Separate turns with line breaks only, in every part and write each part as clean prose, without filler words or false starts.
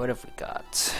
what have we got?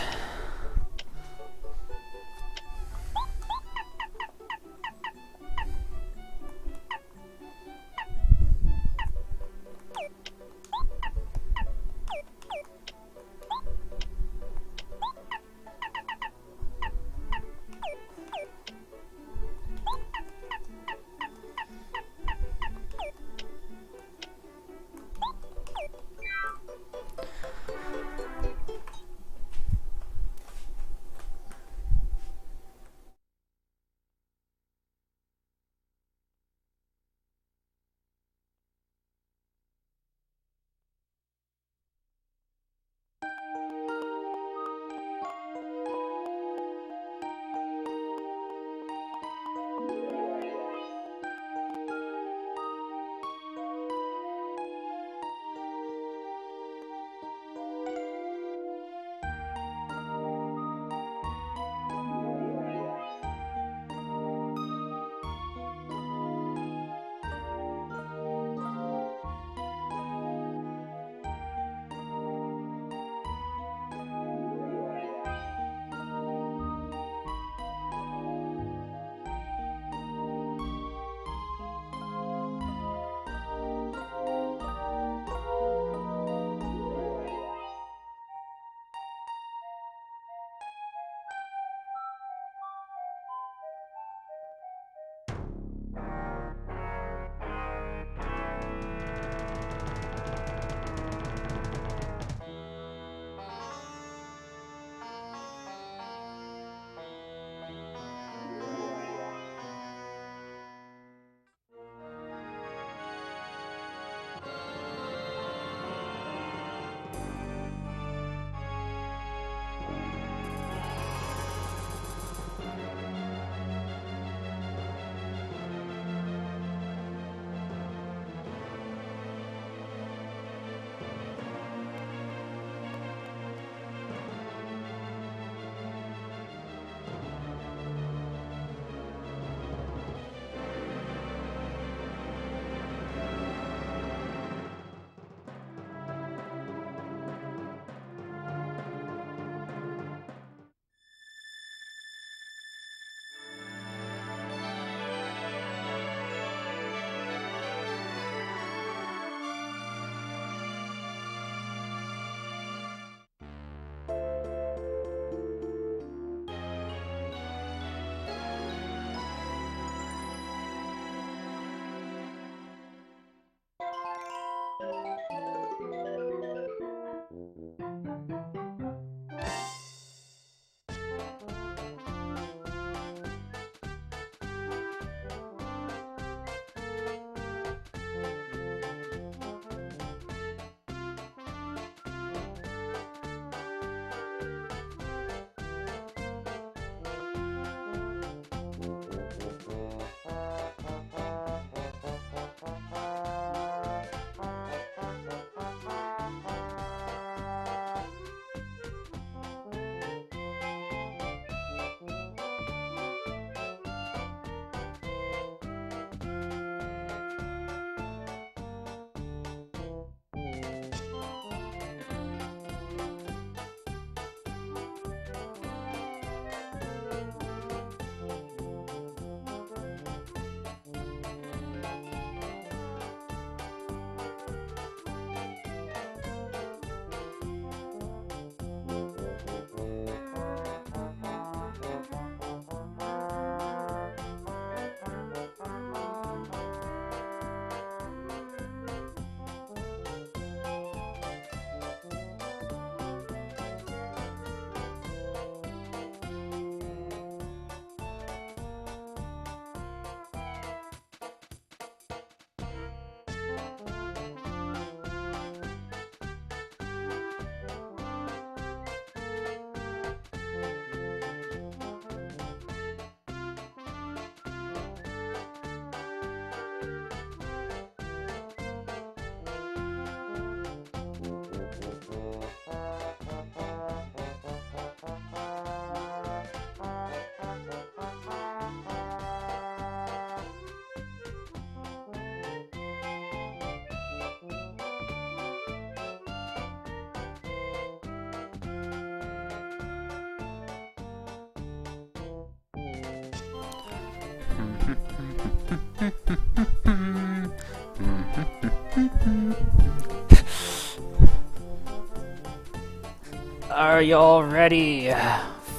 Are y'all ready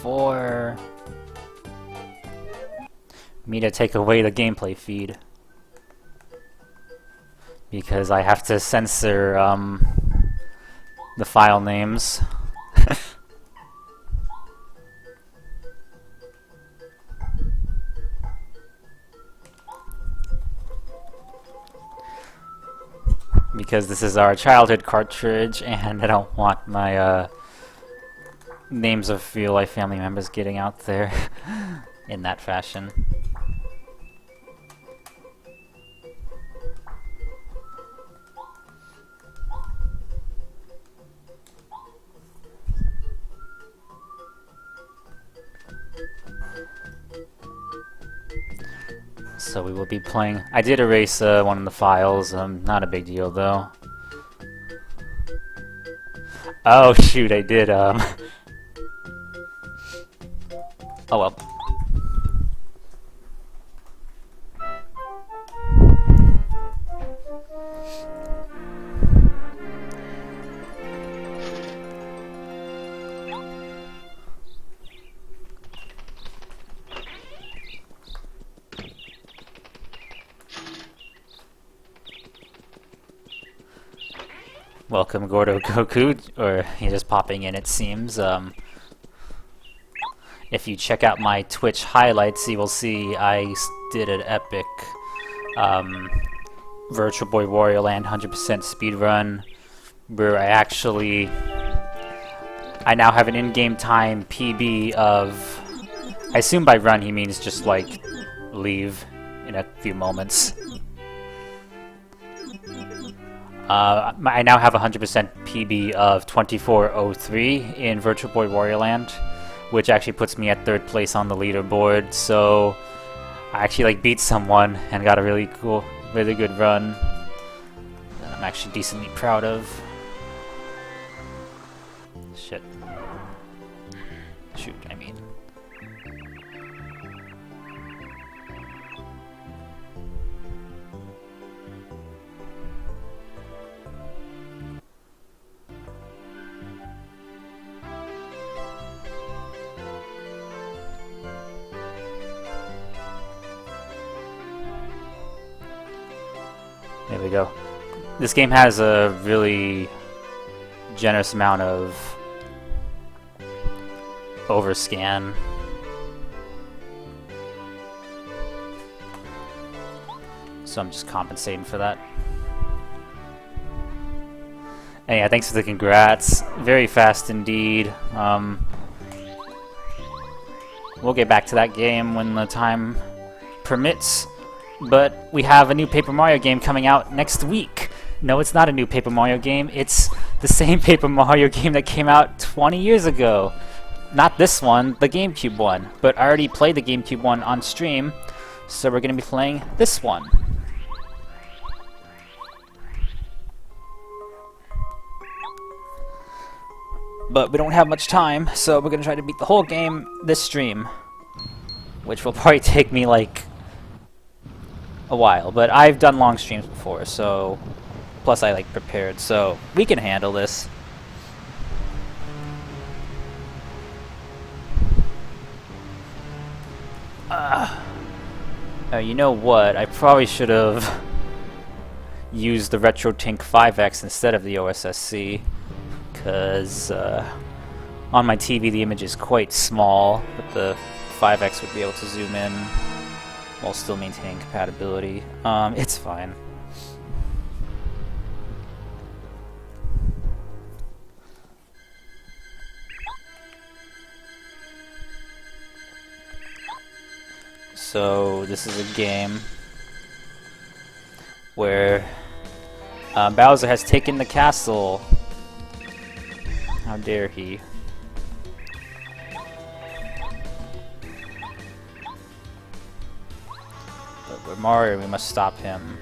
for me to take away the gameplay feed? Because I have to censor the file names. Because this is our childhood cartridge, and I don't want my names of real-life family members getting out there in that fashion. So we will be playing. I did erase one of the files. Not a big deal though. Oh shoot! I did. Oh well. Welcome, Gordo Goku, or you're just popping in, it seems. If you check out my Twitch highlights, you will see I did an epic Virtual Boy Wario Land 100% speedrun, where I now have an in-game time PB of, I assume by run he means just like leave in a few moments. I now have 100% PB of 24:03 in Virtual Boy Wario Land, which actually puts me at 3rd place on the leaderboard. So I actually beat someone and got a really good run that I'm actually decently proud of. Shit. Shoot, I mean. There we go. This game has a really generous amount of overscan. So I'm just compensating for that. And yeah, thanks for the congrats. Very fast indeed. We'll get back to that game when the time permits. But we have a new Paper Mario game coming out next week. No, it's not a new Paper Mario game. It's the same Paper Mario game that came out 20 years ago. Not this one, the GameCube one. But I already played the GameCube one on stream, so we're going to be playing this one. But we don't have much time, so we're going to try to beat the whole game this stream. Which will probably take me like a while, but I've done long streams before, so plus I prepared, so we can handle this. You know what? I probably should have used the RetroTink 5X instead of the OSSC, because on my TV the image is quite small, but the 5X would be able to zoom in while still maintaining compatibility. It's fine. So this is a game where Bowser has taken the castle. How dare he? With Mario, we must stop him.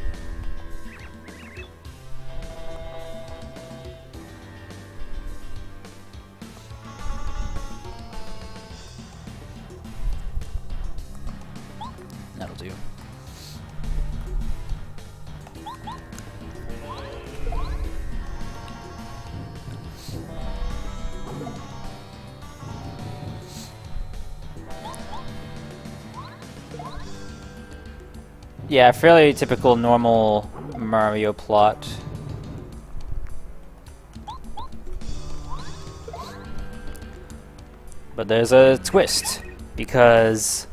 That'll do. Yeah, fairly typical normal Mario plot. But there's a twist, because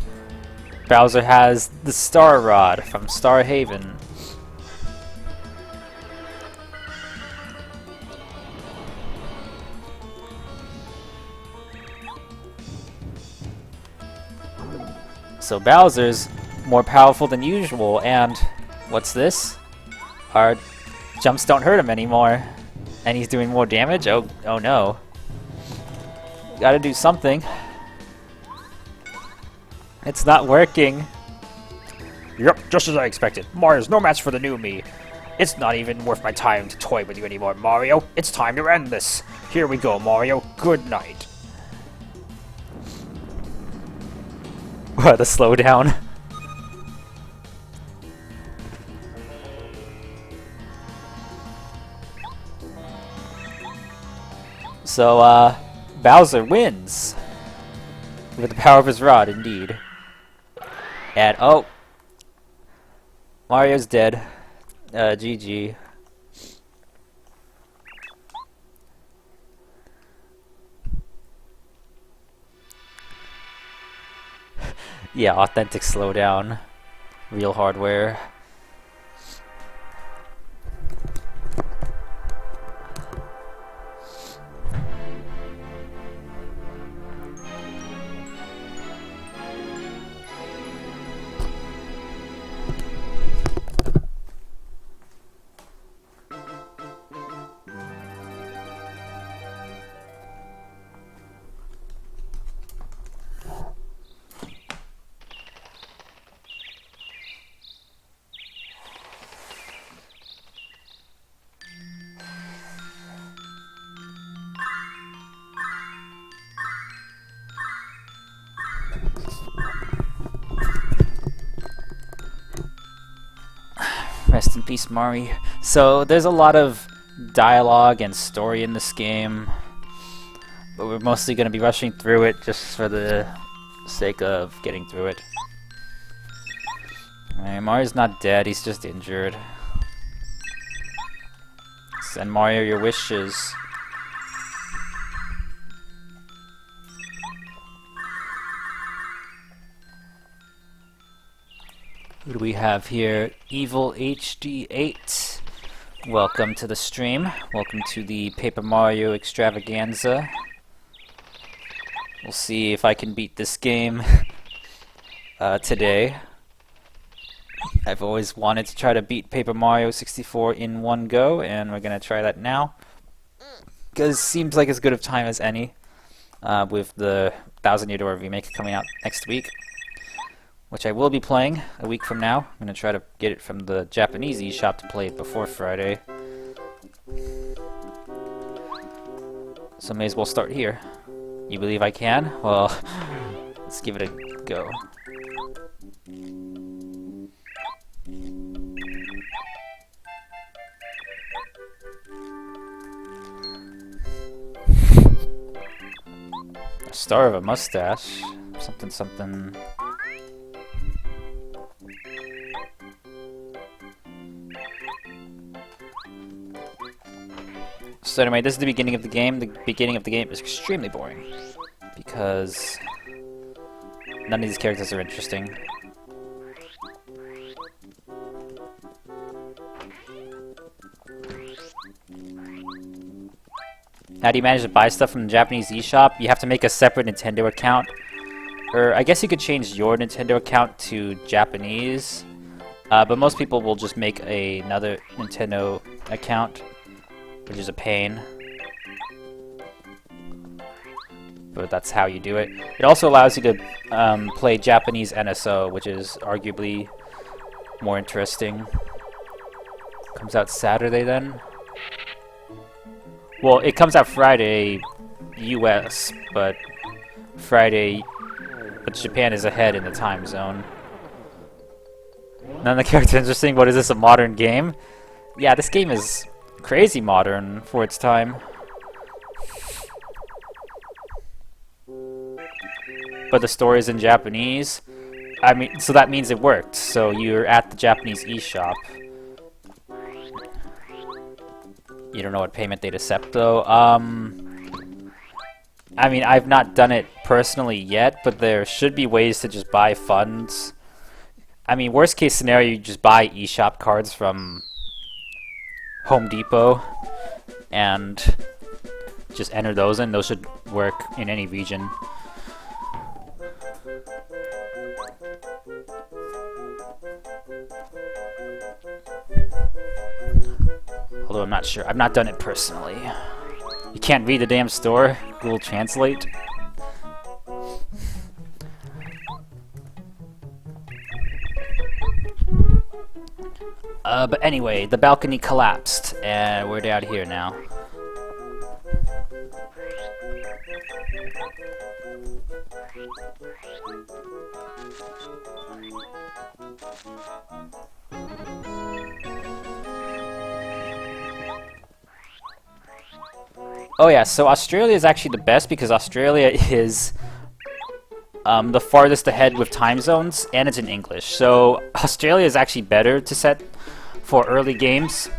Bowser has the Star Rod from Star Haven. So Bowser's more powerful than usual, and what's this? Our jumps don't hurt him anymore, and he's doing more damage? Oh no. Gotta do something. It's not working.
Yep, just as I expected. Mario's no match for the new me. It's not even worth my time to toy with you anymore, Mario. It's time to end this. Here we go, Mario. Good night.
What a slowdown. So, Bowser wins. With the power of his rod, indeed. And, oh! Mario's dead. GG. Yeah, authentic slowdown. Real hardware. Rest in peace, Mari. So, there's a lot of dialogue and story in this game, but we're mostly going to be rushing through it just for the sake of getting through it. Alright, Mario's not dead, he's just injured. Send Mario your wishes. Who do we have here? Evil HD8. Welcome to the stream. Welcome to the Paper Mario extravaganza. We'll see if I can beat this game today. I've always wanted to try to beat Paper Mario 64 in one go, and we're gonna try that now. Because it seems like as good of time as any, with the 1000 Year Door remake coming out next week, which I will be playing a week from now. I'm gonna try to get it from the Japanese eShop to play it before Friday. So may as well start here. You believe I can? Well, let's give it a go. A star of a mustache. Something, something. So anyway, this is the beginning of the game. The beginning of the game is extremely boring because none of these characters are interesting. How do you manage to buy stuff from the Japanese eShop? You have to make a separate Nintendo account. Or I guess you could change your Nintendo account to Japanese. But most people will just make another Nintendo account, which is a pain. But that's how you do it. It also allows you to play Japanese NSO, which is arguably more interesting. Comes out Saturday then? Well, it comes out Friday US, but Japan is ahead in the time zone. None of the characters interesting. What is this, a modern game? Yeah, this game is crazy modern for its time. But the story is in Japanese. I mean, so that means it worked. So you're at the Japanese eShop. You don't know what payment they'd accept, though. I mean, I've not done it personally yet, but there should be ways to just buy funds. I mean, worst case scenario, you just buy eShop cards from Home Depot and just enter those in. Those should work in any region. Although I'm not sure. I've not done it personally. You can't read the damn store. Google Translate. But anyway, the balcony collapsed, and we're down here now. Oh yeah, so Australia is actually the best because Australia is the farthest ahead with time zones, and it's in English. So Australia is actually better to set for early games.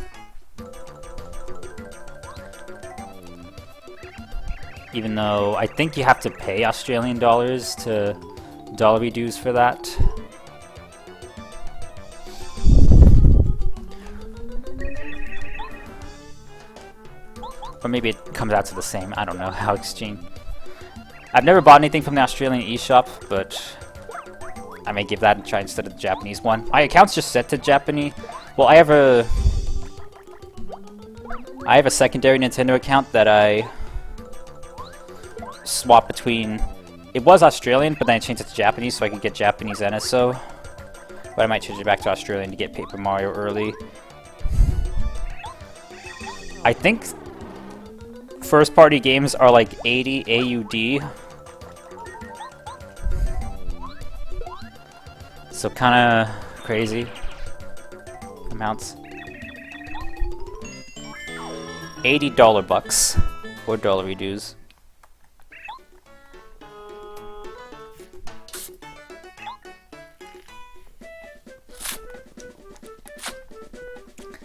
Even though I think you have to pay Australian dollars to dollar dues for that. Or maybe it comes out to the same. I don't know how exchange. I've never bought anything from the Australian eShop, but I may give that a try instead of the Japanese one. My account's just set to Japanese. Well, I have a secondary Nintendo account that I swap between. It was Australian, but then I changed it to Japanese so I could get Japanese NSO. But I might change it back to Australian to get Paper Mario early. I think first party games are like 80 AUD. So kinda crazy amounts. $80 bucks or dollar dues.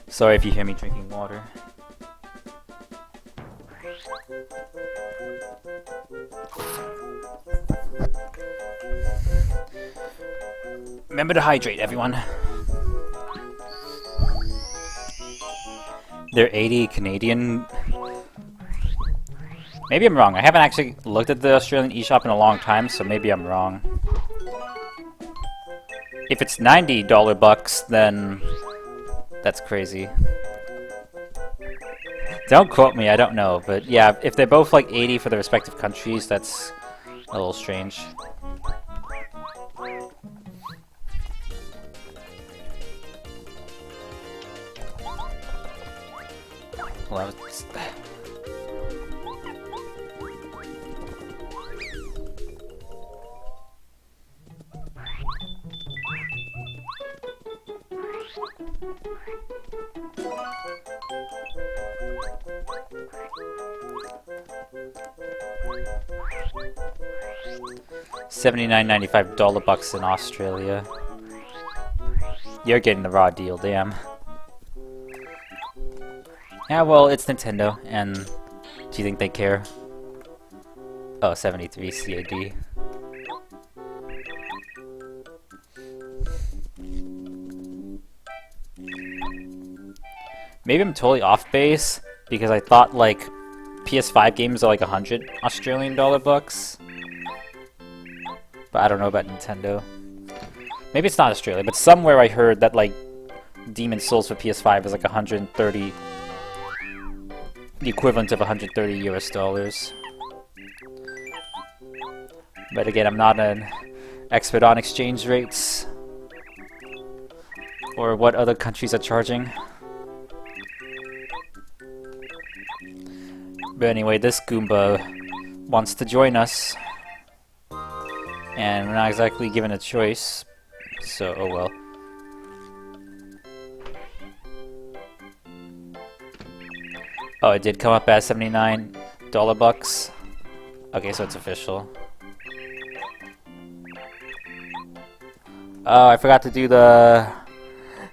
Sorry if you hear me drinking water. Remember to hydrate, everyone. They're 80 Canadian. Maybe I'm wrong. I haven't actually looked at the Australian eShop in a long time, so maybe I'm wrong. If it's $90 bucks, then that's crazy. Don't quote me, I don't know, but yeah, if they're both like 80 for the respective countries, that's a little strange. Well, it's... $79.95 bucks in Australia. You're getting the raw deal, damn. Yeah, well, it's Nintendo, and do you think they care? Oh, 73 CAD. Maybe I'm totally off base, because I thought, like, PS5 games are like 100 Australian dollar bucks. But I don't know about Nintendo. Maybe it's not Australia, but somewhere I heard that, like, Demon's Souls for PS5 is like 130... the equivalent of 130 US dollars. But again, I'm not an expert on exchange rates or what other countries are charging. But anyway, this Goomba wants to join us, and we're not exactly given a choice, so oh well. Oh, it did come up as $79 bucks. Okay, so it's official. Oh, I forgot to do the...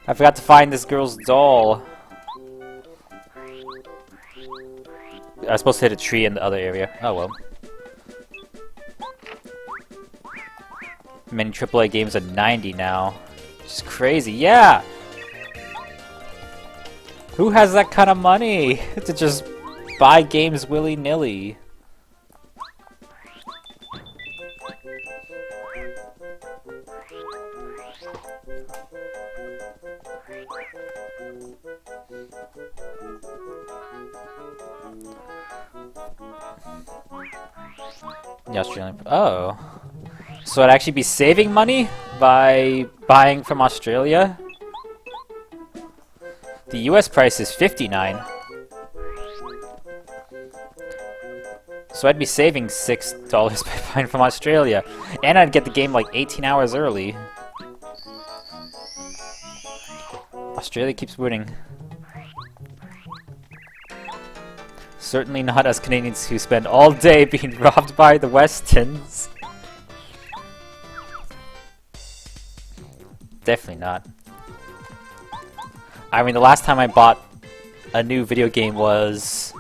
I forgot to find this girl's doll. I was supposed to hit a tree in the other area. Oh well. Many AAA games are 90 now. It's crazy. Yeah! Who has that kind of money to just buy games willy-nilly? The Australian... Oh. So I'd actually be saving money by buying from Australia? The US price is $59. So I'd be saving $6 by buying from Australia. And I'd get the game like 18 hours early. Australia keeps winning. Certainly not us Canadians who spend all day being robbed by the Westons. Definitely not. I mean, the last time I bought a new video game was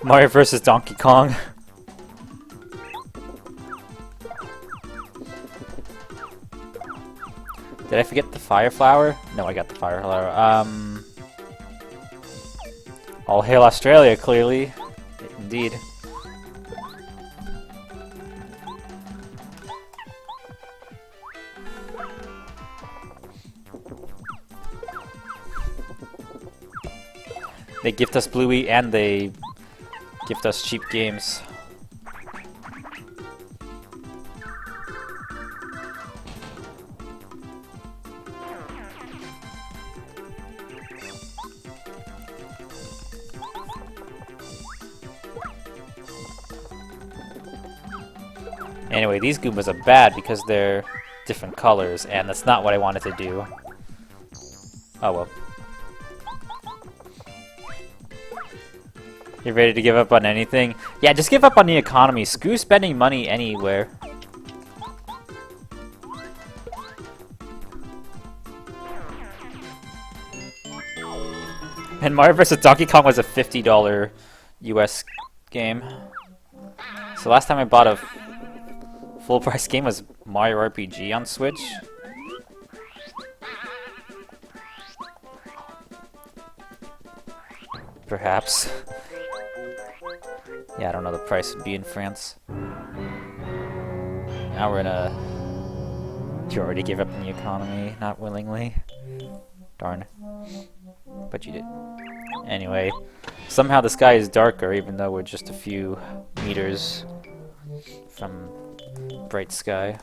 Mario vs. Donkey Kong. Did I forget the Fire Flower? No, I got the Fire Flower. All hail Australia, clearly. Indeed. They gift us Bluey and they gift us cheap games. Anyway, these Goombas are bad because they're different colors, and that's not what I wanted to do. Oh well. You ready to give up on anything? Yeah, just give up on the economy. Screw spending money anywhere. And Mario vs. Donkey Kong was a $50 US game. So last time I bought a full price game was Mario RPG on Switch. Perhaps. Yeah, I don't know the price would be in France. Now we're in a... You already gave up on the economy, not willingly. Darn. But you did. Anyway, somehow the sky is darker even though we're just a few meters from bright sky.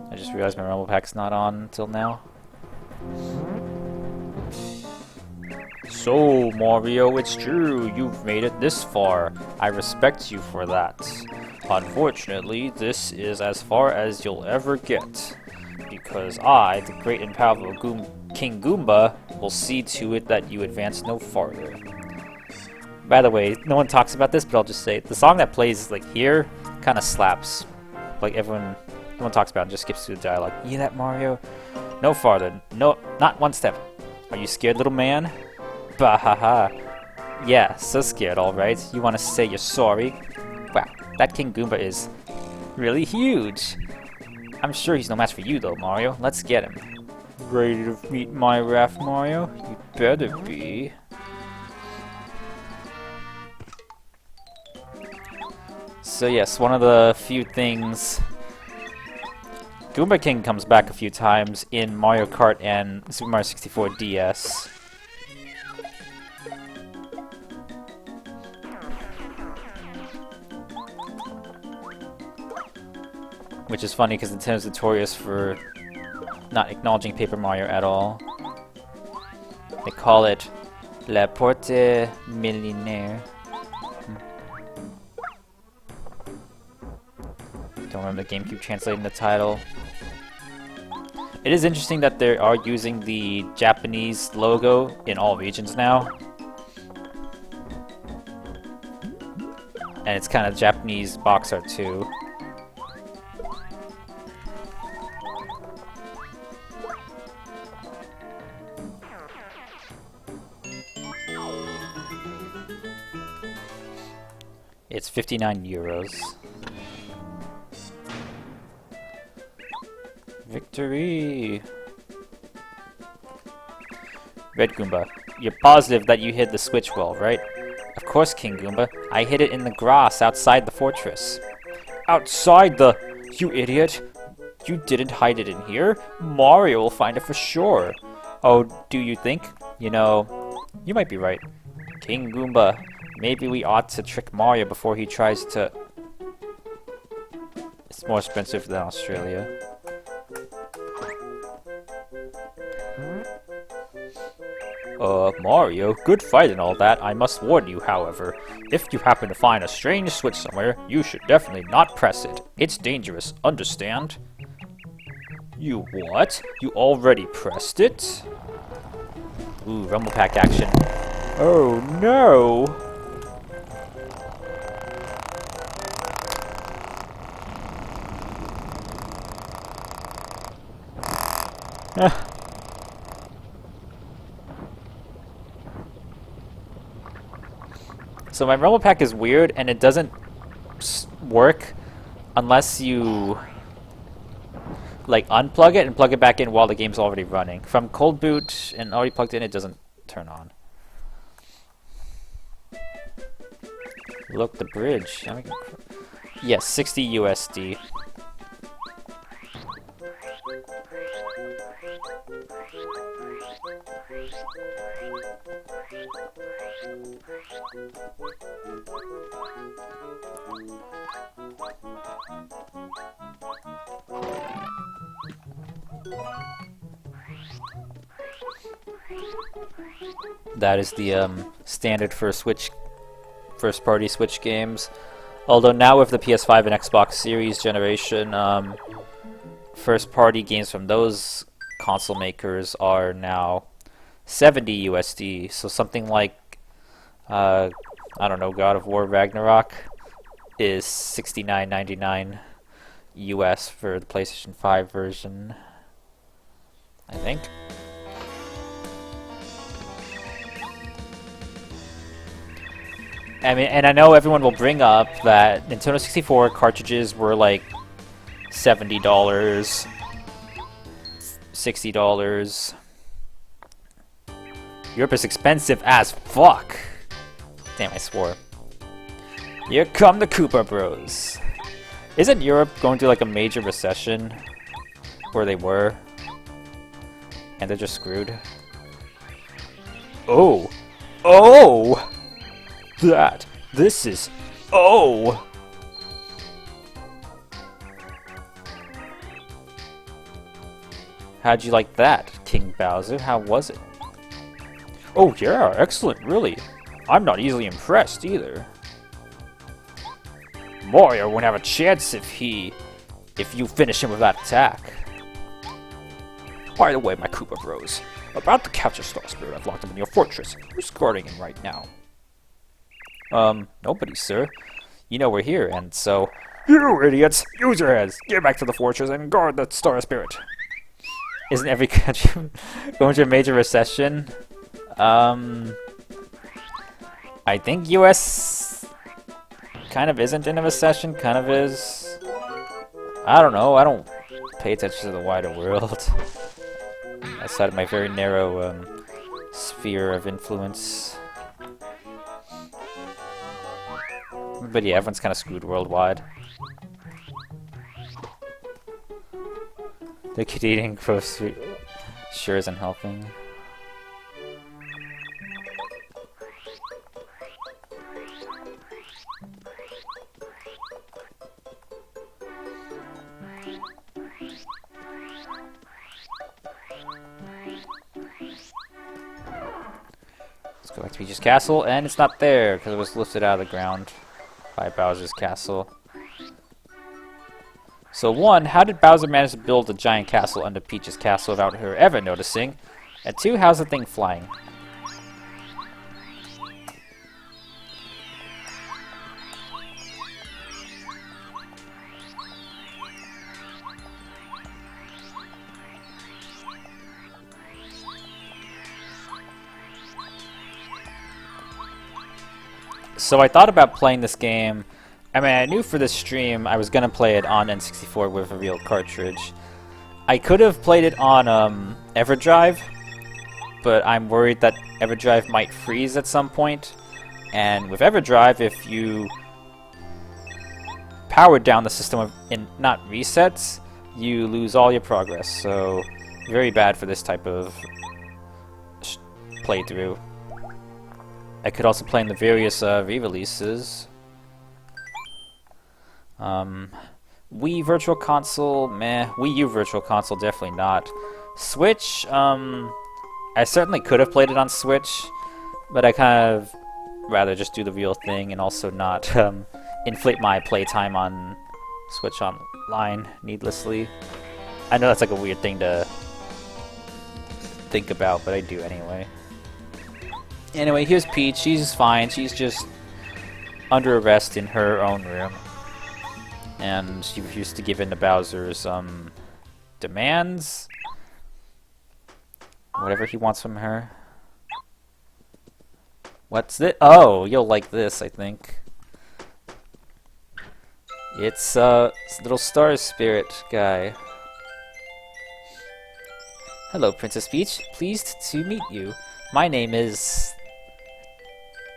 I just realized my rumble pack's not on until now. So, Mario, it's true, you've made it this far. I respect you for that. Unfortunately, this is as far as you'll ever get. Because I, the great and powerful King Goomba, will see to it that you advance no farther. By the way, no one talks about this, but I'll just say, the song that plays, like, here, kind of slaps. Like, no one talks about it, just skips through the dialogue. You hear that, Mario? No farther. No, not one step. Are you scared, little man? Bah-ha-ha. Yeah, so scared, alright. You want to say you're sorry? Wow, that King Goomba is really huge. I'm sure he's no match for you, though, Mario. Let's get him. Ready to meet my wrath, Mario? You better be. So yes, one of the few things... Goomba King comes back a few times in Mario Kart and Super Mario 64 DS. Which is funny because Nintendo's notorious for not acknowledging Paper Mario at all. They call it La Porte Millénaire. Don't remember the GameCube translating the title. It is interesting that they are using the Japanese logo in all regions now. And it's kind of Japanese box art too. It's 59 euros. Victory! Red Goomba, you're positive that you hid the switch well, right? Of course, King Goomba. I hid it in the grass outside the fortress. Outside the... You idiot! You didn't hide it in here? Mario will find it for sure. Oh, do you think? You know, you might be right. King Goomba, maybe we ought to trick Mario before he tries to... It's more expensive than Australia. Mario, good fight and all that. I must warn you, however. If you happen to find a strange switch somewhere, you should definitely not press it. It's dangerous, understand? You what? You already pressed it? Ooh, Rumble Pack action. Oh no! So my Rumble Pack is weird, and it doesn't work unless you like unplug it and plug it back in while the game's already running. From cold boot and already plugged in, it doesn't turn on. Look, the bridge. Yes, 60 USD. That is the standard for Switch, first-party Switch games. Although now with the PS5 and Xbox Series generation, first-party games from those console makers are now 70 USD. So something like, I don't know, God of War Ragnarok is $69.99 US for the PlayStation 5 version, I think. I mean, and I know everyone will bring up that Nintendo 64 cartridges were like $70, $60. Europe is expensive as fuck. Damn, I swore. Here come the Koopa Bros. Isn't Europe going through like a major recession? Where they were? And they're just screwed? Oh! Oh! This is... Oh! How'd you like that, King Bowser? How was it? Oh yeah, excellent, really. I'm not easily impressed, either. Mario won't have a chance if you finish him with that attack. By the way, my Koopa Bros, about to capture Star Spirit, I've locked him in your fortress. Who's guarding him right now? Nobody, sir. You know we're here, and so... You idiots! Use your heads! Get back to the fortress and guard the Star Spirit! Isn't every country going through a major recession? I think US kind of isn't in a recession, kind of is. I don't know, I don't pay attention to the wider world. Outside of my very narrow, sphere of influence. But yeah, everyone's kind of screwed worldwide. The kid eating grocery sure isn't helping. Let's go back to Peach's castle, and it's not there because it was lifted out of the ground by Bowser's castle.
So 1, how did Bowser manage to build a giant castle under Peach's castle without her ever noticing? And 2, how's the thing flying? So I thought about playing this game. I mean, I knew for this stream I was gonna play it on N64 with a real cartridge. I could have played it on EverDrive, but I'm worried that EverDrive might freeze at some point. And with EverDrive, if you power down the system in not resets, you lose all your progress. So very bad for this type of playthrough. I could also play in the various re-releases. Wii Virtual Console, meh. Wii U Virtual Console, definitely not. Switch, I certainly could have played it on Switch, but I kind of rather just do the real thing and also not inflate my playtime on Switch Online needlessly. I know that's like a weird thing to think about, but I do anyway. Anyway, here's Peach. She's fine. She's just under arrest in her own room. And she refused to give in to Bowser's demands. Whatever he wants from her. What's this? Oh, you'll like this, I think. It's little star spirit guy. Hello, Princess Peach. Pleased to meet you. My name is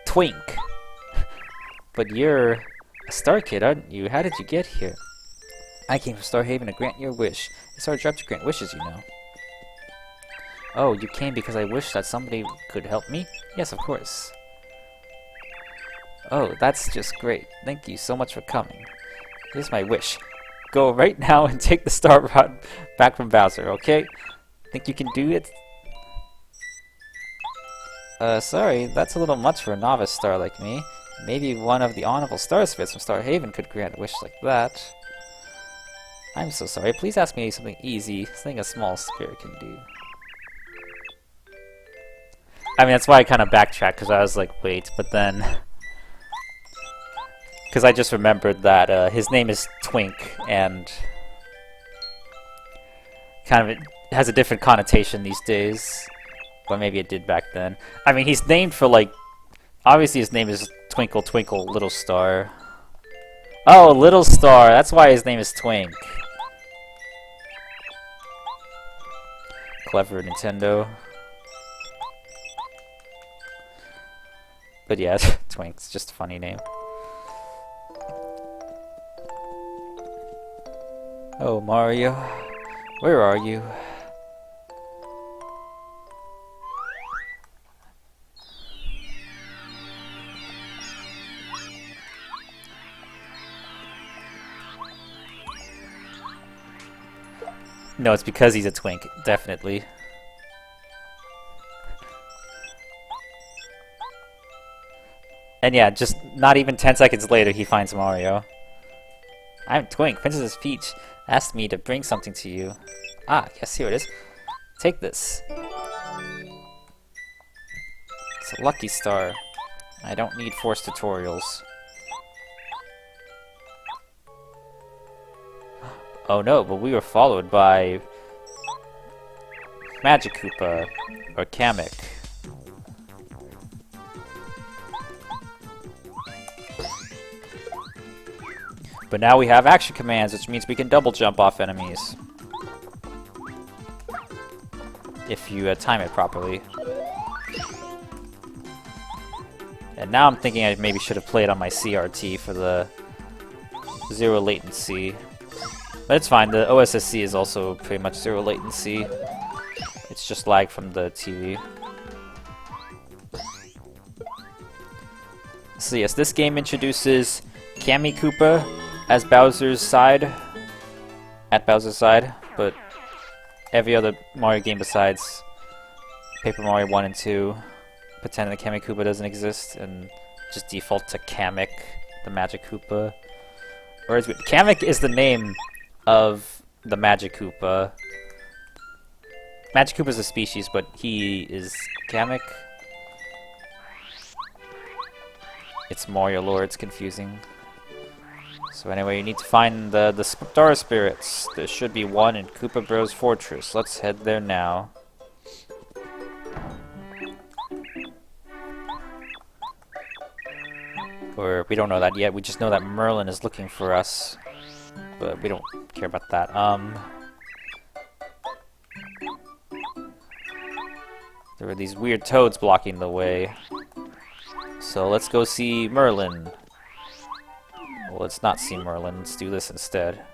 Twink. But you're a star kid, aren't you? How did you get here? I came from Star Haven to grant your wish. It's our job to grant wishes, you know. Oh, you came because I wished that somebody could help me? Yes, of course. Oh, that's just great. Thank you so much for coming. Here's my wish. Go right now and take the star rod back from Bowser, okay? Think you can do it? Sorry, that's a little much for a novice star like me. Maybe one of the honorable star spirits from Star Haven could grant a wish like that. I'm so sorry. Please ask me something easy, something a small spirit can do. I mean, that's why I kind of backtracked, because I was like, wait, but then... Because I just remembered that his name is Twink, and... kind of it has a different connotation these days. But maybe it did back then. I mean, he's named for, like... Obviously his name is Twinkle Twinkle Little Star. Oh, Little Star! That's why his name is Twink. Clever Nintendo. But yeah, Twink's just a funny name. Oh, Mario. Where are you? No, it's because he's a twink, definitely. And yeah, just not even 10 seconds later, he finds Mario. I'm Twink. Princess Peach asked me to bring something to you. Ah, yes, here it is. Take this. It's a lucky star. I don't need forced tutorials. Oh no, but we were followed by Magic Koopa, or Kamek. But now we have action commands, which means we can double jump off enemies. If you time it properly. And now I'm thinking I maybe should have played on my CRT for the zero latency. But it's fine, the OSSC is also pretty much zero latency. It's just lag from the TV. So yes, this game introduces Kammy Koopa as Bowser's side. At Bowser's side, but every other Mario game besides Paper Mario 1 and 2 pretend that Kammy Koopa doesn't exist and just default to Kamek, the Magic Koopa. Whereas Kamek is the name of the Magic Koopa. Magic Koopa is a species, but he is Gamic. It's Mario lore, it's confusing. So anyway, you need to find the Star Spirits. There should be one in Koopa Bros Fortress. Let's head there now. Or we don't know that yet. We just know that Merlin is looking for us, but we don't care about that. There were these weird toads blocking the way. So let's go see Merlin. Well, let's not see Merlin. Let's do this instead.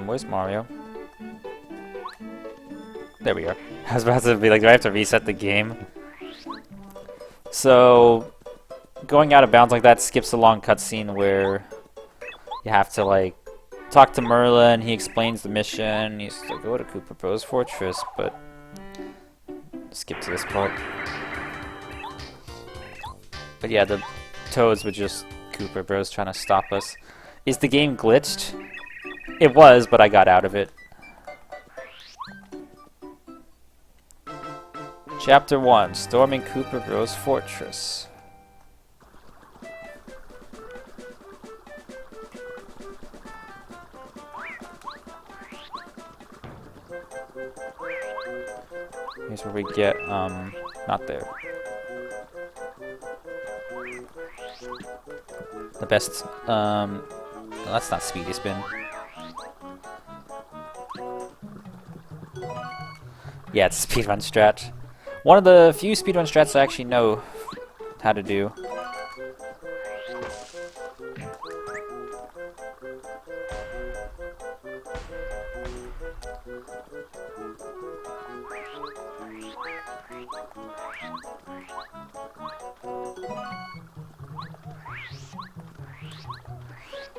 Where's Mario? There we are. I was about to be like, do I have to reset the game? So, going out of bounds like that skips a long cutscene where you have to, like, talk to Merlin, he explains the mission, he's to go to Koopa Bros Fortress, but skip to this part. But yeah, the toads were just Koopa Bros trying to stop us. Is the game glitched? It was, but I got out of it. Chapter 1, Storming Koopa Bros Fortress. Here's where we get, not there. The best, no, that's not Speedy Spin. Yeah, it's a speedrun strat. One of the few speedrun strats I actually know how to do.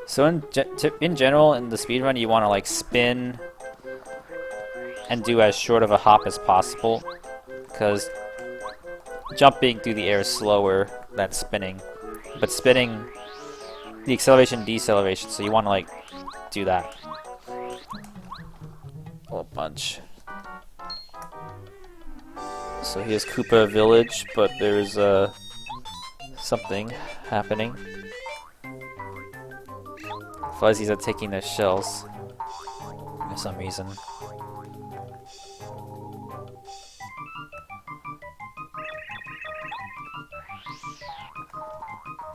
So in general, in the speedrun, you want to like spin and do as short of a hop as possible, because jumping through the air is slower than spinning. But spinning, the acceleration, deceleration, so you want to like do that a bunch. So here's Koopa Village, but there's something happening. Fuzzies are taking their shells for some reason.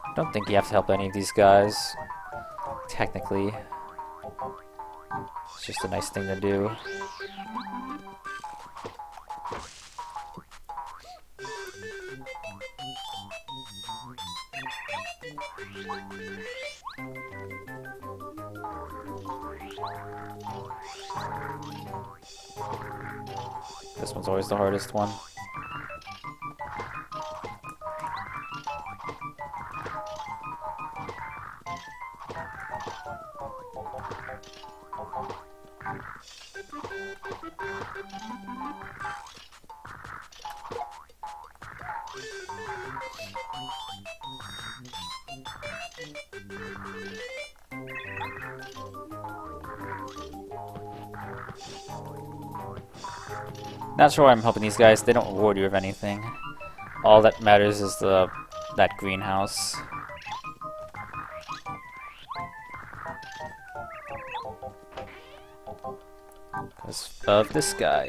I don't think you have to help any of these guys, technically. It's just a nice thing to do. This one's always the hardest one. Not sure why I'm helping these guys. They don't reward you with anything. All that matters is that greenhouse. Because of this guy.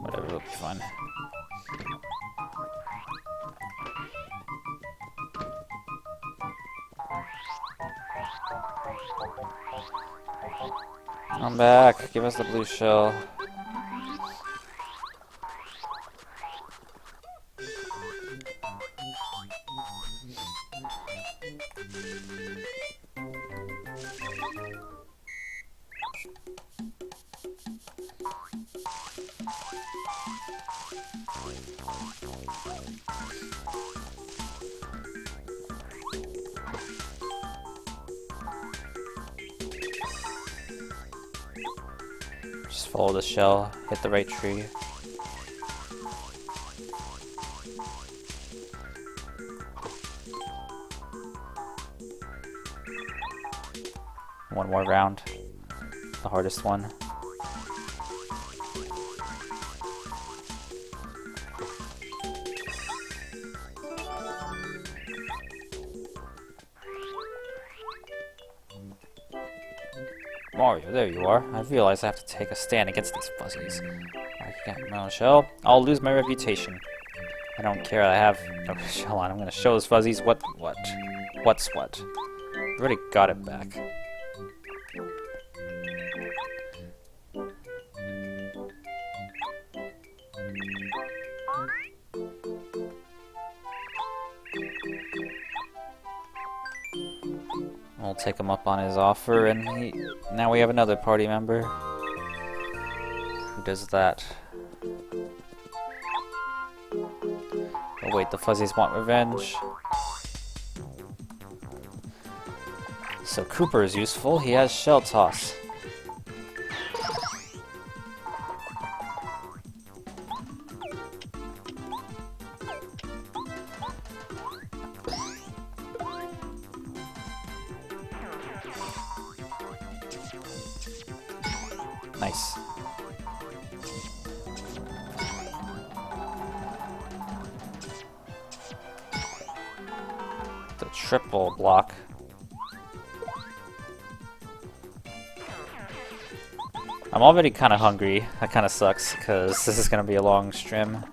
Whatever, it'll be fun. Come back, give us the blue shell. Just follow the shell, hit the right tree. One more round. The hardest one. Mario, there you are. I realize I have to take a stand against these fuzzies. I can't my own shell. I'll lose my reputation. I don't care. I have no shell on. I'm gonna show those fuzzies what's what. I've already got it back. We'll take him up on his offer, and now we have another party member. Who does that? Oh wait, the fuzzies want revenge. So Cooper is useful. He has shell toss. Nice. The triple block. I'm already kind of hungry. That kind of sucks, because this is going to be a long stream.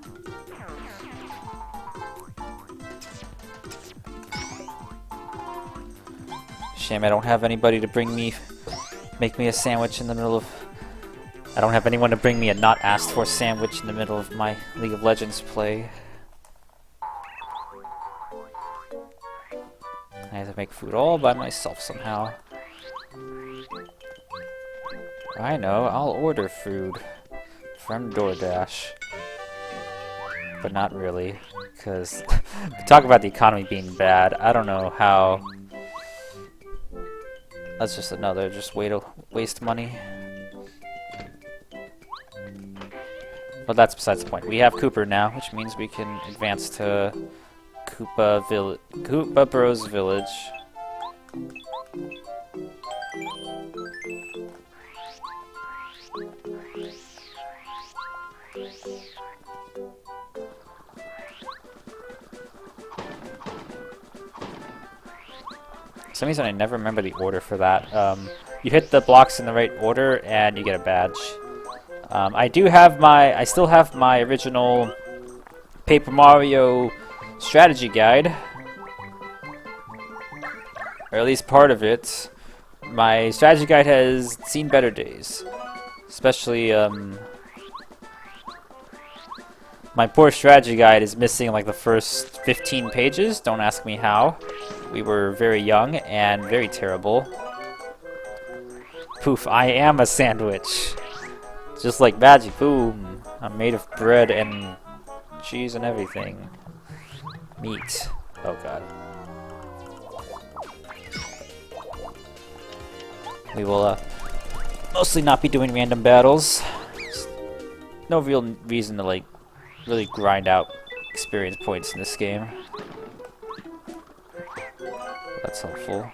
Shame I don't have anybody to make me a sandwich in the middle of... I don't have anyone to bring me a not asked for sandwich in the middle of my League of Legends play. I have to make food all by myself somehow. I know, I'll order food from DoorDash. But not really, because talk about the economy being bad. I don't know how. That's just another way to waste money. But that's besides the point. We have Cooper now, which means we can advance to Koopa Bros Village. For some reason I never remember the order for that. You hit the blocks in the right order and you get a badge. I still have my original Paper Mario strategy guide. Or at least part of it. My strategy guide has seen better days. Especially, my poor strategy guide is missing like the first 15 pages. Don't ask me how. We were very young and very terrible. Poof, I am a sandwich. Just like magic, boom. I'm made of bread and cheese and everything. Meat. Oh god. We will mostly not be doing random battles. There's no real reason to like really grind out experience points in this game. That's helpful.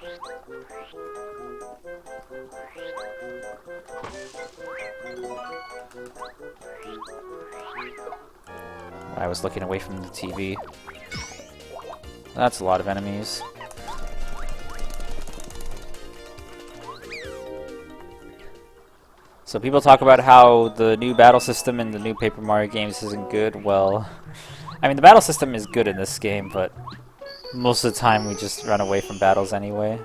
I was looking away from the TV. That's a lot of enemies. So people talk about how the new battle system in the new Paper Mario games isn't good. Well, I mean the battle system is good in this game, but most of the time we just run away from battles anyway.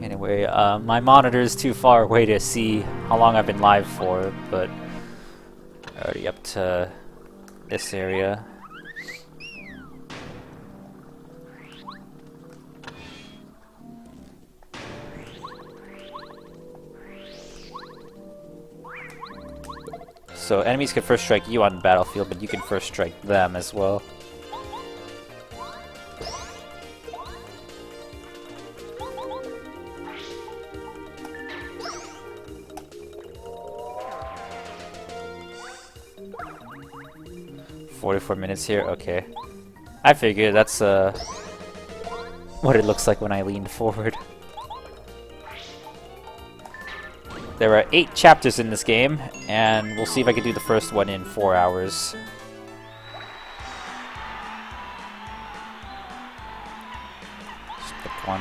Anyway, my monitor is too far away to see how long I've been live for, but already up to this area. So enemies can first strike you on the battlefield, but you can first strike them as well. $44 here, okay. I figured that's what it looks like when I lean forward. There are 8 chapters in this game, and we'll see if I can do the first one in 4 hours. Just pick one.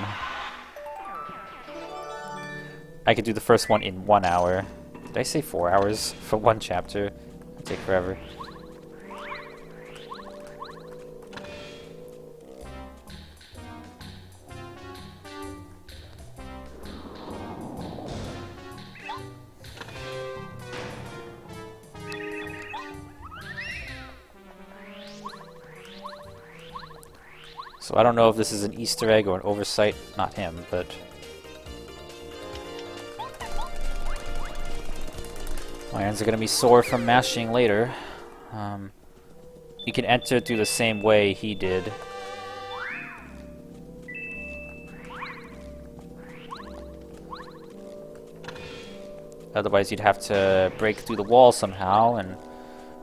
I could do the first one in 1 hour. Did I say 4 hours for one chapter? It'll take forever. So I don't know if this is an Easter egg or an oversight. Not him, but... my hands are going to be sore from mashing later. You can enter through the same way he did. Otherwise you'd have to break through the wall somehow, and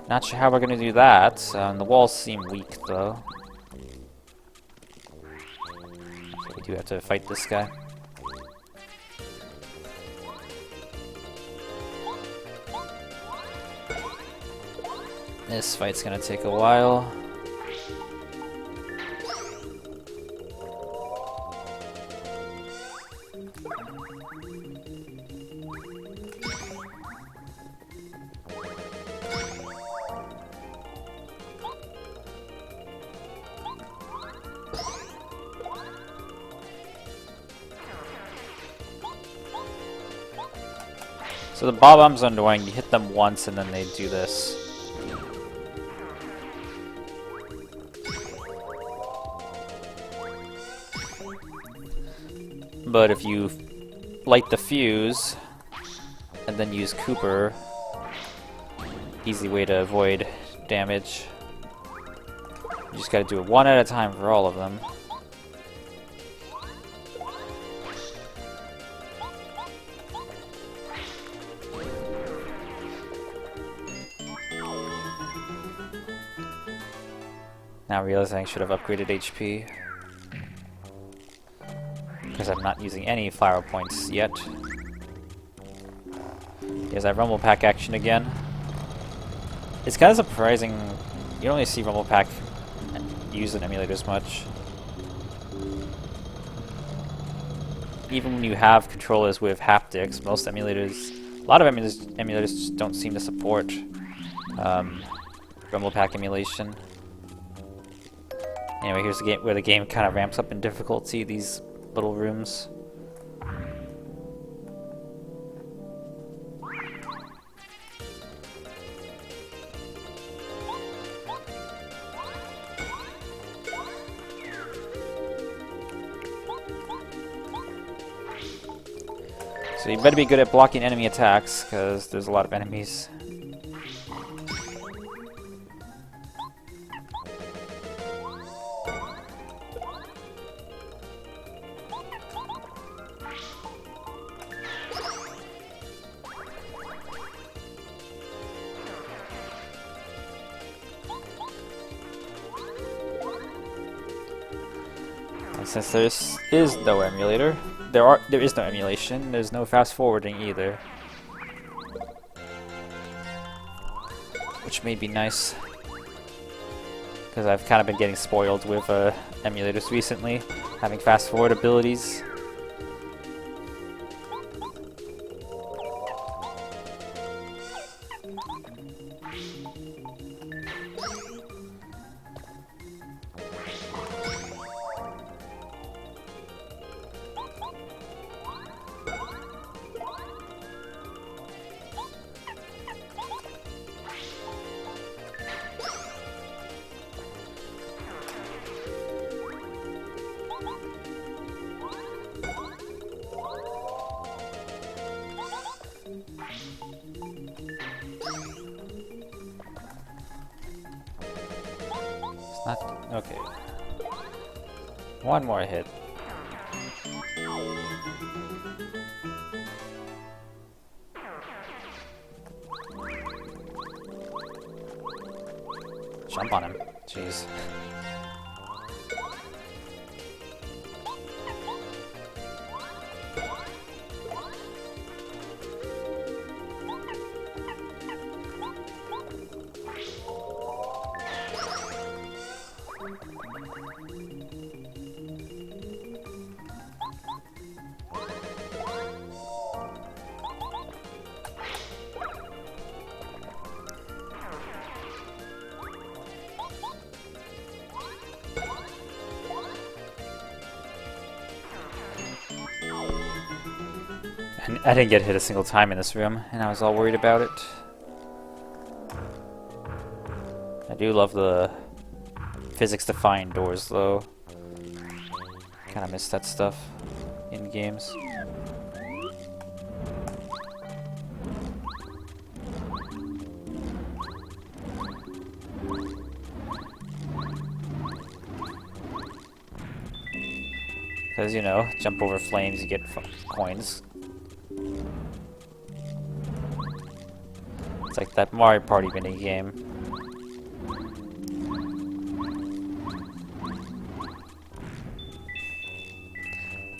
not sure how we're going to do that. The walls seem weak though. We do have to fight this guy. This fight's gonna take a while. So the bob-ombs are annoying. You hit them once and then they do this. But if you light the fuse and then use Cooper, easy way to avoid damage. You just gotta do it one at a time for all of them. Now realizing I should have upgraded HP. Because I'm not using any flower points yet. Here's that Rumble Pack action again. It's kind of surprising, you don't really see Rumble Pack used in emulators much. Even when you have controllers with haptics, most emulators, a lot of emulators just don't seem to support Rumble Pack emulation. Anyway, here's the game where the game kind of ramps up in difficulty, these little rooms. So you better be good at blocking enemy attacks, because there's a lot of enemies. Since there is no emulator, there is no emulation, there's no fast forwarding either. Which may be nice, because I've kind of been getting spoiled with emulators recently, having fast forward abilities. Okay. One more hit. Jump on him. Jeez. I didn't get hit a single time in this room, and I was all worried about it. I do love the physics-defying doors, though. Kinda miss that stuff in games. Because, you know, jump over flames, you get coins. It's like that Mario Party minigame.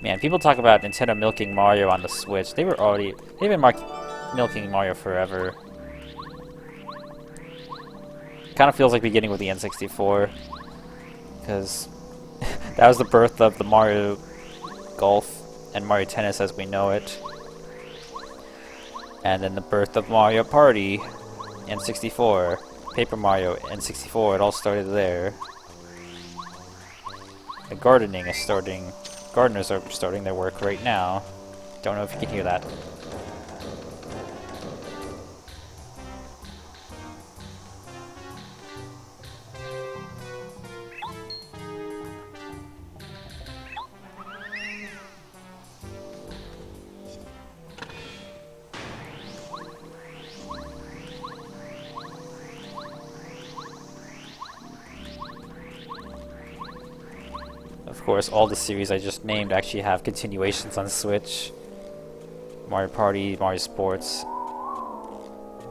Man, people talk about Nintendo milking Mario on the Switch. They've been milking Mario forever. Kind of feels like beginning with the N64. Because that was the birth of the Mario Golf and Mario Tennis as we know it. And then the birth of Mario Party, N64, Paper Mario, N64, it all started there. The gardening is starting, gardeners are starting their work right now. Don't know if you can hear that. Of course, all the series I just named actually have continuations on Switch. Mario Party, Mario Sports.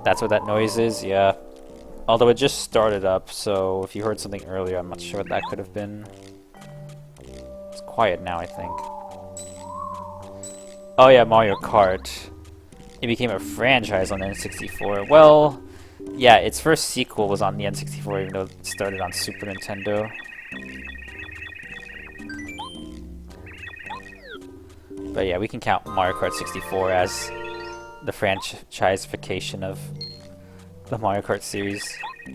That's what that noise is, yeah. Although it just started up, so if you heard something earlier, I'm not sure what that could have been. It's quiet now, I think. Oh yeah, Mario Kart. It became a franchise on the N64. Well, yeah, its first sequel was on the N64, even though it started on Super Nintendo. But yeah, we can count Mario Kart 64 as the franchisification of the Mario Kart series. I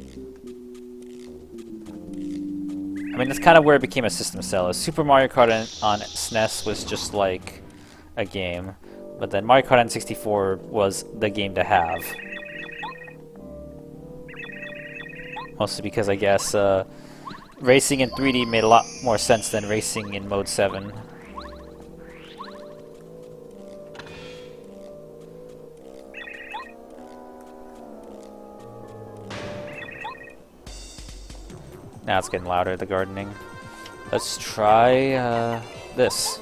mean, that's kind of where it became a system seller. Super Mario Kart on SNES was just like a game, but then Mario Kart N64 was the game to have. Mostly because I guess racing in 3D made a lot more sense than racing in Mode 7. Now it's getting louder, the gardening. Let's try this.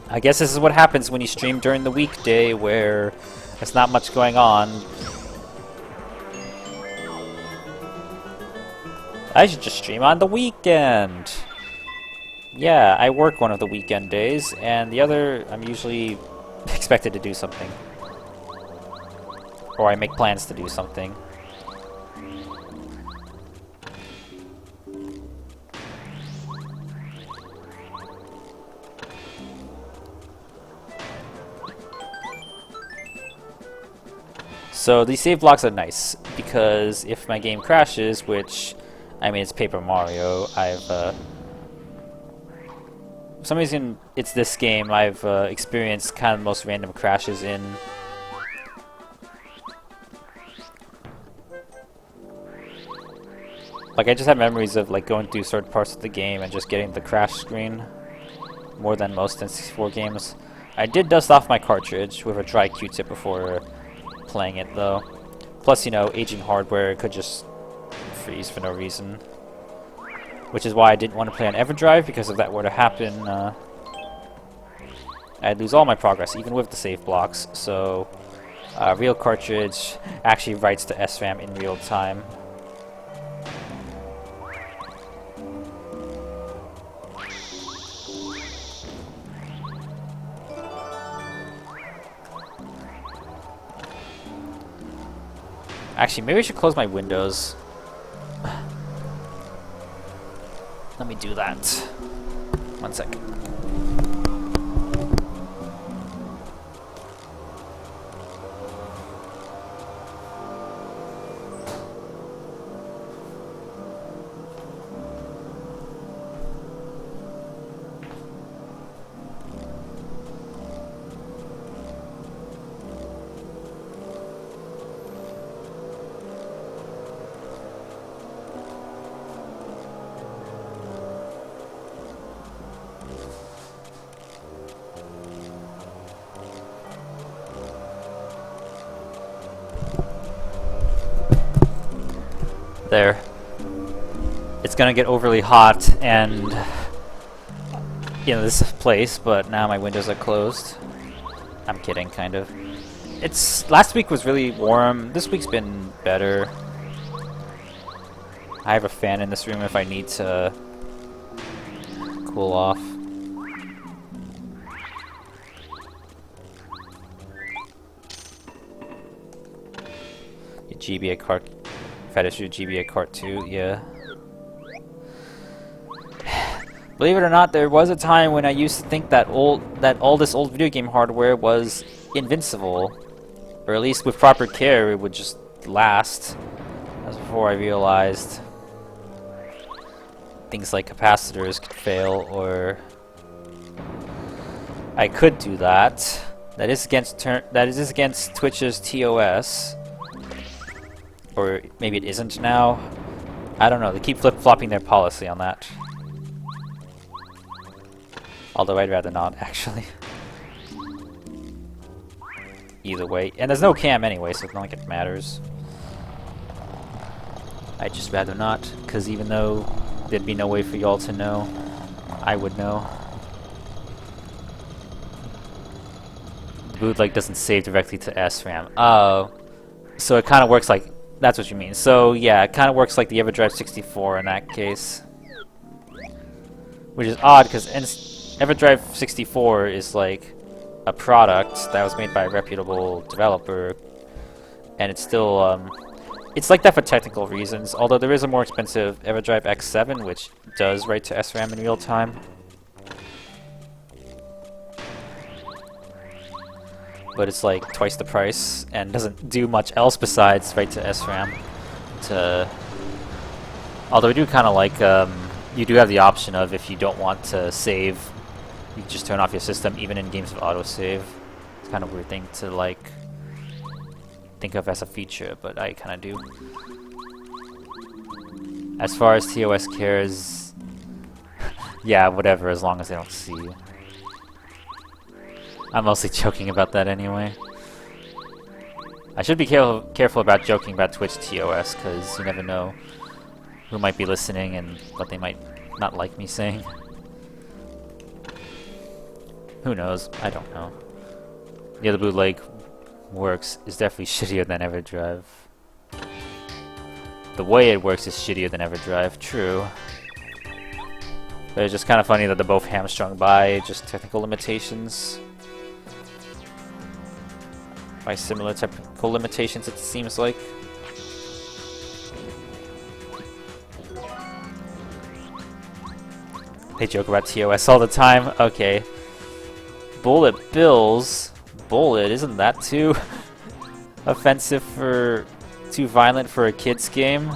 I guess this is what happens when you stream during the weekday where there's not much going on. I should just stream on the weekend. Yeah, I work one of the weekend days, and the other, I'm usually expected to do something. Or I make plans to do something. So these save blocks are nice, because if my game crashes, which, I mean, it's Paper Mario, for some reason, it's this game I've experienced kind of the most random crashes in. Like, I just have memories of like going through certain parts of the game and just getting the crash screen more than most N64 games. I did dust off my cartridge with a dry Q-tip before playing it, though. Plus, you know, aging hardware could just freeze for no reason. Which is why I didn't want to play on EverDrive, because if that were to happen, I'd lose all my progress, even with the save blocks. So, real cartridge actually writes to SRAM in real time. Actually, maybe I should close my windows. Let me do that. 1 second. There. It's gonna get overly hot and this place, but now my windows are closed. I'm kidding, kind of. Last week was really warm. This week's been better. I have a fan in this room if I need to cool off. GBA card. Fetish your GBA cart too, yeah. Believe it or not, there was a time when I used to think that all this old video game hardware was invincible, or at least with proper care it would just last. That's before I realized things like capacitors could fail, or I could do that. That is against Twitch's TOS. Or maybe it isn't now. I don't know. They keep flip-flopping their policy on that. Although I'd rather not, actually. Either way. And there's no cam anyway, so it's not like it matters. I'd just rather not, because even though there'd be no way for y'all to know, I would know. Bootleg doesn't save directly to SRAM. Oh. So it kind of works like... That's what you mean. So, yeah, it kind of works like the EverDrive 64 in that case. Which is odd, because EverDrive 64 is like a product that was made by a reputable developer. And it's still, it's like that for technical reasons, although there is a more expensive EverDrive X7, which does write to SRAM in real time. But it's like twice the price and doesn't do much else besides write to SRAM. Although I do kind of like, you do have the option of, if you don't want to save, you can just turn off your system even in games with autosave. It's kind of a weird thing to like think of as a feature, but I kind of do. As far as TOS cares, yeah, whatever, as long as they don't see you. I'm mostly joking about that anyway. I should be careful about joking about Twitch TOS, because you never know who might be listening and what they might not like me saying. Who knows? I don't know. Yeah, the bootleg works is definitely shittier than EverDrive. The way it works is shittier than EverDrive, true. But it's just kind of funny that they're both hamstrung by just technical limitations. By similar technical limitations, it seems like. They joke about TOS all the time. Okay. Bullet Bills. Bullet, isn't that too offensive for... too violent for a kid's game?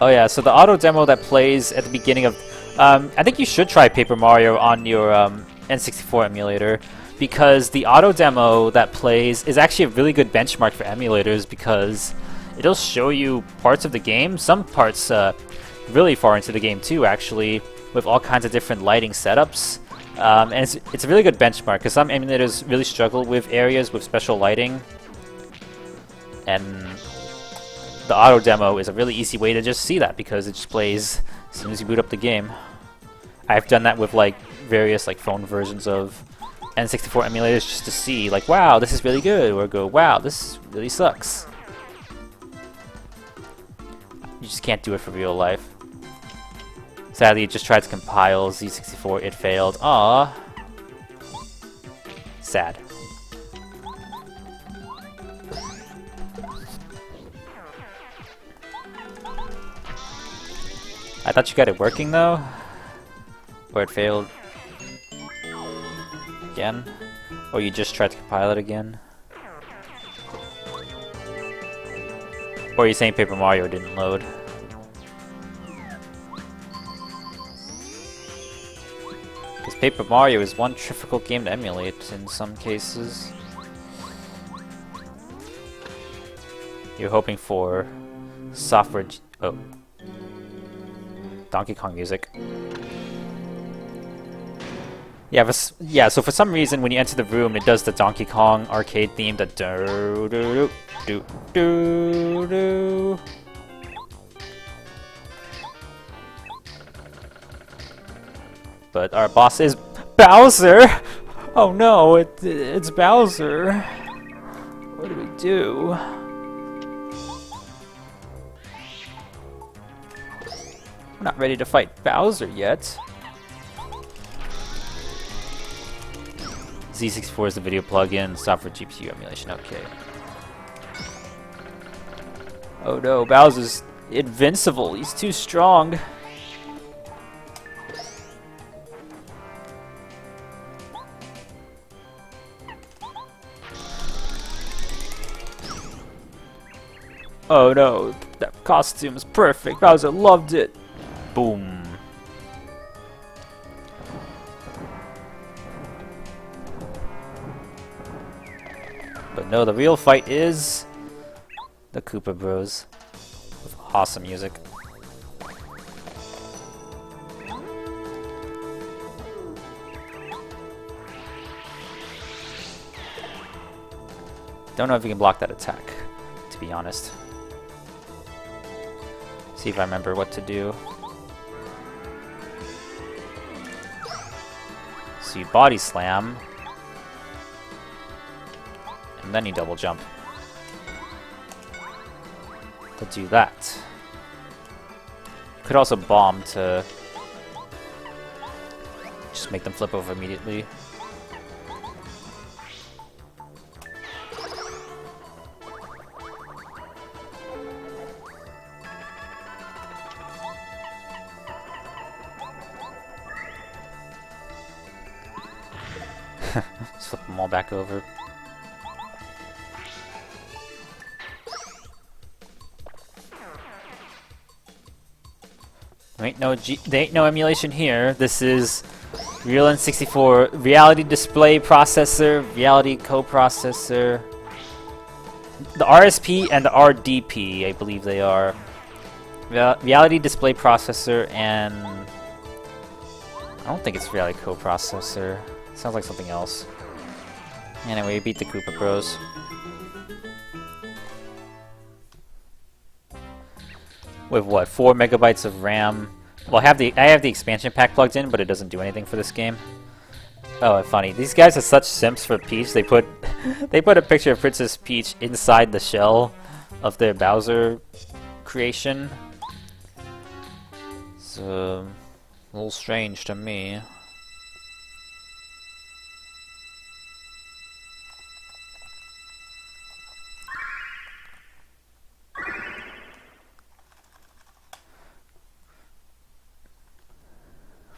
Oh yeah, so the auto demo that plays at the beginning of... I think you should try Paper Mario on your N64 emulator, because the auto demo that plays is actually a really good benchmark for emulators, because it'll show you parts of the game, some parts really far into the game too, actually,
with all kinds of different lighting setups. And it's a really good benchmark, because some emulators really struggle with areas with special lighting. And the auto demo is a really easy way to just see that, because it just plays as soon as you boot up the game. I've done that with like various like phone versions of N64 emulators just to see like, wow, this is really good, or go, wow, this really sucks. You just can't do it for real life. Sadly, it just tried to compile Z64, it failed. Aww. Sad. I thought you got it working though? Or it failed again? Or you just tried to compile it again? Or are you saying Paper Mario didn't load? Because Paper Mario is one difficult game to emulate in some cases. You're hoping for software Donkey Kong music. Yeah, so for some reason when you enter the room it does the Donkey Kong arcade theme, the do do do do do. But our boss is Bowser! Oh no, it's Bowser. What do we do? We're not ready to fight Bowser yet. Z64 is the video plugin, software GPU emulation, okay. Oh no, Bowser's invincible, he's too strong. Oh no, that costume is perfect, Bowser loved it. Boom. But no, the real fight is the Koopa Bros with awesome music. Don't know if you can block that attack, to be honest. See if I remember what to do. So you body slam, and then you double jump to do that. You could also bomb to just make them flip over immediately. Just flip them all back over. There ain't no emulation here. This is real N64 reality display processor, reality coprocessor. The RSP and the RDP, I believe they are. Reality display processor, and I don't think it's reality coprocessor. Sounds like something else. Anyway, we beat the Koopa Bros. With what, 4 megabytes of RAM? Well, I have the expansion pack plugged in, but it doesn't do anything for this game. Oh, funny. These guys are such simps for Peach. They put a picture of Princess Peach inside the shell of their Bowser creation. It's a little strange to me.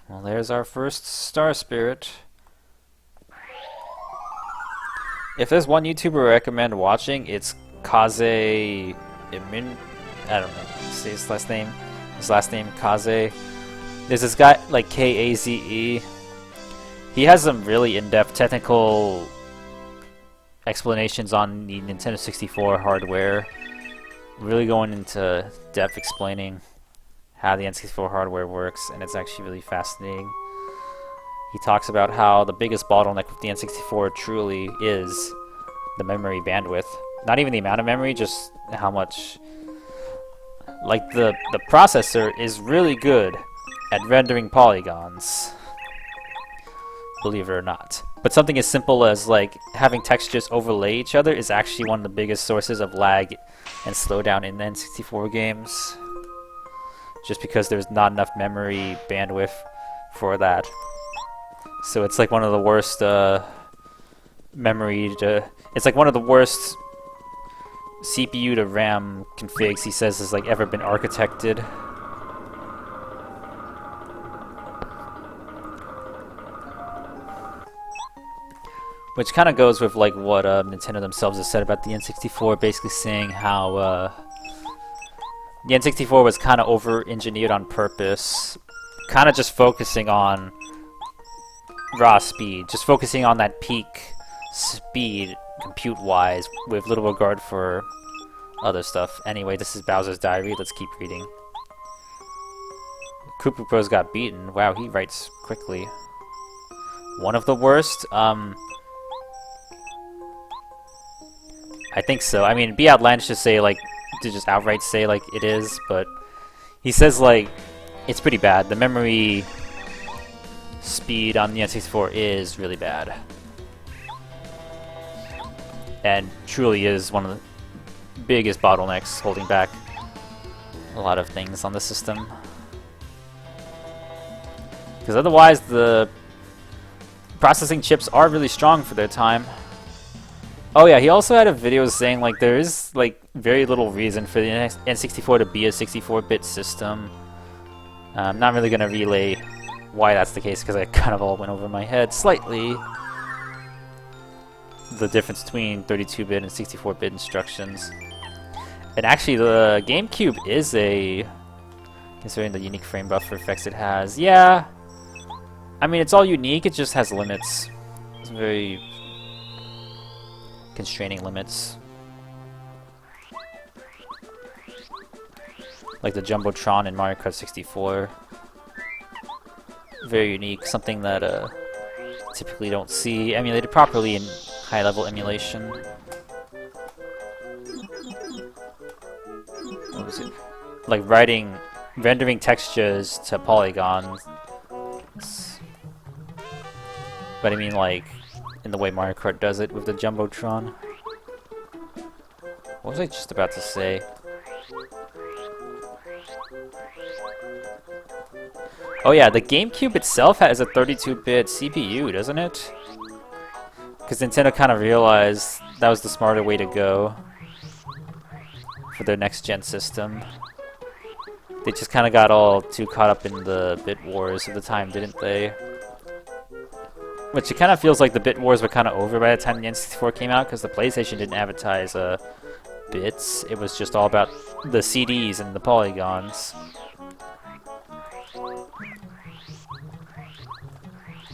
Well, there's our first Star Spirit. If there's one YouTuber I recommend watching, it's Kaze Imin. I don't know. Say his last name. His last name Kaze. There's this guy like Kaze. He has some really in-depth technical explanations on the Nintendo 64 hardware. Really going into depth explaining
how the N64 hardware works, and it's actually really fascinating. He talks about how the biggest bottleneck with the N64 truly is the memory bandwidth. Not even the amount of memory, just how much. Like, the processor is really good at rendering polygons, believe it or not. But something as simple as, like, having textures overlay each other is actually one of the biggest sources of lag and slowdown in the N64 games. Just because there's not enough memory bandwidth for that. So it's like one of the worst it's like one of the worst CPU to RAM configs he says has like ever been architected. Which kind of goes with like what Nintendo themselves has said about the N64, basically saying how the N64 was kind of over-engineered on purpose, kind of just focusing on raw speed, just focusing on that peak speed compute-wise with little regard for other stuff. Anyway, this is Bowser's Diary. Let's keep reading. Koopa Bros got beaten. Wow, he writes quickly. One of the worst? I think so. I mean, be outlandish to say, like, to just outright say, like, it is, but he says, like, it's pretty bad. The memory speed on the N64 is really bad. And truly is one of the biggest bottlenecks holding back a lot of things on the system. Because otherwise, the processing chips are really strong for their time. Oh yeah, he also had a video saying like there is like very little reason for the N64 to be a 64-bit system. I'm not really going to relay why that's the case because I kind of all went over my head slightly. The difference between 32-bit and 64-bit instructions. And actually the GameCube is a, considering the unique frame buffer effects it has, yeah. I mean, it's all unique, it just has limits. It's very constraining limits. Like the Jumbotron in Mario Kart 64. Very unique, something that typically don't see emulated properly in high-level emulation. What was it? Like rendering textures to polygons. But I mean like, in the way Mario Kart does it with the Jumbotron. What was I just about to say? Oh yeah, the GameCube itself has a 32-bit CPU, doesn't it? Because Nintendo kind of realized that was the smarter way to go for their next-gen system. They just kind of got all too caught up in the bit wars of the time, didn't they? Which it kind of feels like the bit wars were kind of over by the time the N64 came out, because the PlayStation didn't advertise bits. It was just all about the CDs and the polygons.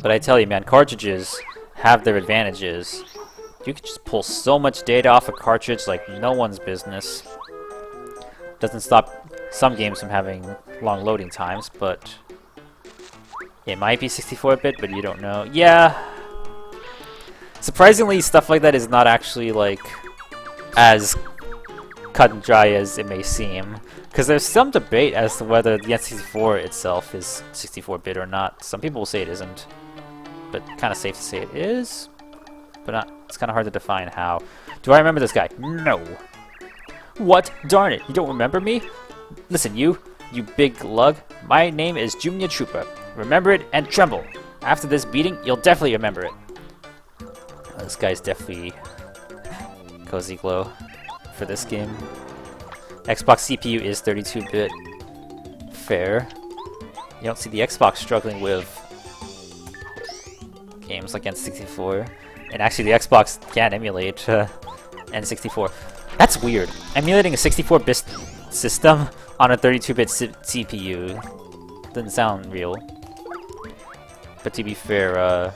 But I tell you, man, cartridges have their advantages. You can just pull so much data off a cartridge like no one's business. Doesn't stop some games from having long loading times, but it might be 64-bit, but you don't know. Yeah. Surprisingly, stuff like that is not actually like as cut and dry as it may seem. Because there's some debate as to whether the N64 itself is 64-bit or not. Some people will say it isn't, but kind of safe to say it is. But not, it's kind of hard to define how. Do I remember this guy? No. What? Darn it, you don't remember me? Listen, you big lug. My name is Junior Trooper. Remember it and tremble. After this beating, you'll definitely remember it. Oh, this guy's definitely Cozy Glow for this game. Xbox CPU is 32-bit. Fair. You don't see the Xbox struggling with games like N64. And actually the Xbox can emulate N64. That's weird. Emulating a 64-bit system on a 32-bit CPU doesn't sound real. But to be fair,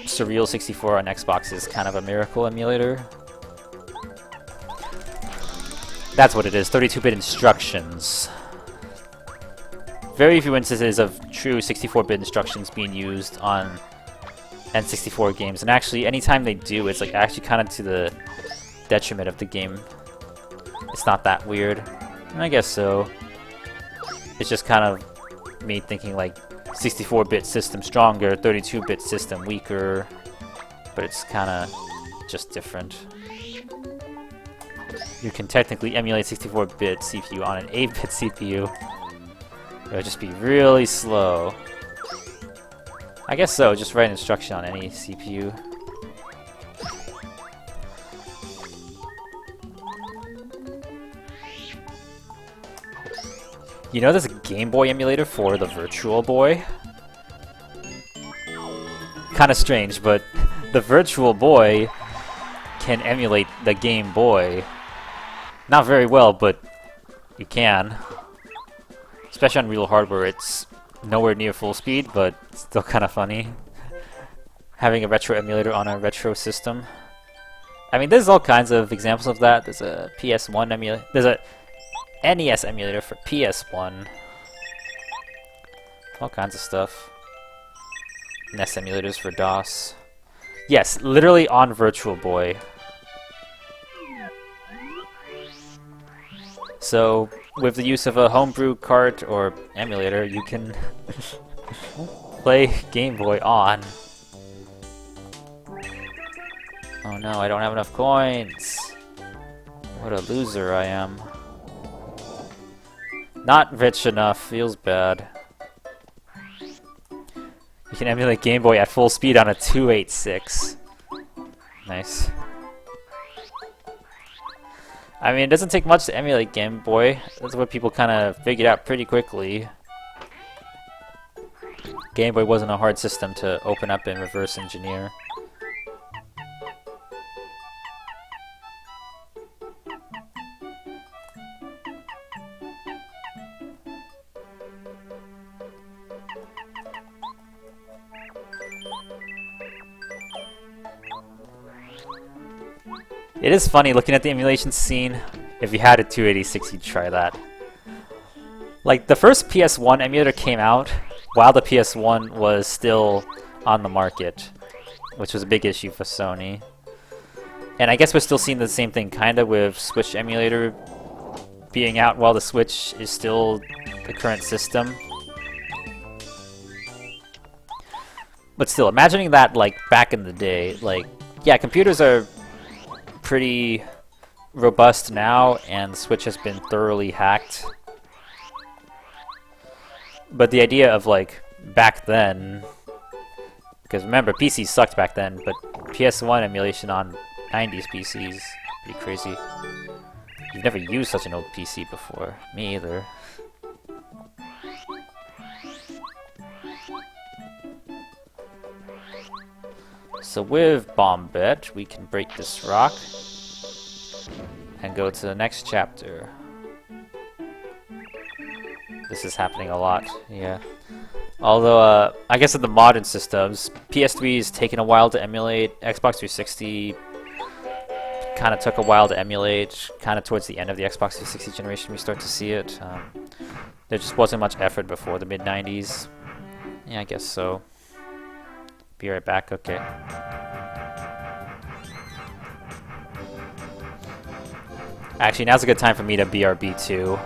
Surreal 64 on Xbox is kind of a miracle emulator.
That's what it is, 32-bit instructions. Very few instances of true 64-bit instructions being used on N64 games, and actually, anytime they do, it's like actually kind of to the detriment of the game. It's not that weird. And I guess so. It's just kind of me thinking like 64-bit system stronger, 32-bit system weaker, but it's kind of just different. You can technically emulate 64-bit CPU on an 8-bit CPU. It would just be really slow. I guess so, just write an instruction on any CPU. You know there's a Game Boy emulator for the Virtual Boy? Kinda strange, but the Virtual Boy can emulate the Game Boy. Not very well, but you can. Especially on real hardware, it's nowhere near full speed, but still kinda funny. Having a retro emulator on a retro system. I mean, there's all kinds of examples of that. There's a PS1 emulator. There's a NES emulator for PS1. All kinds of stuff. NES emulators for DOS. Yes, literally on Virtual Boy. So, with the use of a homebrew cart or emulator, you can play Game Boy on. Oh no, I don't have enough coins. What a loser I am. Not rich enough, feels bad. You can emulate Game Boy at full speed on a 286. Nice. I mean, it doesn't take much to emulate Game Boy. That's what people kind of figured out pretty quickly. Game Boy wasn't a hard system to open up and reverse engineer. It is funny looking at the emulation scene. If you had a 286, you'd try that. Like, the first PS1 emulator came out while the PS1 was still on the market, which was a big issue for Sony. And I guess we're still seeing the same thing kinda with Switch emulator being out while the Switch is still the current system. But still, imagining that like back in the day, like, yeah, computers are pretty robust now, and the Switch has been thoroughly hacked. But the idea of like back then, because remember PCs sucked back then, but PS1 emulation on 90s PCs, pretty crazy. You've never used such an old PC before. Me either. So with Bombette, we can break this rock and go to the next chapter. This is happening a lot, yeah. Although, I guess in the modern systems, PS3 is taking a while to emulate. Xbox 360 kind of took a while to emulate. Kind of towards the end of the Xbox 360 generation, we start to see it. There just wasn't much effort before the mid-90s. Yeah, I guess so. Be right back, okay. Actually, now's a good time for me to BRB too.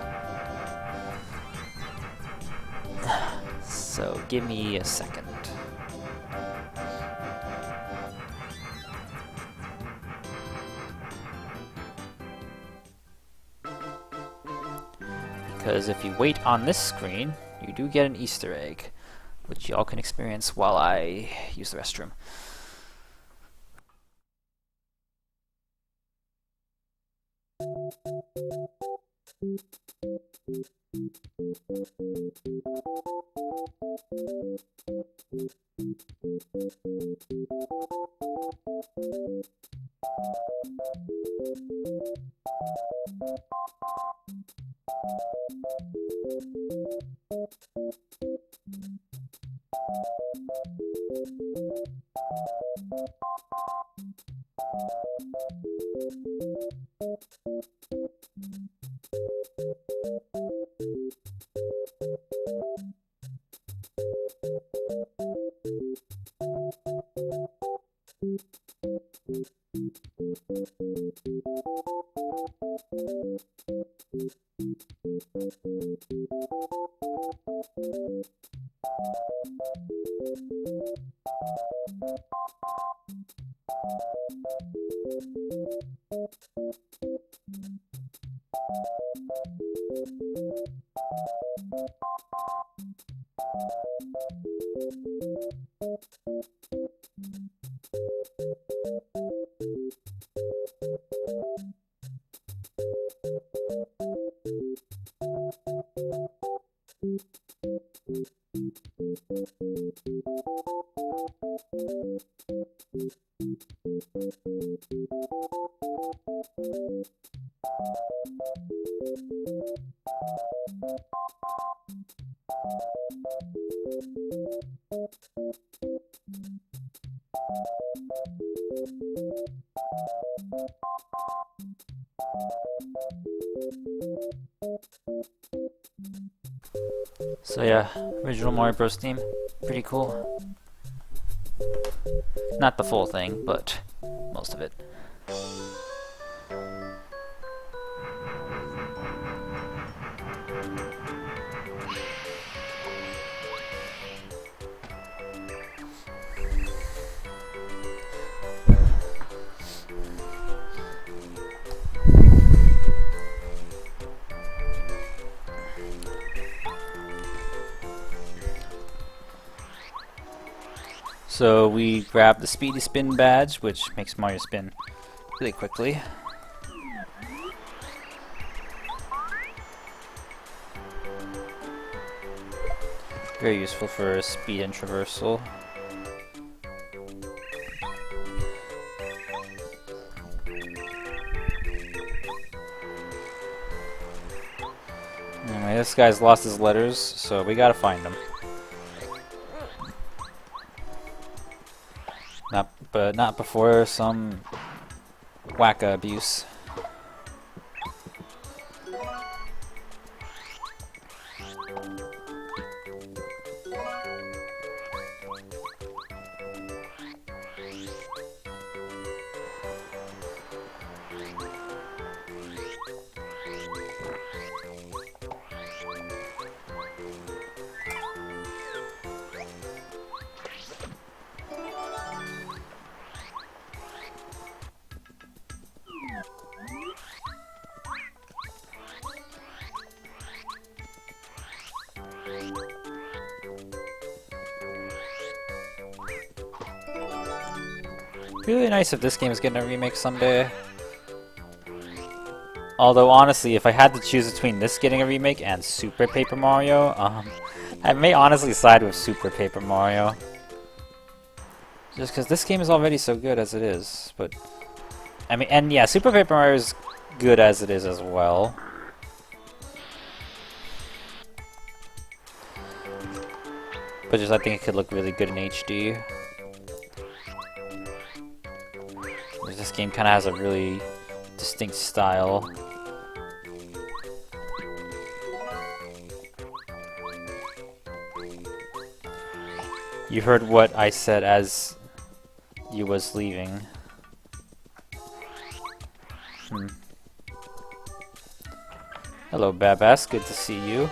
So, give me a second. Because if you wait on this screen, you do get an Easter egg, which y'all can experience while I use the restroom. So yeah, original Mario Bros. Theme, pretty cool. Not the full thing, but most of it. So we grab the Speedy Spin badge, which makes Mario spin really quickly. Very useful for speed and traversal. Anyway, this guy's lost his letters, so we gotta find him. But not before some wacka abuse. Really nice if this game is getting a remake someday. Although honestly, if I had to choose between this getting a remake and Super Paper Mario, I may honestly side with Super Paper Mario. Just because this game is already so good as it is. But I mean, and yeah, Super Paper Mario is good as it is as well. But just I think it could look really good in HD. This game kind of has a really distinct style. You heard what I said as you was leaving. Hello, Babas. Good to see you.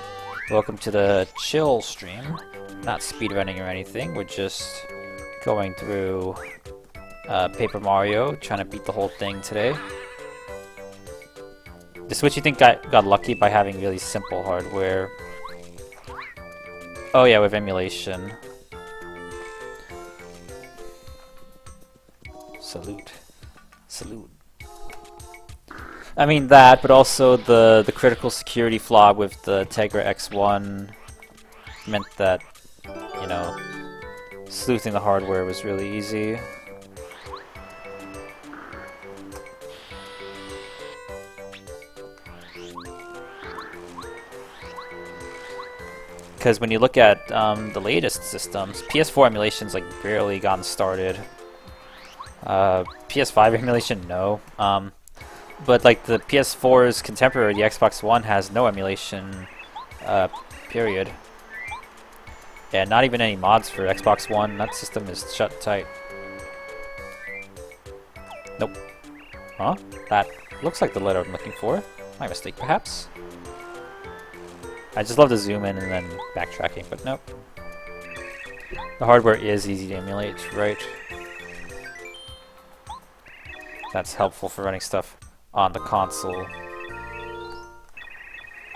Welcome to the chill stream. Not speedrunning or anything. We're just going through Paper Mario, trying to beat the whole thing today. The Switch, you think, got lucky by having really simple hardware? Oh yeah, with emulation. Salute. Salute. I mean that, but also the critical security flaw with the Tegra X1 meant that, you know, sleuthing the hardware was really easy. Because when you look at the latest systems, PS4 emulation's like barely gotten started. PS5 emulation, no. But like the PS4's contemporary, the Xbox One, has no emulation, period. And not even any mods for Xbox One. That system is shut tight. Nope.
Huh? That looks like the letter I'm looking for. My mistake, perhaps? I just love to zoom in and then backtracking, but nope. The hardware is easy to emulate, right? That's helpful for running stuff on the console.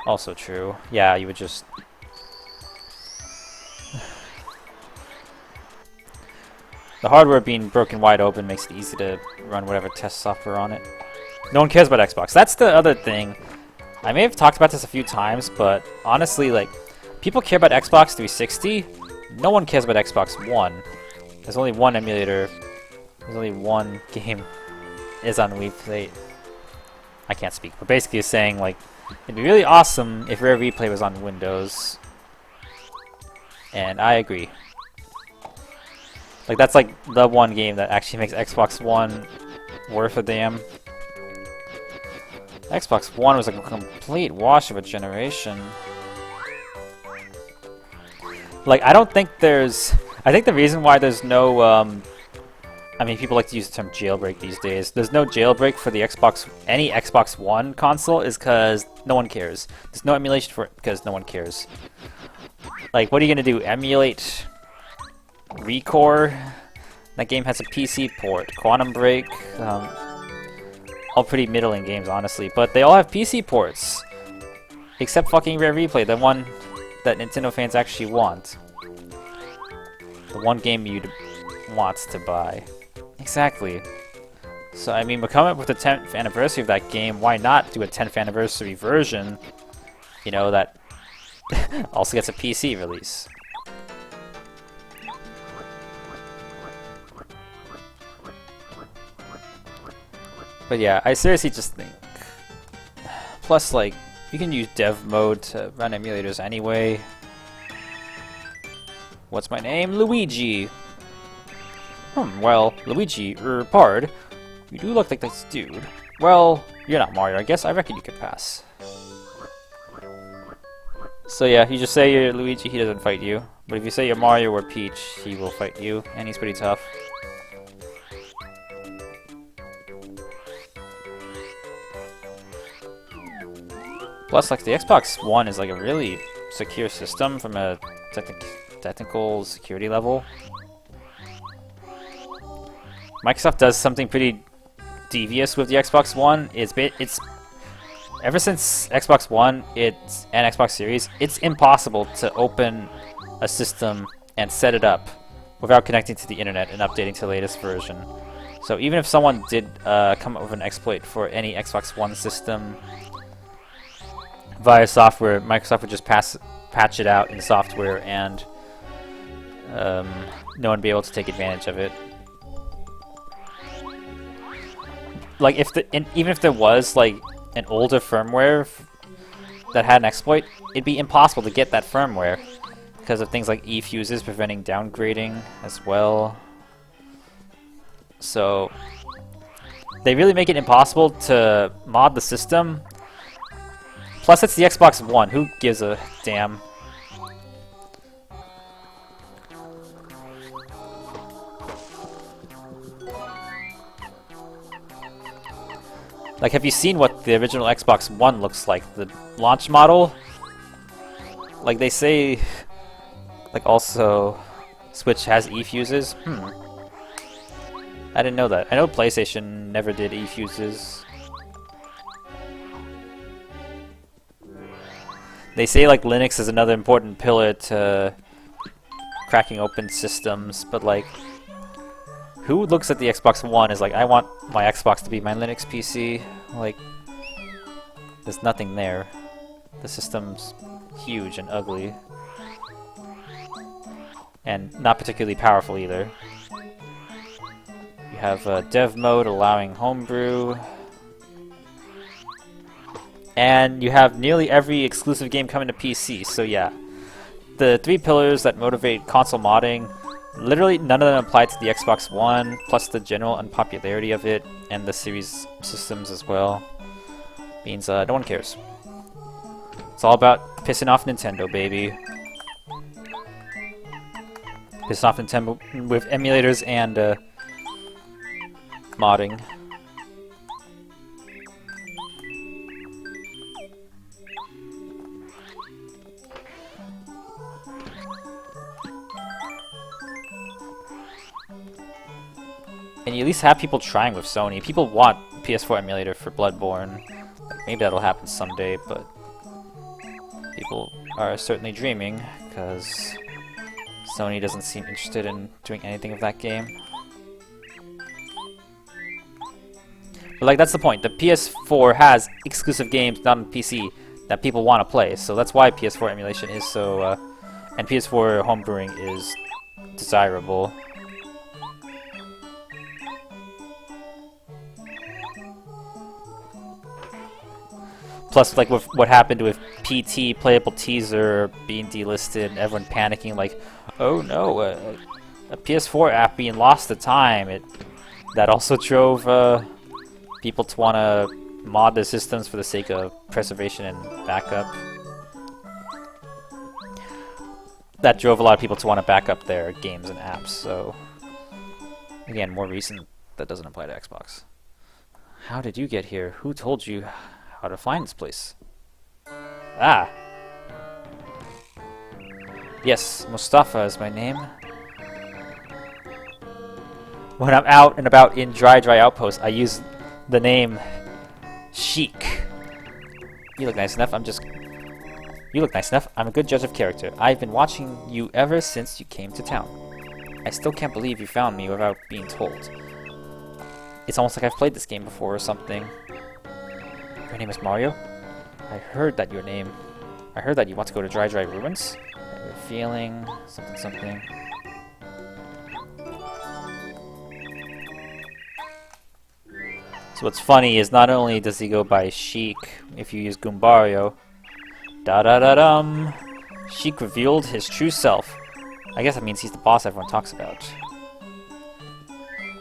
Also true. Yeah, you would just... The hardware being broken wide open makes it easy to run whatever test software on it. No one cares about Xbox. That's the other thing. I may have talked about this a few times, but honestly, like, people care about Xbox 360. No one cares about Xbox One. There's only one emulator. There's only one game is on Wii Play. I can't speak, but basically it's saying, like, it'd be really awesome if Rare Replay was on Windows. And I agree. Like, that's like the one game that actually makes Xbox One worth a damn. Xbox One was like a complete wash of a generation. Like, I don't think there's... I think the reason why there's no, I mean, people like to use the term jailbreak these days. There's no jailbreak for the any Xbox One console is because no one cares. There's no emulation for it because no one cares. Like, what are you gonna do? Emulate Recore? That game has a PC port. Quantum Break, all pretty middling games, honestly, but they all have PC ports. Except fucking Rare Replay, the one that Nintendo fans actually want. The one game you'd want to buy. Exactly. So, I mean, we're coming up with the 10th anniversary of that game. Why not do a 10th anniversary version, you know, that also gets a PC release? But yeah, I seriously just think... Plus, like, you can use dev mode to run emulators anyway. What's my name? Luigi! Well, Luigi, Pard, you do look like this dude. Well, you're not Mario, I guess. I reckon you could pass. So yeah, you just say you're Luigi, he doesn't fight you. But if you say you're Mario or Peach, he will fight you, and he's pretty tough. Plus, like, the Xbox One is like a really secure system from a technical security level. Microsoft does something pretty devious with the Xbox One. It's ever since Xbox One and Xbox Series, it's impossible to open a system and set it up without connecting to the internet and updating to the latest version. So even if someone did come up with an exploit for any Xbox One system via software, Microsoft would just patch it out in software, and no one would be able to take advantage of it. Like, even if there was like an older firmware that had an exploit, it'd be impossible to get that firmware because of things like eFuses preventing downgrading as well. So they really make it impossible to mod the system. Plus, it's the Xbox One. Who gives a damn? Like, have you seen what the original Xbox One looks like? The launch model? Like, they say... Like, also... Switch has eFuses? I didn't know that. I know PlayStation never did eFuses. They say, like, Linux is another important pillar to cracking open systems, but, like... Who looks at the Xbox One is like, I want my Xbox to be my Linux PC? Like, there's nothing there. The system's huge and ugly. And not particularly powerful either. You have dev mode allowing homebrew. And you have nearly every exclusive game coming to PC, so yeah. The three pillars that motivate console modding, literally none of them apply to the Xbox One, plus the general unpopularity of it, and the series systems as well, means no one cares. It's all about pissing off Nintendo, baby. Pissing off Nintendo with emulators and modding. and you at least have people trying with Sony. People want PS4 emulator for Bloodborne. Maybe that'll happen someday, but people are certainly dreaming, because Sony doesn't seem interested in doing anything with that game. But like, that's the point. The PS4 has exclusive games not on PC that people want to play, so that's why PS4 emulation is so, and PS4 homebrewing is desirable. Plus, like, with what happened with PT, Playable Teaser, being delisted, and everyone panicking, like, oh no, a PS4 app being lost to time, that also drove people to want to mod their systems for the sake of preservation and backup. That drove a lot of people to want to back up their games and apps, so again, more reason that doesn't apply to Xbox. How did you get here? Who told you how to find this place? Ah! Yes, Mustafa is my name. When I'm out and about in Dry Outpost, I use the name Sheik. You look nice enough, You look nice enough. I'm a good judge of character. I've been watching you ever since you came to town. I still can't believe you found me without being told. It's almost like I've played this game before or something. Your name is Mario? I heard that you want to go to Dry Ruins. You're feeling something. So what's funny is not only does he go by Sheik if you use Goombario, da-da-da-dum, Sheik revealed his true self. I guess that means he's the boss everyone talks about.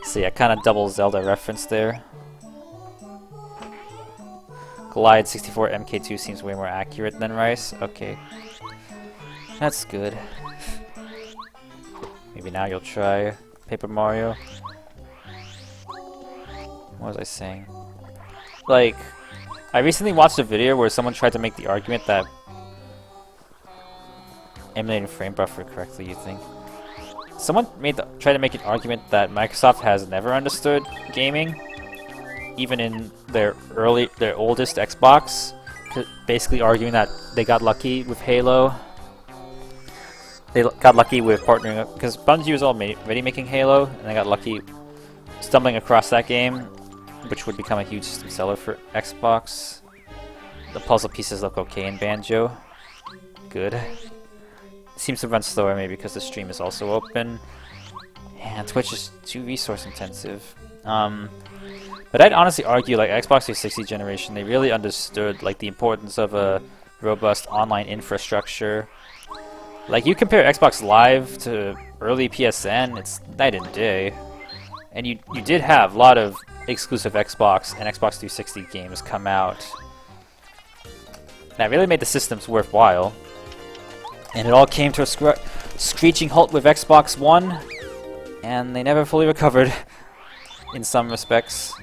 So yeah, kind of double Zelda reference there. Glide 64 MK2 seems way more accurate than Rice. Okay. That's good. Maybe now you'll try Paper Mario. What was I saying? Like, I recently watched a video where someone tried to make the argument that emulating frame buffer correctly, you think. Someone tried to make an argument that Microsoft has never understood gaming, even in their oldest Xbox, basically arguing that they got lucky with Halo. They got lucky with partnering up, because Bungie was already making Halo, and they got lucky stumbling across that game, which would become a huge system seller for Xbox. The puzzle pieces look okay in Banjo. Good. Seems to run slower maybe because the stream is also open. And Twitch is too resource intensive. But I'd honestly argue, like, Xbox 360 generation, they really understood, like, the importance of a robust online infrastructure. Like, you compare Xbox Live to early PSN, it's night and day. And you did have a lot of exclusive Xbox and Xbox 360 games come out. That really made the systems worthwhile. And it all came to a screeching halt with Xbox One, and they never fully recovered in some respects.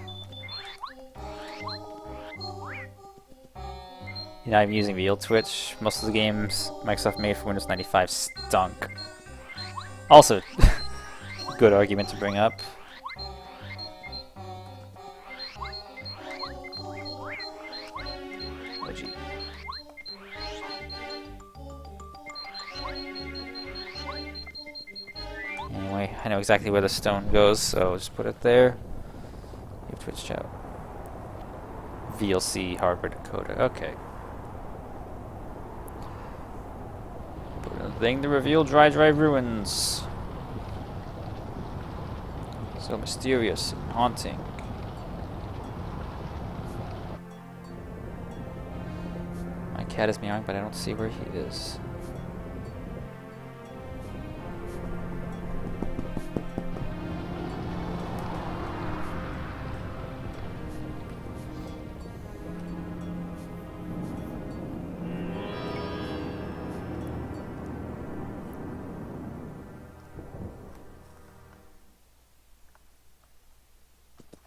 You know, I'm using real Twitch. Most of the games Microsoft made for Windows 95 stunk. Also, good argument to bring up. Oh, gee. Anyway, I know exactly where the stone goes, so I'll just put it there. Your Twitch chat. VLC hardware decoder. Okay. Put a thing to reveal Dry Ruins. So mysterious and haunting. My cat is meowing, but I don't see where he is.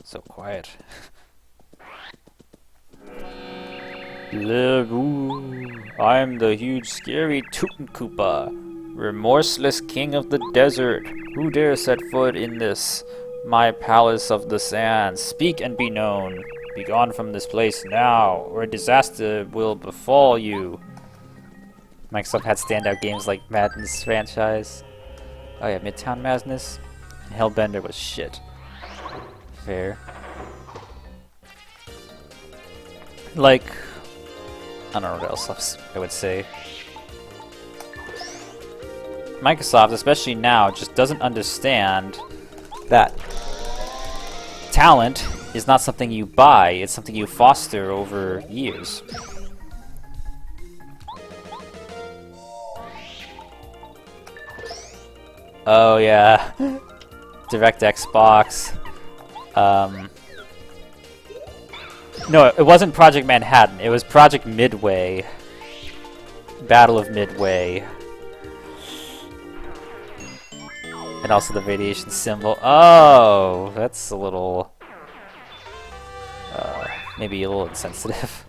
So quiet. I'm the huge scary Tutankoopa, remorseless king of the desert. Who dare set foot in this My palace of the sands, speak and be known. Be gone from this place now, or a disaster will befall you. Microsoft had standout games like Madness franchise. Oh yeah, Midtown Madness. And Hellbender was shit. Fair. Like, I don't know what else I would say. Microsoft, especially now, just doesn't understand that talent is not something you buy, it's something you foster over years. Oh yeah, Direct Xbox. No, it wasn't Project Manhattan, it was Project Midway. Battle of Midway. And also the radiation symbol. Oh, that's a little... maybe a little insensitive.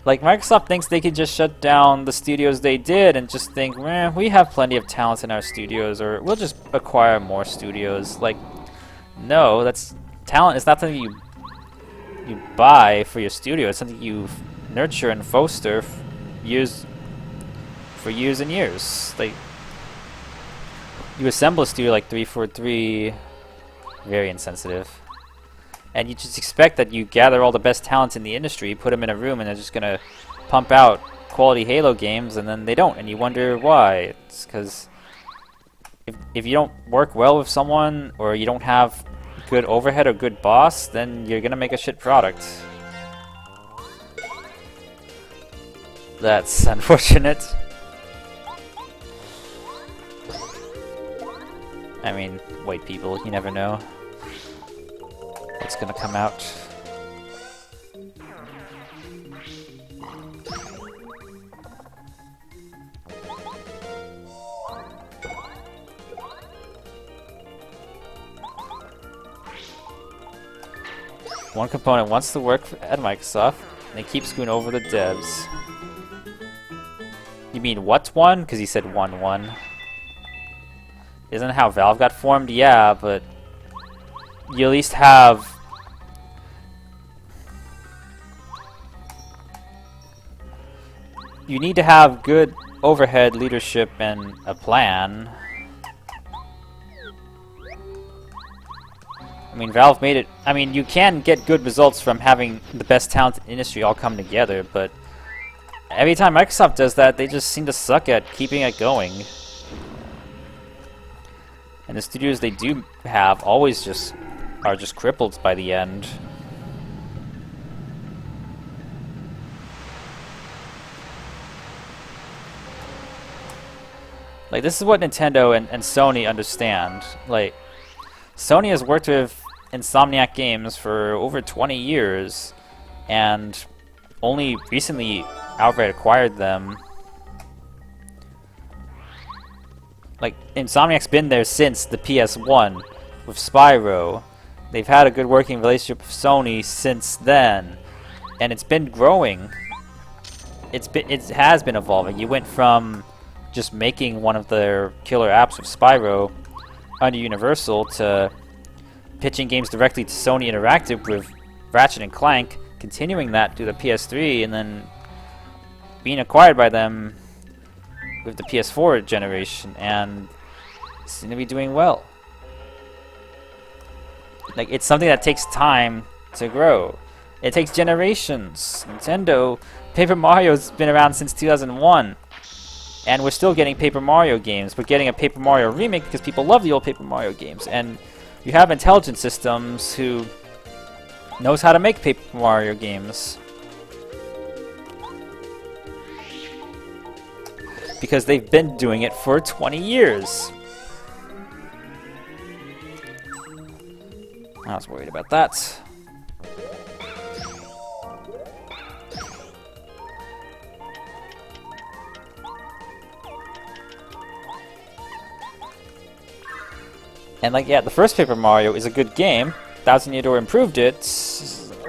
Like, Microsoft thinks they could just shut down the studios they did and just think, man, we have plenty of talent in our studios, or we'll just acquire more studios. Like, no, that's... Talent is not something you buy for your studio, it's something you nurture and foster for years and years. Like, you assemble a studio like 343, very insensitive, and you just expect that you gather all the best talents in the industry, put them in a room, and they're just gonna pump out quality Halo games, and then they don't, and you wonder why. It's because if you don't work well with someone, or you don't have good overhead or good boss, then you're gonna make a shit product. That's unfortunate. I mean, white people, you never know what's gonna come out. One component wants to work at Microsoft, and they keep screwing over the devs. You mean what one? Because he said 1-1. Isn't that how Valve got formed? Yeah, but you at least have... You need to have good overhead leadership and a plan. I mean, Valve made it... I mean, you can get good results from having the best talent in the industry all come together, but every time Microsoft does that, they just seem to suck at keeping it going. And the studios they do have always just are just crippled by the end. Like, this is what Nintendo and Sony understand. Like, Sony has worked with Insomniac Games for over 20 years, and only recently outright acquired them. Like, Insomniac's been there since the PS1 with Spyro. They've had a good working relationship with Sony since then, and it's been growing. It has been evolving. You went from just making one of their killer apps with Spyro under Universal to pitching games directly to Sony Interactive with Ratchet and Clank, continuing that to the PS3, and then being acquired by them with the PS4 generation, and seem to be doing well. Like, it's something that takes time to grow. It takes generations. Nintendo, Paper Mario's been around since 2001, and we're still getting Paper Mario games. We're getting a Paper Mario remake because people love the old Paper Mario games, and you have Intelligent Systems who knows how to make Paper Mario games. Because they've been doing it for 20 years. I was worried about that. And like, yeah, the first Paper Mario is a good game. Thousand Year Door improved it.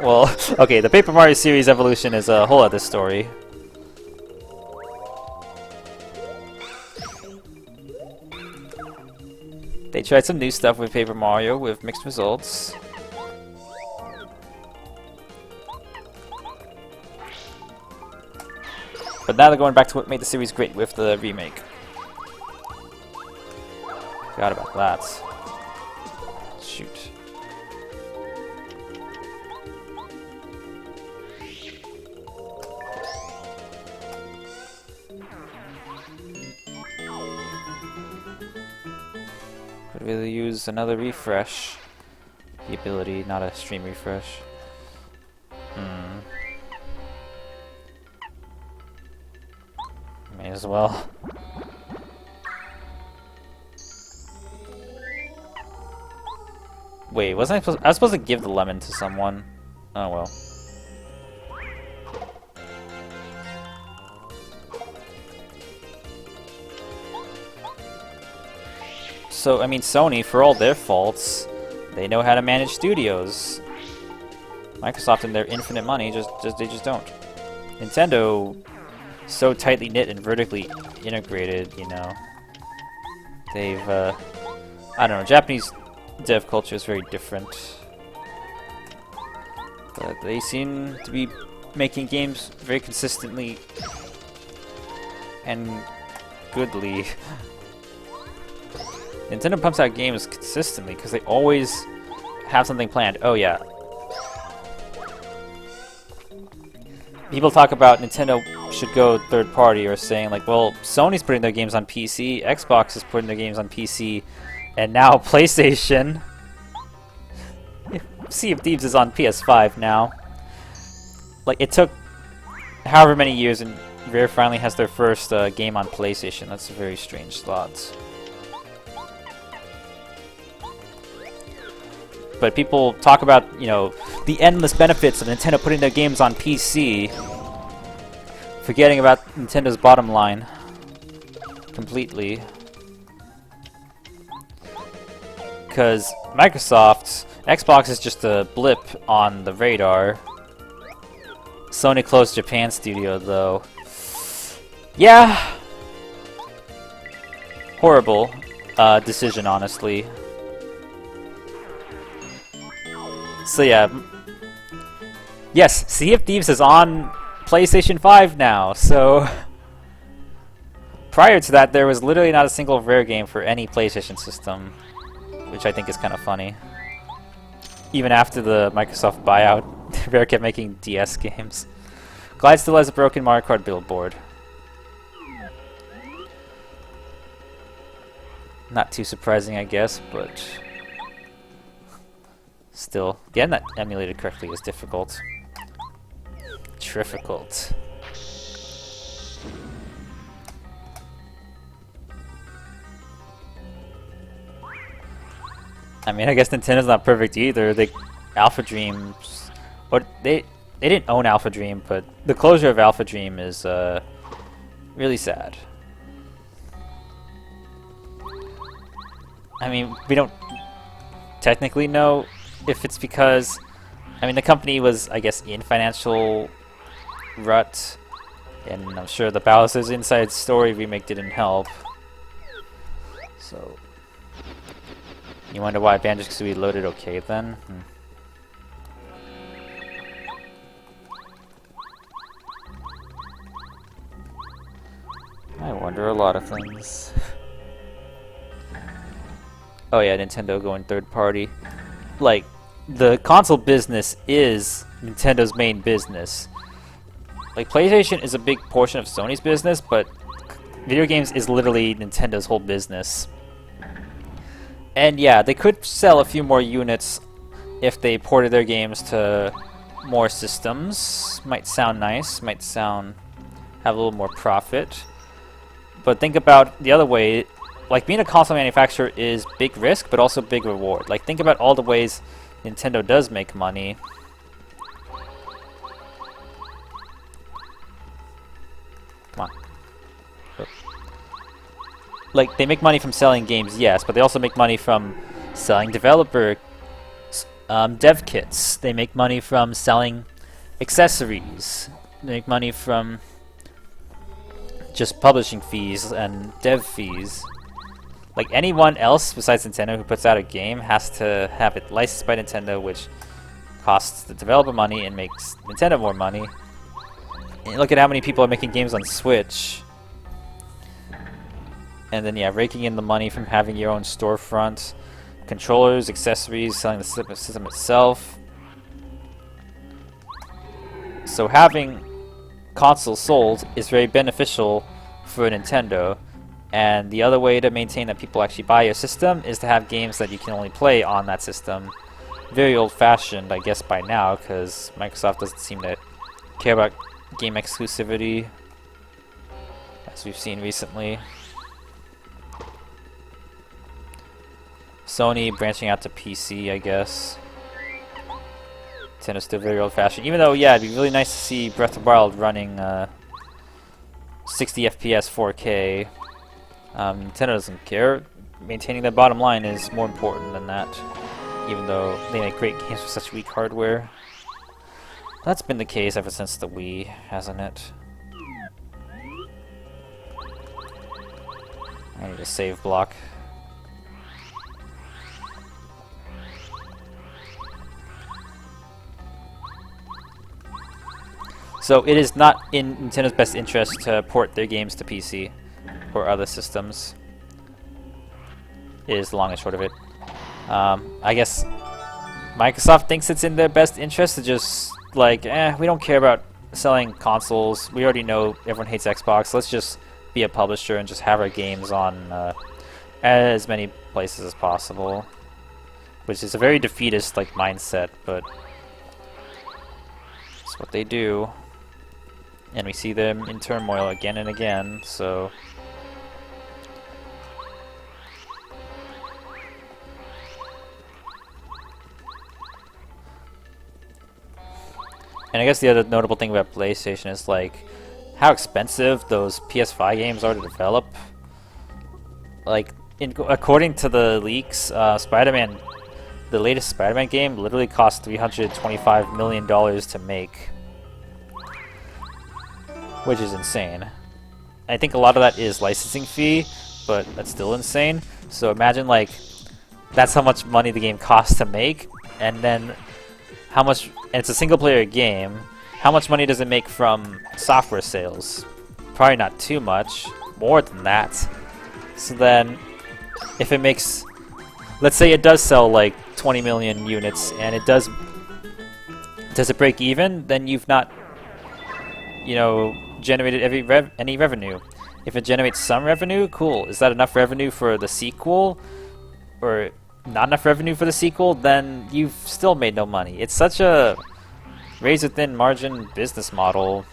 Well, okay, the Paper Mario series evolution is a whole other story. They tried some new stuff with Paper Mario with mixed results. But now they're going back to what made the series great with the remake. Forgot about that. Shoot. Could really use another refresh. The ability, not a stream refresh. May as well. Wait, wasn't I was supposed to give the lemon to someone? Oh well. So, I mean, Sony, for all their faults, they know how to manage studios. Microsoft and their infinite money, they just don't. Nintendo, so tightly knit and vertically integrated, you know. They've, I don't know, Japanese dev culture is very different. But they seem to be making games very consistently and goodly. Nintendo pumps out games consistently because they always have something planned. Oh yeah. People talk about Nintendo should go third party or saying like, well, Sony's putting their games on PC, Xbox is putting their games on PC, and now PlayStation. Sea of Thieves is on PS5 now. Like, it took however many years and Rare finally has their first game on PlayStation. That's a very strange thought. But people talk about, you know, the endless benefits of Nintendo putting their games on PC, forgetting about Nintendo's bottom line completely. Because Microsoft's Xbox is just a blip on the radar. Sony closed Japan studio, though. Yeah! Horrible decision, honestly. So yeah, yes, Sea of Thieves is on PlayStation 5 now, so prior to that there was literally not a single Rare game for any PlayStation system, which I think is kind of funny. Even after the Microsoft buyout, Rare kept making DS games. Glide still has a broken Mario Kart billboard. Not too surprising, I guess, but still, getting that emulated correctly is difficult. Difficult. I mean, I guess Nintendo's not perfect either. Alpha Dreams, or they didn't own Alpha Dream, but the closure of Alpha Dream is really sad. I mean, we don't technically know if it's because, I mean, the company was, I guess, in financial rut, and I'm sure the Bowser's Inside Story remake didn't help. So, you wonder why Banjo-Kazooie loaded okay then? I wonder a lot of things. Oh yeah, Nintendo going third party. Like, the console business is Nintendo's main business. Like, PlayStation is a big portion of Sony's business, but video games is literally Nintendo's whole business. And yeah, they could sell a few more units if they ported their games to more systems. Might sound nice, have a little more profit. But think about the other way. Like, being a console manufacturer is big risk, but also big reward. Like, think about all the ways Nintendo does make money. Come on. Oop. Like, they make money from selling games, yes, but they also make money from selling developer dev kits. They make money from selling accessories. They make money from just publishing fees and dev fees. like anyone else besides Nintendo who puts out a game has to have it licensed by Nintendo, which costs the developer money and makes Nintendo more money. And look at how many people are making games on Switch. And then, yeah, raking in the money from having your own storefront, controllers, accessories, selling the system itself. So having consoles sold is very beneficial for Nintendo. And the other way to maintain that people actually buy your system is to have games that you can only play on that system. Very old-fashioned, I guess, by now, because Microsoft doesn't seem to care about game exclusivity, as we've seen recently. Sony branching out to PC, I guess. Nintendo's still very old-fashioned. Even though, yeah, it'd be really nice to see Breath of the Wild running 60 FPS 4K. Nintendo doesn't care. Maintaining their bottom line is more important than that, even though they make great games with such weak hardware. That's been the case ever since the Wii, hasn't it? I need a save block. So it is not in Nintendo's best interest to port their games to PC or other systems. Is the long and short of it. I guess Microsoft thinks it's in their best interest to just like, we don't care about selling consoles. We already know everyone hates Xbox. Let's just be a publisher and just have our games on as many places as possible. Which is a very defeatist like mindset, but it's what they do. And we see them in turmoil again and again, so... And I guess the other notable thing about PlayStation is like how expensive those PS5 games are to develop. Like, according to the leaks, Spider-Man, the latest Spider-Man game, literally cost $325 million to make, which is insane. I think a lot of that is licensing fee, but that's still insane. So imagine like that's how much money the game costs to make, and then how much, and it's a single-player game, how much money does it make from software sales? Probably not too much, more than that. So then, if it makes, let's say it does sell like 20 million units, and it does it break even? Then you've not, you know, generated any revenue. If it generates some revenue, cool. Is that enough revenue for the sequel? Or not enough revenue for the sequel, then you've still made no money. It's such a razor-thin margin business model,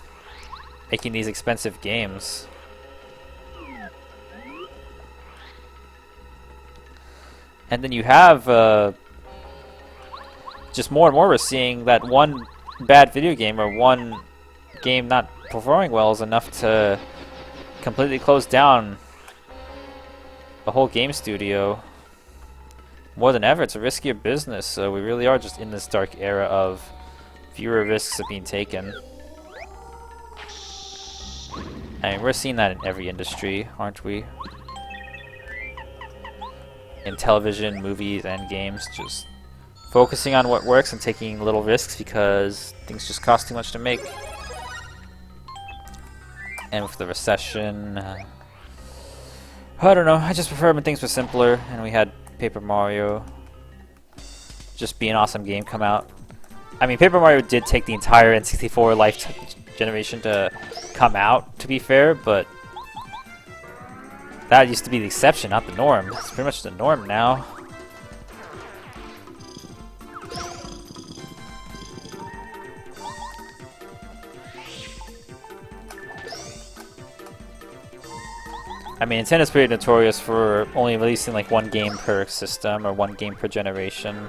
making these expensive games. And then you have just more and more we're seeing that one bad video game or one game not performing well is enough to completely close down the whole game studio. More than ever, it's a riskier business, so we really are just in this dark era of fewer risks are being taken. I mean, we're seeing that in every industry, aren't we? In television, movies, and games, just focusing on what works and taking little risks because things just cost too much to make. And with the recession, I don't know, I just prefer when things were simpler and we had Paper Mario just be an awesome game come out. I mean, Paper Mario did take the entire N64 life generation to come out, to be fair, but that used to be the exception, not the norm. It's pretty much the norm now. I mean, Nintendo's pretty notorious for only releasing like one game per system or one game per generation.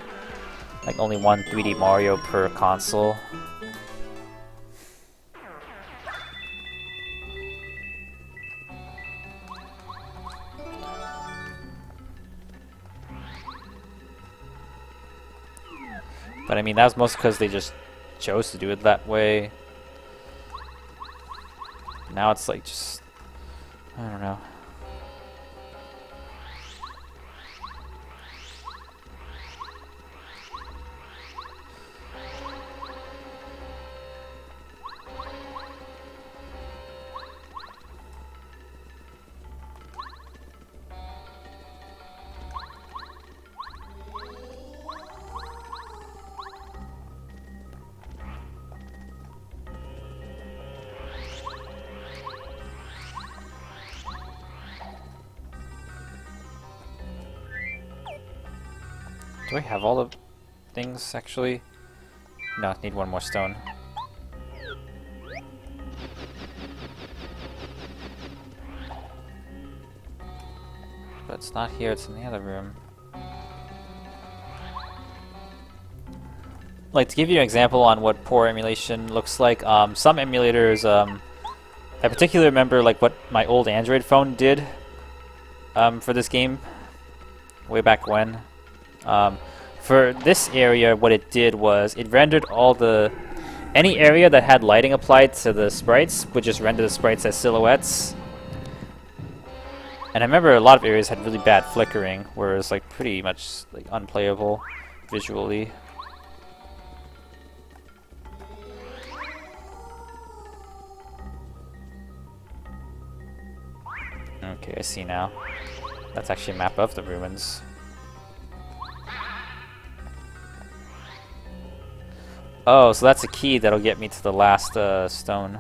Like only one 3D Mario per console. But I mean, that was mostly because they just chose to do it that way. Now it's like just, I don't know. Do I have all the things, actually? No, need one more stone. But it's not here, it's in the other room. Like, to give you an example on what poor emulation looks like, some emulators, I particularly remember like what my old Android phone did for this game way back when. For this area, what it did was it rendered any area that had lighting applied to the sprites would just render the sprites as silhouettes. And I remember a lot of areas had really bad flickering, where it was like pretty much like unplayable visually. Okay, I see now. That's actually a map of the ruins. Oh, so that's a key that'll get me to the last stone.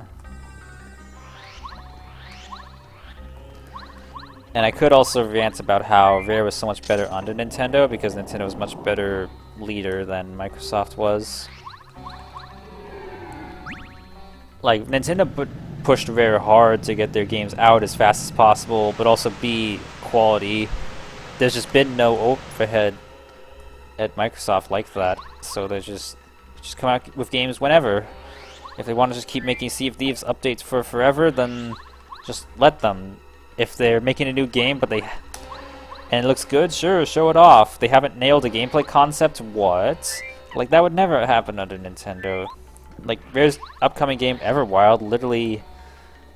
And I could also rant about how Rare was so much better under Nintendo, because Nintendo was much better leader than Microsoft was. Like, Nintendo pushed Rare hard to get their games out as fast as possible, but also be quality. There's just been no overhead at Microsoft like that, so they just come out with games whenever. If they want to just keep making Sea of Thieves updates for forever, then just let them. If they're making a new game, and it looks good, sure, show it off. They haven't nailed a gameplay concept, what? Like, that would never happen under Nintendo. Like, Rare's upcoming game, Everwild, literally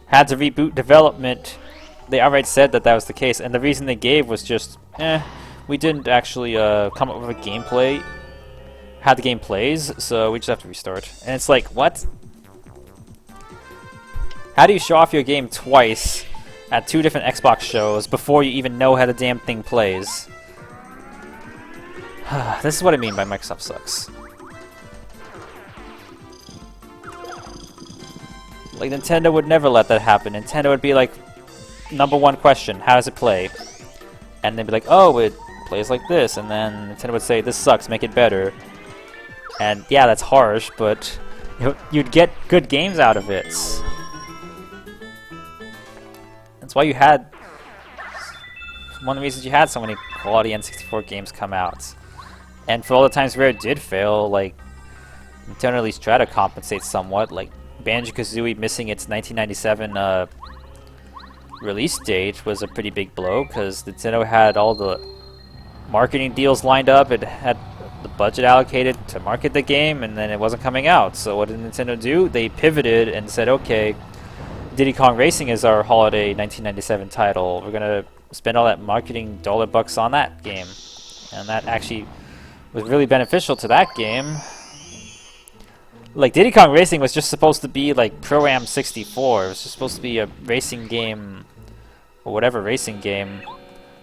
had to reboot development. They outright said that was the case, and the reason they gave was just, we didn't actually come up with a gameplay, how the game plays, so we just have to restart. And it's like, what? How do you show off your game twice at 2 different Xbox shows before you even know how the damn thing plays? This is what I mean by Microsoft sucks. Like, Nintendo would never let that happen. Nintendo would be like, #1 question, how does it play? And they'd be like, oh, it plays like this. And then Nintendo would say, this sucks, make it better. And yeah, that's harsh, but you'd get good games out of it. That's why you had... one of the reasons you had so many quality N64 games come out. And for all the times Rare did fail, like, Nintendo at least tried to compensate somewhat. Like, Banjo-Kazooie missing its 1997 release date was a pretty big blow, because Nintendo had all the marketing deals lined up. It had the budget allocated to market the game, and then it wasn't coming out. So what did Nintendo do? They pivoted and said, okay, Diddy Kong Racing is our holiday 1997 title. We're gonna spend all that marketing $bucks on that game. And that actually was really beneficial to that game. Like, Diddy Kong Racing was just supposed to be like Pro-Am 64. It was just supposed to be a racing game, or whatever racing game.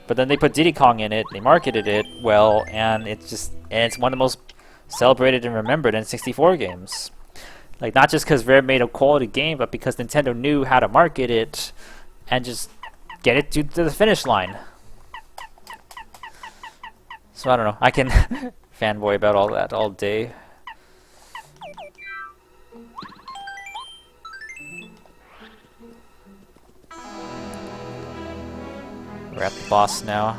But then they put Diddy Kong in it, they marketed it well, and it's one of the most celebrated and remembered N64 games. Like, not just because Rare made a quality game, but because Nintendo knew how to market it and just get it to the finish line. So I don't know, I can fanboy about all that all day. We're at the boss now.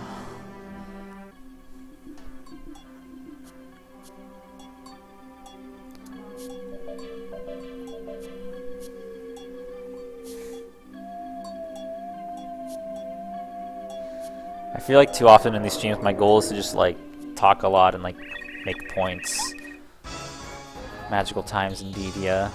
I feel like too often in these streams my goal is to just like talk a lot and like make points. Magical times indeed, yeah.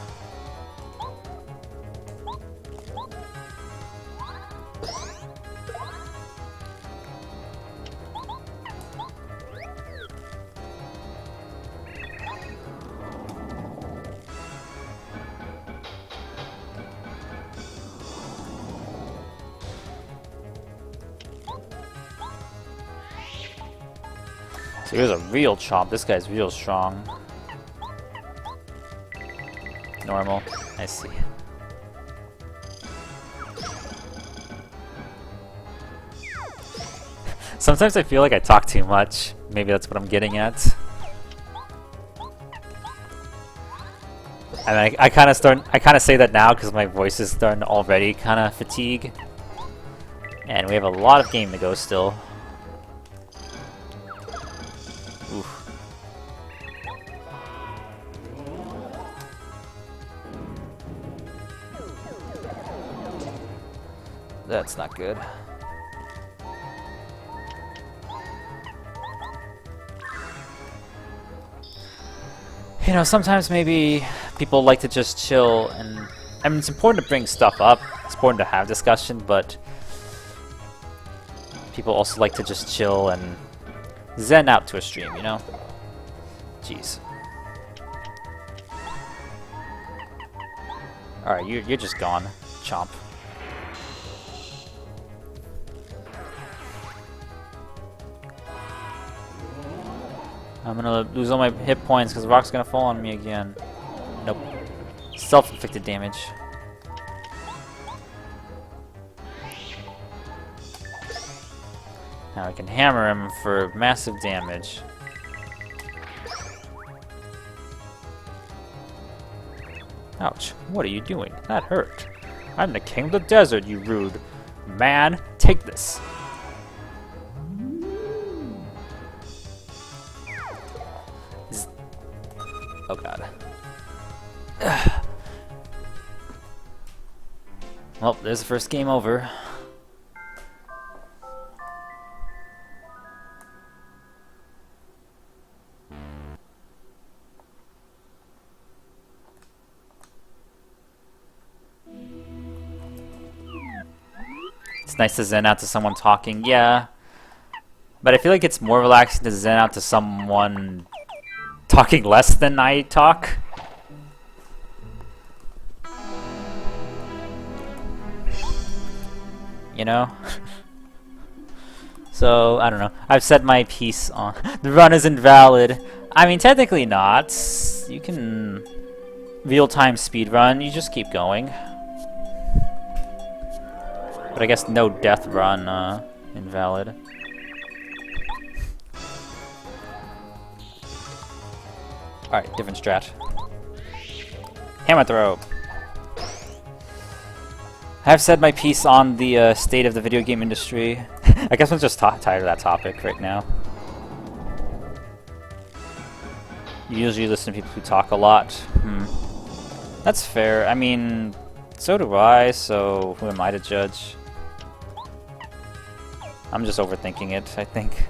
So here's a real chomp. This guy's real strong. Normal. I see.
Sometimes I feel like I talk too much. Maybe that's what I'm getting at. And I kind of say that now because my voice is starting to already kind of fatigue. And we have a lot of game to go still. Oof. That's not good. You know, sometimes maybe people like to just chill, and I mean, it's important to bring stuff up. It's important to have discussion, but people also like to just chill and zen out to a stream, you know? Jeez. Alright, you're just gone, chomp. I'm gonna lose all my hit points because the rock's gonna fall on me again. Nope. Self-inflicted damage. Now I can hammer him for massive damage. Ouch. What are you doing? That hurt. I'm the king of the desert, you rude man. Take this. Oh god. Well, there's the first game over. It's nice to zen out to someone talking, yeah. But I feel like it's more relaxing to zen out to someone talking less than I talk. You know? So, I don't know. I've said my piece on the run is invalid. I mean, technically not. You can real-time speedrun, you just keep going. But I guess no death run, invalid. Alright, different strat. Hammer throw. I've said my piece on the state of the video game industry. I guess I'm just tired of that topic right now. You usually listen to people who talk a lot. That's fair. I mean, so do I, so who am I to judge? I'm just overthinking it, I think.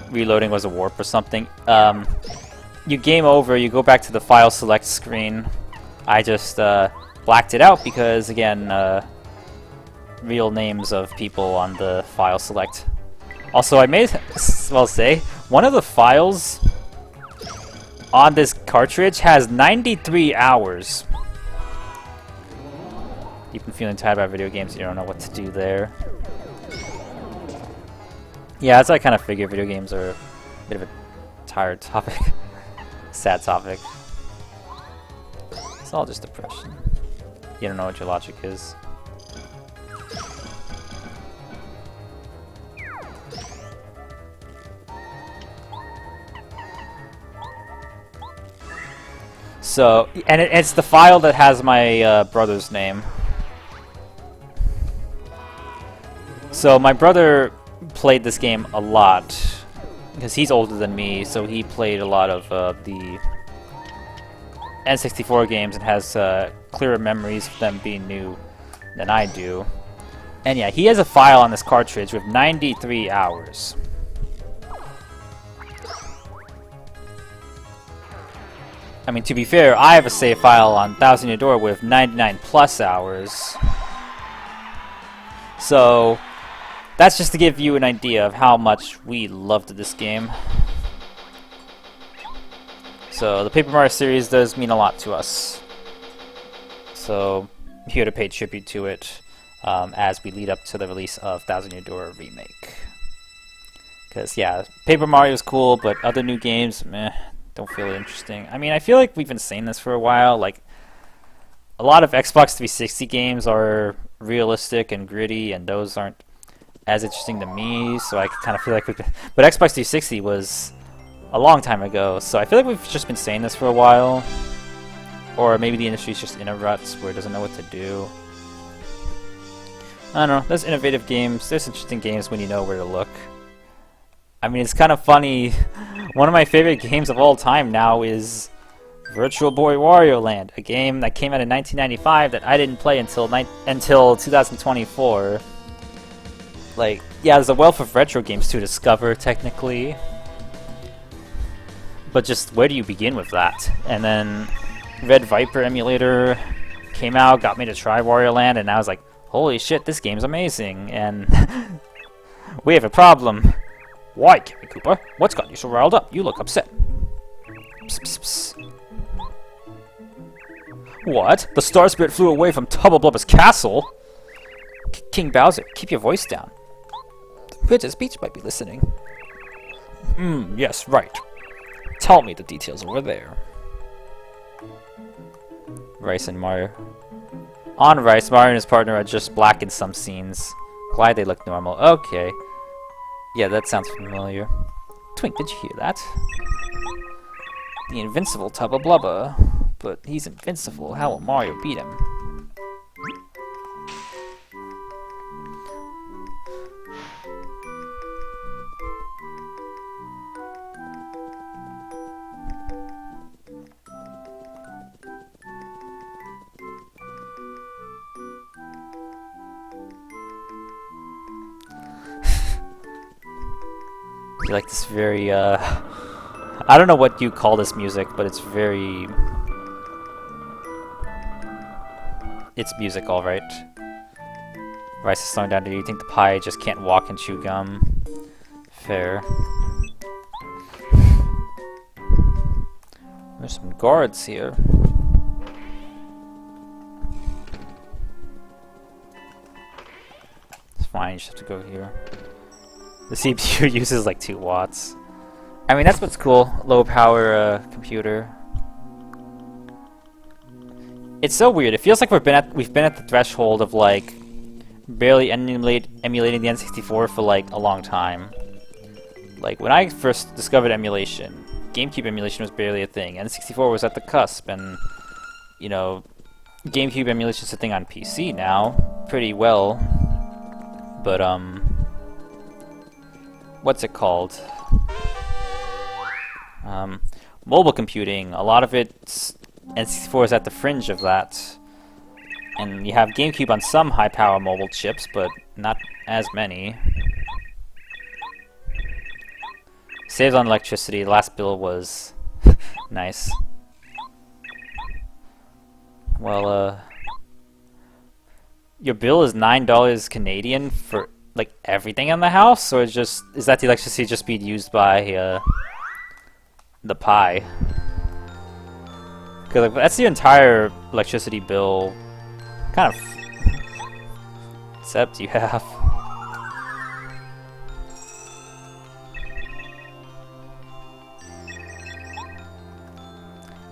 Reloading was a warp or something. You game over, you go back to the file select screen. I just blacked it out because, again, real names of people on the file select. Also, I may as well say, one of the files on this cartridge has 93 hours. You've been feeling tired about video games, you don't know what to do there. Yeah, that's what I kind of figure. Video games are a bit of a tired topic. Sad topic. It's all just depression. You don't know what your logic is. So, and it's the file that has my brother's name. So my brother played this game a lot because he's older than me, so he played a lot of the N64 games and has clearer memories of them being new than I do. And yeah, he has a file on this cartridge with 93 hours. I mean, to be fair, I have a save file on Thousand Year Door with 99 plus hours. So that's just to give you an idea of how much we loved this game. So the Paper Mario series does mean a lot to us. So I'm here to pay tribute to it as we lead up to the release of Thousand Year Door Remake.
Because, yeah, Paper Mario's cool, but other new games, meh, don't feel interesting. I mean, I feel like we've been saying this for a while. Like, a lot of Xbox 360 games are realistic and gritty, and those aren't as interesting to me, so I kind of feel like we've been... But Xbox 360 was a long time ago, so I feel like we've just been saying this for a while. Or maybe the industry's just in a rut where it doesn't know what to do. I don't know, there's innovative games, there's interesting games when you know where to look. I mean, it's kind of funny, one of my favorite games of all time now is Virtual Boy Wario Land, a game that came out in 1995 that I didn't play until 2024. Like, yeah, there's a wealth of retro games to discover, technically. But just, where do you begin with that? And then, Red Viper emulator came out, got me to try Wario Land, and I was like, holy shit, this game's amazing, and we have a problem. Why, Kimmy Cooper? What's got you so riled up? You look upset. Psst, psst, psst. What? The Star Spirit flew away from Tubba Blubba's castle? King Bowser, keep your voice down. Princess Peach might be listening. Yes, right. Tell me the details over there. Rice and Mario. On Rice, Mario and his partner are just black in some scenes. Glad they look normal. Okay. Yeah, that sounds familiar. Twink, did you hear that? The invincible Tubba Blubba. But he's invincible. How will Mario beat him? You like this very, I don't know what you call this music, but it's very... It's music, alright. Rice is slowing down. Do you think the pie just can't walk and chew gum? Fair. There's some guards here. It's fine, you just have to go here. The CPU uses like 2 watts. I mean, that's what's cool. Low power computer. It's so weird. It feels like we've been at the threshold of like barely emulating the N64 for like a long time. Like when I first discovered emulation, GameCube emulation was barely a thing. N64 was at the cusp, and you know, GameCube emulation is a thing on PC now, pretty well. But what's it called? Mobile computing. A lot of it's N64 is at the fringe of that, and you have GameCube on some high-power mobile chips, but not as many. Saves on electricity. The last bill was nice. Well, your bill is $9 Canadian for like everything in the house, or is that the electricity just being used by the Pi? Because like, that's the entire electricity bill, kind of. Except you have.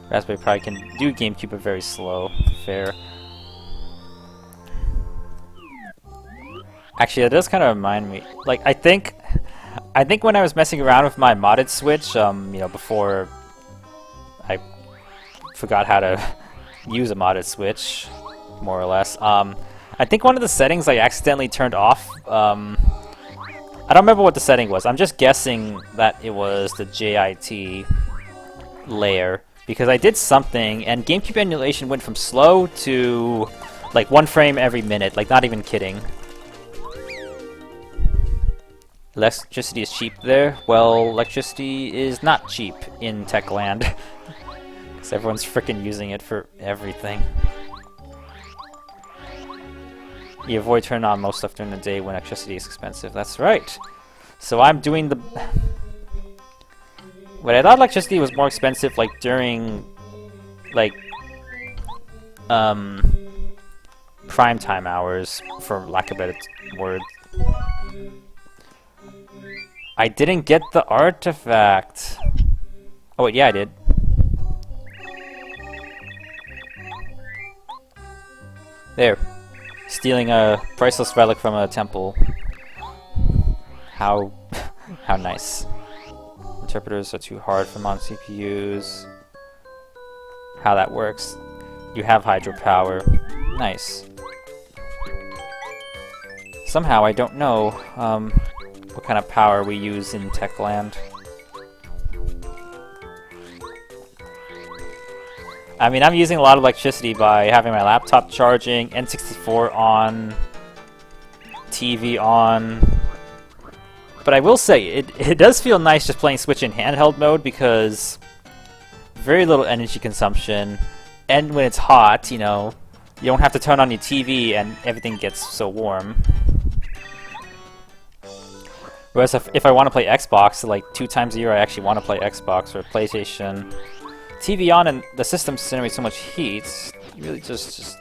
Raspberry Pi can do GameCube, but very slow. Fair. Actually, that does kind of remind me. Like, I think when I was messing around with my modded Switch, you know, before I forgot how to use a modded Switch, more or less. I think one of the settings I accidentally turned off. I don't remember what the setting was. I'm just guessing that it was the JIT layer, because I did something, and GameCube emulation went from slow to like 1 frame every minute. Like, not even kidding. Electricity is cheap there. Well, electricity is not cheap in Techland. Because everyone's frickin' using it for everything. You avoid turning on most stuff during the day when electricity is expensive. That's right. So I'm doing the... But I thought electricity was more expensive, like, during... like... prime time hours, for lack of a better word. I didn't get the artifact. Oh wait, yeah I did. There. Stealing a priceless relic from a temple. How how nice. Interpreters are too hard for modern CPUs. How that works. You have hydropower. Nice. Somehow I don't know what kind of power we use in Techland. I mean, I'm using a lot of electricity by having my laptop charging, N64 on, TV on. But I will say, it does feel nice just playing Switch in handheld mode because very little energy consumption, and when it's hot, you know, you don't have to turn on your TV and everything gets so warm. Whereas if I want to play Xbox, like 2 times a year I actually want to play Xbox or PlayStation, TV on and the system generates so much heat, it really just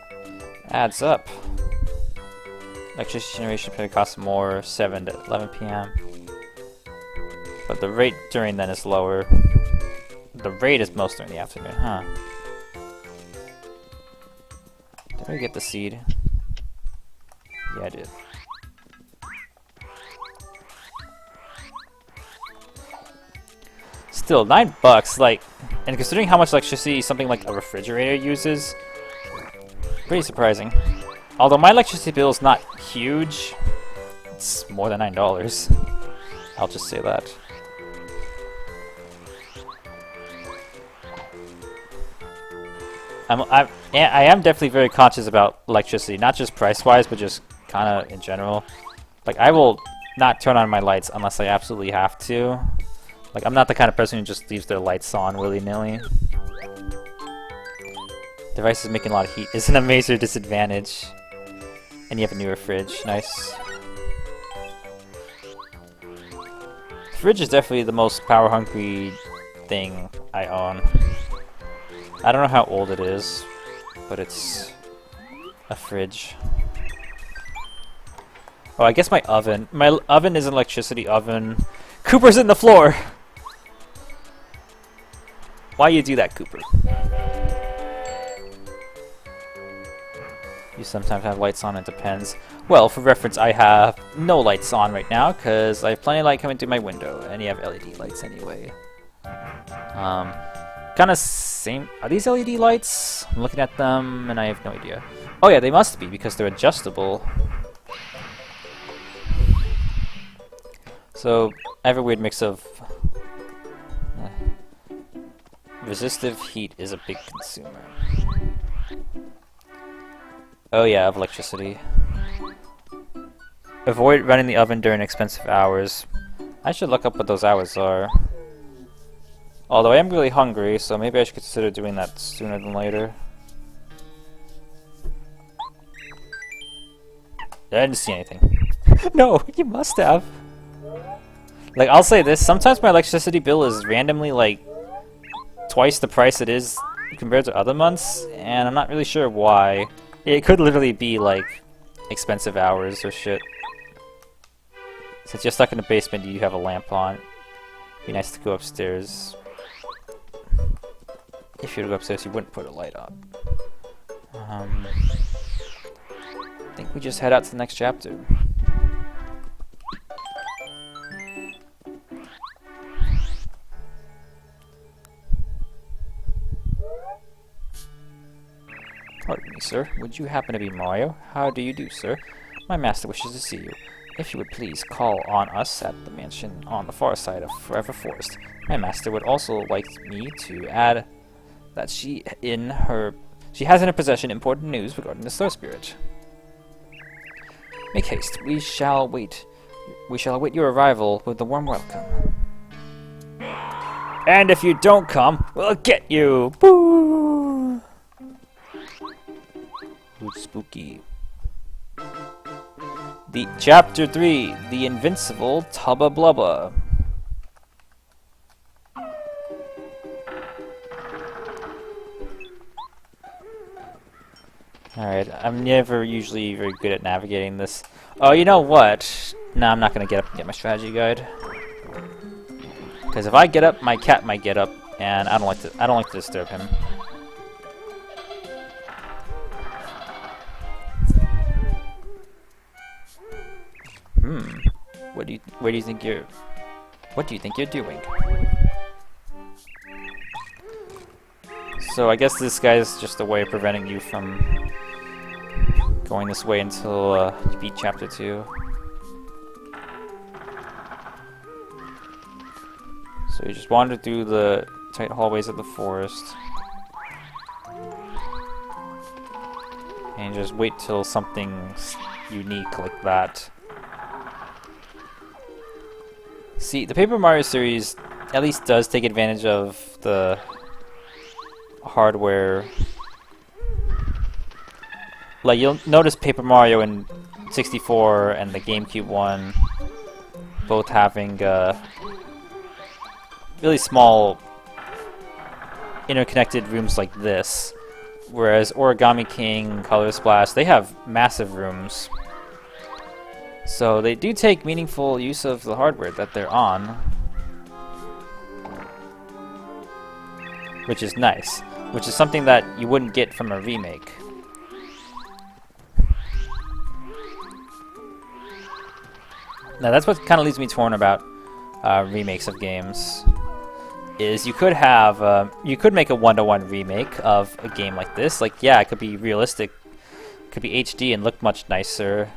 adds up. Electricity generation probably costs more, 7 to 11 p.m. But the rate during then is lower. The rate is most during the afternoon, huh? Did I get the seed? Yeah, I did. Still, $9, like, and considering how much electricity something like a refrigerator uses, pretty surprising. Although my electricity bill is not huge, it's more than $9. I'll just say that. I am definitely very conscious about electricity, not just price-wise, but just kind of in general. Like, I will not turn on my lights unless I absolutely have to. Like, I'm not the kind of person who just leaves their lights on willy-nilly. Devices making a lot of heat isn't a major disadvantage. And you have a newer fridge. Nice. Fridge is definitely the most power-hungry thing I own. I don't know how old it is, but it's a fridge. Oh, I guess my oven. My oven is an electricity oven. Cooper's in the floor! Why you do that, Cooper? You sometimes have lights on, it depends. Well, for reference, I have no lights on right now, because I have plenty of light coming through my window, and you have LED lights anyway. Kind of same. Are these LED lights? I'm looking at them, and I have no idea. Oh yeah, they must be, because they're adjustable. So, I have a weird mix of... resistive heat is a big consumer. Oh yeah, of electricity. Avoid running the oven during expensive hours. I should look up what those hours are. Although I am really hungry, so maybe I should consider doing that sooner than later. I didn't see anything. No, you must have. Like, I'll say this, sometimes my electricity bill is randomly, like, twice the price it is compared to other months, and I'm not really sure why. It could literally be, like, expensive hours or shit. Since you're stuck in the basement, you have a lamp on. It'd be nice to go upstairs. If you were to go upstairs, you wouldn't put a light on. I think we just head out to the next chapter. Pardon me, sir. Would you happen to be Mario? How do you do, sir? My master wishes to see you. If you would please call on us at the mansion on the far side of Forever Forest. My master would also like me to add that she has in her possession important news regarding the Star Spirit. Make haste. We shall await your arrival with a warm welcome. And if you don't come, we'll get you! Boo! Ooh, spooky. The Chapter 3, The Invincible Tubba Blubba. Alright, I'm never usually very good at navigating this. Oh, you know what? No, I'm not gonna get up and get my strategy guide. Because if I get up, my cat might get up, and I don't like to disturb him. What do you think you're doing? So I guess this guy's just a way of preventing you from going this way until you beat chapter 2. So you just wander through the tight hallways of the forest. And just wait till something's unique like that. See, the Paper Mario series at least does take advantage of the hardware. Like, you'll notice Paper Mario in 64 and the GameCube one both having really small interconnected rooms like this, whereas Origami King, Color Splash, they have massive rooms. So they do take meaningful use of the hardware that they're on, which is nice, which is something that you wouldn't get from a remake. Now that's what kind of leaves me torn about remakes of games. Is you could have you could make a one-to-one remake of a game like this. Like, yeah, it could be realistic, it could be HD and look much nicer.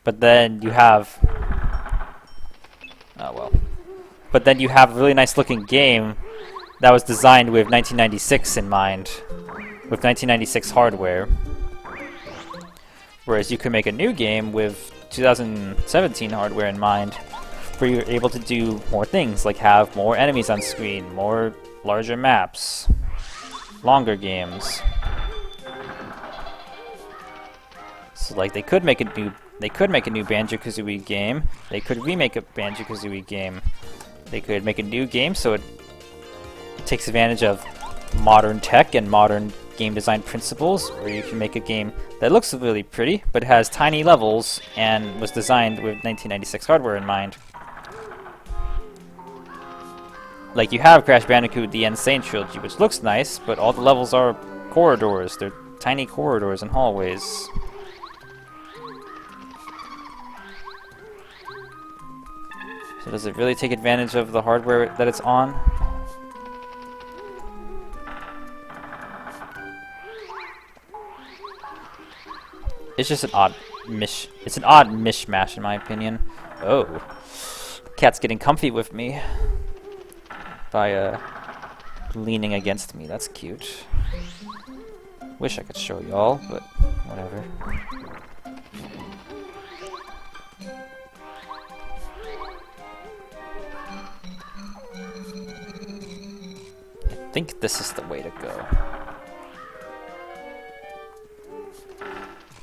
But then you have, But then you have a really nice looking game that was designed with 1996 in mind, with 1996 hardware. Whereas you could make a new game with 2017 hardware in mind, where you're able to do more things, like have more enemies on screen, more larger maps, longer games. So like they could make a new Banjo-Kazooie game. They could remake a Banjo-Kazooie game. They could make a new game so it takes advantage of modern tech and modern game design principles, where you can make a game that looks really pretty but has tiny levels and was designed with 1996 hardware in mind. Like, you have Crash Bandicoot The Insane Trilogy, which looks nice, but all the levels are corridors. They're tiny corridors and hallways. So does it really take advantage of the hardware that it's on? It's just an odd mishmash in my opinion. Oh, cat's getting comfy with me by leaning against me. That's cute. Wish I could show y'all, but whatever. I think this is the way to go.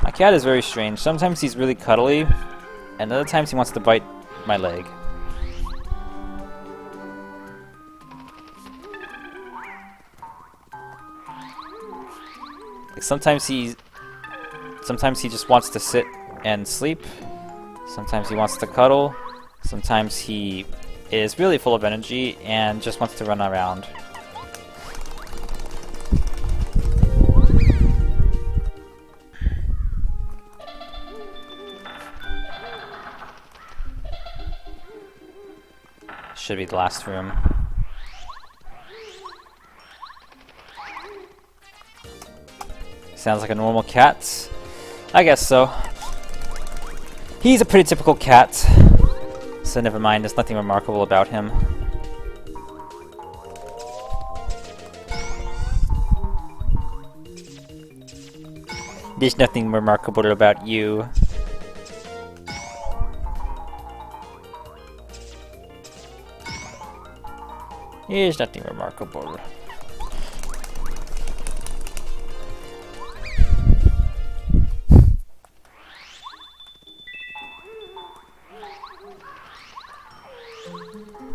My cat is very strange. Sometimes he's really cuddly, and other times he wants to bite my leg. Like, sometimes he just wants to sit and sleep. Sometimes he wants to cuddle. Sometimes he is really full of energy and just wants to run around. Should be the last room. Sounds like a normal cat. I guess so. He's a pretty typical cat. So never mind, there's nothing remarkable about him. There's nothing remarkable about you. There's nothing remarkable.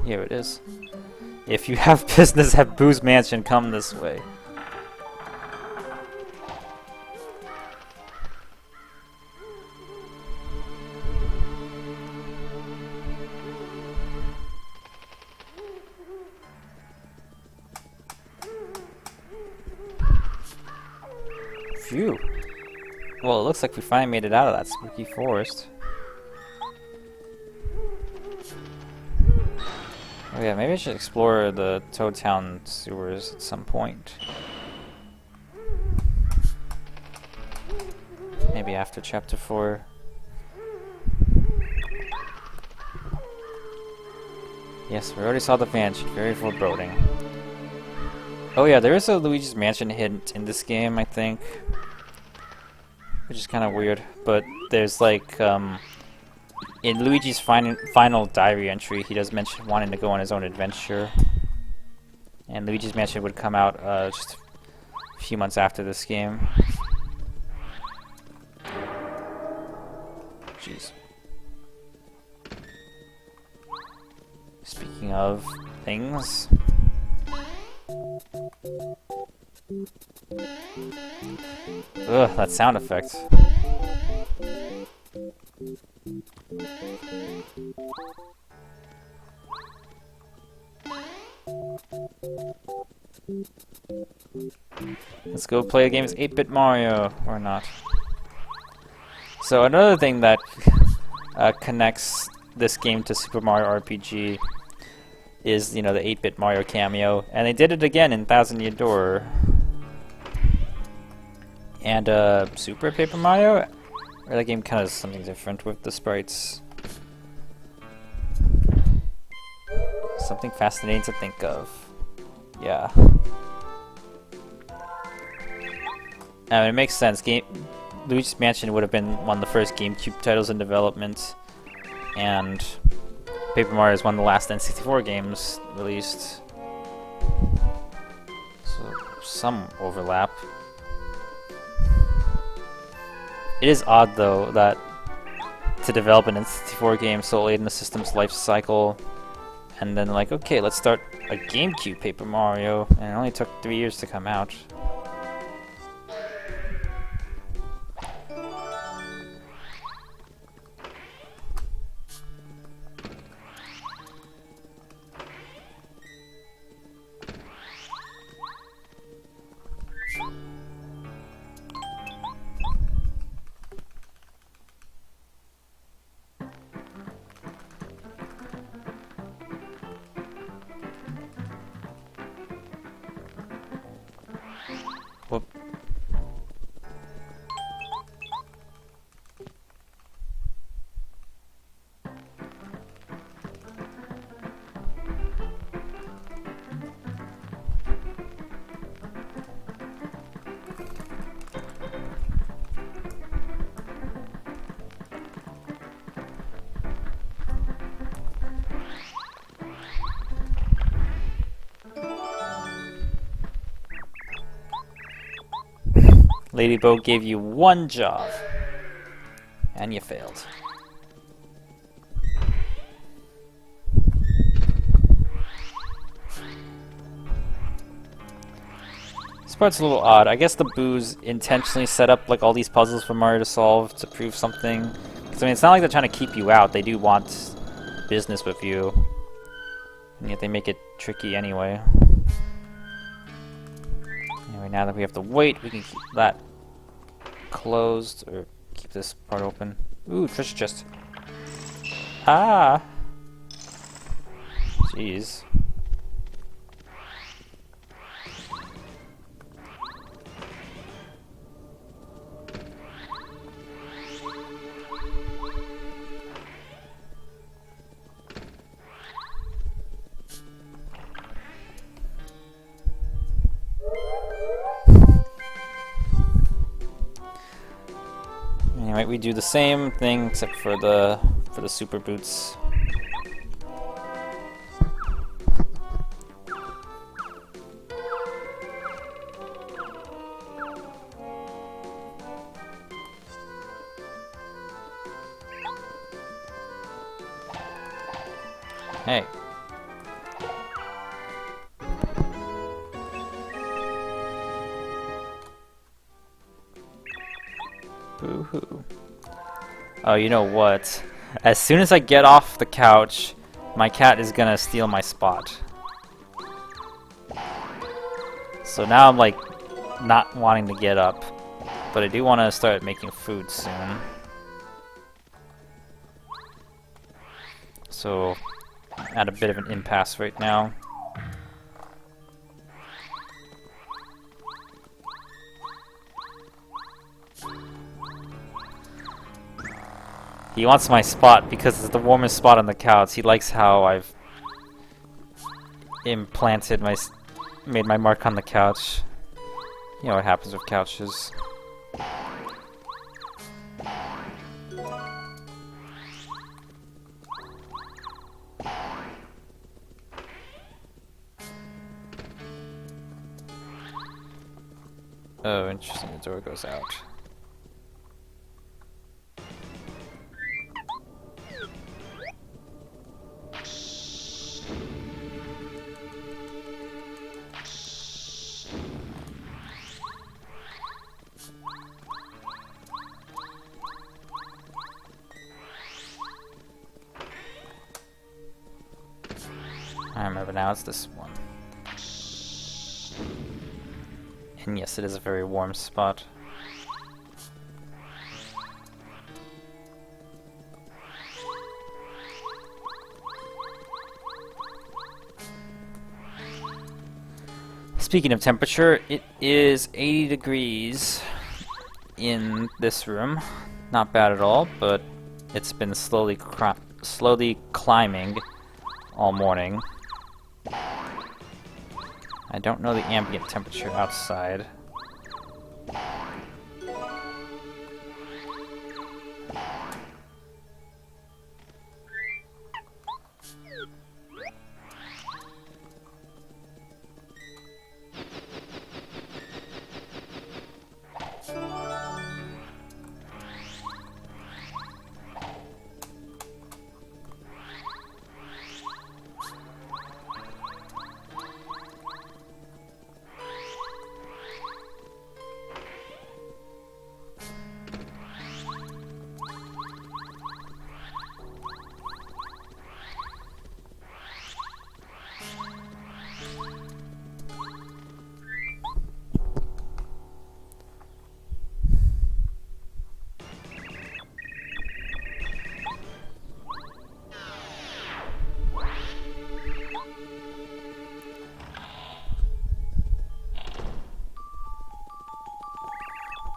Here it is. If you have business at Boo's Mansion, come this way. Phew. Well, it looks like we finally made it out of that spooky forest. Oh yeah, maybe I should explore the Toad Town sewers at some point. Maybe after Chapter 4. Yes, we already saw the Banshee. Very foreboding. Oh yeah, there is a Luigi's Mansion hint in this game, I think. Which is kind of weird. But there's like, in Luigi's final diary entry, he does mention wanting to go on his own adventure. And Luigi's Mansion would come out just a few months after this game. Jeez. Speaking of things... Ugh, that sound effect. Let's go play a game as 8-bit Mario, or not. So another thing that connects this game to Super Mario RPG is, you know, the 8-bit Mario cameo, and they did it again in Thousand Year Door. And Super Paper Mario, or that game kind of is something different with the sprites. Something fascinating to think of. Yeah. I mean, it makes sense. Luigi's Mansion would have been one of the first GameCube titles in development, and Paper Mario is one of the last N64 games released. So, some overlap. It is odd, though, that to develop an N64 game so late in the system's life cycle, and then like, okay, let's start a GameCube Paper Mario, and it only took 3 years to come out. Whoop. Ladybug gave you one job, and you failed. This part's a little odd. I guess the Boos intentionally set up like all these puzzles for Mario to solve to prove something. 'Cause, I mean, it's not like they're trying to keep you out. They do want business with you, and yet they make it tricky anyway. Anyway, now that we have to wait, we can keep that closed, or keep this part open. Ooh, treasure chest. Ah! Jeez. Anyway, we do the same thing except for the super boots. Hey. Boo-hoo. Oh, you know what? As soon as I get off the couch, my cat is gonna steal my spot. So now I'm like not wanting to get up. But I do want to start making food soon. So, I'm at a bit of an impasse right now. He wants my spot because it's the warmest spot on the couch. He likes how I've implanted made my mark on the couch. You know what happens with couches. Oh, interesting. The door goes out. I remember now, it's this one. And yes, it is a very warm spot. Speaking of temperature, it is 80 degrees in this room. Not bad at all, but it's been slowly climbing all morning. I don't know the ambient temperature outside.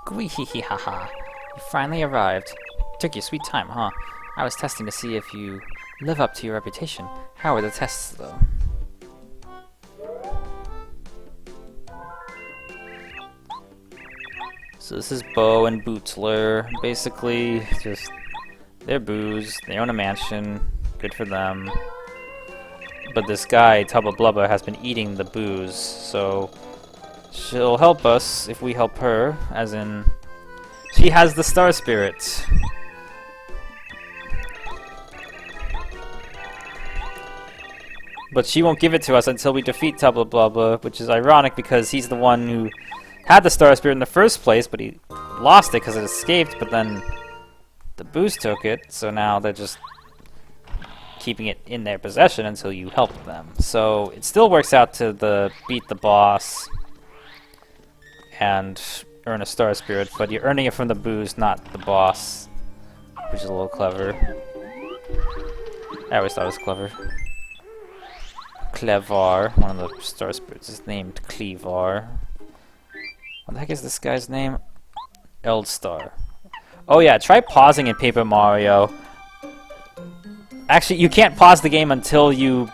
Gweeheeheehaha. You finally arrived. Took you sweet time, huh? I was testing to see if you live up to your reputation. How were the tests, though? So this is Bo and Bootler. Basically, just... they're boos. They own a mansion. Good for them. But this guy, Tubba Blubba, has been eating the booze, so... she'll help us if we help her, as in... she has the Star Spirit. But she won't give it to us until we defeat Tubba Blubba, which is ironic because he's the one who had the Star Spirit in the first place, but he lost it because it escaped, but then the boos took it, so now they're just keeping it in their possession until you help them. So it still works out to beat the boss and earn a Star Spirit, but you're earning it from the boos, not the boss, which is a little clever. I always thought it was clever. Clevar, one of the Star Spirits, is named Cleavar. What the heck is this guy's name? Eldstar. Oh yeah, try pausing in Paper Mario. Actually, you can't pause the game until you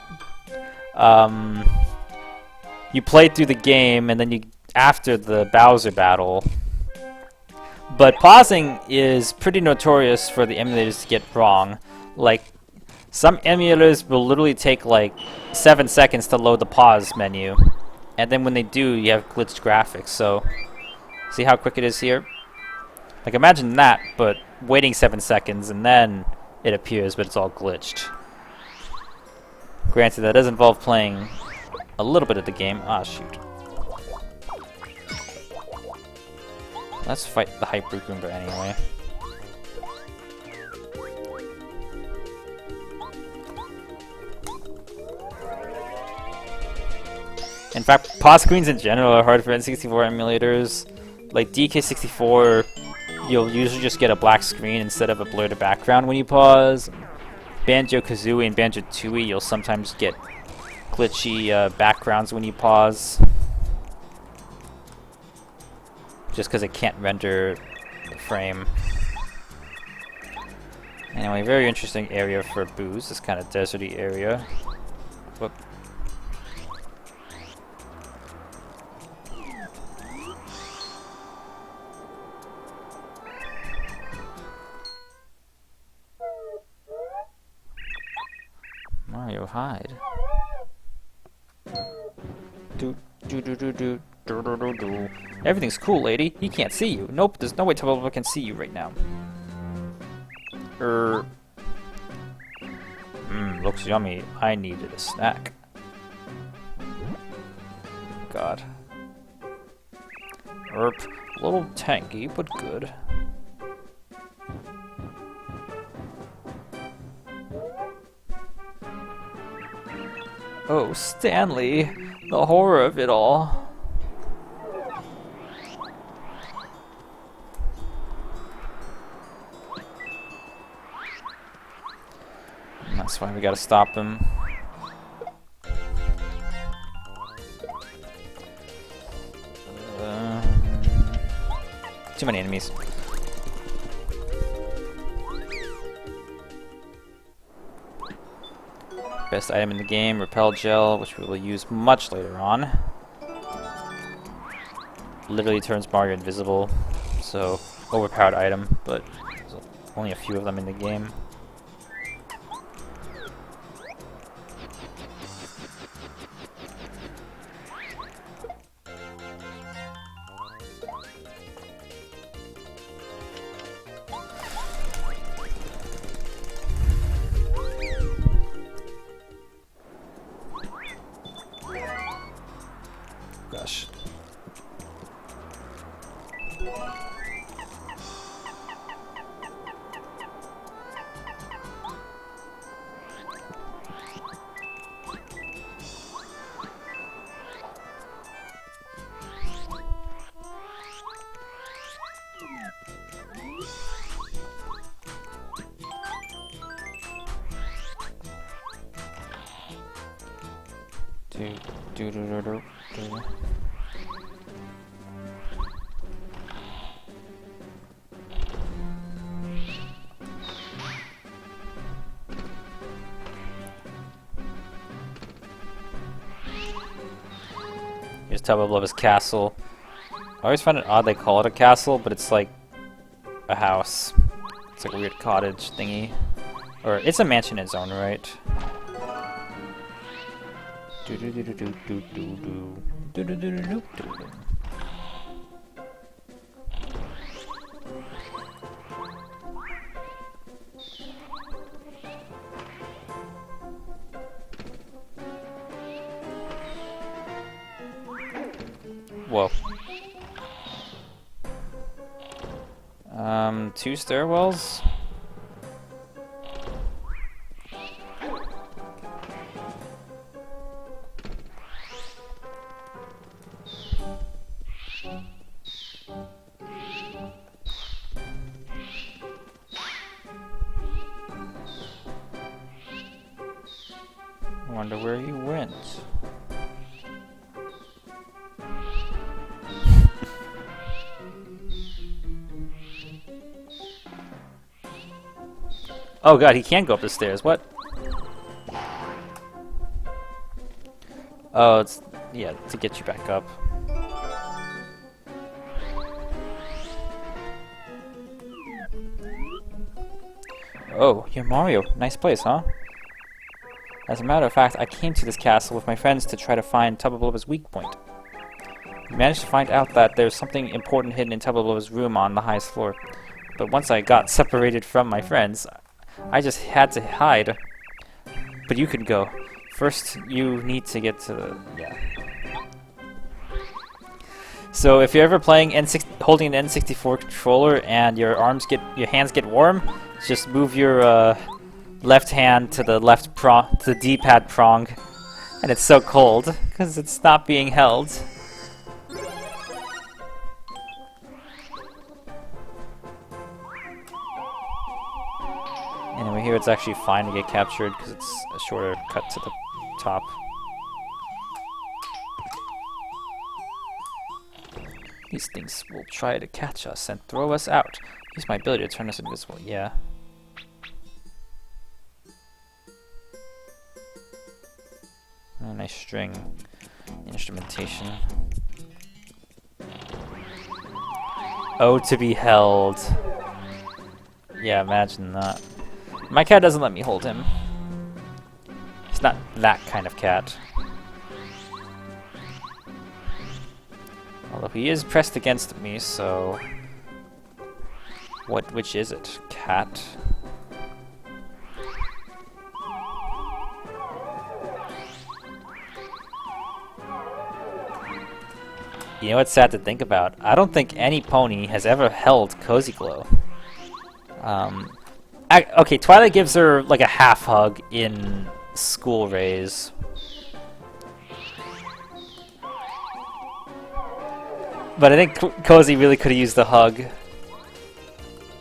play through the game, and then after the Bowser battle. But pausing is pretty notorious for the emulators to get wrong. Like, some emulators will literally take like 7 seconds to load the pause menu. And then when they do, you have glitched graphics. So, see how quick it is here? Like, imagine that, but waiting 7 seconds and then it appears, but it's all glitched. Granted, that does involve playing a little bit of the game. Ah, shoot. Let's fight the Hyper Goomba anyway. In fact, pause screens in general are hard for N64 emulators. Like DK64, you'll usually just get a black screen instead of a blurred background when you pause. Banjo-Kazooie and Banjo-Tooie, you'll sometimes get glitchy backgrounds when you pause. Just because it can't render the frame. Anyway, very interesting area for booze, this kind of deserty area. Whoop. Mario, hide. Do do do do do do do do do. Everything's cool, lady. He can't see you. Nope, there's no way Tubba can see you right now. Looks yummy. I needed a snack. God. A little tanky, but good. Oh, Stanley! The horror of it all. That's why we gotta stop him. Too many enemies. Best item in the game, Repel Gel, which we will use much later on. Literally turns Mario invisible, so overpowered item, but there's only a few of them in the game. Gosh. Do. Here's Tub of Love's castle. I always find it odd they call it a castle, but it's like a house. It's like a weird cottage thingy. Or it's a mansion in its own right. Whoa. 2 stairwells? I wonder where he went. Oh god, he can't go up the stairs. What? Oh, it's... yeah, to get you back up. Oh, you're Mario. Nice place, huh? As a matter of fact, I came to this castle with my friends to try to find Tubba weak point. We managed to find out that there's something important hidden in Tubba room on the highest floor. But once I got separated from my friends, I just had to hide. But you can go. First, you need to get to the... yeah. So if you're ever playing holding an N64 controller and your hands get warm, just move your left hand to the to the D-pad prong, and it's so cold because it's not being held. Anyway, here it's actually fine to get captured because it's a shorter cut to the top. These things will try to catch us and throw us out. Use my ability to turn us invisible. Yeah. Oh, nice string instrumentation. Oh, to be held. Yeah, imagine that. My cat doesn't let me hold him. He's not that kind of cat. Although he is pressed against me, so... Which is it? Cat? You know what's sad to think about? I don't think any pony has ever held Cozy Glow. Okay, Twilight gives her like a half hug in School Raise. But I think Cozy really could have used the hug.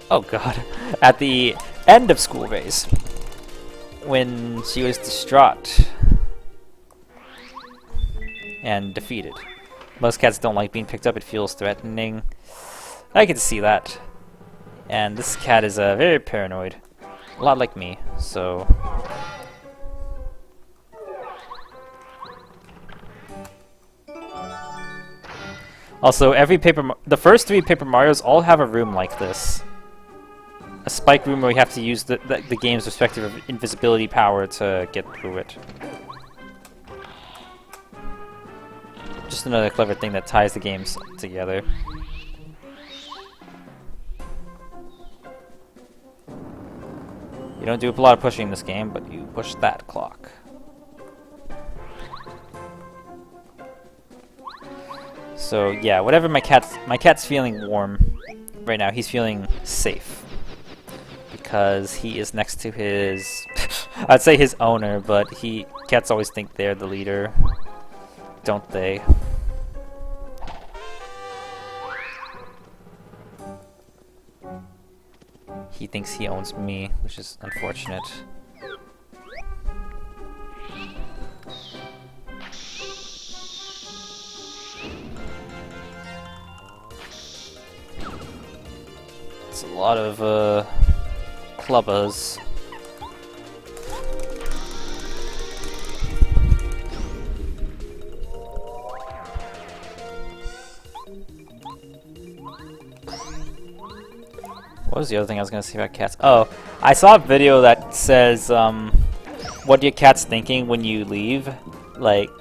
Oh god. At the end of School Raise. When she was distraught. And defeated. Most cats don't like being picked up, it feels threatening. I can see that. And this cat is very paranoid. A lot like me, so... Also, the first 3 Paper Marios all have a room like this. A spike room where you have to use the game's respective invisibility power to get through it. Just another clever thing that ties the games together. You don't do a lot of pushing in this game, but you push that clock. So yeah, whatever my cat's feeling warm right now. He's feeling safe because he is next to his I'd say his owner, but cats always think they're the leader, don't they? He thinks he owns me, which is unfortunate. It's a lot of clubbers. What was the other thing I was going to say about cats? Oh, I saw a video that says, what your cat's thinking when you leave. Like,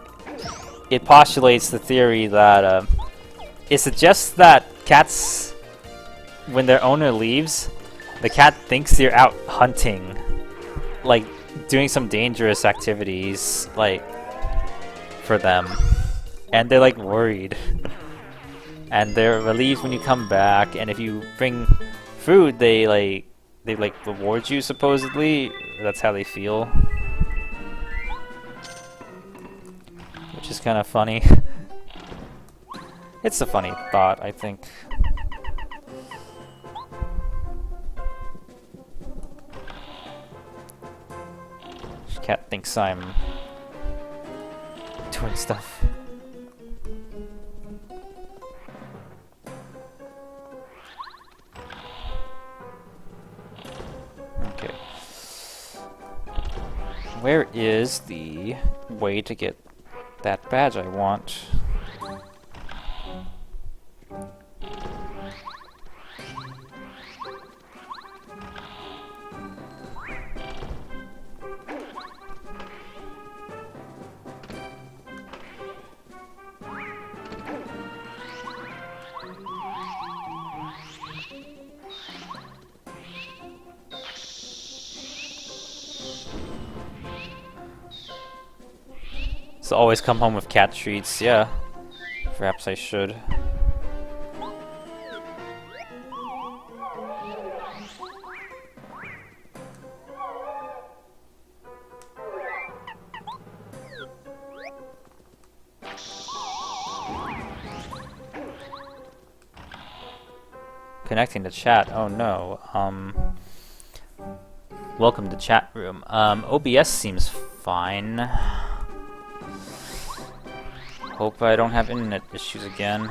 it postulates the theory that, it suggests that cats, when their owner leaves, the cat thinks you're out hunting. Like, doing some dangerous activities, like, for them. And they're, like, worried. And they're relieved when you come back, and if you bring food, they reward you, supposedly. That's how they feel. Which is kind of funny. It's a funny thought, I think. This cat thinks I'm doing stuff. Okay. Where is the way to get that badge I want? So always come home with cat treats, yeah. Perhaps I should. Connecting to chat, oh no.
Welcome to chat room. OBS seems fine. Hope I don't have internet issues again.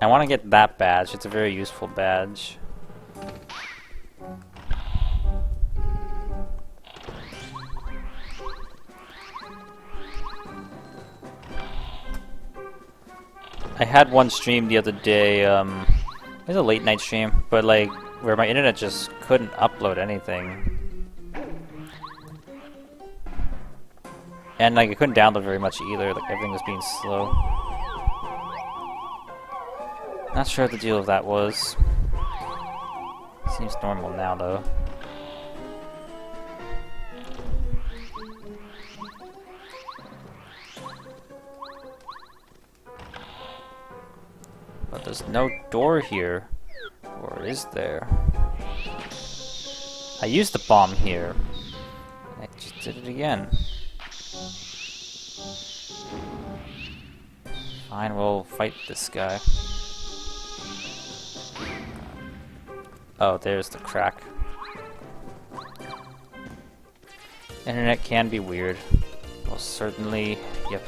I want to get that badge. It's a very useful badge. I had one stream the other day, it was a late night stream, but like, where my internet just couldn't upload anything. And like, I couldn't download very much either, like everything was being slow. Not sure what the deal of that was. Seems normal now, though. But there's no door here. Or is there? I used the bomb here. I just did it again. Fine, we'll fight this guy. Oh, there's the crack. Internet can be weird. Well, certainly, yep.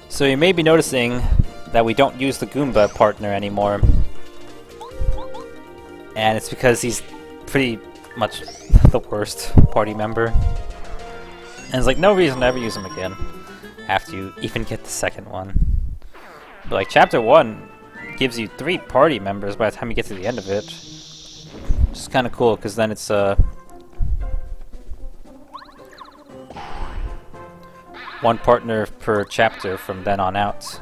So you may be noticing that we don't use the Goomba partner anymore. And it's because he's pretty much the worst party member. And there's like no reason to ever use him again after you even get the second one. But like chapter 1 gives you 3 party members by the time you get to the end of it. Which is kind of cool because then it's one partner per chapter from then on out.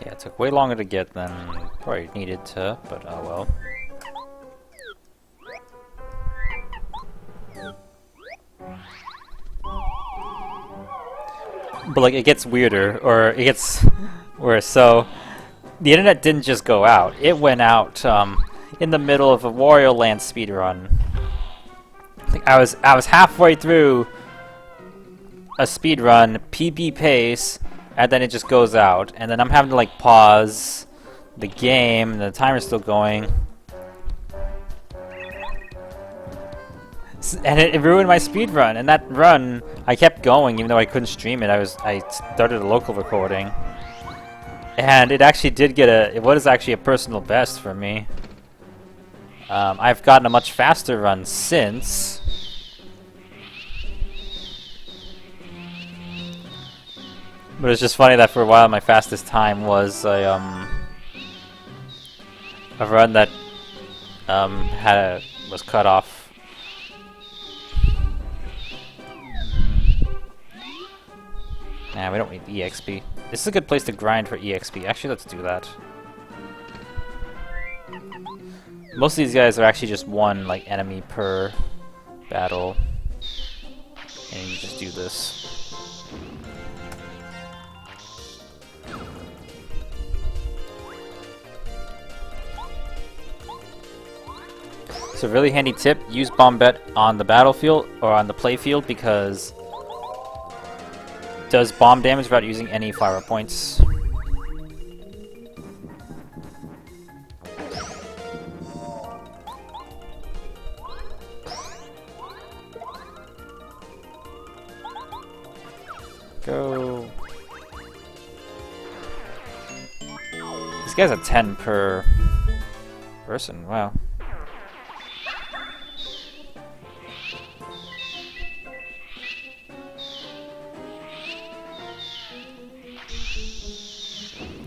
Yeah, it took way longer to get than probably needed to, but oh well. But like it gets weirder, or it gets worse. So the internet didn't just go out; it went out in the middle of a Wario Land speedrun. I was halfway through a speedrun, PB pace, and then it just goes out, and then I'm having to like pause the game, and the timer's still going. And it ruined my speed run. And that run, I kept going even though I couldn't stream it. I started a local recording, and it actually did get it was actually a personal best for me. I've gotten a much faster run since. But it's just funny that for a while my fastest time was a run that was cut off. Nah, we don't need EXP. This is a good place to grind for EXP. Actually, let's do that. Most of these guys are actually just one like enemy per battle, and you just do this.
So really handy tip, use Bombette on the battlefield or on the playfield because it does bomb damage without using any flower points. Go. This guy's a 10 per person, wow.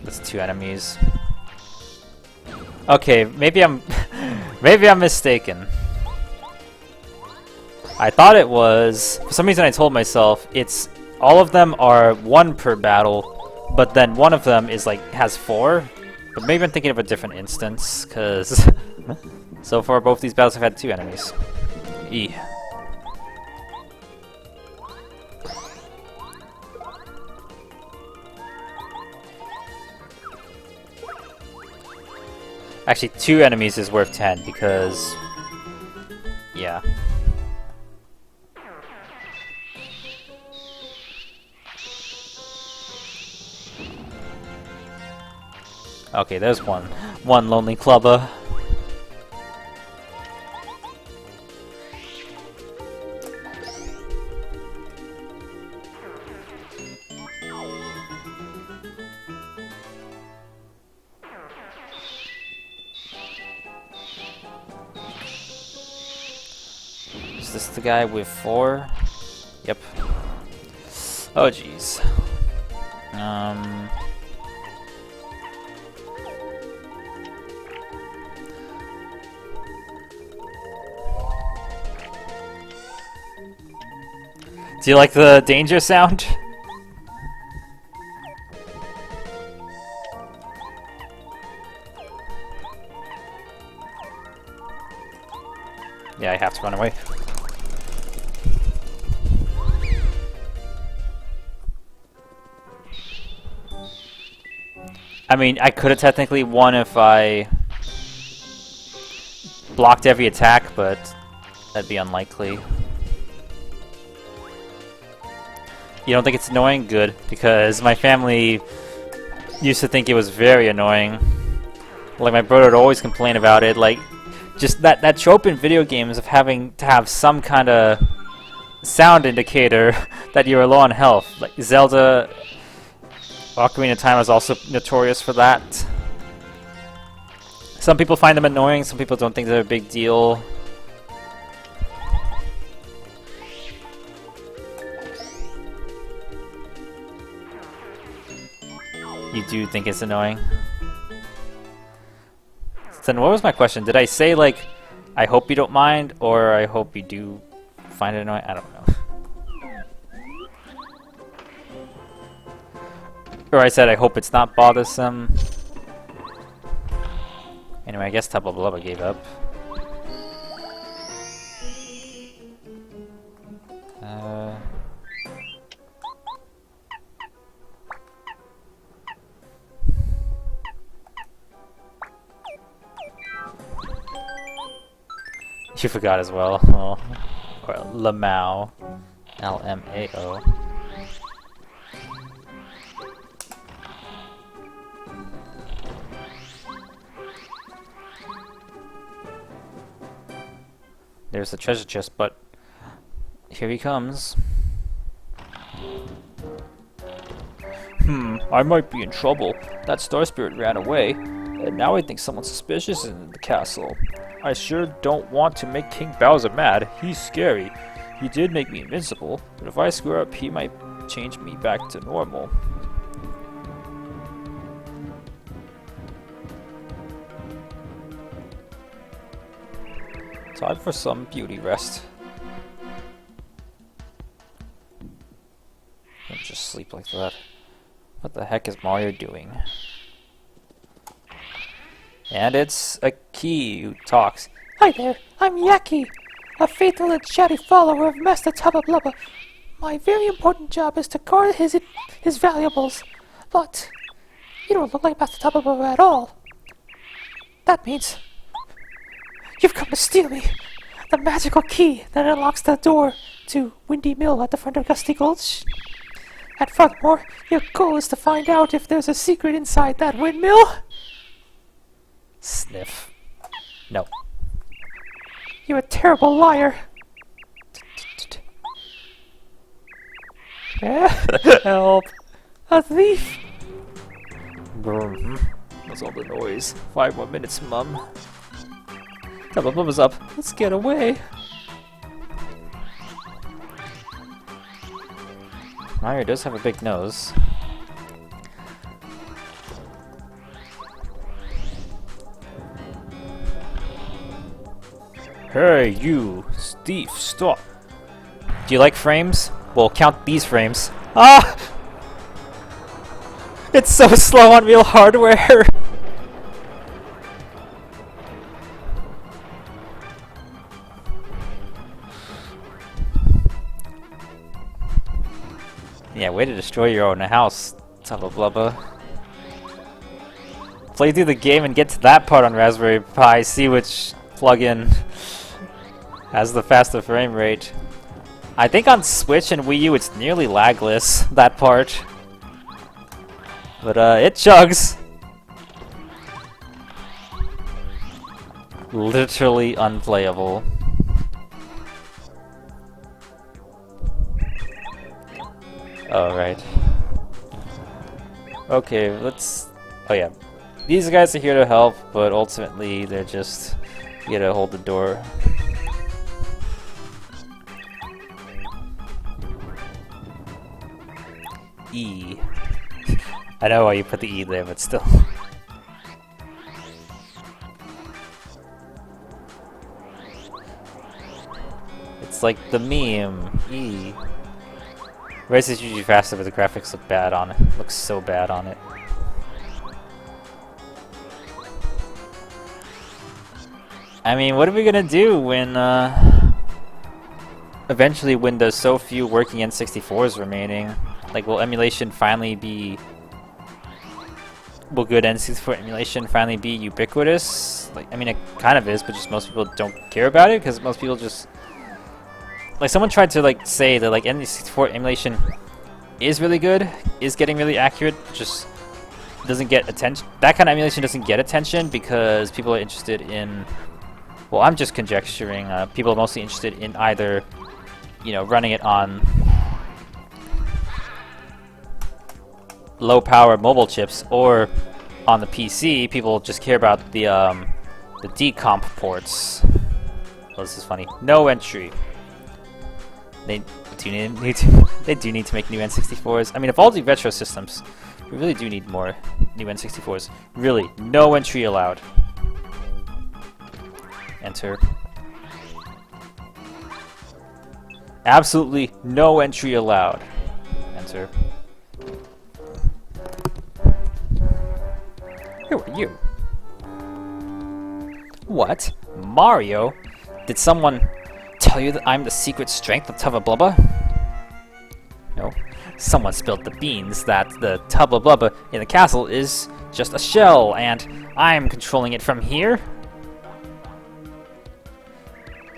That's 2 enemies. Okay, maybe I'm maybe I'm mistaken. I thought it was, for some reason I told myself it's all of them are 1 per battle, but then one of them is like has 4. But maybe I'm thinking of a different instance, cause so far both these battles have had 2 enemies. E. Actually, 2 enemies is worth 10 because, yeah. Okay, there's one lonely clubber. Is this the guy with 4? Yep. Oh jeez. Do you like the danger sound? Yeah, I have to run away. I mean, I could have technically won if I blocked every attack, but that'd be unlikely. You don't think it's annoying? Good, because my family used to think it was very annoying. Like, my brother would always complain about it, like, just that trope in video games of having to have some kind of sound indicator that you're low on health. Like, Zelda Ocarina of Time is also notorious for that. Some people find them annoying, some people don't think they're a big deal. You do think it's annoying? Then what was my question? Did I say, like, I hope you don't mind, or I hope you do find it annoying? I don't know. Or I said I hope it's not bothersome. Anyway, I guess Tubba Blubba gave up. You forgot as well. Oh. Or Lamau. L-M-A-O. There's the treasure chest, but here he comes. I might be in trouble. That Star Spirit ran away, and now I think someone suspicious is in the castle. I sure don't want to make King Bowser mad. He's scary. He did make me invincible, but if I screw up, he might change me back to normal. Time for some beauty rest. Don't just sleep like that. What the heck is Mario doing? And it's a key who talks.
Hi there, I'm Yaki, a faithful and chatty follower of Master Tubba Blubba. My very important job is to guard his valuables, but you don't look like Master Tubba Blubba at all. That means You've come to steal me. The magical key that unlocks the door to Windy Mill at the front of Gusty Gulch. And furthermore, your goal is to find out if there's a secret inside that windmill.
Sniff. No.
You're a terrible liar.
Help!
A thief.
What's all the noise? 5 more minutes, Mum. Tubba Blubba's up. Let's get away. Mario does have a big nose.
Hey, you! Steve, stop!
Do you like frames? Well, count these frames. Ah! It's so slow on real hardware! Yeah, way to destroy your own house, Tubba Blubba. Play through the game and get to that part on Raspberry Pi, see which plugin has the faster frame rate. I think on Switch and Wii U it's nearly lagless, that part. But it chugs! Literally unplayable. Alright. Okay, let's... Oh yeah. These guys are here to help, but ultimately they're just here to hold the door. E. I know why you put the E there, but still. It's like the meme. E. Race is usually faster, but the graphics look bad on it. Looks so bad on it. I mean, what are we gonna do when, eventually when there's so few working N64s remaining? Like, will emulation finally be... Will good N64 emulation finally be ubiquitous? Like, I mean, it kind of is, but just most people don't care about it, because most people just... Like, someone tried to, like, say that, like, N64 emulation is really good, is getting really accurate, just doesn't get attention. That kind of emulation doesn't get attention because people are interested in... Well, I'm just conjecturing. People are mostly interested in either, you know, running it on low-power mobile chips, or on the PC, people just care about the decomp ports. Oh, this is funny. No entry. They do need to make new N64s. I mean, of all the retro systems, we really do need more new N64s. Really, no entry allowed. Enter. Absolutely no entry allowed. Enter. Who are you? What? Mario? Did someone tell you that I'm the secret strength of Tubba Blubba? No. Someone spilled the beans that the Tubba Blubba in the castle is just a shell, and I'm controlling it from here?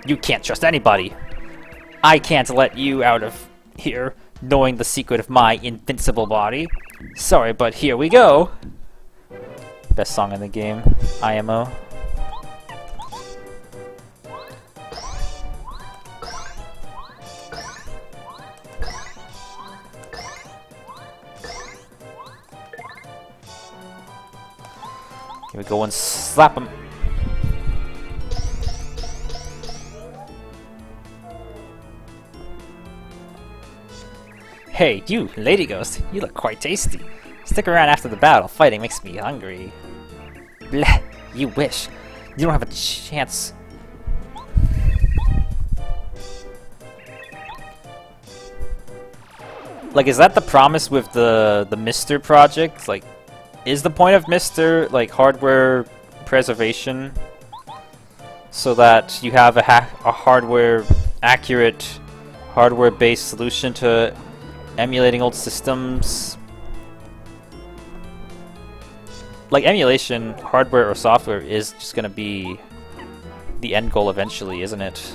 You can't trust anybody. I can't let you out of here knowing the secret of my invincible body. Sorry, but here we go. Best song in the game, IMO. Here we go and slap him. Hey, you, Lady Ghost, you look quite tasty. Stick around after the battle. Fighting makes me hungry. Bleh, you wish. You don't have a chance. Like, is that the promise with the Mr. project? Like, is the point of Mr. like hardware preservation, so that you have a hardware accurate, hardware-based solution to emulating old systems? Like, emulation, hardware or software, is just gonna be the end goal eventually, isn't it?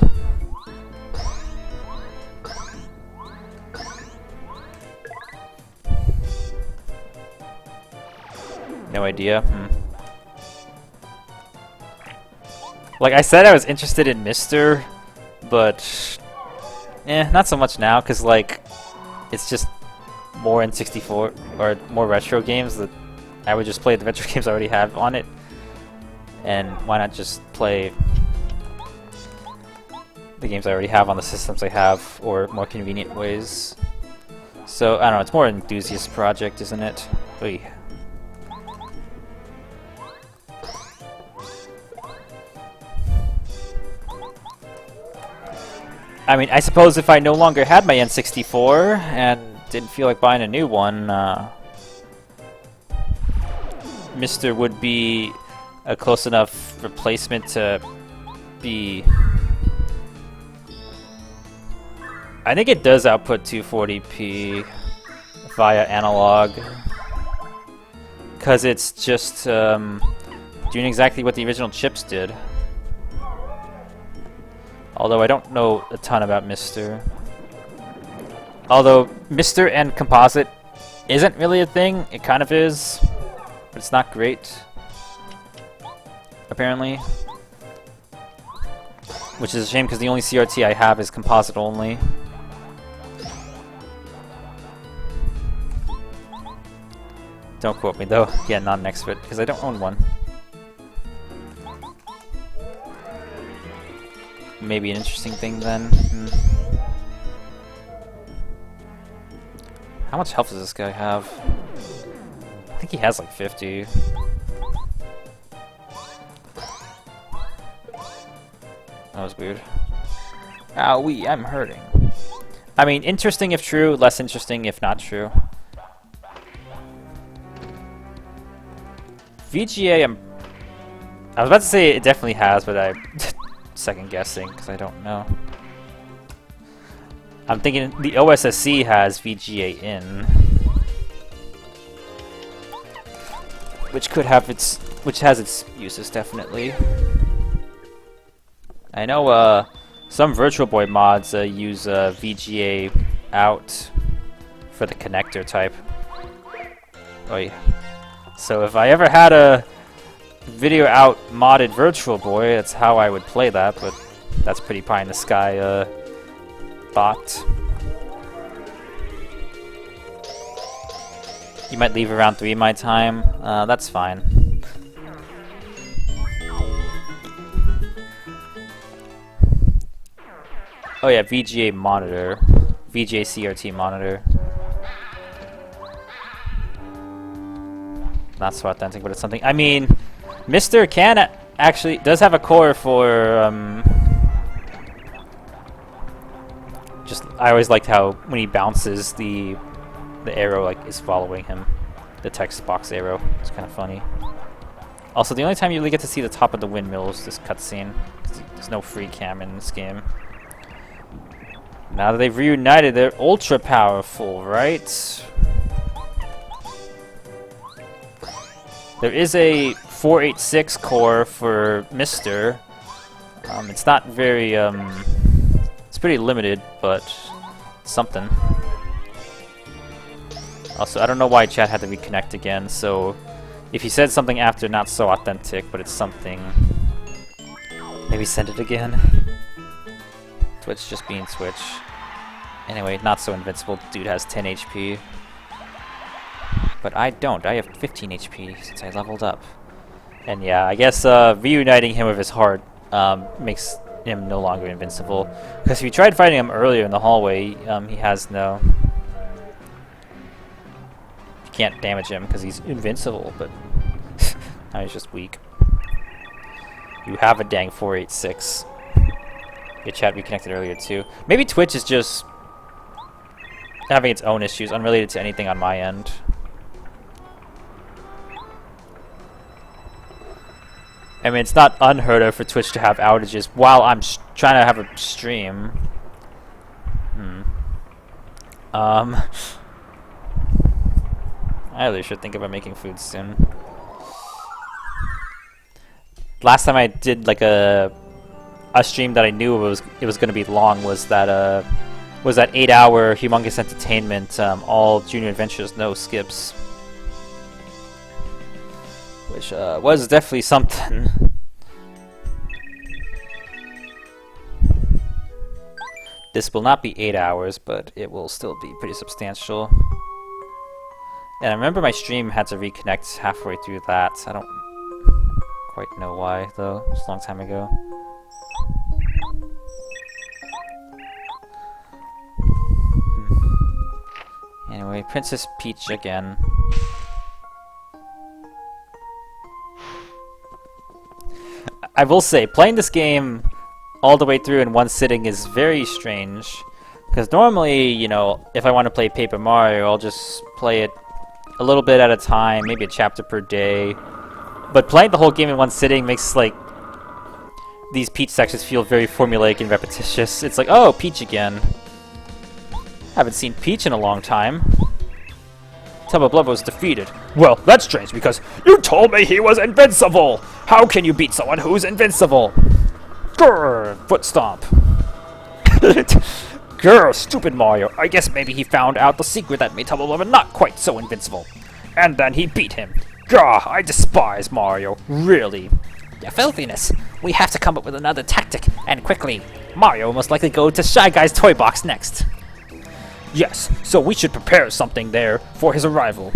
No idea. Like I said, I was interested in Mister, but not so much now, because like it's just more N64 or more retro games that I would just play the retro games I already have on it, and why not just play the games I already have on the systems I have, or more convenient ways. So I don't know, it's more an enthusiast project, isn't it? Oy. I mean, I suppose if I no longer had my N64 and didn't feel like buying a new one, Mister would be a close enough replacement to be... I think it does output 240p via analog, because it's just doing exactly what the original chips did. Although I don't know a ton about Mister. Although Mister and composite isn't really a thing, it kind of is, but it's not great, apparently. Which is a shame, because the only CRT I have is composite only. Don't quote me though. Again, not an expert, because I don't own one. Maybe an interesting thing then. How much health does this guy have? I think he has like 50. That was weird. Owie, I'm hurting. I mean, interesting if true, less interesting if not true. VGA, I was about to say it definitely has, but I second guessing because I don't know. I'm thinking the OSSC has VGA in, which has its uses definitely. I know some Virtual Boy mods use VGA out for the connector type. Oh yeah. So if I ever had a video out modded Virtual Boy, that's how I would play that, but that's pretty pie in the sky thought. You might leave around 3 my time. That's fine. Oh yeah, VGA monitor. VGA CRT monitor. Not so authentic, but it's something. I mean, Mister can actually does have a core for just I always liked how when he bounces the arrow like is following him, the text box arrow. It's kind of funny. Also, the only time you really get to see the top of the windmill is this cutscene. There's no free cam in this game. Now that they've reunited, they're ultra powerful, right? There is a 486 core for Mister. It's not very, it's pretty limited, but something. Also, I don't know why chat had to reconnect again, so if you said something after not so authentic, but it's something, maybe send it again. Twitch just being Twitch. Anyway, not so invincible. Dude has 10 HP. But I don't. I have 15 HP since I leveled up. And yeah, I guess reuniting him with his heart makes him no longer invincible. Because if you tried fighting him earlier in the hallway, he has no... You can't damage him because he's invincible, but now he's just weak. You have a dang 486. Your chat reconnected earlier too. Maybe Twitch is just having its own issues, unrelated to anything on my end. I mean, it's not unheard of for Twitch to have outages while I'm trying to have a stream. I really should think about making food soon. Last time I did like a a stream that I knew it was going to be long was that 8-hour Humongous Entertainment, all Junior Adventures, no skips, which was definitely something. This will not be 8 hours, but it will still be pretty substantial. And I remember my stream had to reconnect halfway through that. I don't quite know why, though. It's a long time ago. Anyway, Princess Peach again. I will say, playing this game all the way through in one sitting is very strange. Because normally, you know, if I want to play Paper Mario, I'll just play it a little bit at a time, maybe a chapter per day. But playing the whole game in one sitting makes, like, these Peach sections feel very formulaic and repetitious. It's like, oh, Peach again. Haven't seen Peach in a long time. Tubba Blubba was defeated.
Well, that's strange because you told me he was invincible! How can you beat someone who's invincible? Grr, foot stomp. Grr, stupid Mario. I guess maybe he found out the secret that made Tubba Blubba not quite so invincible. And then he beat him. Gah, I despise Mario. Really.
You filthiness. We have to come up with another tactic, and quickly. Mario will most likely go to Shy Guy's toy box next.
Yes, so we should prepare something there for his arrival.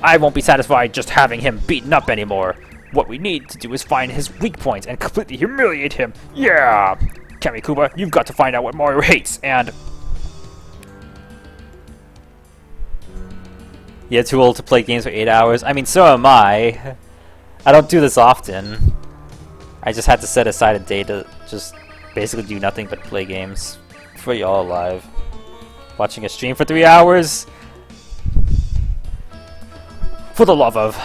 I won't be satisfied just having him beaten up anymore. What we need to do is find his weak points and completely humiliate him. Yeah! Kamikuba, you've got to find out what Mario hates, and...
You're too old to play games for 8 hours? I mean, so am I. I don't do this often. I just had to set aside a day to just basically do nothing but play games for y'all live. Watching a stream for 3 hours?
For the love of...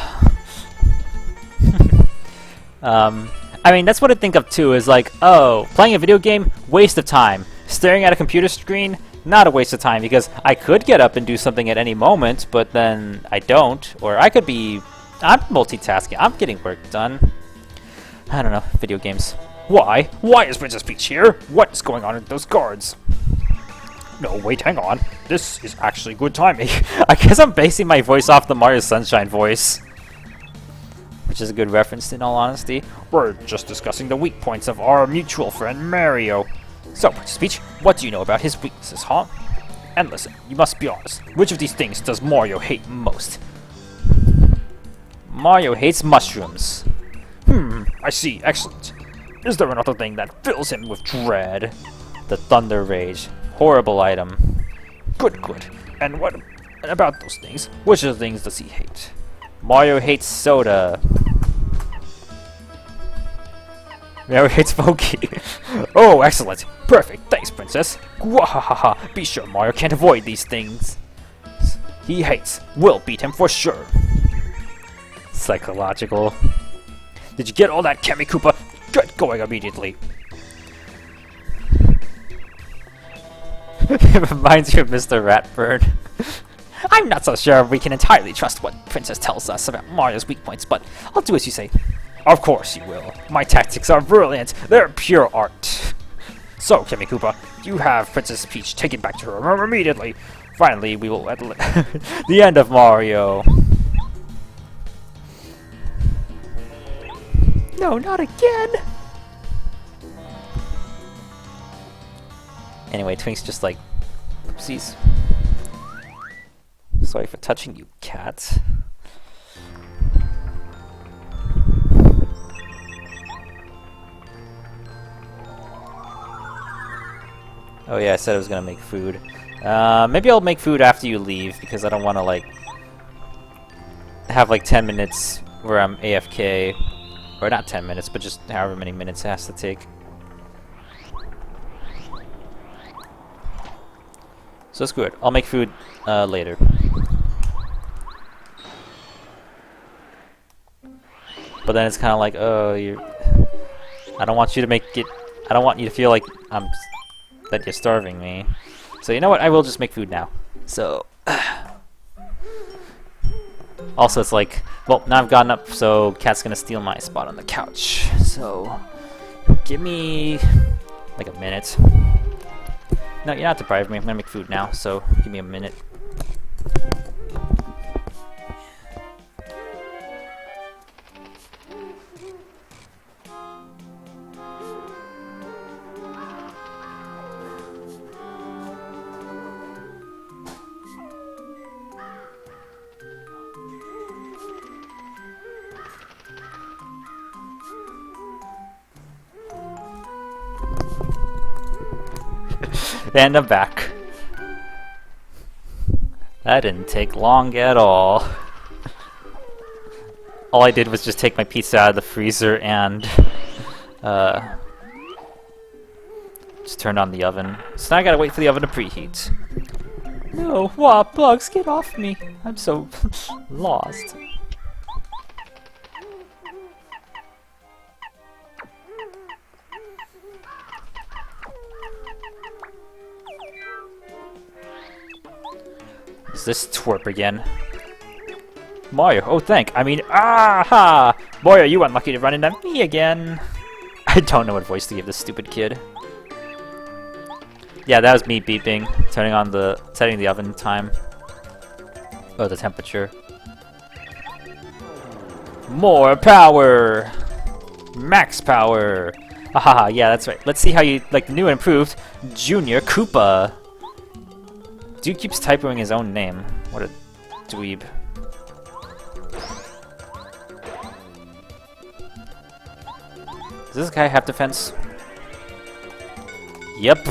I mean, that's what I think of too, is like, oh, playing a video game, waste of time. Staring at a computer screen, not a waste of time, because I could get up and do something at any moment, but then I don't. Or I could be... I'm multitasking. I'm getting work done. I don't know. Video games.
Why? Why is Princess Peach here? What is going on with those guards? No, wait, hang on. This is actually good timing.
I guess I'm basing my voice off the Mario Sunshine voice, which is a good reference in all honesty.
We're just discussing the weak points of our mutual friend Mario. So, Princess Peach, what do you know about his weaknesses, huh? And listen, you must be honest. Which of these things does Mario hate most?
Mario hates mushrooms.
I see. Excellent. Is there another thing that fills him with dread?
The Thunder Rage. Horrible item.
Good, good. And what about those things? Which of the things does he hate?
Mario hates soda. Mario hates Pokey.
Oh, excellent. Perfect. Thanks, Princess. Gwahahaha. Be sure Mario can't avoid these things. He hates. We'll beat him for sure.
Psychological.
Did you get all that, Kamikuba? Get going immediately.
It reminds you of Mr. Ratburn.
I'm not so sure we can entirely trust what Princess tells us about Mario's weak points, but I'll do as you say.
Of course you will. My tactics are brilliant. They're pure art. So, Kamikuba, you have Princess Peach taken back to her room immediately. Finally, we will at
the end of Mario.
No, not again!
Anyway, Twink's just like, oopsies. Sorry for touching you, cat. Oh yeah, I said I was gonna make food. Maybe I'll make food after you leave, because I don't want to, like, have, like, 10 minutes where I'm AFK. Or not 10 minutes, but just however many minutes it has to take. So screw it. I'll make food later. But then it's kind of like, oh, I don't want you to make it. I don't want you to feel like that you're starving me. So you know what? I will just make food now. So also, it's like, well, now I've gotten up, so Cat's gonna steal my spot on the couch. So Give me like a minute. No, you're not depriving me. I'm gonna make food now, so give me a minute. And I'm back. That didn't take long at all. All I did was just take my pizza out of the freezer and just turned on the oven. So now I gotta wait for the oven to preheat. No, wow, bugs, get off me. I'm so lost. Is this twerp again? Mario, oh I mean, aha! Mario, you unlucky to run into me again. I don't know what voice to give this stupid kid. Yeah, that was me beeping, setting the oven time. Oh, the temperature. More power! Max power! Haha, yeah, that's right. Let's see how you like the new and improved Junior Koopa. Dude keeps typing his own name. What a dweeb. Does this guy have defense? Yep.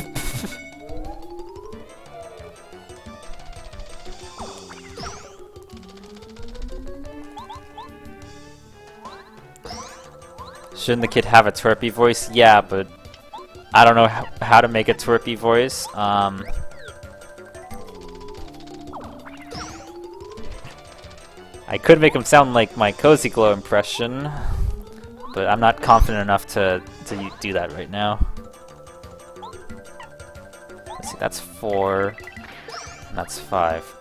Shouldn't the kid have a twerpy voice? Yeah, but I don't know how to make a twerpy voice. I could make him sound like my Cozy Glow impression, but I'm not confident enough to do that right now. Let's see, that's 4, and that's 5.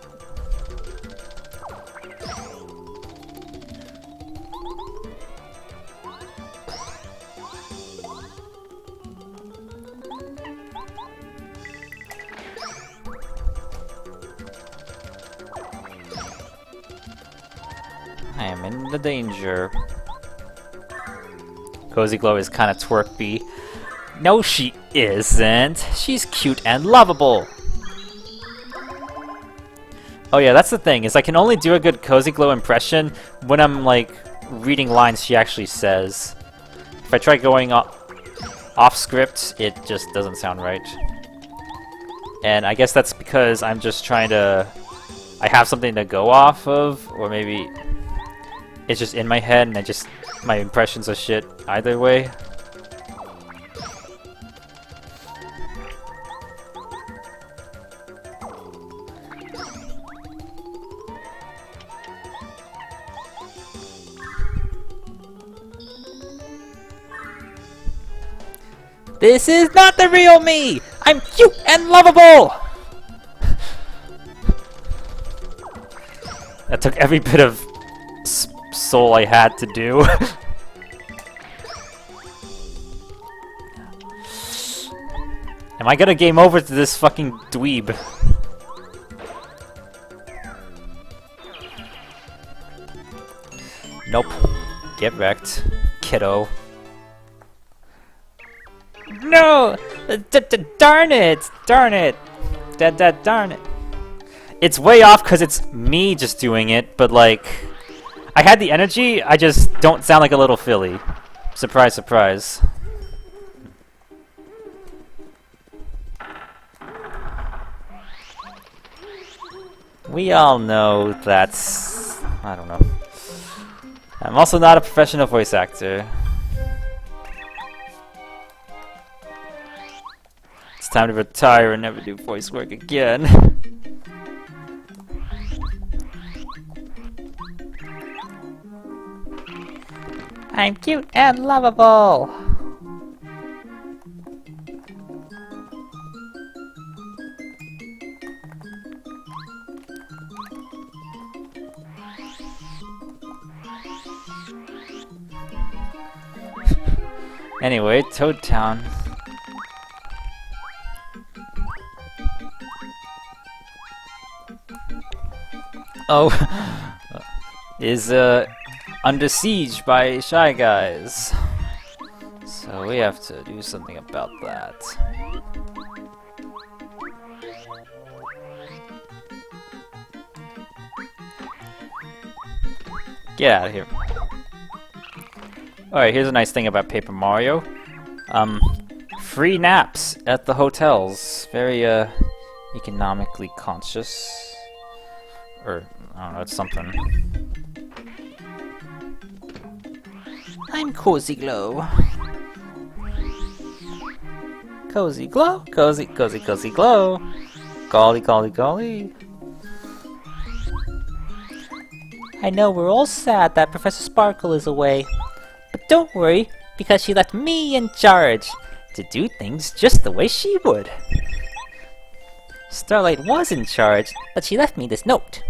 I am in the danger. Cozy Glow is kind of twerpy. No, she isn't. She's cute and lovable. Oh yeah, that's the thing, is I can only do a good Cozy Glow impression when I'm like reading lines she actually says. If I try going off script, it just doesn't sound right. And I guess that's because I'm just trying to... I have something to go off of, or maybe it's just in my head and my impressions are shit either way. This is not the real me! I'm cute and lovable! That took every bit of soul I had to do. Am I gonna game over to this fucking dweeb? Nope. Get wrecked, kiddo. No! Darn it! Darn it! Darn it! It's way off because it's me just doing it, but like... I had the energy, I just don't sound like a little filly. Surprise, surprise. We all know that's... I don't know. I'm also not a professional voice actor. It's time to retire and never do voice work again. I'm cute and lovable! Anyway, Toad Town. Oh, is under siege by Shy Guys. So we have to do something about that. Get out of here. Alright, here's a nice thing about Paper Mario. Free naps at the hotels. Very, economically conscious. Or, I don't know, it's something.
I'm Cozy Glow.
Cozy glow, cozy, cozy, cozy glow. Golly, golly, golly.
I know we're all sad that Professor Sparkle is away. But don't worry, because she left me in charge to do things just the way she would. Starlight was in charge, but she left me this note.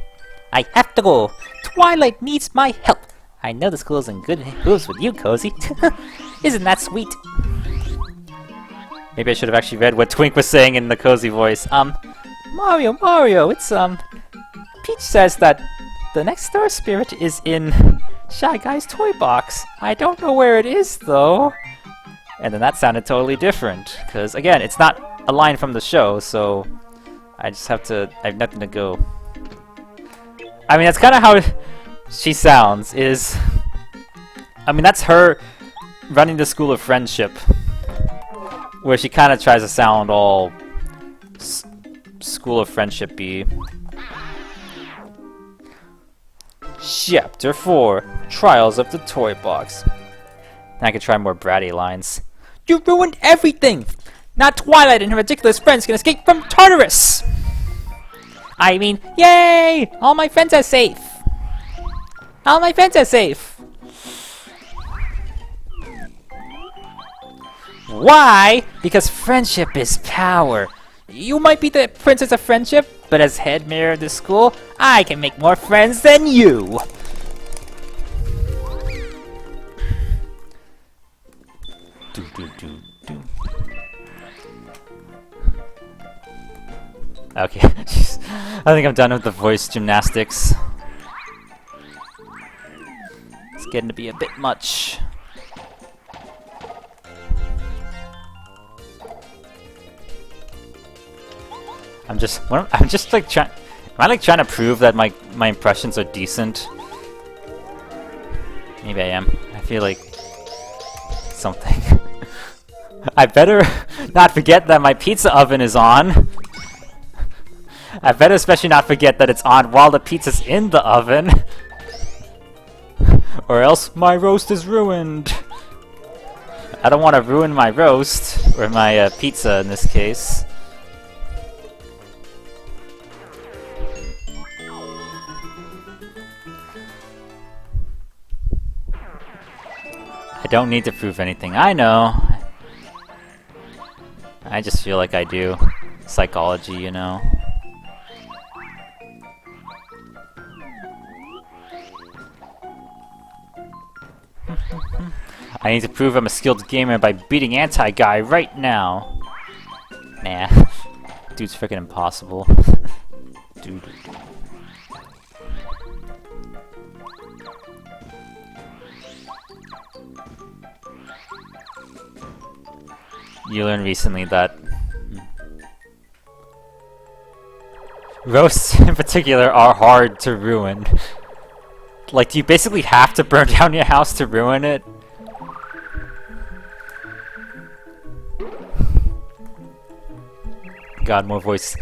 I have to go. Twilight needs my help. I know the school's in good hooves with you, Cozy. Isn't that sweet?
Maybe I should have actually read what Twink was saying in the cozy voice.
Mario, it's, Peach says that the next Star Spirit is in Shy Guy's toy box. I don't know where it is, though.
And then that sounded totally different. Because, again, it's not a line from the show, so I just have to... I have nothing to go. I mean, that's kind of how she sounds, is... I mean, that's her running the School of Friendship. Where she kind of tries to sound all... School of Friendship-y. Chapter 4, Trials of the Toy Box. I could try more bratty lines.
You ruined everything! Now Twilight and her ridiculous friends can escape from Tartarus! I mean, yay! All my friends are safe! All my friends are safe! Why? Because friendship is power. You might be the princess of friendship, but as head mayor of the school, I can make more friends than you!
Okay, I think I'm done with the voice gymnastics. It's getting to be a bit much. I'm just like trying. Am I like trying to prove that my impressions are decent? Maybe I am. I feel like something. I better not forget that my pizza oven is on. I better especially not forget that it's on while the pizza's in the oven. Or else my roast is ruined. I don't want to ruin my roast, or my pizza in this case. I don't need to prove anything. I know. I just feel like I do. Psychology, you know. I need to prove I'm a skilled gamer by beating Anti-Guy right now. Nah. Dude's freaking impossible. Dude. You learned recently that roasts in particular are hard to ruin. Like, do you basically have to burn down your house to ruin it? God, more voice.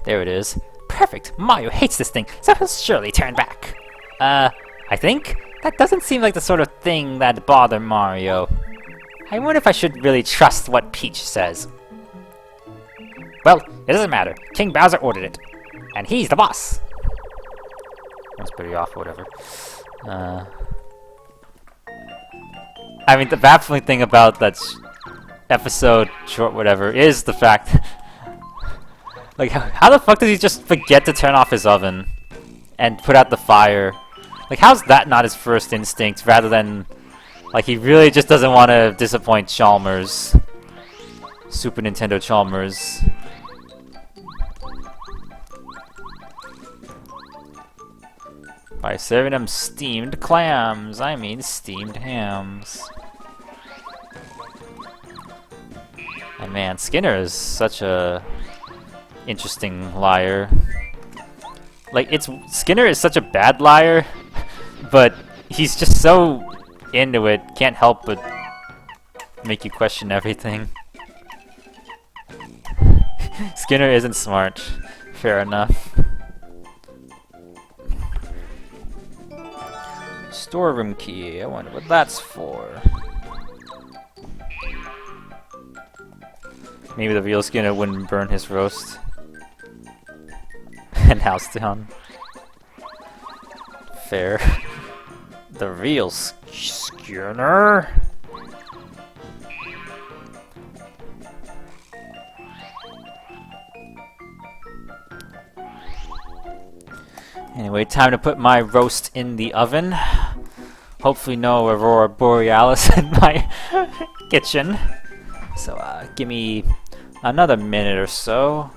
There it is. Perfect! Mario hates this thing, so he'll surely turn back. I think? That doesn't seem like the sort of thing that'd bother Mario. I wonder if I should really trust what Peach says. Well, it doesn't matter. King Bowser ordered it. And he's the boss! That's pretty off, whatever. I mean, the baffling thing about that episode, short whatever, is the fact... like, how the fuck does he just forget to turn off his oven? And put out the fire? Like, how's that not his first instinct, rather than
Like, he really just doesn't want to disappoint Chalmers. Super Nintendo Chalmers. By serving him steamed clams. I mean steamed hams. And man, Skinner is such a interesting liar. Like, Skinner is such a bad liar, but he's just so into it, can't help but make you question everything. Skinner isn't smart. Fair enough. Storeroom key. I wonder what that's for. Maybe the real Skinner wouldn't burn his roast. And house down. Fair. The real Skinner. Anyway, time to put my roast in the oven. Hopefully no Aurora Borealis in my kitchen. So give me another minute or so.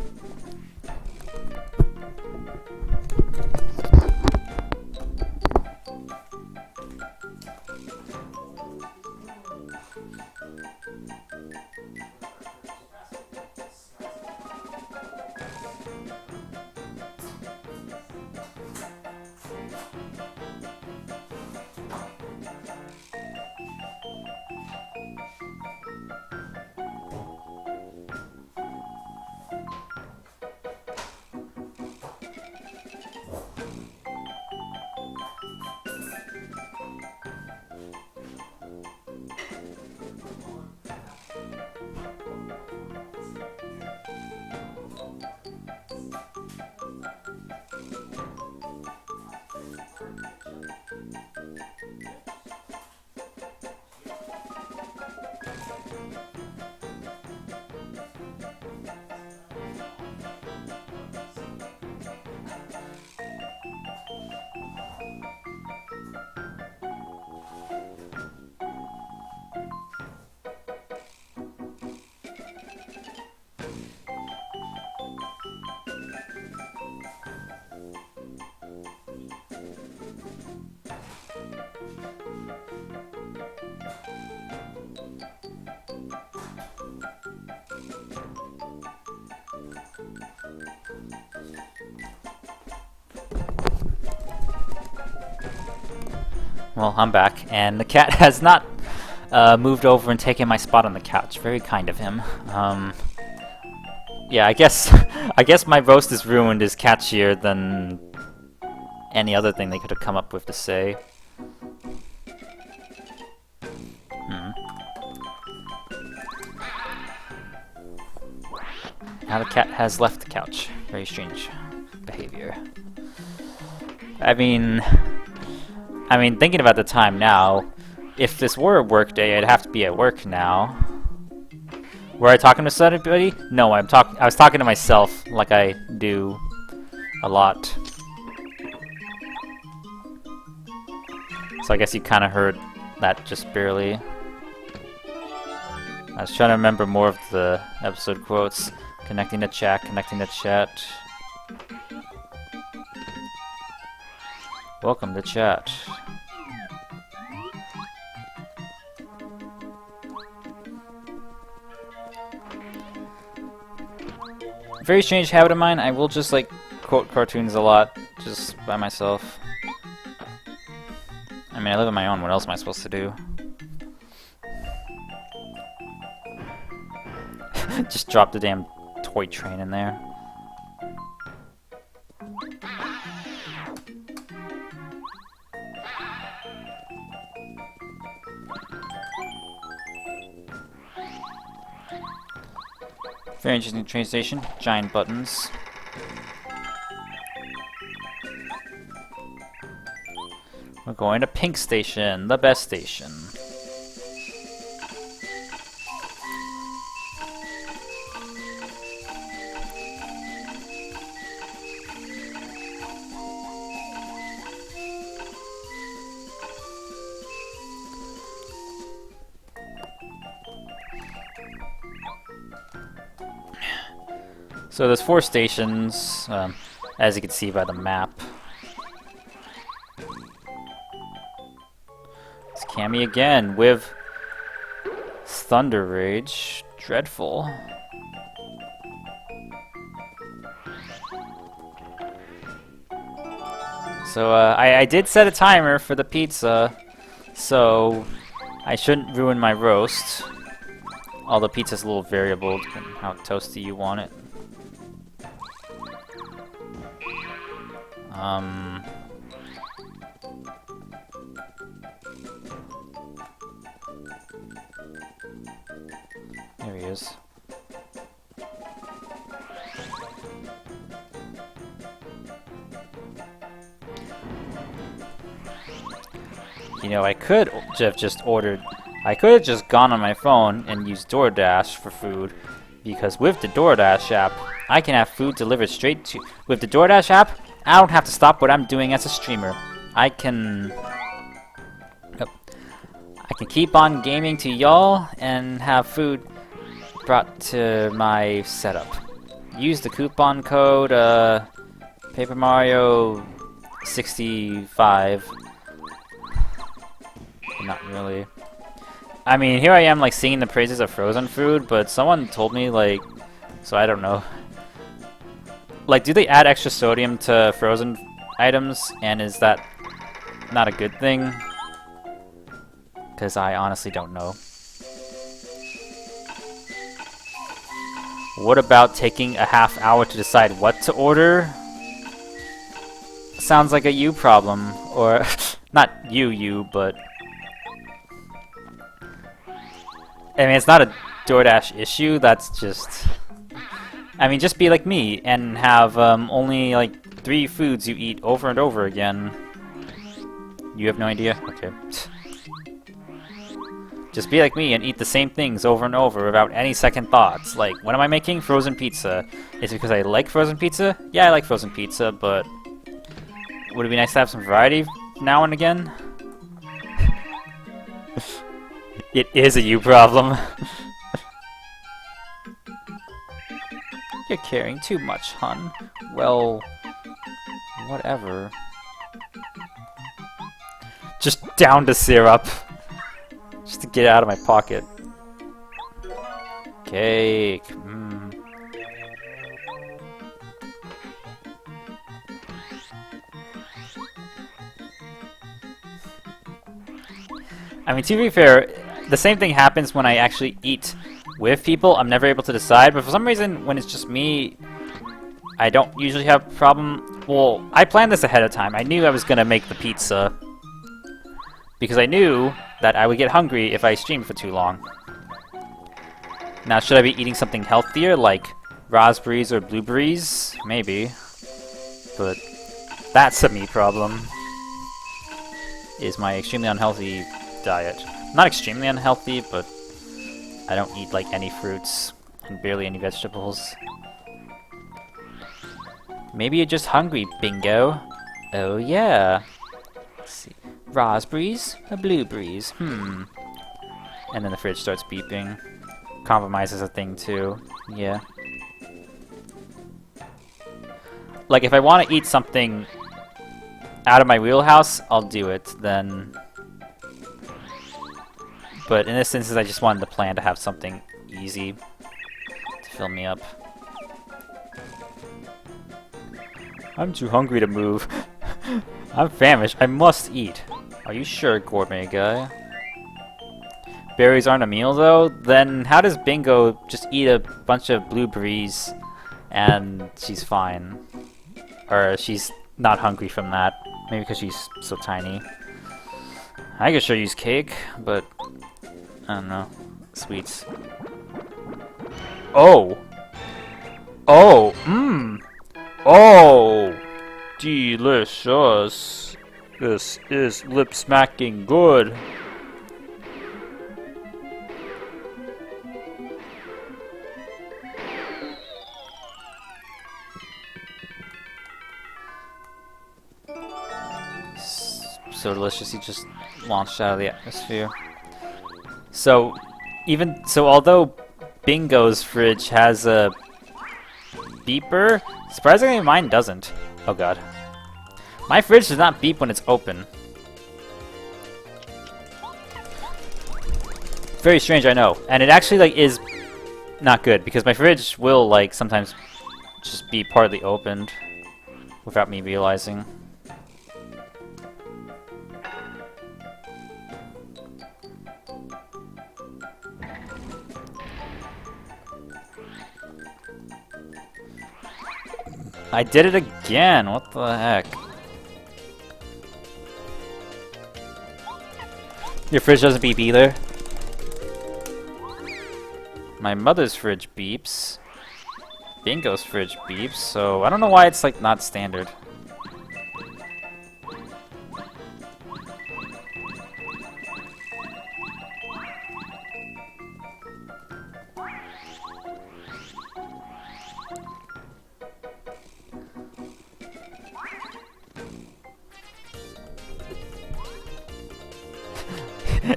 Well, I'm back, and the cat has not moved over and taken my spot on the couch. Very kind of him. Yeah, I guess my roast is ruined is catchier than any other thing they could have come up with to say. Now the cat has left the couch. Very strange behavior. I mean, thinking about the time now, if this were a work day, I'd have to be at work now. Were I talking to somebody? No, I was talking to myself, like I do a lot. So I guess you kind of heard that just barely. I was trying to remember more of the episode quotes. Connecting to chat, connecting to chat. Welcome to chat. Very strange habit of mine, I will just like quote cartoons a lot, just by myself. I mean, I live on my own, what else am I supposed to do? Just drop the damn toy train in there. Very interesting train station. Giant buttons. We're going to Pink Station, the best station. So there's 4 stations, as you can see by the map. It's Cammy again with Thunder Rage. Dreadful. So I did set a timer for the pizza, so I shouldn't ruin my roast. Although pizza's a little variable depending on how toasty you want it. There he is. You know, I could have just ordered... I could have just gone on my phone and used DoorDash for food, because with the DoorDash app, I can have food delivered straight to... With the DoorDash app, I don't have to stop what I'm doing as a streamer. I can keep on gaming to y'all and have food brought to my setup. Use the coupon code Paper Mario 65. Not really. I mean, here I am like singing the praises of frozen food, but someone told me like, so I don't know. Like, do they add extra sodium to frozen items, and is that not a good thing? Because I honestly don't know. What about taking a half hour to decide what to order? Sounds like a you problem, or not you, but I mean, it's not a DoorDash issue, that's just... I mean, just be like me and have only like 3 foods you eat over and over again. You have no idea? Okay. Just be like me and eat the same things over and over without any second thoughts. Like, what am I making? Frozen pizza. Is it because I like frozen pizza? Yeah, I like frozen pizza, but would it be nice to have some variety now and again? It is a you problem. You're caring too much, hun. Well, whatever. Just down to syrup. Just to get out of my pocket. Cake. I mean, to be fair, the same thing happens when I actually eat with people. I'm never able to decide, but for some reason, when it's just me, I don't usually have a problem. Well, I planned this ahead of time. I knew I was gonna make the pizza because I knew that I would get hungry if I streamed for too long. Now, should I be eating something healthier, like raspberries or blueberries? Maybe. But that's a me problem. Is my extremely unhealthy diet. Not extremely unhealthy, but I don't eat like any fruits and barely any vegetables. Maybe you're just hungry, bingo. Oh yeah. Let's see. Raspberries or blueberries? And then the fridge starts beeping. Compromise is a thing too. Yeah. Like, if I want to eat something out of my wheelhouse, I'll do it, then... But in this instance, I just wanted to plan to have something easy to fill me up. I'm too hungry to move. I'm famished. I must eat. Are you sure, gourmet guy? Berries aren't a meal, though? Then how does Bingo just eat a bunch of blueberries and she's fine? Or she's not hungry from that. Maybe because she's so tiny. I could sure use cake, but I don't know. Sweets. Oh! Oh! Oh! Delicious! This is lip-smacking good! So delicious, he just launched out of the atmosphere. So, although Bingo's fridge has a beeper. Surprisingly, mine doesn't. Oh god. My fridge does not beep when it's open. Very strange, I know. And it actually like is not good because my fridge will like sometimes just be partly opened without me realizing. I did it again. What the heck? Your fridge doesn't beep either. My mother's fridge beeps. Bingo's fridge beeps, so I don't know why it's like not standard.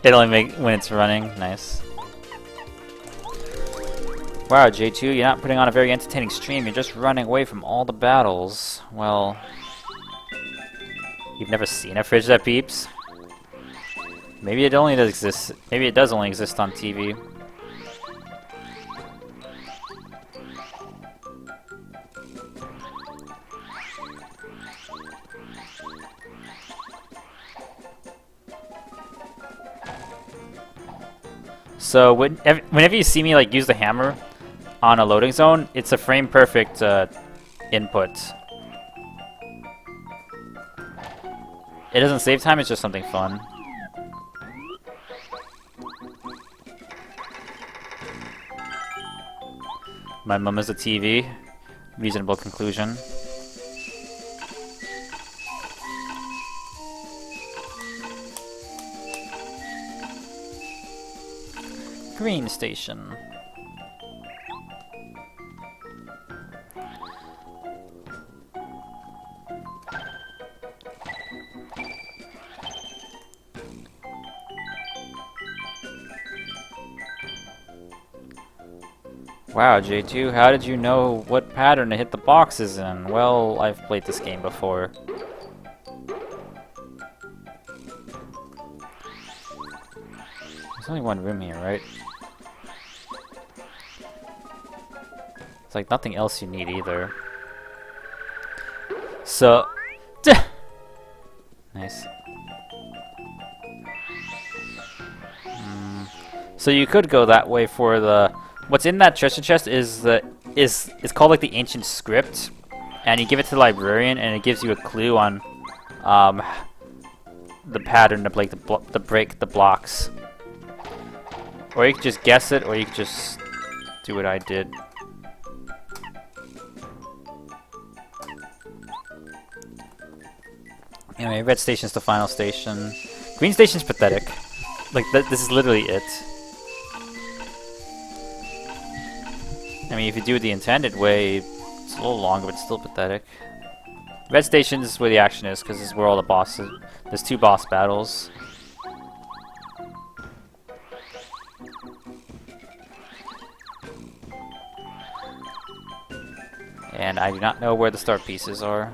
It only make when it's running. Nice. Wow, J2, you're not putting on a very entertaining stream. You're just running away from all the battles. Well, you've never seen a fridge that beeps? Maybe it only does exist. Maybe it does only exist on TV. So whenever you see me like use the hammer on a loading zone, it's a frame perfect input. It doesn't save time, it's just something fun. My mum is a TV. Reasonable conclusion. Green station. Wow, J2, how did you know what pattern to hit the boxes in? Well, I've played this game before. There's only one room here, right? It's like nothing else you need either. So... Nice. So you could go that way for the... What's in that treasure chest is it's called like the ancient script, and you give it to the librarian, and it gives you a clue on the pattern to break the blocks. Or you could just guess it, or you could just do what I did. Anyway, red station's the final station. Green station's pathetic. Like this is literally it. I mean, if you do it the intended way, it's a little longer, but still pathetic. Red Station is where the action is, because this is where all the bosses... There's 2 boss battles. And I do not know where the start pieces are.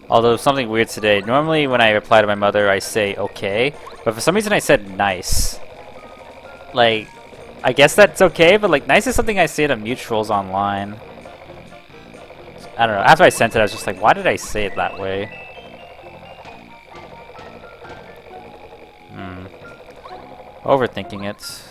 Although something weird today. Normally when I reply to my mother I say okay, but for some reason I said nice. Like, I guess that's okay, but like nice is something I say to mutuals online. I don't know, after I sent it I was just like, why did I say it that way? Overthinking it.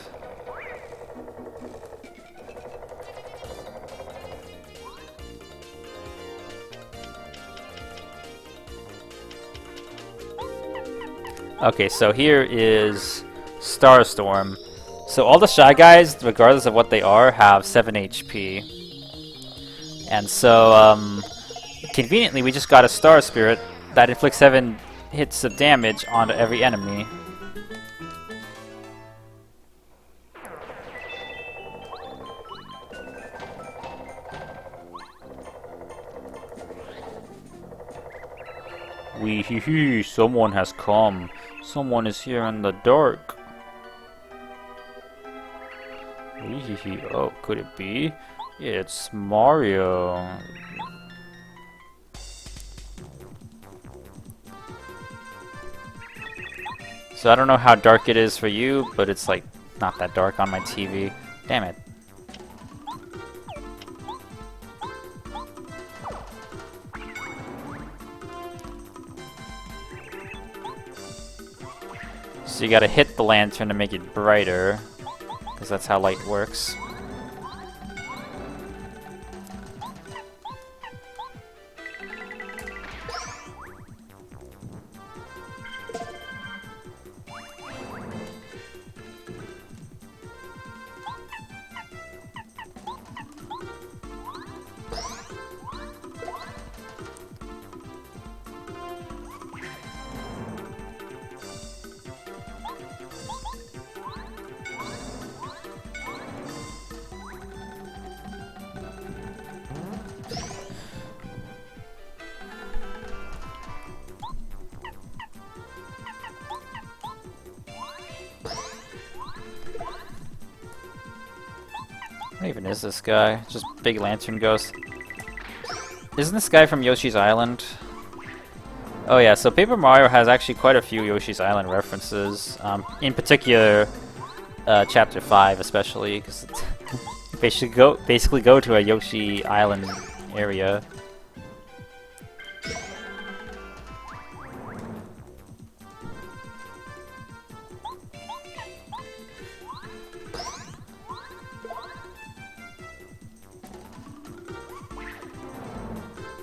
Okay, so here is Starstorm. So all the Shy Guys, regardless of what they are, have 7 HP. And so, conveniently, we just got a Star Spirit that inflicts 7 hits of damage onto every enemy.
Wee hee hee, someone has come. Someone is here in the dark. Wee hee hee, oh, could it be? It's Mario. So I don't know how dark it is for you, but it's like not that dark on my TV. Damn it. So you gotta hit the lantern to make it brighter, because that's how light works. What even is this guy? Just big lantern ghost. Isn't this guy from Yoshi's Island? Oh yeah, so Paper Mario has actually quite a few Yoshi's Island references. In particular, Chapter 5 especially, because basically go to a Yoshi Island area.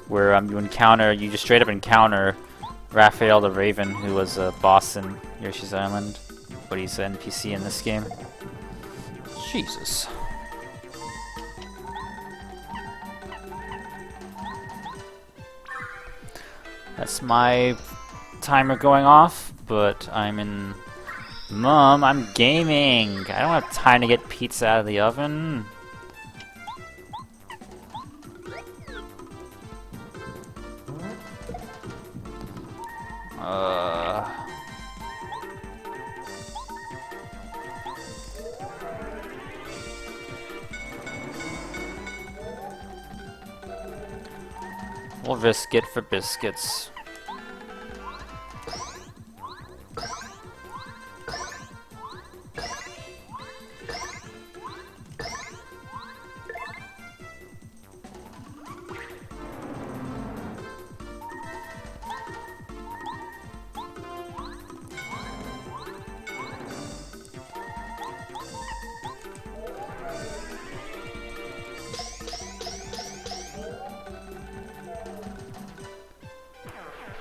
Where you just straight up encounter Raphael the Raven, who was a boss in Yoshi's Island, but he's an NPC in this game. Jesus. That's my timer going off, but I'm in... Mom, I'm gaming! I don't have time to get pizza out of the oven. We'll risk it for biscuits.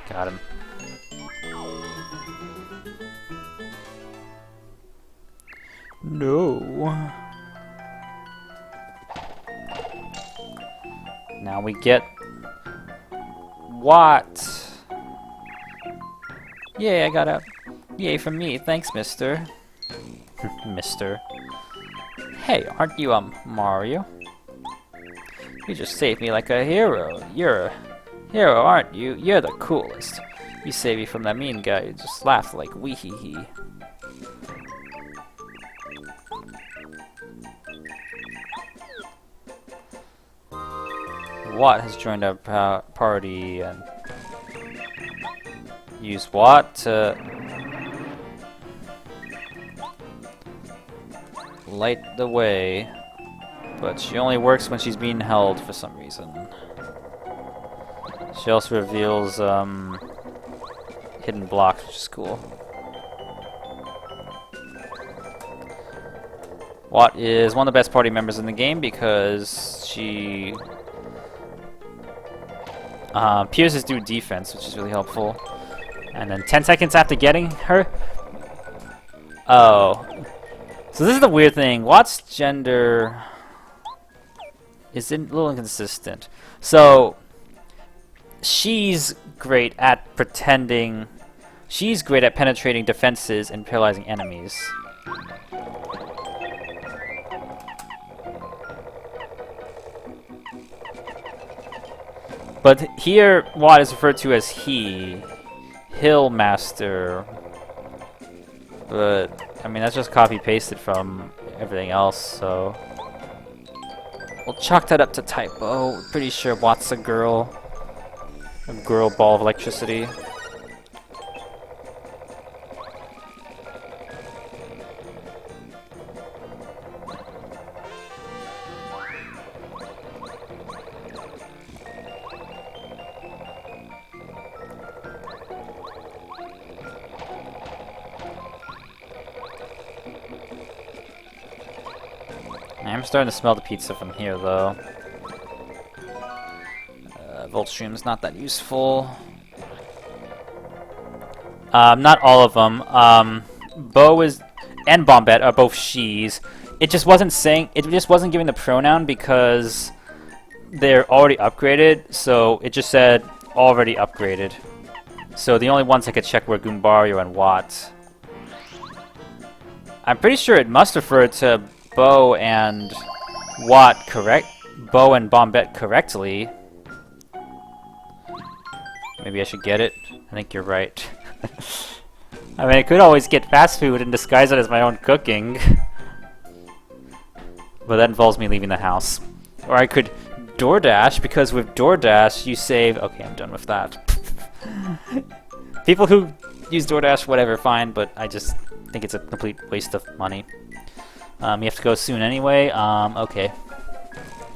Got him. No. Now we get what? Yay, I got out. Yay for me. Thanks, mister. Mister. Hey, aren't you Mario? You just saved me like a hero. You're a hero, aren't you? You're the coolest. You saved me from that mean guy who just laughed like wee hee hee. Watt has joined our party and use Watt to light the way, but she only works when she's being held for some reason. She also reveals hidden blocks, which is cool. Watt is one of the best party members in the game because she pierces through defense, which is really helpful. And then 10 seconds after getting her... Oh. So this is the weird thing. Watt's gender is a little inconsistent. So she's great at pretending... She's great at penetrating defenses and paralyzing enemies. But here, Watt is referred to as he. Hill Master. But, I mean, that's just copy-pasted from everything else, so... We'll chalk that up to typo. Pretty sure Watt's a girl. A girl ball of electricity. I'm starting to smell the pizza from here, though. Volt Stream's not that useful. Not all of them. Bo is and Bombette are both she's. It just wasn't saying. It just wasn't giving the pronoun because they're already upgraded. So it just said already upgraded. So the only ones I could check were Goombario and Watt. I'm pretty sure it must refer to Bo and Watt Bo and Bombette correctly. Maybe I should get it. I think you're right. I mean, I could always get fast food and disguise it as my own cooking. But that involves me leaving the house. Or I could DoorDash, because with DoorDash you save... Okay, I'm done with that. People who use DoorDash, whatever, fine, but I just think it's a complete waste of money. You have to go soon anyway. Okay.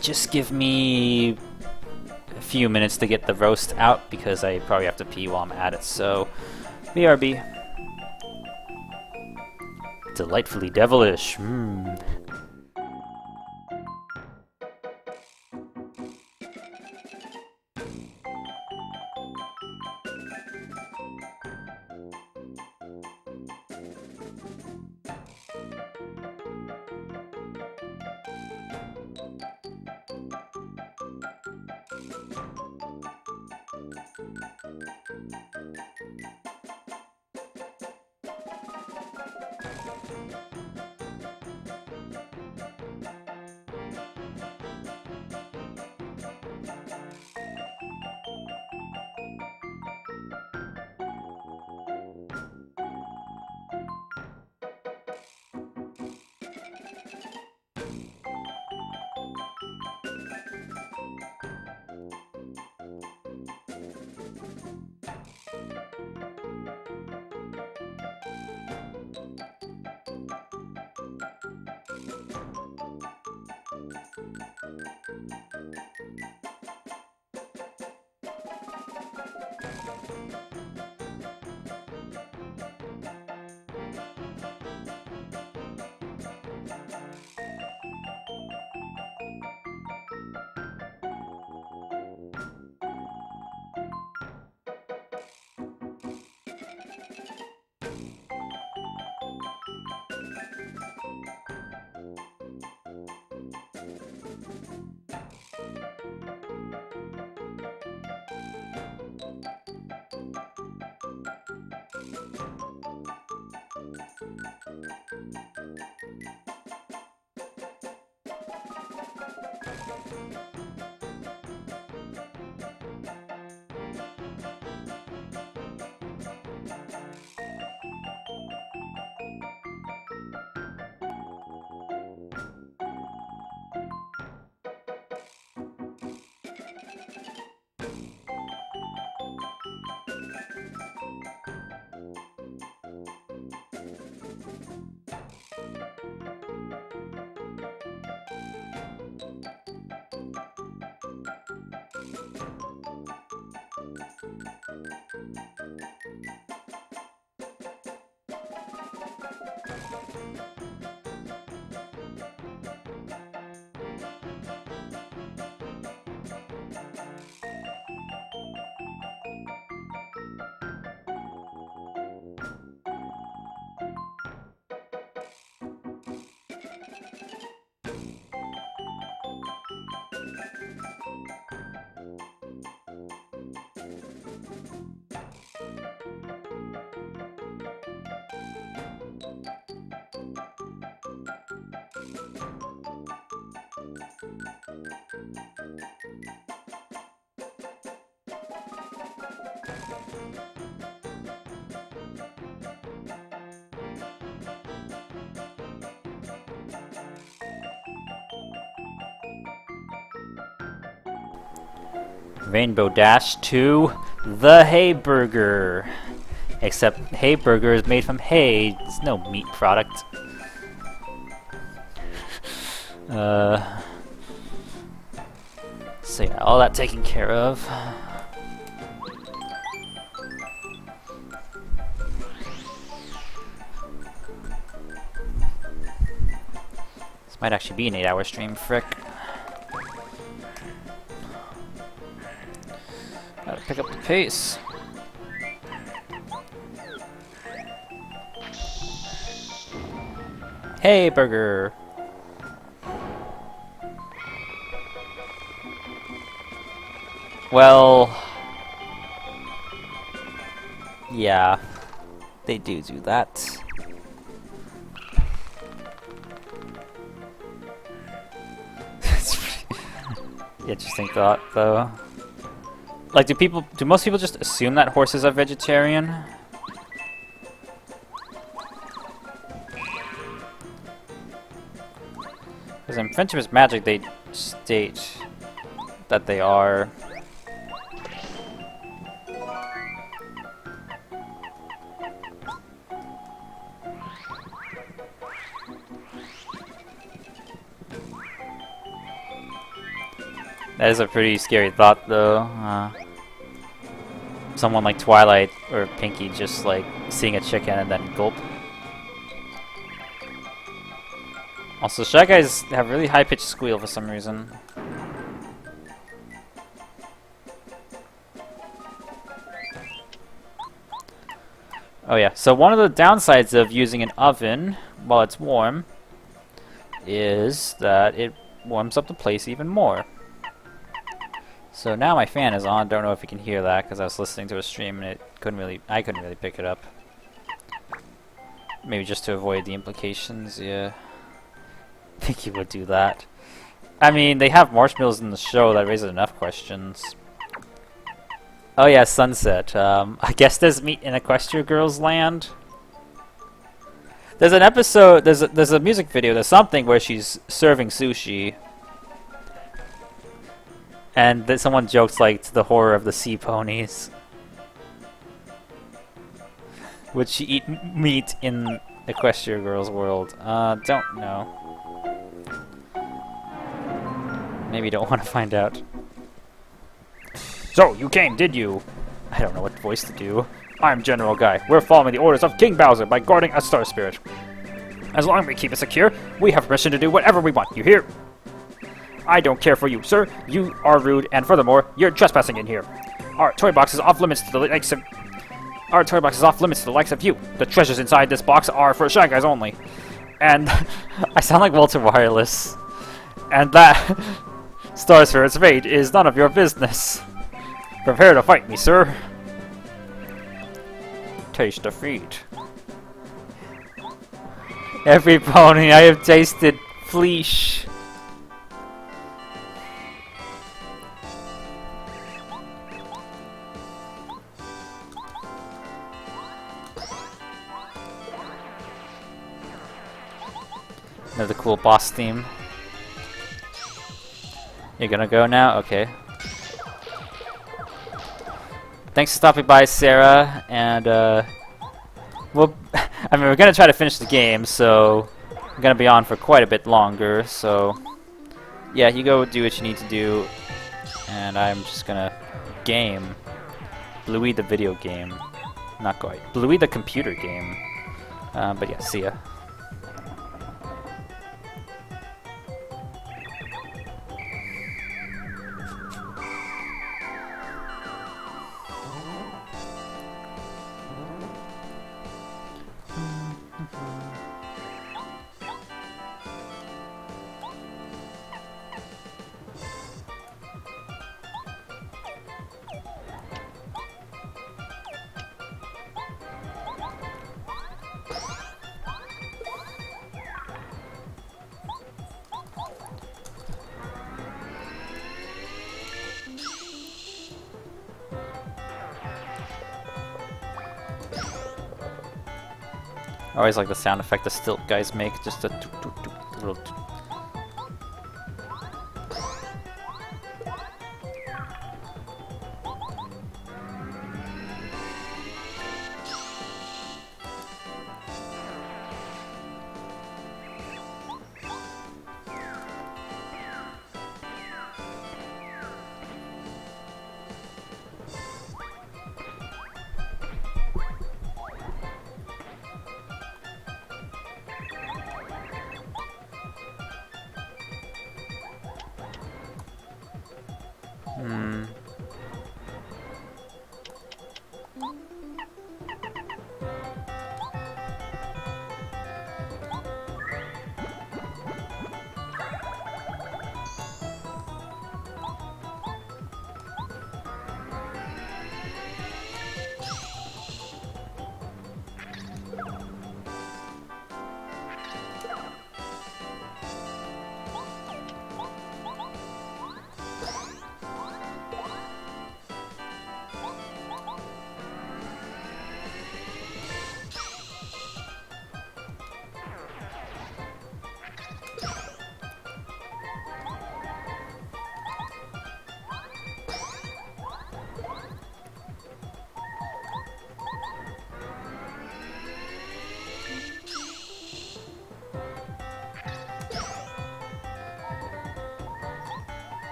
Just give me a few minutes to get the roast out because I probably have to pee while I'm at it. So, BRB. Delightfully devilish.
Rainbow Dash to the Hay Burger. Except Hay Burger is made from hay. It's no meat product. So yeah, all that taken care of. This might actually be an 8-hour stream, frick. Gotta pick up the pace. Hey, burger! Well... yeah, they do that. Interesting thought, though. Like, do most people just assume that horses are vegetarian? Because in Friendship is Magic, they state that they are. That is a pretty scary thought, though. Someone like Twilight or Pinky just like seeing a chicken and then gulp. Also, Shy Guys have really high-pitched squeal for some reason. Oh yeah, so one of the downsides of using an oven while it's warm is that it warms up the place even more. So now my fan is on. Don't know if you can hear that because I was listening to a stream and I couldn't really pick it up. Maybe just to avoid the implications, yeah. I think he would do that. I mean, they have marshmallows in the show that raises enough questions. Oh yeah, Sunset. I guess there's meat in Equestria Girls Land. There's an episode, there's a music video, there's something where she's serving sushi. And that someone jokes like to the horror of the sea ponies. Would she eat meat in Equestria Girls World? Don't know. Maybe don't want to find out.
So, you came, did you?
I don't know what voice to do.
I'm General Guy. We're following the orders of King Bowser by guarding a star spirit. As long as we keep it secure, we have permission to do whatever we want. You hear? I don't care for you, sir. You are rude, and furthermore, you're trespassing in here. Our toy box is off limits to the likes of... Our toy box is off limits to the likes of you. The treasures inside this box are for Shy Guys only. And...
I sound like Walter Wireless. And that... Star Spirit's fate is none of your business.
Prepare to fight me, sir.
Taste defeat. Every pony I have tasted fleesh. Another cool boss theme. You're gonna go now? Okay. Thanks for stopping by, Sarah, and well, I mean, we're gonna try to finish the game, so we're gonna be on for quite a bit longer, so yeah, you go do what you need to do, and I'm just gonna game. Bluey the video game. Not quite. Bluey the computer game. But yeah, see ya. I always like the sound effect the stilt guys make, just a little.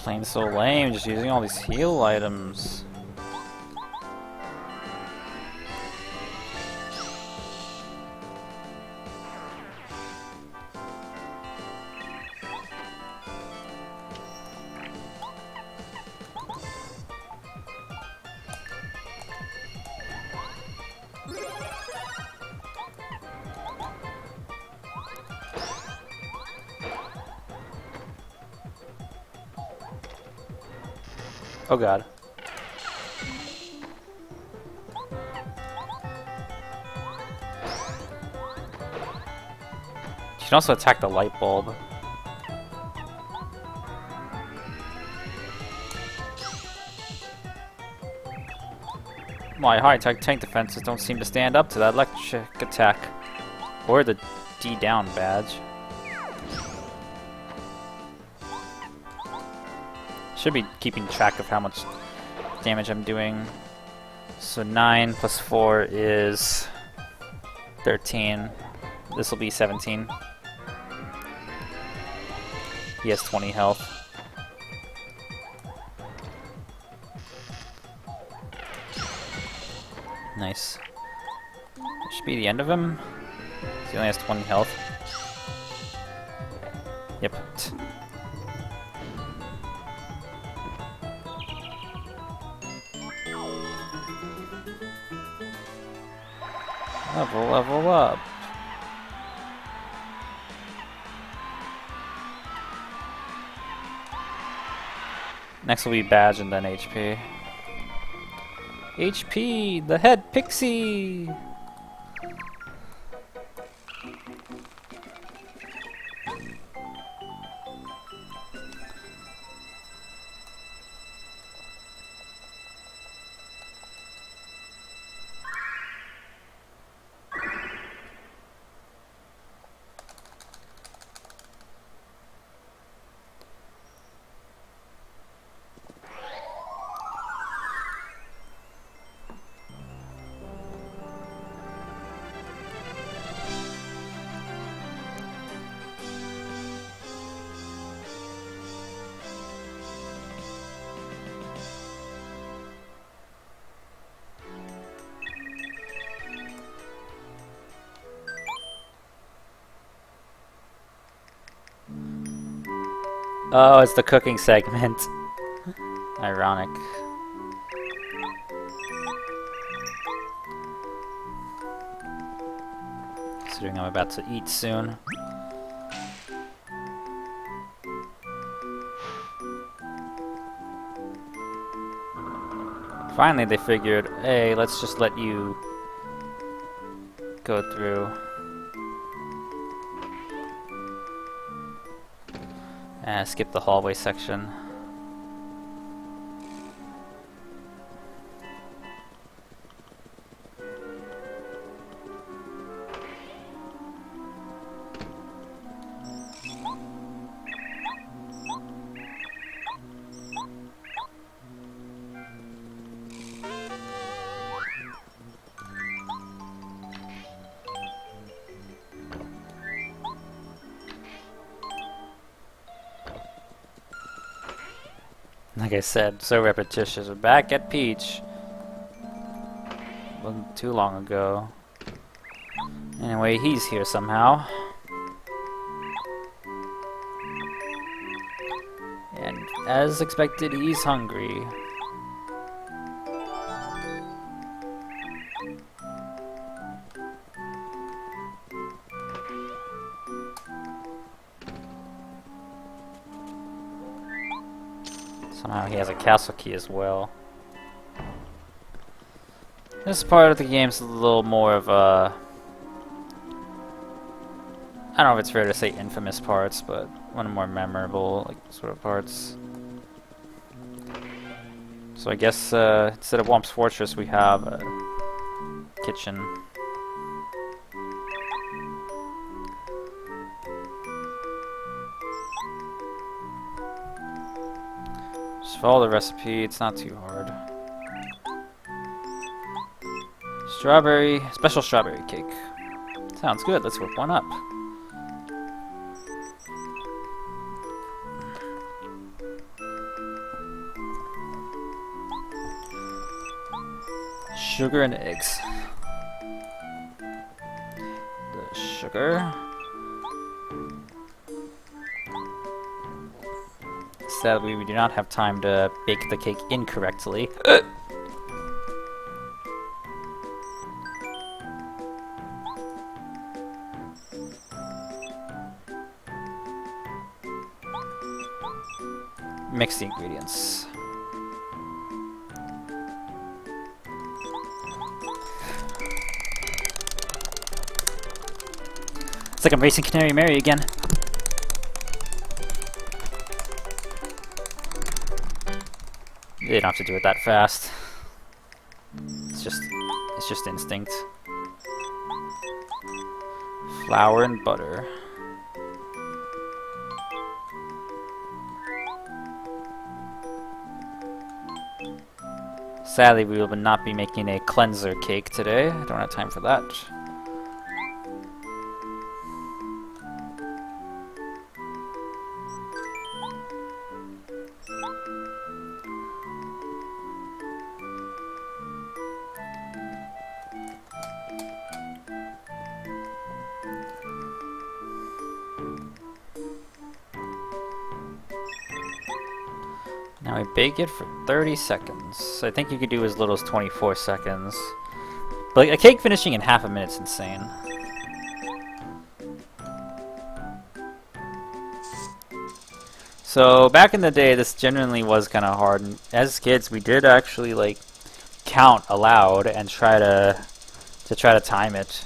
playing so lame, just using all these heal items. Oh god. You can also attack the light bulb. My high-tech tank defenses don't seem to stand up to that electric attack. Or the D down badge. Should be keeping track of how much damage I'm doing. So 9 plus 4 is 13. This will be 17. He has 20 health. Nice. That should be the end of him. He only has 20 health. Yep. Level up. Next will be badge and then HP. HP, the head pixie! Oh, it's the cooking segment. Ironic. Considering I'm about to eat soon. Finally they figured, hey, let's just let you go through. Skip the hallway section. Like I said, so repetitious. We're back at Peach. Wasn't too long ago. Anyway, he's here somehow. And as expected, he's hungry. Somehow he has a castle key as well. This part of the game's a little more of a... I don't know if it's fair to say infamous parts, but one of the more memorable like sort of parts. So I guess instead of Womp's Fortress we have a kitchen. Just follow the recipe, it's not too hard. Special strawberry cake. Sounds good, let's whip one up. Sugar and eggs. The sugar. Sadly, we do not have time to bake the cake incorrectly. Mix the ingredients.
It's like I'm racing Canary Mary again.
You don't have to do it that fast. It's just instinct. Flour and butter. Sadly, we will not be making a cleanser cake today. I don't have time for that. Now we bake it for 30 seconds. I think you could do as little as 24 seconds. But like, a cake finishing in half a minute's insane. So back in the day, this genuinely was kind of hard. And as kids, we did actually like count aloud and try to time it.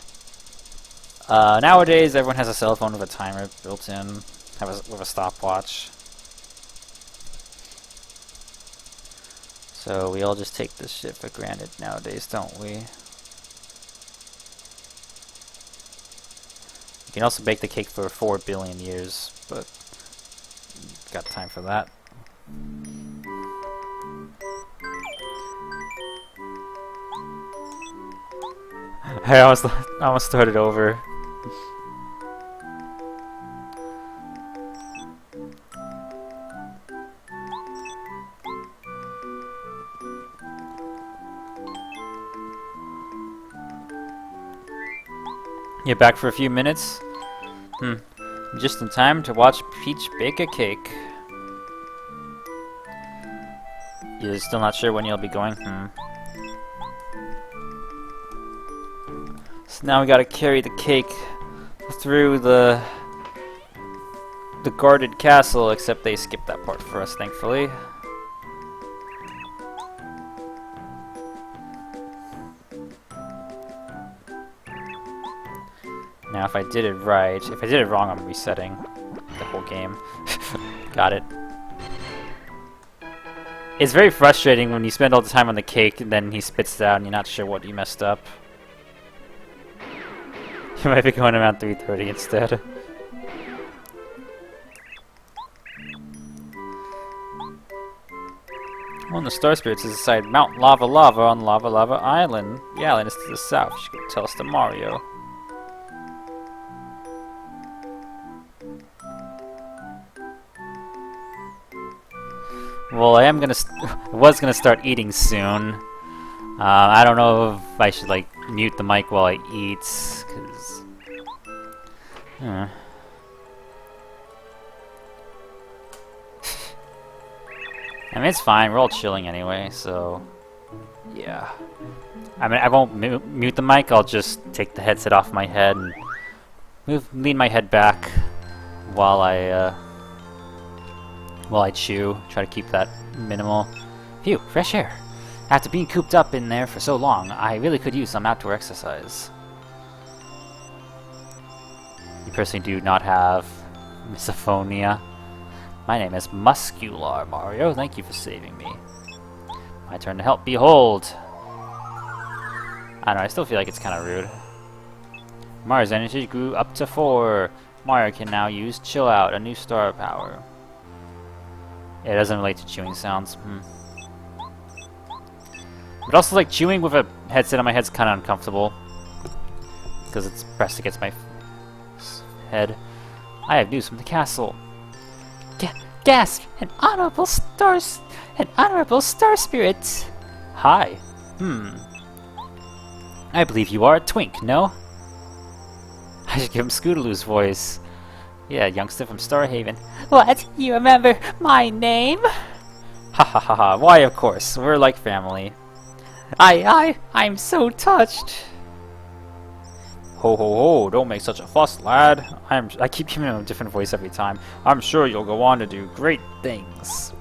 Nowadays, everyone has a cell phone with a timer built in, with a stopwatch. So we all just take this shit for granted nowadays, don't we? You can also bake the cake for 4 billion years, but got time for that. I almost started over. You're back for a few minutes? Just in time to watch Peach bake a cake. You're still not sure when you'll be going? So now we gotta carry the cake through the guarded castle, except they skipped that part for us, thankfully. Now if I did it right, if I did it wrong, I'm resetting the whole game. Got it. It's very frustrating when you spend all the time on the cake and then he spits it out and you're not sure what you messed up. You might be going around 3:30 instead. One of the Star Spirits is inside Mount Lava Lava on Lava Lava Island. The island is to the south. You should go tell us to Mario. Well, I was gonna start eating soon. I don't know if I should like mute the mic while I eat, cause. I mean, it's fine. We're all chilling anyway, so yeah. I mean, I won't mute the mic. I'll just take the headset off my head and lean my head back while I chew. Try to keep that minimal. Phew, fresh air. After being cooped up in there for so long, I really could use some outdoor exercise. You personally do not have misophonia. My name is Muscular Mario. Thank you for saving me. My turn to help. Behold! I don't know, I still feel like it's kind of rude. Mario's energy grew up to 4. Mario can now use Chill Out, a new star power. It doesn't relate to chewing sounds. But also, like, chewing with a headset on my head's kind of uncomfortable. Because it's pressed against my head. I have news from the castle. Gasp! An honorable star spirit! Hi.
I believe you are a twink, no? I should give him Scootaloo's voice. Yeah, youngster from Starhaven.
What? You remember my name?
Ha ha ha ha, why of course, we're like family.
I'm so touched.
Ho ho ho, don't make such a fuss, lad. I keep giving him a different voice every time. I'm sure you'll go on to do great things.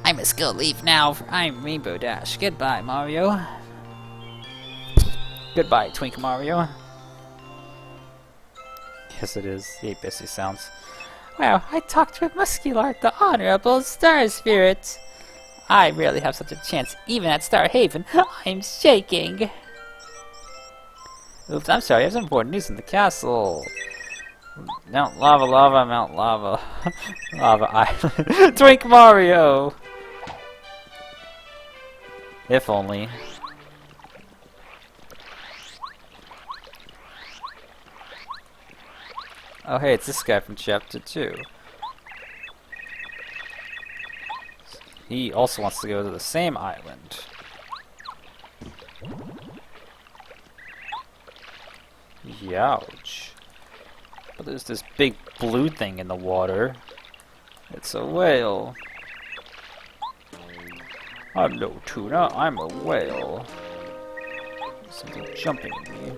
I must go leave now. I'm Rainbow Dash. Goodbye, Mario.
Goodbye, Twink Mario. Yes, it is. The 8 Bessie sounds.
Wow, I talked with Muscular, the Honorable Star Spirit. I rarely have such a chance, even at Star Haven. I'm shaking.
Oops, I'm sorry, I have some important news in the castle. Mount Lava Lava, Mount Lava. Lava Island. Twink Mario! If only. Oh hey, it's this guy from Chapter 2. He also wants to go to the same island. Youch. But there's this big blue thing in the water. It's a whale. I'm no tuna, I'm a whale. There's something jumping at me.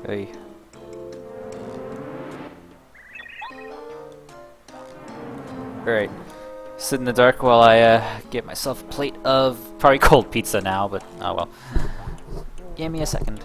Hey. Alright. Sit in the dark while I get myself a plate of probably cold pizza now, but oh well. Give me a second.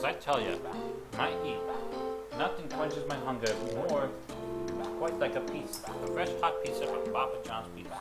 I tell you, when I eat, nothing quenches my hunger more, quite like a pizza, a fresh hot pizza from Papa John's Pizza.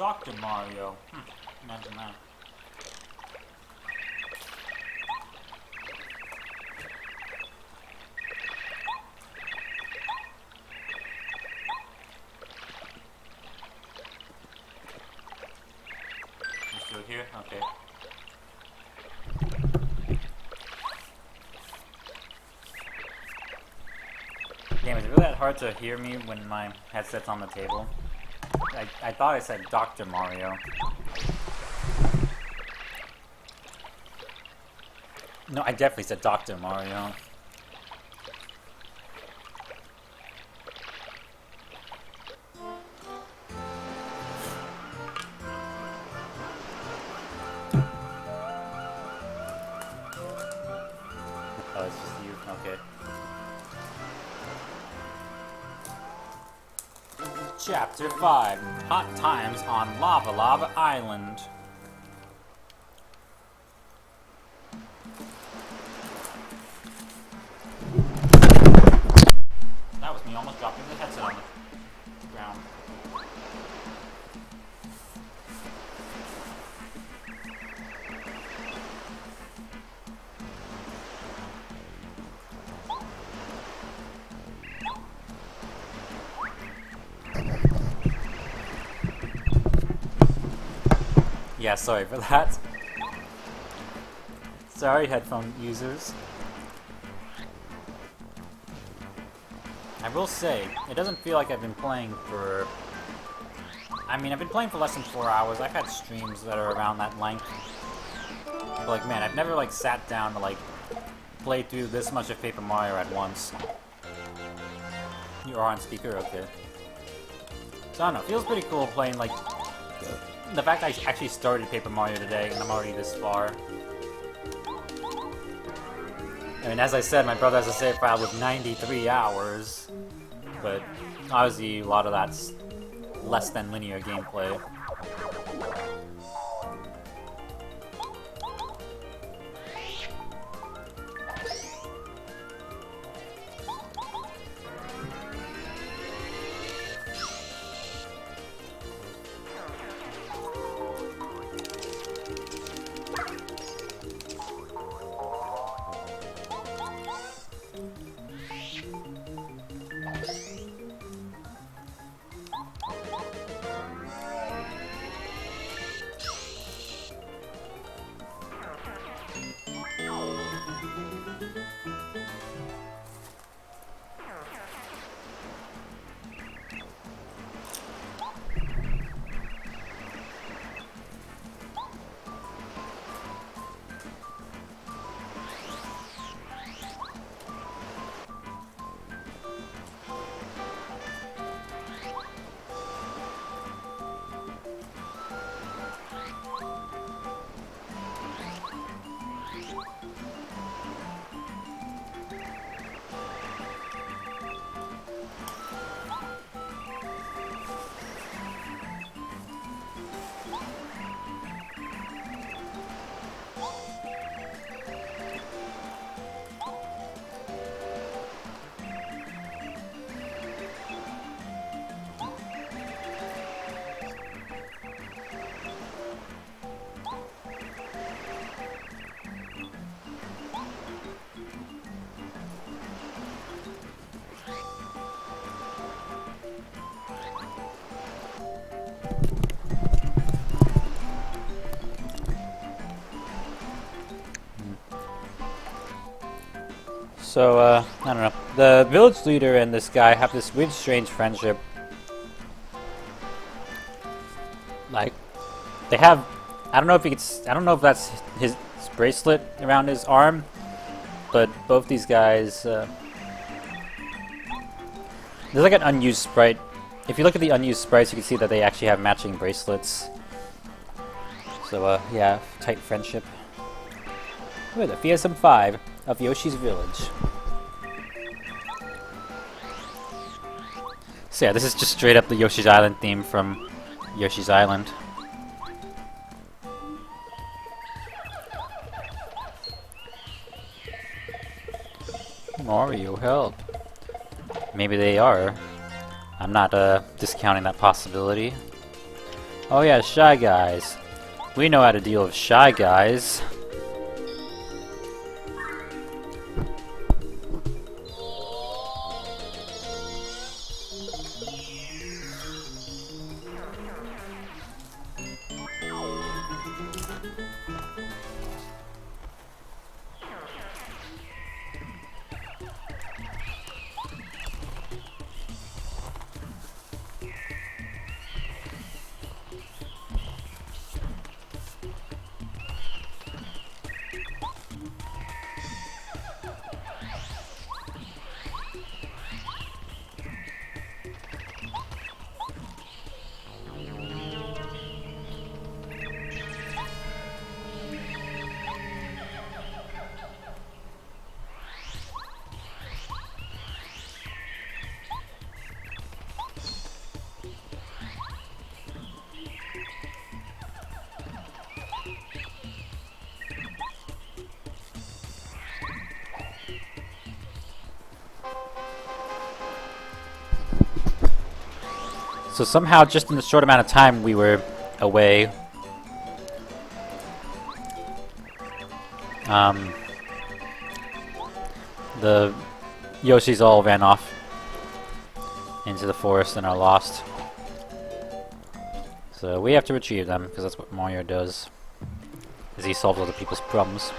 Dr. Mario. Imagine that. You still here? Okay. Damn, is it really that hard to hear me when my headset's on the table? I thought I said Dr. Mario. No, I definitely said Dr. Mario. Oh, it's just you? Okay. Chapter 5. Hot Times on Lava Lava Island. That was me almost dropping the headset on the ground. Yeah, sorry for that. Sorry, headphone users. I will say, it doesn't feel like I've been playing for... I mean, I've been playing for less than 4 hours. I've had streams that are around that length. But, like, man, I've never, like, sat down to, like, play through this much of Paper Mario at once. You are on speaker? Okay. So, I don't know, it feels pretty cool playing, like... The fact I actually started Paper Mario today, and I'm already this far. I mean, as I said, my brother has a save file with 93 hours. But, obviously, a lot of that's less than linear gameplay. So, I don't know. The village leader and this guy have this weird, strange friendship. Like, they have... I don't know if that's his bracelet around his arm, but both these guys... there's like an unused sprite. If you look at the unused sprites, you can see that they actually have matching bracelets. So, yeah, tight friendship. We're the fearsome 5 of Yoshi's Village. So yeah, this is just straight up the Yoshi's Island theme from Yoshi's Island. Mario, help. Maybe they are. I'm not discounting that possibility. Oh yeah, Shy Guys. We know how to deal with Shy Guys. So somehow, just in the short amount of time we were away, the Yoshis all ran off into the forest and are lost. So we have to retrieve them, because that's what Mario does, is he solves other people's problems.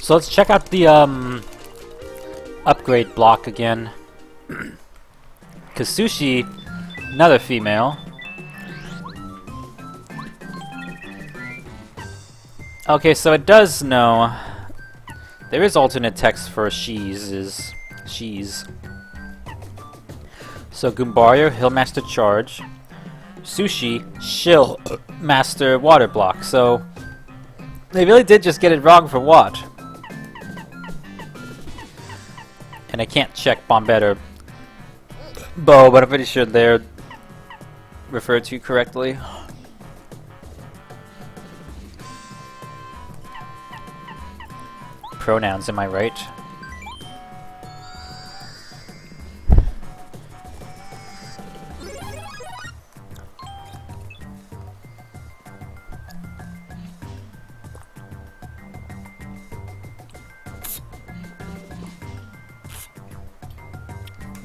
So let's check out the upgrade block again. Cause Sushi, another female. Okay, so it does know there is alternate text for she's. So Goombario, he'll master charge. Sushi, she'll master water block. So they really did just get it wrong for what? And I can't check Bombette or Bo, but I'm pretty sure they're referred to correctly. Pronouns, am I right?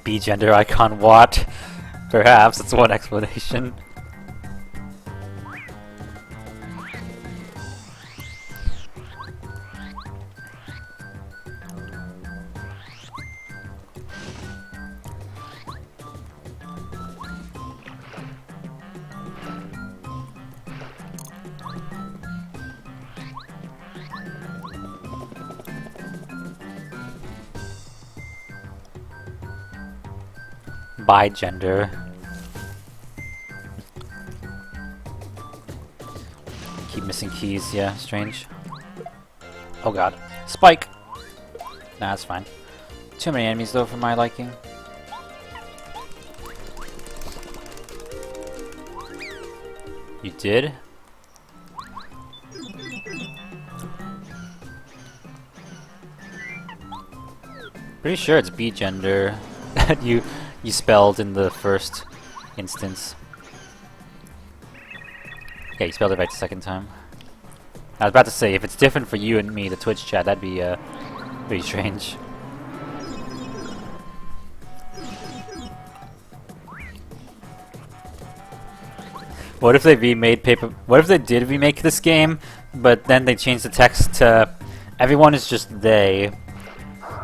B gender icon what? Perhaps, that's one explanation. Bi gender. Keep missing keys, yeah, strange. Oh god. Spike! Nah, that's fine. Too many enemies though for my liking. You did? Pretty sure it's B gender that you spelled in the first instance. Yeah, you spelled it right the second time. I was about to say, if it's different for you and me, the Twitch chat, that'd be pretty strange. What if they remade paper? What if they did remake this game, but then they changed the text to "Everyone is just they"?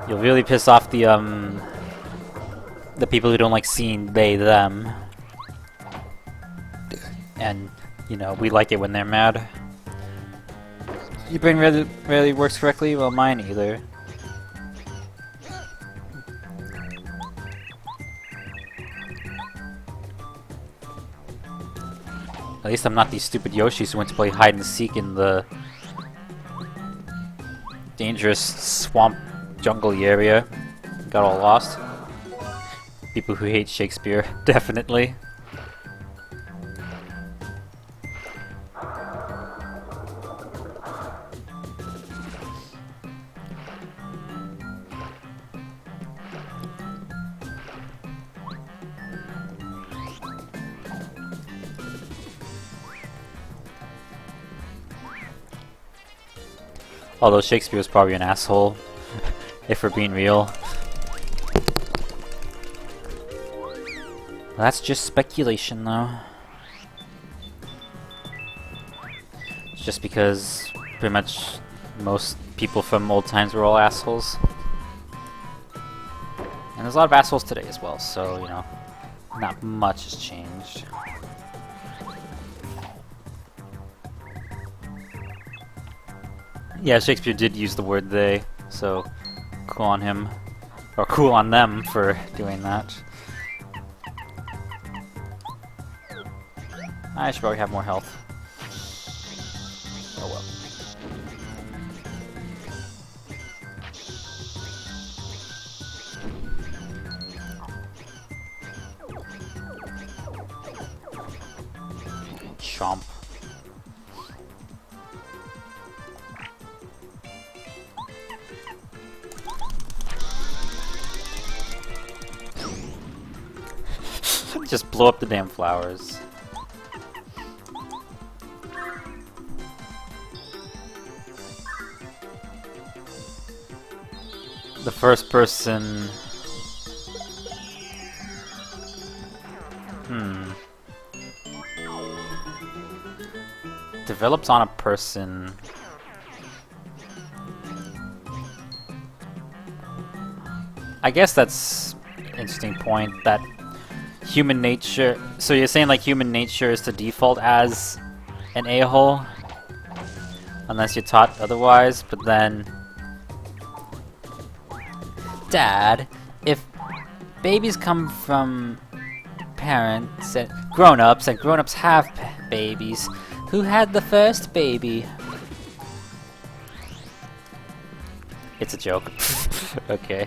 You'll really piss off the people who don't like seeing they them, and you know we like it when they're mad. Your brain really works correctly. Well, mine either. At least I'm not these stupid Yoshis who went to play hide and seek in the dangerous swamp jungle-y area. Got all lost. People who hate Shakespeare, definitely. Although Shakespeare was probably an asshole, if we're being real. That's just speculation, though. It's just because pretty much most people from old times were all assholes. And there's a lot of assholes today as well, so, you know, not much has changed. Yeah, Shakespeare did use the word they, so cool on him. Or cool on them for doing that. I should probably have more health. Oh well. Chomp. Just blow up the damn flowers. The first person... Develops on a person... I guess that's an interesting point, that human nature... So you're saying like human nature is to default as an a-hole? Unless you're taught otherwise, but then... Dad, if babies come from parents and grown-ups have babies, who had the first baby? It's a joke. Okay.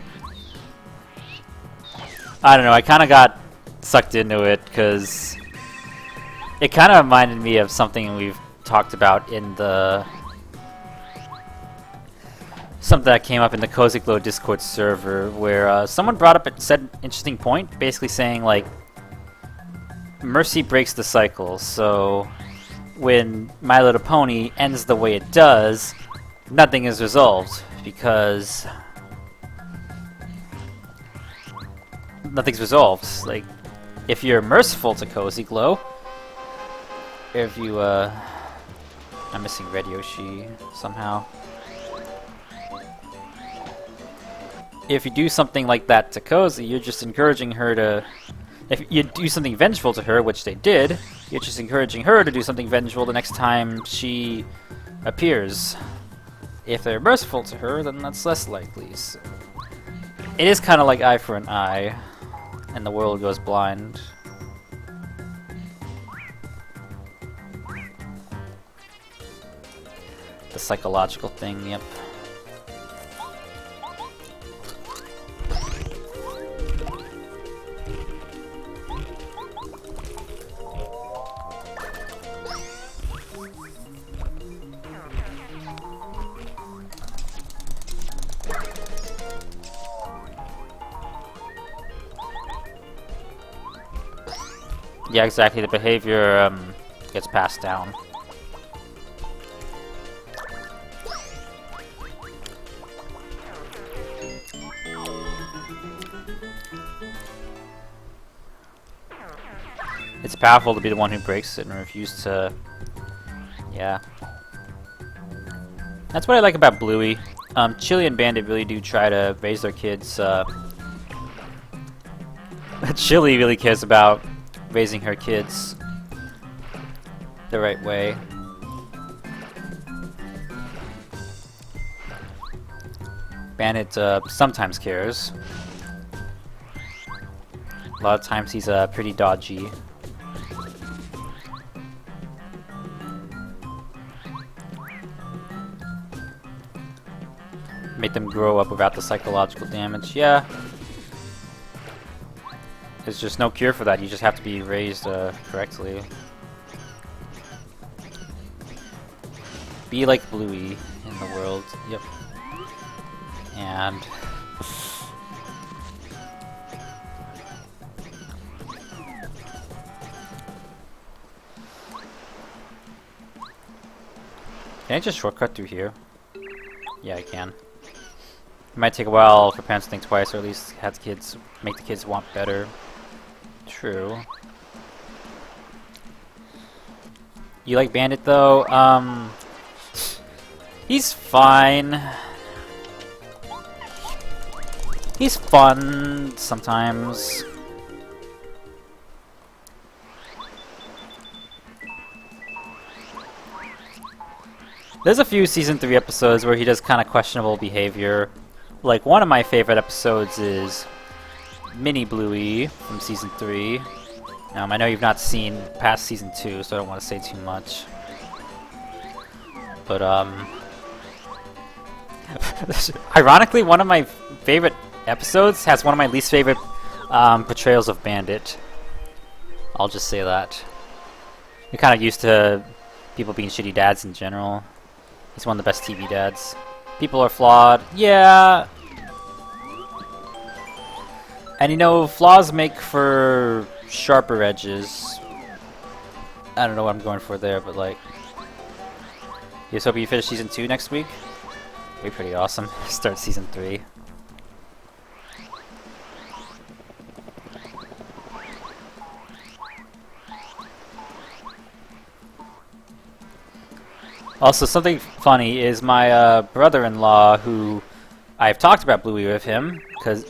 I don't know, I kind of got sucked into it because it kind of reminded me of something we've talked about in the... Something that came up in the Cozy Glow Discord server where someone brought up said an interesting point, basically saying like mercy breaks the cycle, so when My Little Pony ends the way it does, nothing is resolved because nothing's resolved. Like, if you're merciful to Cozy Glow, if you I'm missing Red Yoshi somehow. If you do something like that to Cozy, you're just encouraging her to... If you do something vengeful to her, which they did, you're just encouraging her to do something vengeful the next time she appears. If they're merciful to her, then that's less likely. So it is kind of like eye for an eye.
and the world goes blind. The psychological thing, yep. Yeah, exactly. The behavior gets passed down. It's powerful to be the one who breaks it and refuse to... Yeah. That's what I like about Bluey. Chili and Bandit really do try to raise their kids. Chili really cares about raising her kids the right way. Bandit sometimes cares. A lot of times he's pretty dodgy. Make them grow up without the psychological damage. Yeah. There's just no cure for that. You just have to be raised correctly. Be like Bluey in the world. Yep. And... Can I just shortcut through here? Yeah, I can. It might take a while for parents to think twice, or at least have the kids make the kids want better. True. You like Bandit though? He's fine. He's fun sometimes. There's a few Season 3 episodes where he does kind of questionable behavior. Like, one of my favorite episodes is Mini Bluey from Season 3. I know you've not seen past Season 2, so I don't want to say too much. But, ironically, one of my favorite episodes has one of my least favorite portrayals of Bandit. I'll just say that. You're kind of used to people being shitty dads in general. He's one of the best TV dads. People are flawed. Yeah. And you know, flaws make for sharper edges. I don't know what I'm going for there, but like... You just hope you finish Season 2 next week? It'd be pretty awesome. Start Season 3. Also, something funny is my brother-in-law, who I've talked about Bluey with him,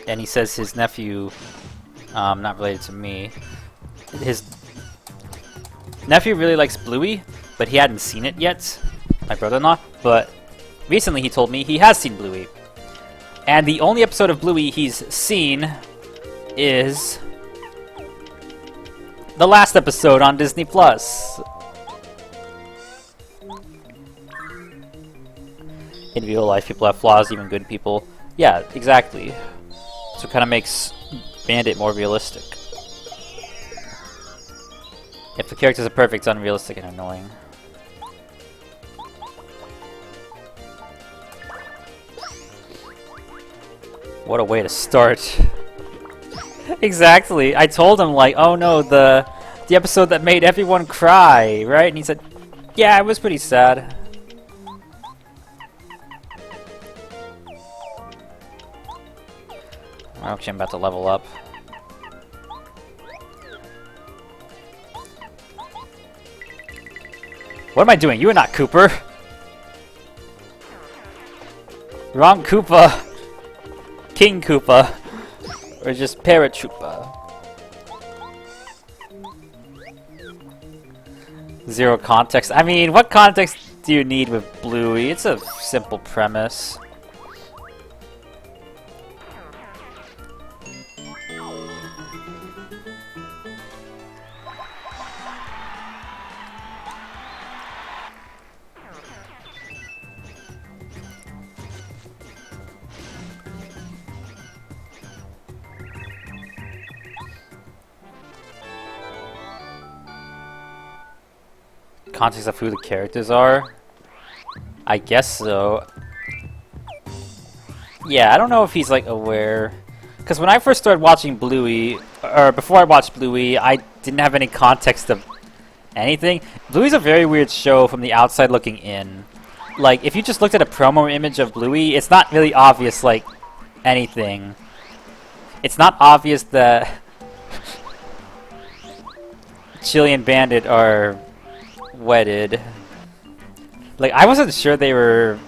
and he says his nephew, not related to me, his nephew really likes Bluey, but he hadn't seen it yet, my brother-in-law, but recently he told me he has seen Bluey. And the only episode of Bluey he's seen is the last episode on Disney+. In real life, people have flaws, even good people. Yeah, exactly. So it kind of makes Bandit more realistic. If the characters are perfect, it's unrealistic and annoying. What a way to start. Exactly. I told him, like, oh no, the episode that made everyone cry, right? And he said, yeah, it was pretty sad. Actually, I'm about to level up. What am I doing? You are not Cooper. Wrong Koopa. King Koopa. Or just Paratroopa. Zero context. I mean, what context do you need with Bluey? It's a simple premise. context of who the characters are. I guess so. Yeah, I don't know if he's like aware. Because when I first started watching Bluey, or before I watched Bluey, I didn't have any context of anything. Bluey's a very weird show from the outside looking in. Like, if you just looked at a promo image of Bluey, it's not really obvious, like, anything. It's not obvious that Chili and Bandit are wedded. Like, I wasn't sure they were...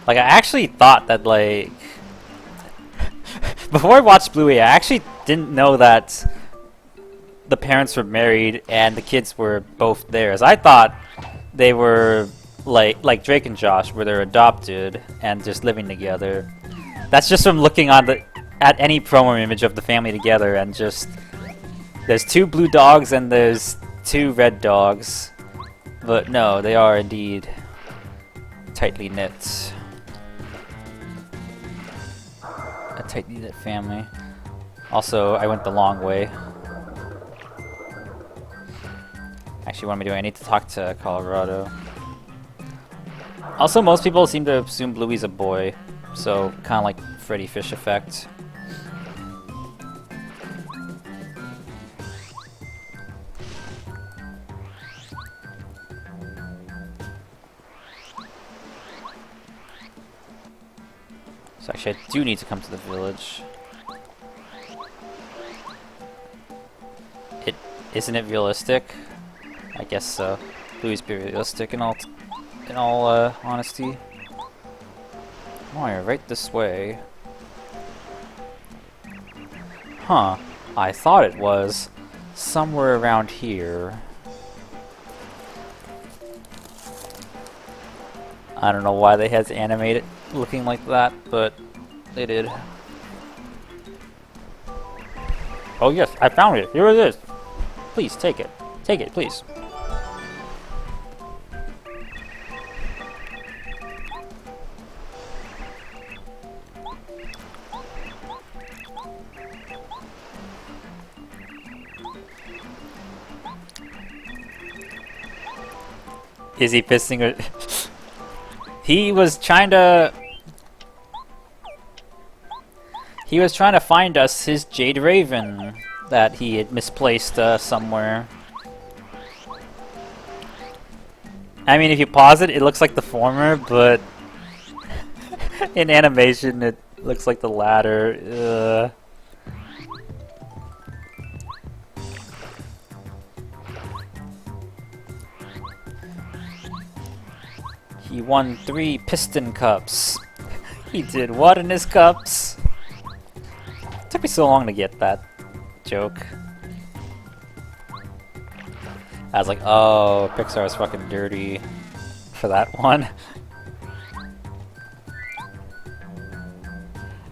Like, I actually thought that, like... Before I watched Bluey, I actually didn't know that the parents were married and the kids were both theirs. I thought they were like Drake and Josh, where they're adopted and just living together. That's just from looking on at any promo image of the family together, and just there's 2 blue dogs and there's 2 red dogs. But no, they are indeed tightly knit. A tightly knit family. Also, I went the long way. Actually, what am I doing? I need to talk to Colorado. Also, most people seem to assume Bluey's a boy, so kind of like Freddy Fish effect. So actually, I do need to come to the village. Isn't it realistic? I guess so. Bluey's pretty realistic in all honesty. Oh, you're right this way. Huh. I thought it was somewhere around here. I don't know why they had to animate it looking like that, but they did. Oh yes, I found it. Here it is. Please take it. Take it, please. Is he pissing her? He was trying to find us his Jade Raven that he had misplaced somewhere. I mean, if you pause it, it looks like the former, but in animation, it looks like the latter. He won 3 piston cups. He did what in his cups? It took me so long to get that joke. I was like, oh, Pixar is fucking dirty for that one.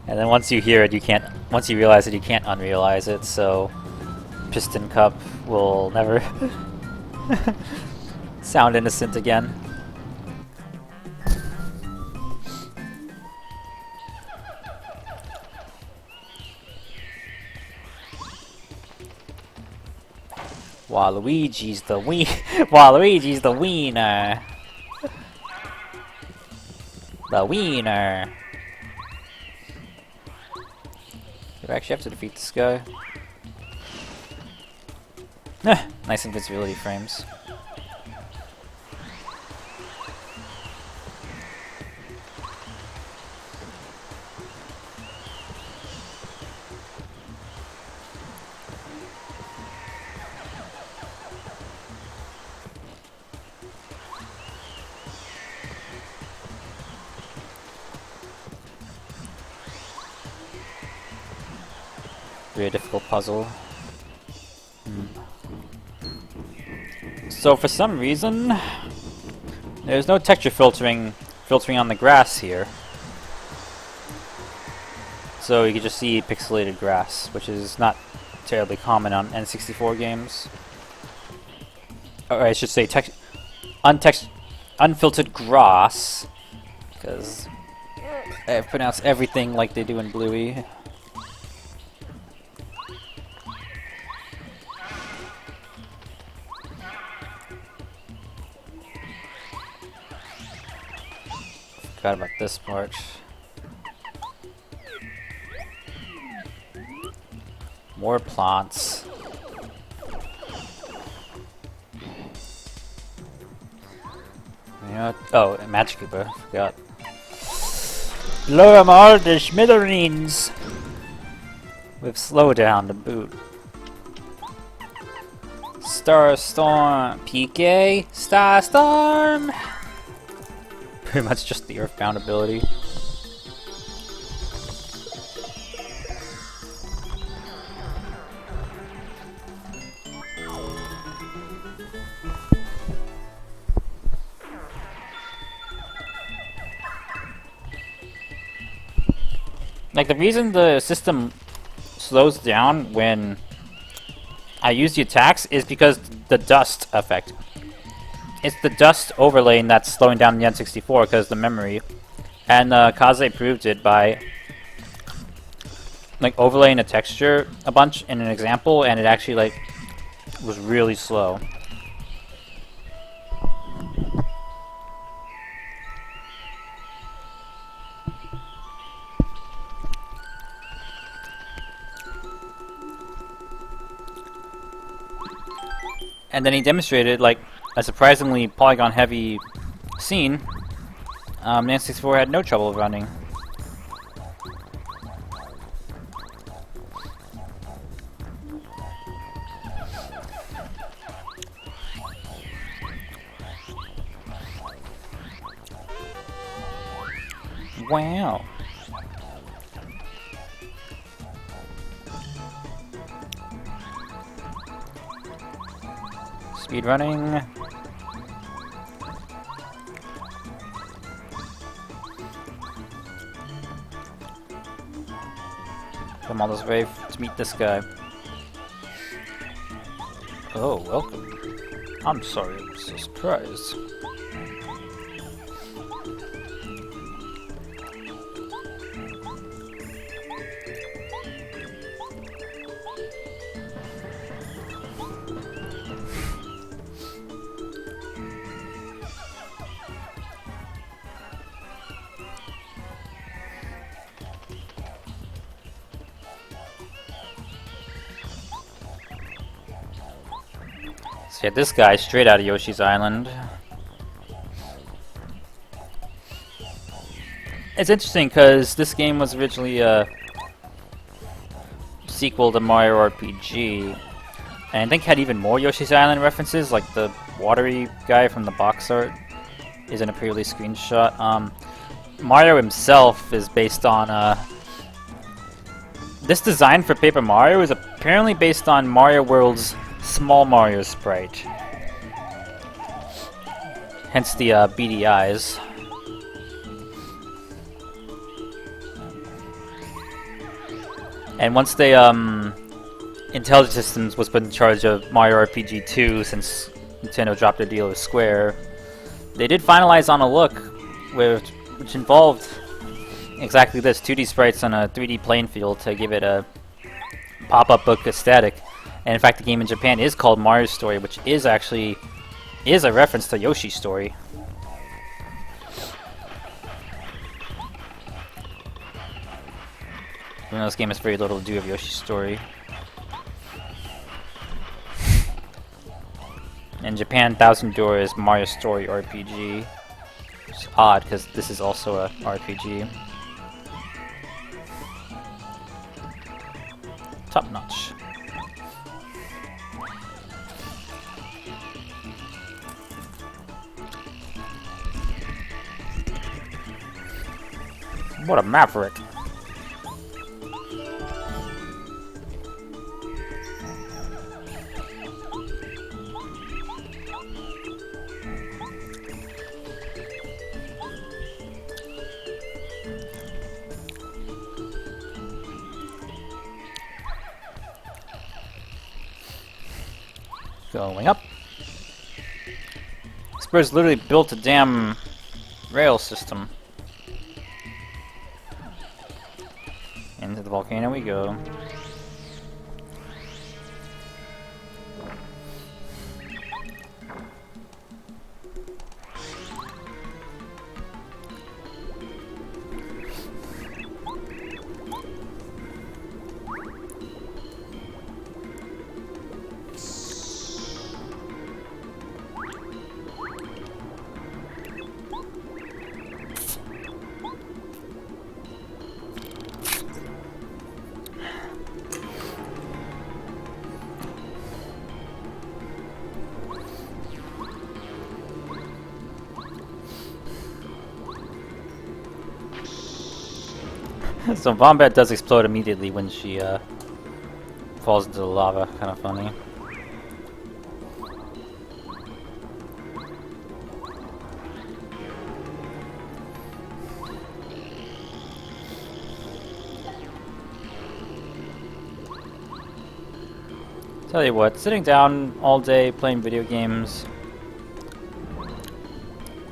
And then once you hear it, once you realize it, you can't unrealize it, so Piston Cup will never sound innocent again. Waluigi's the Waluigi's the wiener. The wiener. Do I actually have to defeat this guy? Nice invincibility frames. Very difficult puzzle. So for some reason, there's no texture filtering on the grass here. So you can just see pixelated grass, which is not terribly common on N64 games. Or I should say unfiltered grass, because I pronounce everything like they do in Bluey. Forgot about this part. More plants. You know what? Oh, a magic Uber. Forgot. Blow 'em all to smithereens! With slowdown to boot. Star Storm. PK. Star Storm! Pretty much just the Earthbound ability. Like, the reason the system slows down when I use the attacks is because the dust effect. It's the dust overlaying that's slowing down the N64 because the memory. And Kaze proved it by like overlaying a texture a bunch in an example, and it actually like was really slow. And then he demonstrated like a surprisingly polygon heavy scene. The N64 had no trouble running. Wow. Speed running. Come all this way to meet this guy. Oh, welcome. I'm sorry, I'm so surprised. So yeah, this guy straight out of Yoshi's Island. It's interesting because this game was originally a sequel to Mario RPG, and I think had even more Yoshi's Island references, like the watery guy from the box art is in a pre-release screenshot. Mario himself is based on this design for Paper Mario is apparently based on Mario World's Small Mario sprite. Hence the beady eyes. And once they, Intelligent Systems was put in charge of Mario RPG 2 since Nintendo dropped their deal with Square, they did finalize on a look which involved exactly this, 2D sprites on a 3D playing field to give it a pop-up book aesthetic. And in fact, the game in Japan is called Mario's Story, which is actually a reference to Yoshi's Story. Even though this game has very little to do with Yoshi's Story. In Japan, Thousand Door is Mario Story RPG. It's odd because this is also a RPG. Top notch. What a maverick. Going up. Spurs literally built a damn rail system. Into the volcano we go.
So Bombette does explode immediately when she falls into the lava. Kind of funny. Tell you what, sitting down all day playing video games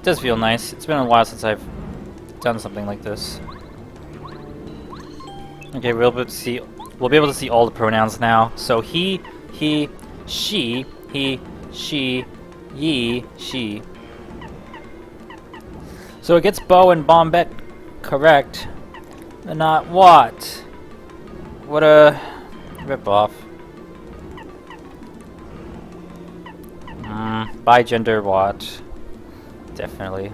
does feel nice. It's been a while since I've done something like this. Okay, we'll be able to see all the pronouns now. So he, she, ye, she. So it gets Bo and Bombette correct, but not what? What a ripoff. By gender what? Definitely.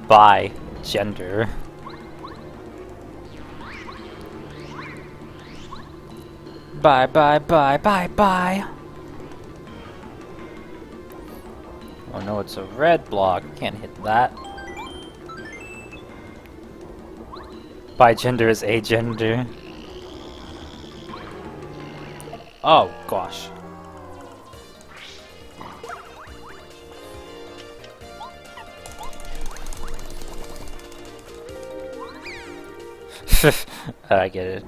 By gender. Bye, bye, bye, bye, bye. Oh no, it's a red block. Can't hit that. By gender is a gender. Oh gosh. I get it.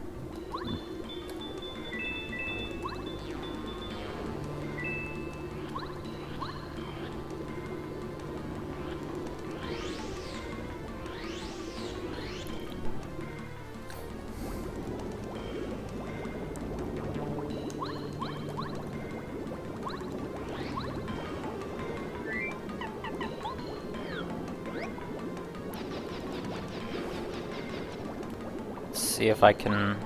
See if I can.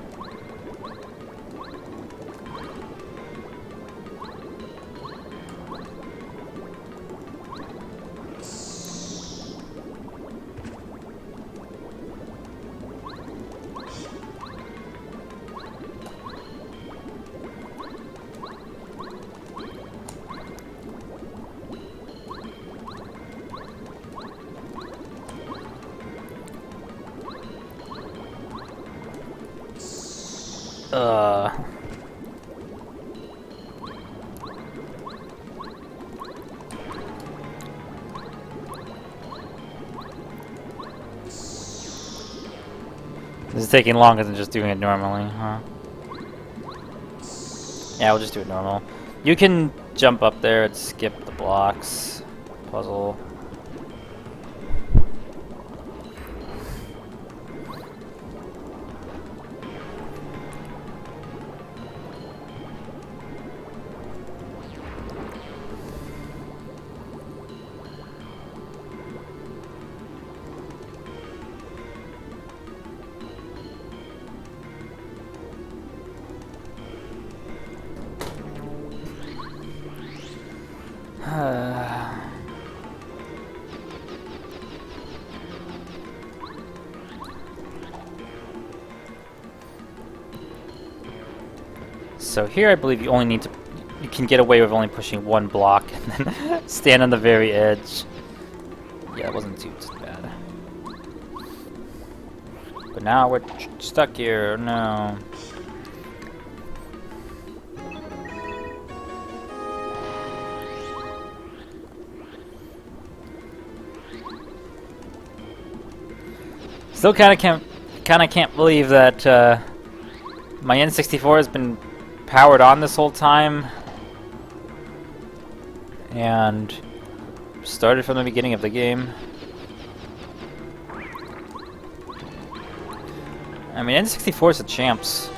This is taking longer than just doing it normally, huh? Yeah, we'll just do it normal. You can jump up there and skip the blocks. Puzzle. So here I believe you only need to, you can get away with only pushing one block and then stand on the very edge. Yeah, it wasn't too bad. But now we're stuck here, no. Still kind of can't believe that my N64 has been powered on this whole time and started from the beginning of the game. I mean, N64 is the champs.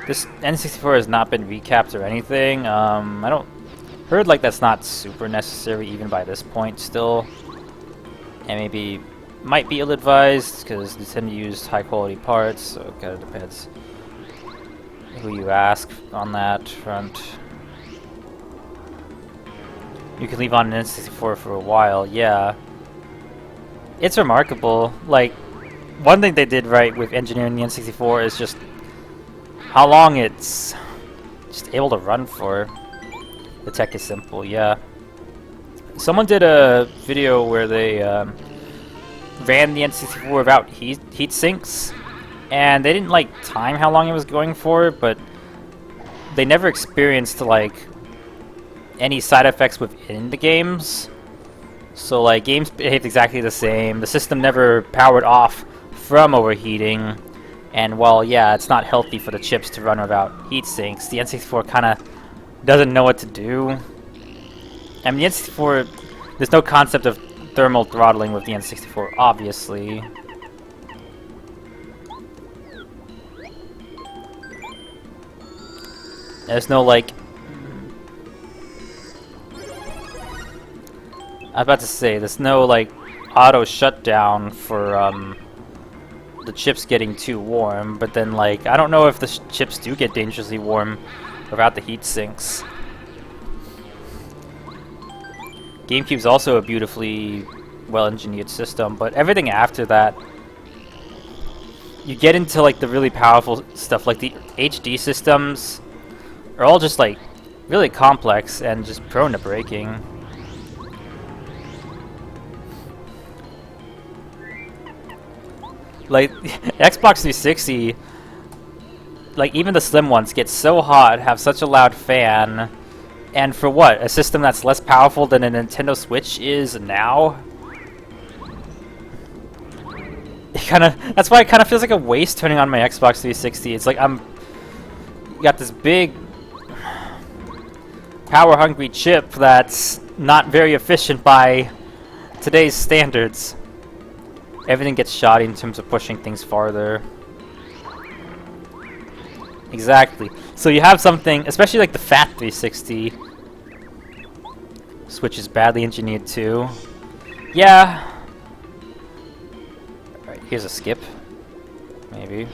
This N64 has not been recapped or anything. I don't heard like that's not super necessary even by this point still, and maybe might be ill-advised because they tend to use high-quality parts, so it kind of depends who you ask on that front. You can leave on an N64 for a while, yeah. It's remarkable. Like, one thing they did right with engineering the N64 is just how long it's just able to run for. The tech is simple, yeah. Someone did a video where they ran the N64 without heat sinks, and they didn't like time how long it was going for, but they never experienced like any side effects within the games. So like games behaved exactly the same. The system never powered off from overheating, and while yeah, it's not healthy for the chips to run without heat sinks, the N64 kind of doesn't know what to do. I mean, the N64, there's no concept of thermal throttling with the N64, obviously. There's no like I was about to say, there's no like auto shutdown for the chips getting too warm, but then like I don't know if the chips do get dangerously warm without the heat sinks. GameCube's also a beautifully well-engineered system, but everything after that, you get into like the really powerful stuff, like the HD systems are all just like really complex and just prone to breaking. Like, Xbox 360, like, even the slim ones get so hot, have such a loud fan, and for what? A system that's less powerful than a Nintendo Switch is now? That's why it kind of feels like a waste turning on my Xbox 360. It's like you got this big, power-hungry chip that's not very efficient by today's standards. Everything gets shoddy in terms of pushing things farther. Exactly. So you have something, especially like the Fat 360, Switch is badly engineered too. Yeah. Alright, here's a skip. Maybe.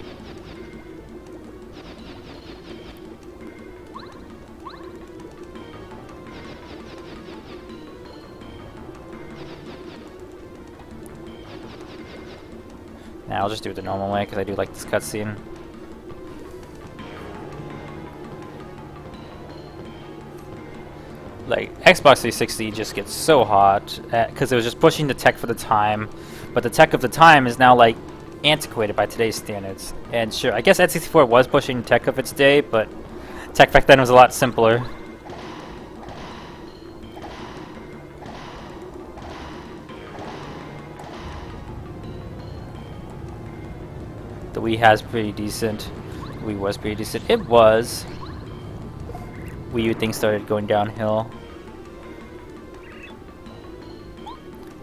Nah, I'll just do it the normal way because I do like this cutscene. Like, Xbox 360 just gets so hot because it was just pushing the tech for the time, but the tech of the time is now like antiquated by today's standards. And sure, I guess N64 was pushing the tech of its day, but tech back then was a lot simpler. The Wii has pretty decent. The Wii was pretty decent. It was. Wii U things started going downhill.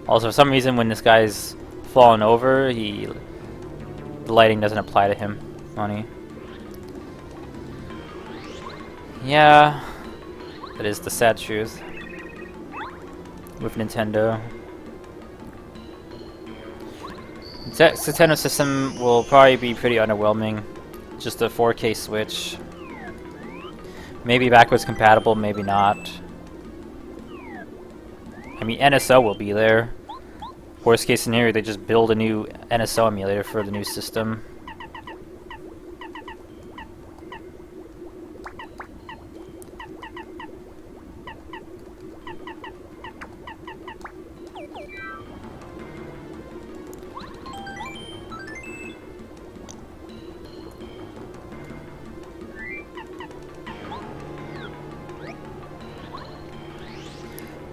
Also, for some reason, when this guy's fallen over, the lighting doesn't apply to him. Funny. Yeah, that is the sad truth with Nintendo. The Nintendo system will probably be pretty underwhelming. Just a 4K Switch. Maybe backwards compatible, maybe not. I mean, NSO will be there. Worst case scenario, they just build a new NSO emulator for the new system.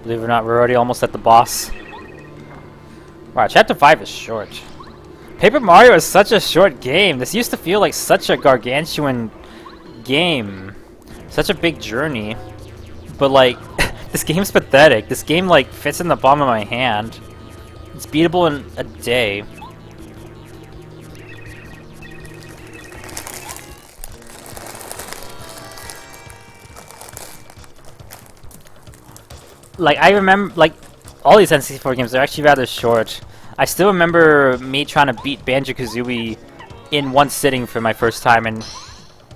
Believe it or not, we're already almost at the boss. Wow, Chapter 5 is short. Paper Mario is such a short game. This used to feel like such a gargantuan game. Such a big journey. But like, this game's pathetic. This game like fits in the palm of my hand. It's beatable in a day. Like, I remember, like, all these N64 games are actually rather short. I still remember me trying to beat Banjo-Kazooie in one sitting for my first time, and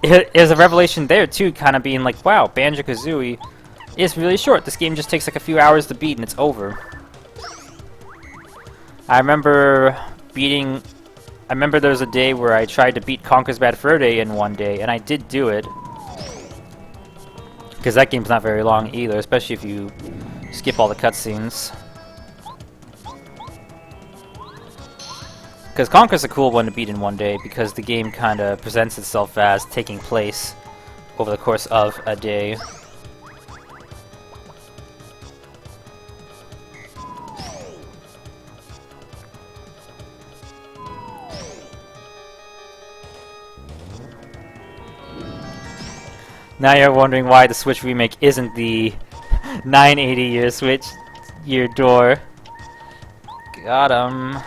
it was a revelation there, too, kind of being like, wow, Banjo-Kazooie
is really short. This game just takes like a few hours to beat and it's over. I remember there was a day where I tried to beat Conker's Bad Fur Day in one day, and I did do it. Because that game's not very long either, especially if you skip all the cutscenes. Because Conker's a cool one to beat in one day, because the game kind of presents itself as taking place over the course of a day. Now you're wondering why the Switch remake isn't the 980 Switch year door. Got him.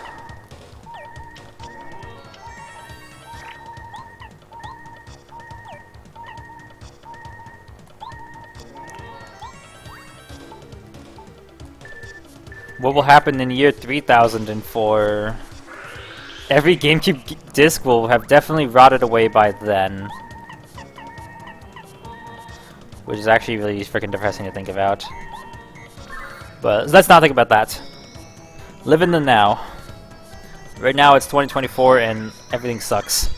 What will happen in year 3004? Every GameCube disc will have definitely rotted away by then. Which is actually really freaking depressing to think about. But let's not think about that. Live in the now. Right now it's 2024 and everything sucks.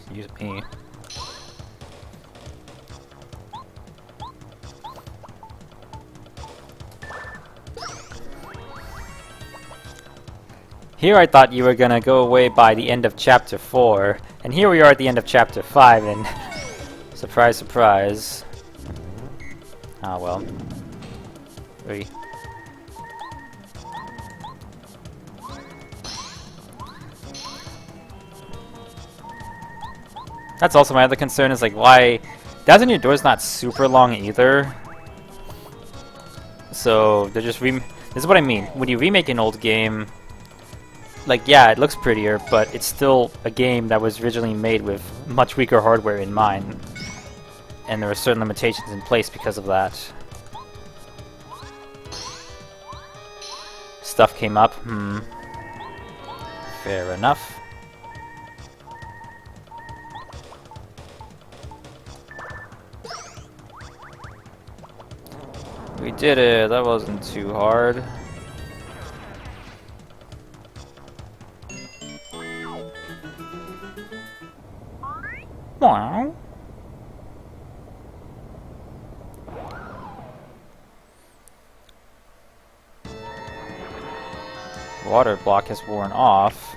Excuse me. Here I thought you were gonna go away by the end of chapter 4, and here we are at the end of chapter 5, and surprise, surprise. Ah well. Oy. That's also my other concern, is like why Thousand Year Door's not super long either. So they're just this is what I mean. When you remake an old game, like yeah, it looks prettier, but it's still a game that was originally made with much weaker hardware in mind. And there are certain limitations in place because of that. Stuff came up. Fair enough. We did it. That wasn't too hard. Wow. Water block has worn off.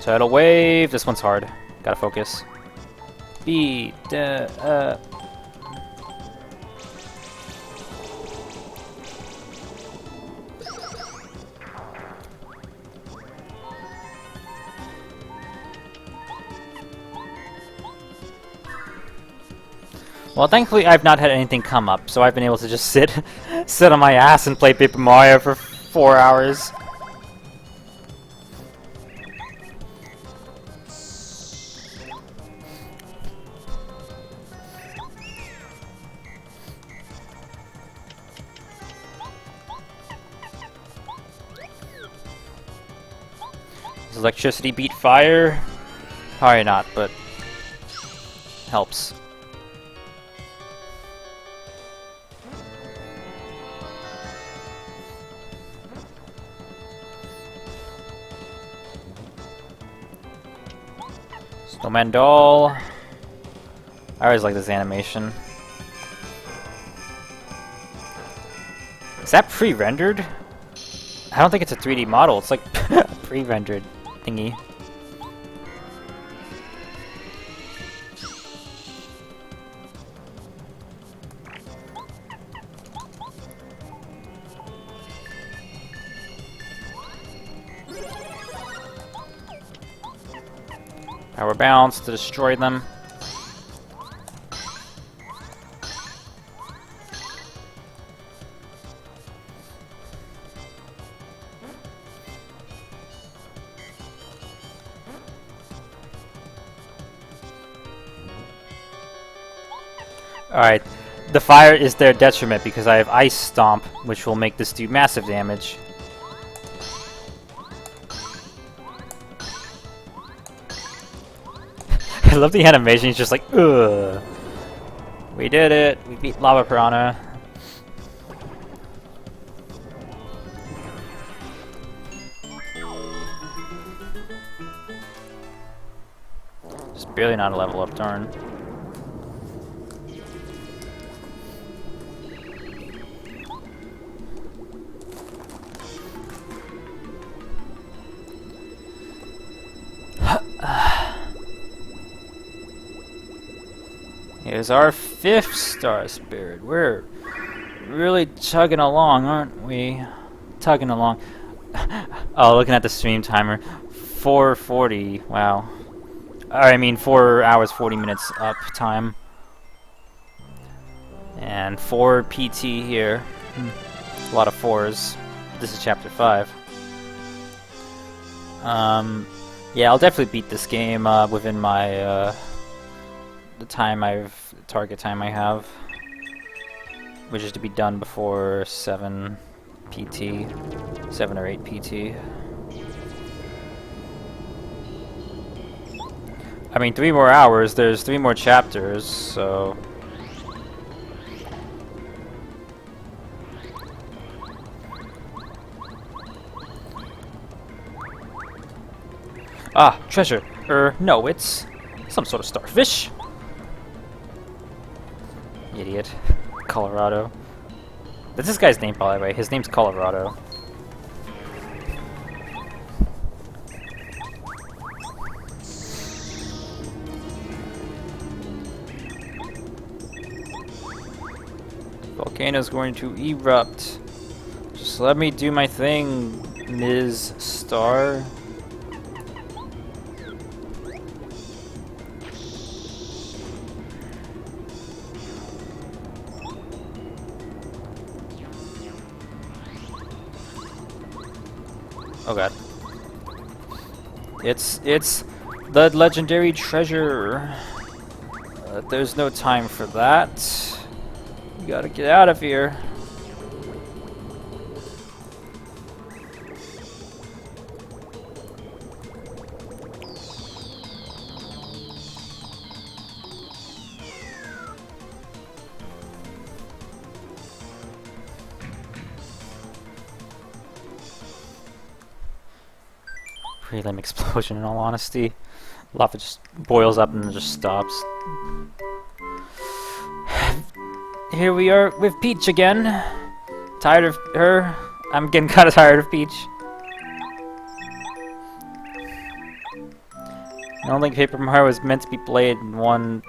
Tidal wave. This one's hard. Gotta focus. Beat. Well, thankfully I've not had anything come up, so I've been able to just sit on my ass and play Paper Mario for 4 hours. Does electricity beat fire? Probably not, but helps. Snowman doll. I always like this animation. Is that pre-rendered? I don't think it's a 3D model. It's like pre-rendered thingy. Power bounce to destroy them.
Alright, the fire is their detriment because I have Ice Stomp, which will make this do massive damage. I love the animation, he's just like, ugh. We did it! We beat Lava Piranha. Just barely not a level up, darn. Here's our 5th Star Spirit. We're really chugging along, aren't we? Tugging along. Oh, looking at the stream timer. 4:40. Wow. I mean, 4 hours 40 minutes up time. And 4 PT here. A lot of 4s. This is chapter 5. Yeah, I'll definitely beat this game within my the target time I have, which is to be done before 7 PT, 7 or 8 PT. I mean, 3 more hours, there's 3 more chapters, so... Ah, treasure. No, it's some sort of starfish. Idiot. Colorado. That's this guy's name, by the way. His name's Colorado. Volcano's going to erupt. Just let me do my thing, Ms. Star. Oh god. It's the legendary treasure. There's no time for that. You gotta get out of here. Prelim explosion, in all honesty. Lava just boils up and then just stops. Here we are with Peach again. Tired of her. I'm getting kind of tired of Peach. I don't think Paper Mario was meant to be played in one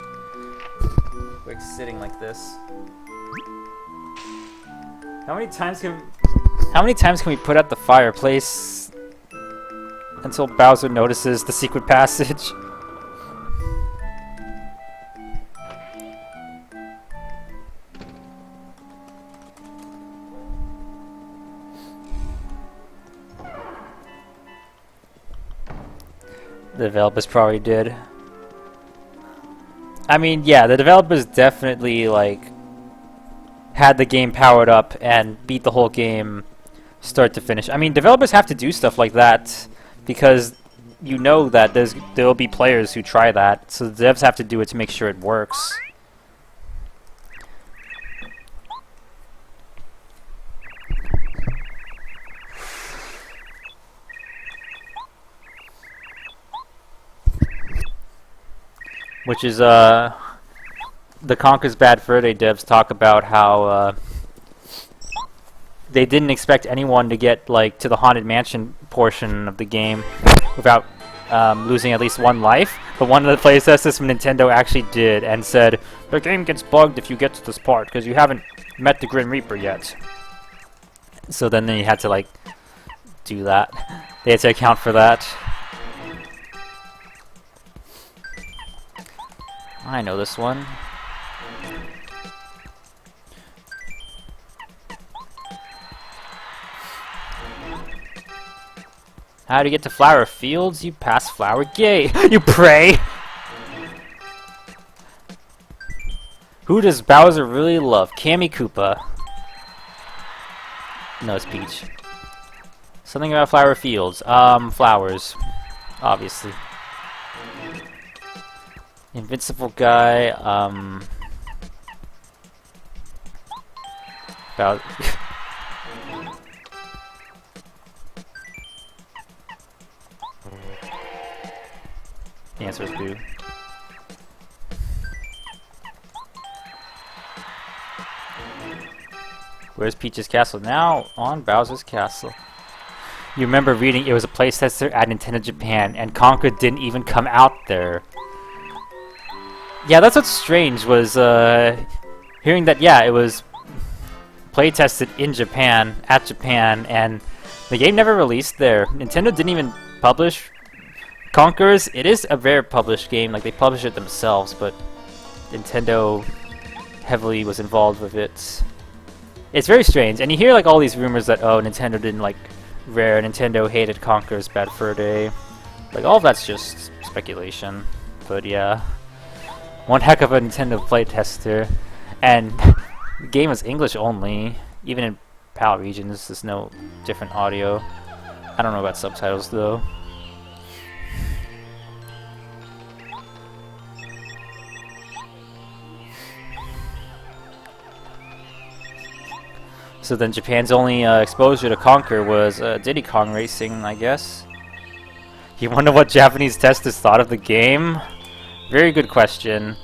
quick sitting like this. How many times can we put out the fireplace until Bowser notices the secret passage? The developers probably did. I mean, yeah, the developers definitely, like, had the game powered up and beat the whole game start to finish. I mean, developers have to do stuff like that because you know that there'll be players who try that, so the devs have to do it to make sure it works. Which is, the Conker's Bad Fur Day devs talk about how, they didn't expect anyone to get, like, to the Haunted Mansion portion of the game without, losing at least one life. But one of the players says this from Nintendo actually did and said, the game gets bugged if you get to this part because you haven't met the Grim Reaper yet. So then they had to, like, do that. They had to account for that. I know this one. How to get to Flower Fields? You pass Flower Gate. You pray! Who does Bowser really love? Cammy Koopa. No, it's Peach. Something about flower fields. Flowers. Obviously. Invincible guy, about the answer is Boo. Where's Peach's castle? Now on Bowser's castle. You remember reading it was a playtester at Nintendo Japan, and Conker didn't even come out there. Yeah, that's what's strange, was hearing that, yeah, it was playtested in Japan, at Japan, and the game never released there. Nintendo didn't even publish Conker's. It is a rare published game, like they publish it themselves, but Nintendo heavily was involved with it. It's very strange, and you hear like all these rumors that, oh, Nintendo didn't like Rare, Nintendo hated Conker's Bad Fur Day. Like, all of that's just speculation, but yeah. One heck of a Nintendo playtester, and the game was English only. Even in PAL regions, there's no different audio. I don't know about subtitles though. So then Japan's only exposure to Conker was Diddy Kong Racing, I guess. You wonder what Japanese testers thought of the game? Very good question.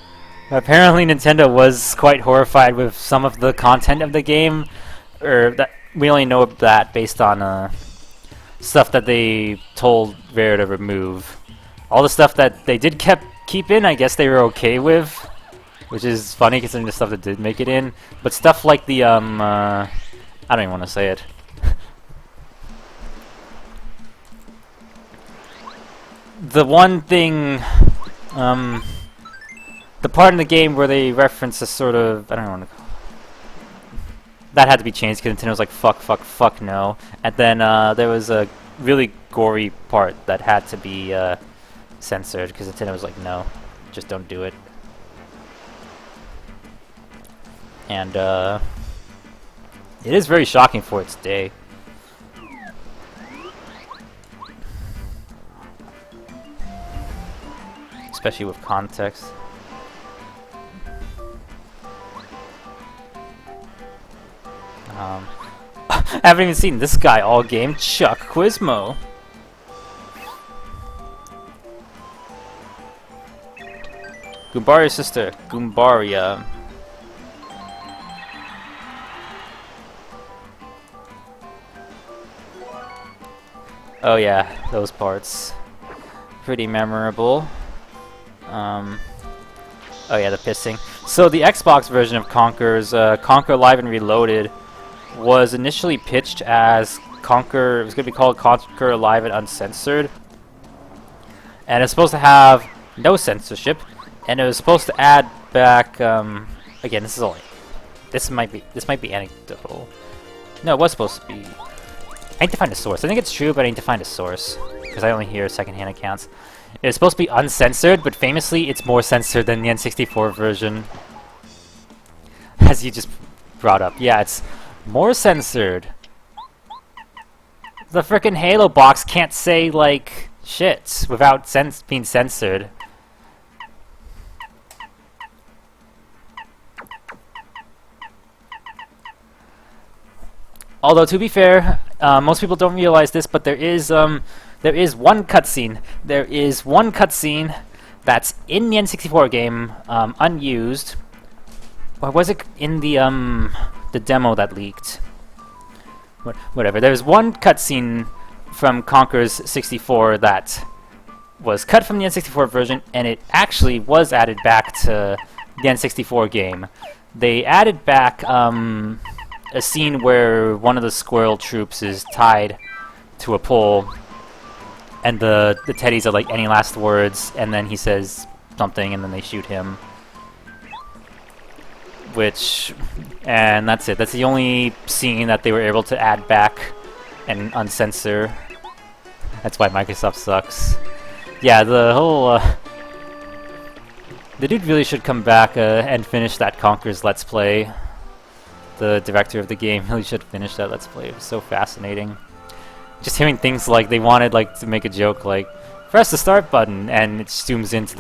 Apparently Nintendo was quite horrified with some of the content of the game, or that we only know that based on stuff that they told Rare to remove. All the stuff that they did keep in, I guess they were okay with, which is funny considering the stuff that did make it in. But stuff like the I don't even want to say it. The one thing, the part in the game where they reference a sort of, I don't know what to call it. That had to be changed because Nintendo was like, fuck no. And then there was a really gory part that had to be censored because Nintendo was like, no, just don't do it. And it is very shocking for its day. Especially with context. I haven't even seen this guy all game, Chuck Quizmo. Goombaria's sister, Goombaria. Oh yeah, those parts. Pretty memorable. Oh yeah, the pissing. So the Xbox version of Conker's Conker Live and Reloaded was initially pitched as Conker. It was going to be called Conker Live and Uncensored, and it's supposed to have no censorship, and it was supposed to add back. Again, this might be anecdotal. No, it was supposed to be. I need to find a source. I think it's true, but I need to find a source because I only hear secondhand accounts. It's supposed to be uncensored, but famously, it's more censored than the N64 version. As you just brought up. Yeah, it's more censored. The frickin' Halo box can't say, like, shit without being censored. Although, to be fair, most people don't realize this, but there is one cutscene. There is one cutscene that's in the N64 game, unused. Or was it in the demo that leaked? Whatever. There's one cutscene from Conker's 64 that was cut from the N64 version, and it actually was added back to the N64 game. They added back a scene where one of the squirrel troops is tied to a pole, and the teddies are like, any last words, and then he says something, and then they shoot him. And that's it. That's the only scene that they were able to add back and uncensor. That's why Microsoft sucks. Yeah, the whole The dude really should come back and finish that Conker's Let's Play. The director of the game really should finish that Let's Play. It was so fascinating. Just hearing things like they wanted like to make a joke like press the start button and it zooms into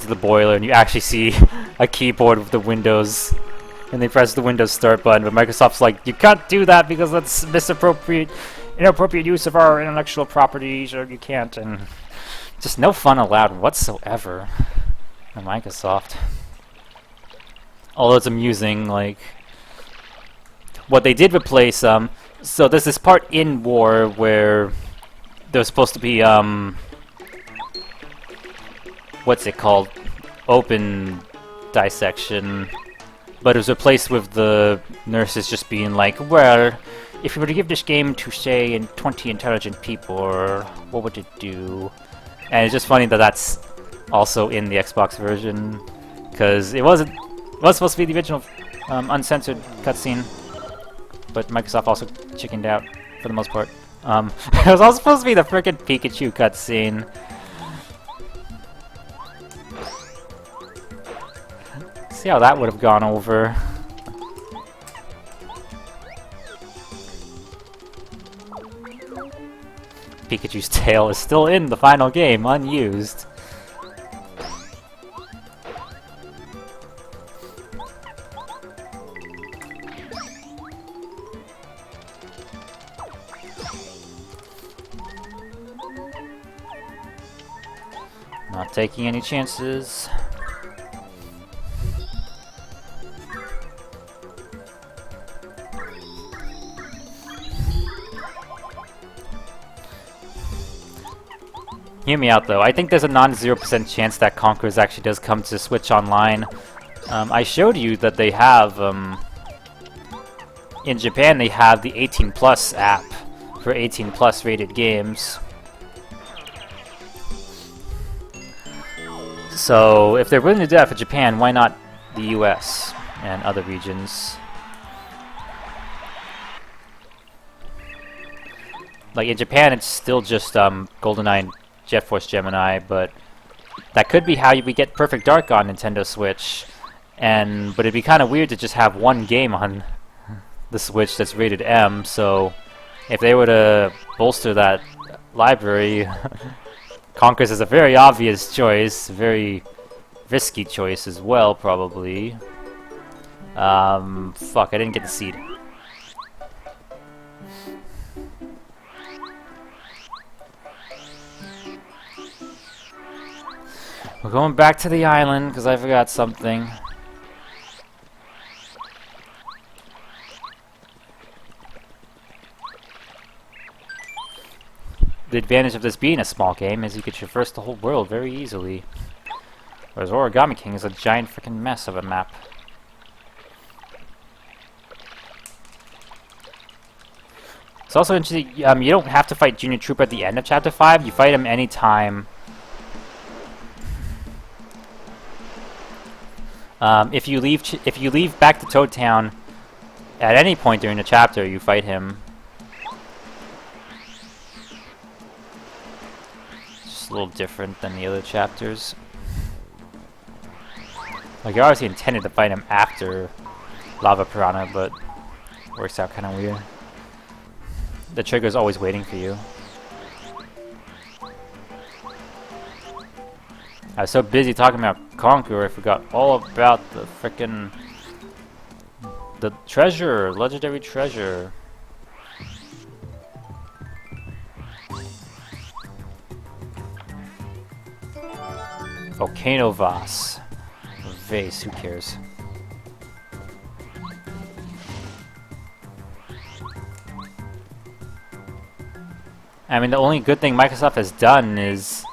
the boiler and you actually see a keyboard with the Windows and they press the Windows start button, but Microsoft's like, you can't do that because that's inappropriate use of our intellectual properties, or you can't, and just no fun allowed whatsoever at Microsoft. Although it's amusing, like what they did replace so there's this part in War where there's supposed to be what's it called? Open dissection, but it was replaced with the nurses just being like, well, if you were to give this game to, say, 20 intelligent people, what would it do? And it's just funny that that's also in the Xbox version, because it was supposed to be the original uncensored cutscene, but Microsoft also chickened out for the most part. It was also supposed to be the frickin' Pikachu cutscene. See how that would have gone over. Pikachu's tail is still in the final game, unused. Not taking any chances. Hear me out though, I think there's a non-0% chance that Conquerors actually does come to Switch Online. I showed you that they have, in Japan they have the 18 Plus app for 18 Plus rated games. So if they're willing to do that for Japan, why not the US and other regions? Like in Japan it's still just GoldenEye and Jet Force Gemini, but that could be how we get Perfect Dark on Nintendo Switch. But it'd be kind of weird to just have one game on the Switch that's rated M, so if they were to bolster that library, Conker's is a very obvious choice, very risky choice as well, probably. Fuck, I didn't get the seed. We're going back to the island because I forgot something. The advantage of this being a small game is you can traverse the whole world very easily. Whereas Origami King is a giant freaking mess of a map. It's also interesting, you don't have to fight Junior Troop at the end of Chapter 5, you fight him anytime. If you leave back to Toad Town at any point during the chapter, you fight him. Just a little different than the other chapters. Like you're obviously intended to fight him after Lava Piranha, but works out kind of weird. The trigger's always waiting for you. I was so busy talking about Conqueror, I forgot all about the frickin' the treasure, legendary treasure. Volcano Vase. Vase, who cares? I mean, the only good thing Microsoft has done is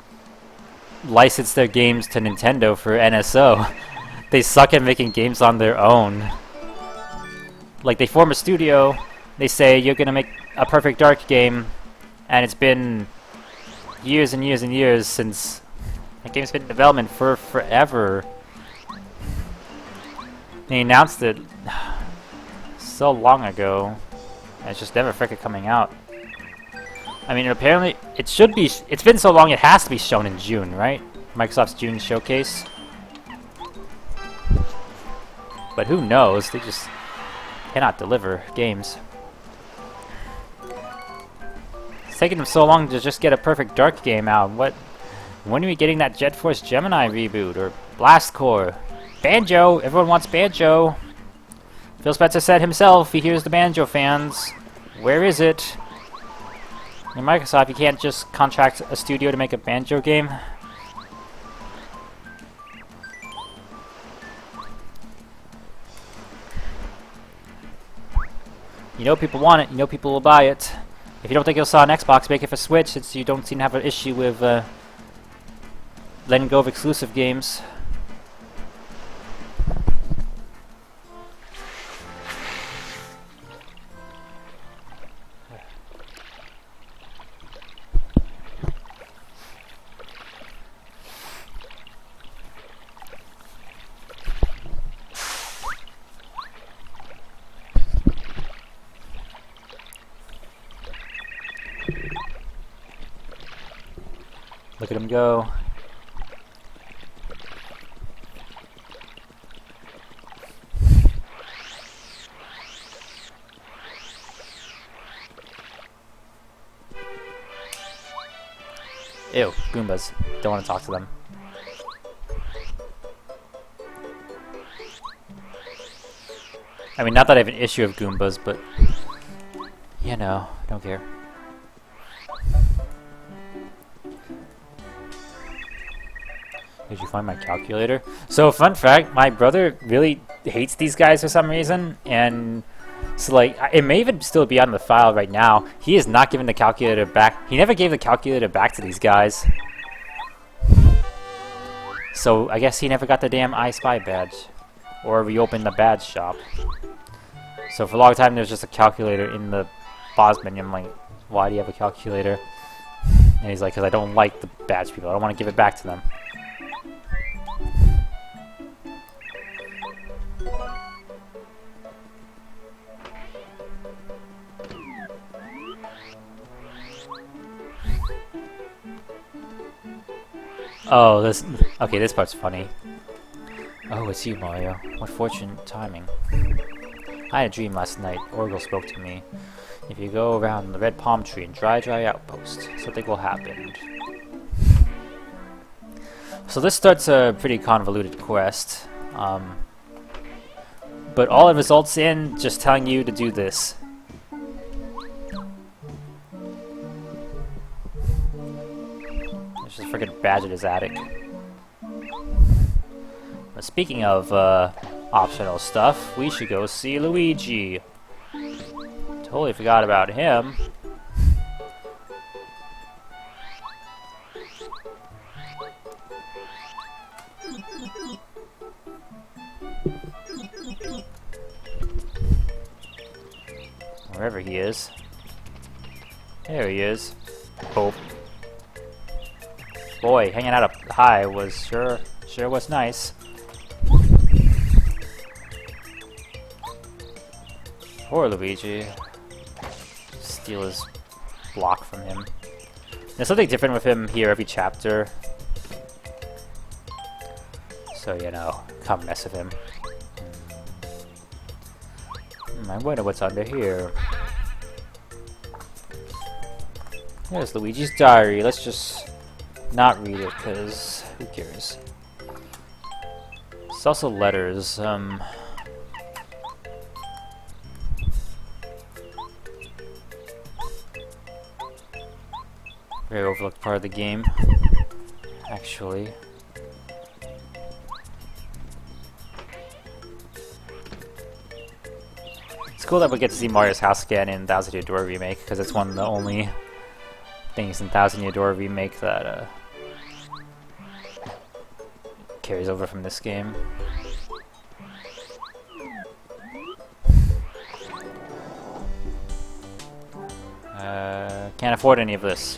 license their games to Nintendo for NSO. They suck at making games on their own. Like, they form a studio, they say, you're gonna make a Perfect Dark game, and it's been years and years and years since that game's been in development for forever. They announced it so long ago, and it's just never frickin' coming out. I mean, apparently, it should be, it's been so long it has to be shown in June, right? Microsoft's June showcase. but who knows? They just cannot deliver games. It's taking them so long to just get a perfect Dark game out. When are we getting that Jet Force Gemini reboot or Blast Corps? Banjo! Everyone wants Banjo. Phil Spencer said himself he hears the Banjo fans. Where is it? In Microsoft, you can't just contract a studio to make a Banjo game. You know people want it. You know people will buy it. If you don't think you'll sell on Xbox, make it for Switch, since you don't seem to have an issue with letting go of exclusive games. Look at him go. Ew, Goombas. Don't want to talk to them. I mean, not that I have an issue with Goombas, but you know, don't care. Did you find my calculator? So, fun fact, my brother really hates these guys for some reason, and so like, it may even still be on the file right now. He is not giving the calculator back. He never gave the calculator back to these guys. So, I guess he never got the damn I Spy badge. Or reopened the badge shop. So, for a long time, there's just a calculator in the boss menu. I'm like, why do you have a calculator? And he's like, because I don't like the badge people. I don't want to give it back to them. Oh, this part's funny. Oh, it's you, Mario. What fortunate timing. I had a dream last night. Oracle spoke to me. If you go around the red palm tree and dry outpost, something will happen. So this starts a pretty convoluted quest. But all it results in just telling you to do this. There's just a freaking badge at his attic. But speaking of optional stuff, we should go see Luigi. Totally forgot about him. Wherever he is. There he is. Hope. Boy, hanging out up high was sure was nice. Poor Luigi. Steal his block from him. There's something different with him here every chapter. So, you know, come mess with him. I wonder what's under here. There's Luigi's diary. Let's just not read it, because who cares? It's also letters. Very overlooked part of the game, actually. It's cool that we get to see Mario's house again in Thousand Year Door Remake, because it's one of the only things in Thousand Year Door Remake that carries over from this game. Can't afford any of this.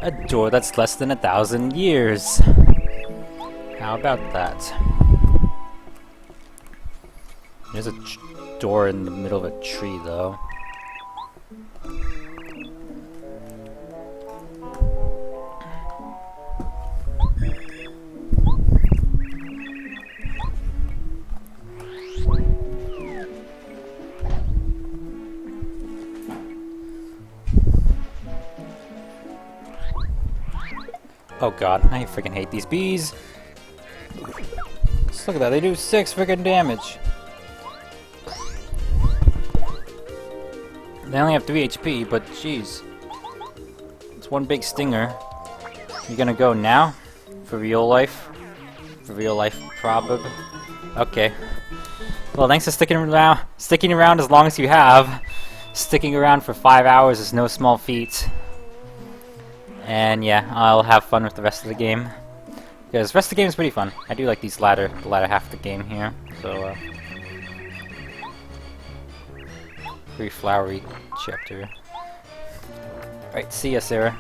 A door that's less than 1,000 years. How about that? There's a door in the middle of a tree, though. Oh god, I freaking hate these bees. Just look at that, they do 6 freaking damage. They only have 3 HP, but jeez. It's one big stinger. You gonna go now? For real life? For real life, probably. Okay. Well, thanks for sticking around as long as you have. Sticking around for 5 hours is no small feat. And yeah, I'll have fun with the rest of the game. Because the rest of the game is pretty fun. I do like the latter half of the game here. So, pretty flowery chapter. Alright, see ya, Sarah.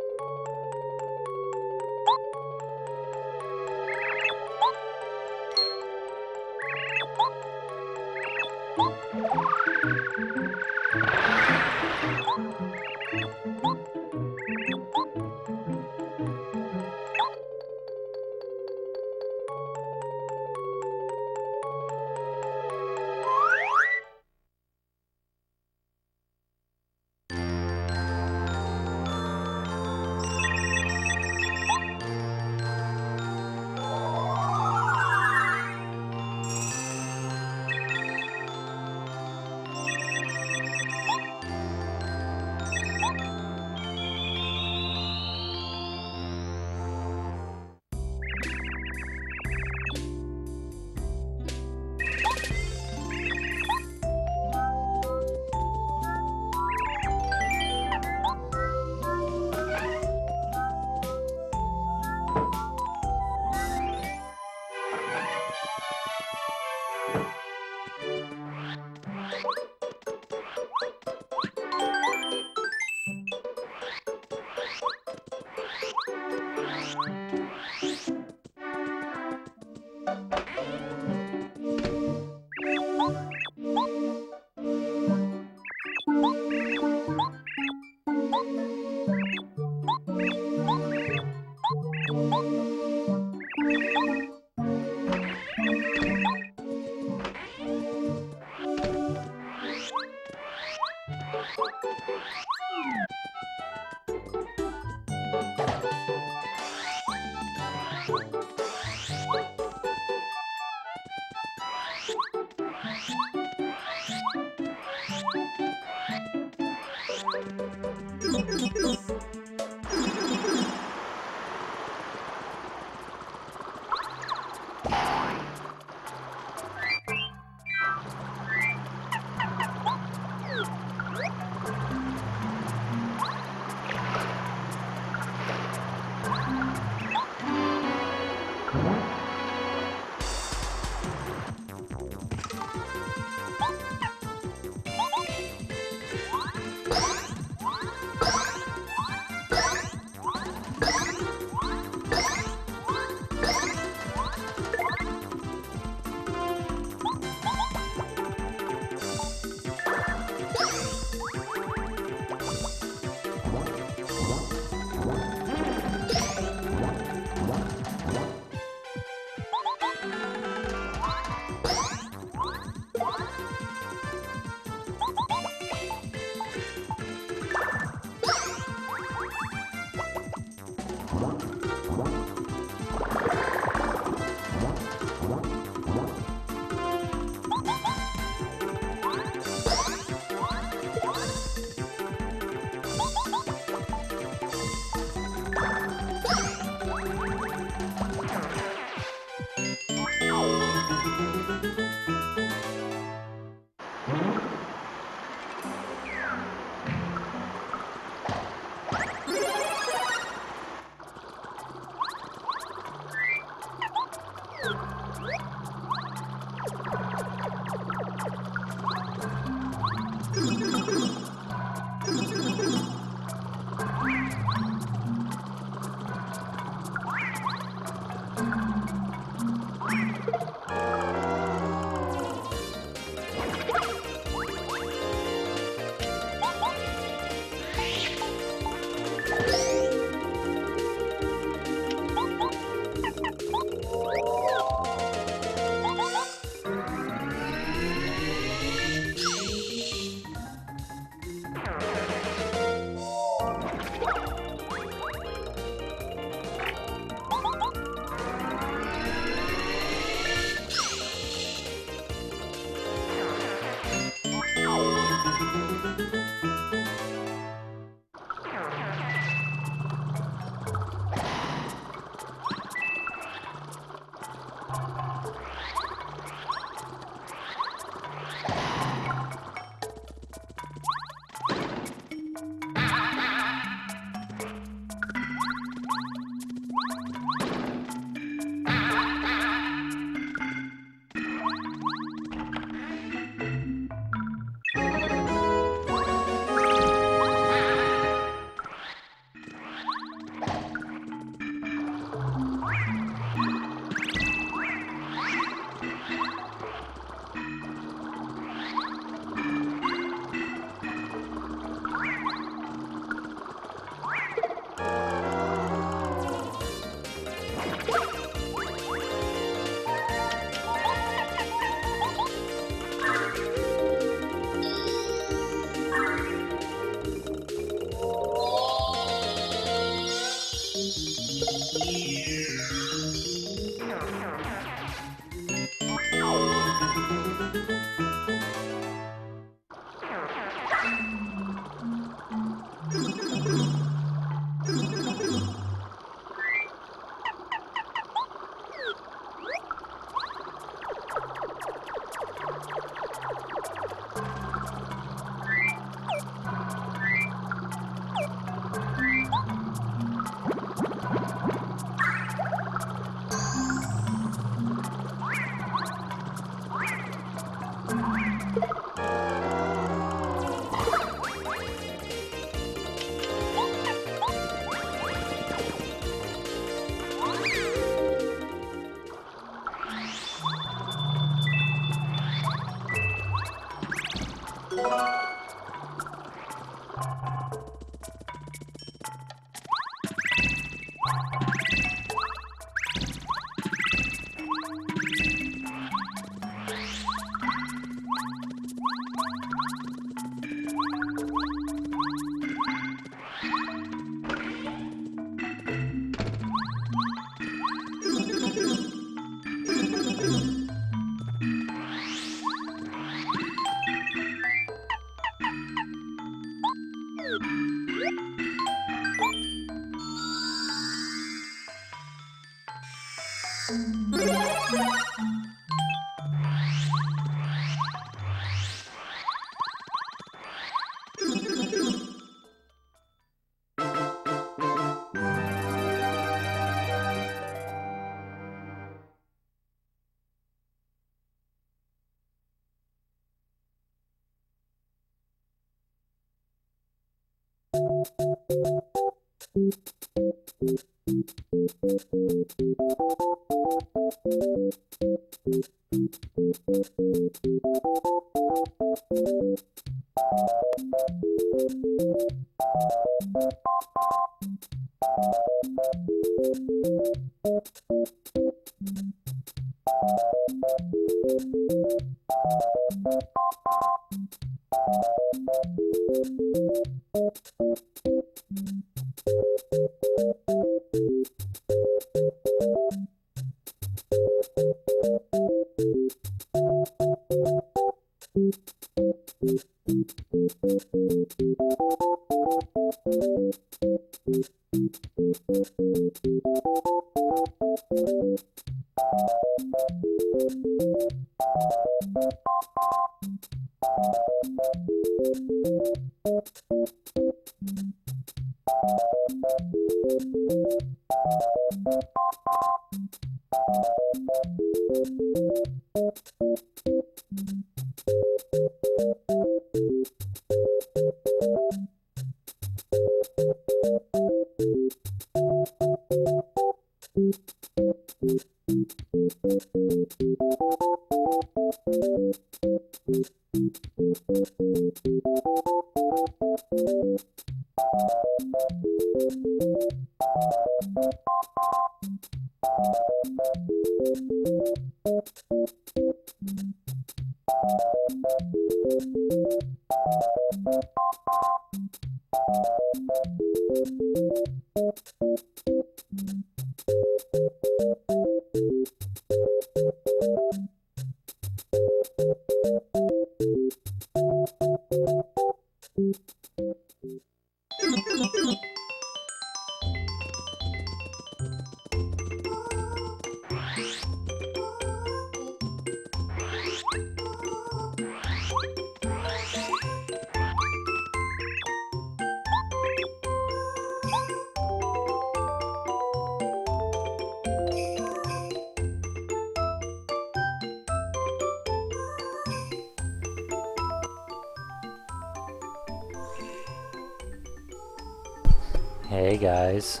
Hey guys,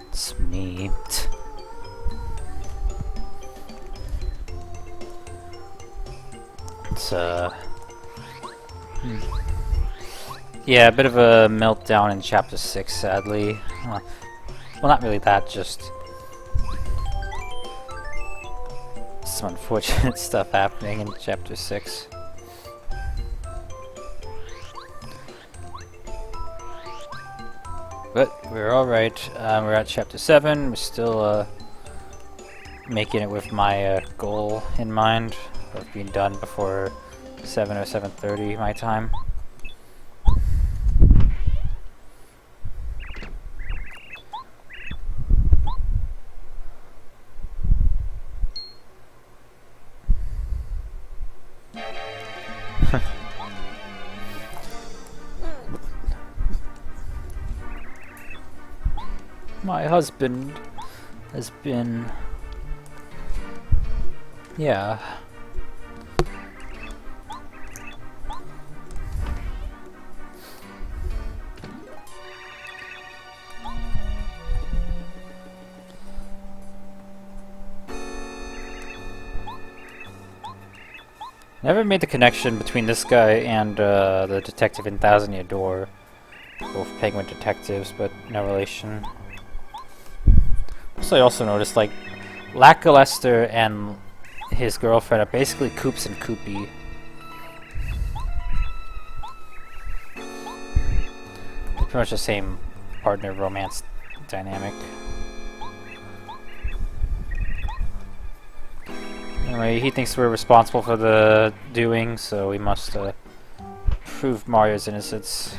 it's me. It's yeah, a bit of a meltdown in chapter 6, sadly. Well, not really that, just some unfortunate stuff happening in chapter 6. But we're alright. We're at chapter 7. We're still making it with my goal in mind of being done before 7 or 7:30 my time. My husband has been... yeah. Never made the connection between this guy and the detective in Thousand Year Door. Both penguin detectives, but no relation. I also noticed, like, Lackluster and his girlfriend are basically Coops and Koopy. Pretty much the same partner romance dynamic. Anyway, he thinks we're responsible for the doing, so we must prove Mario's innocence.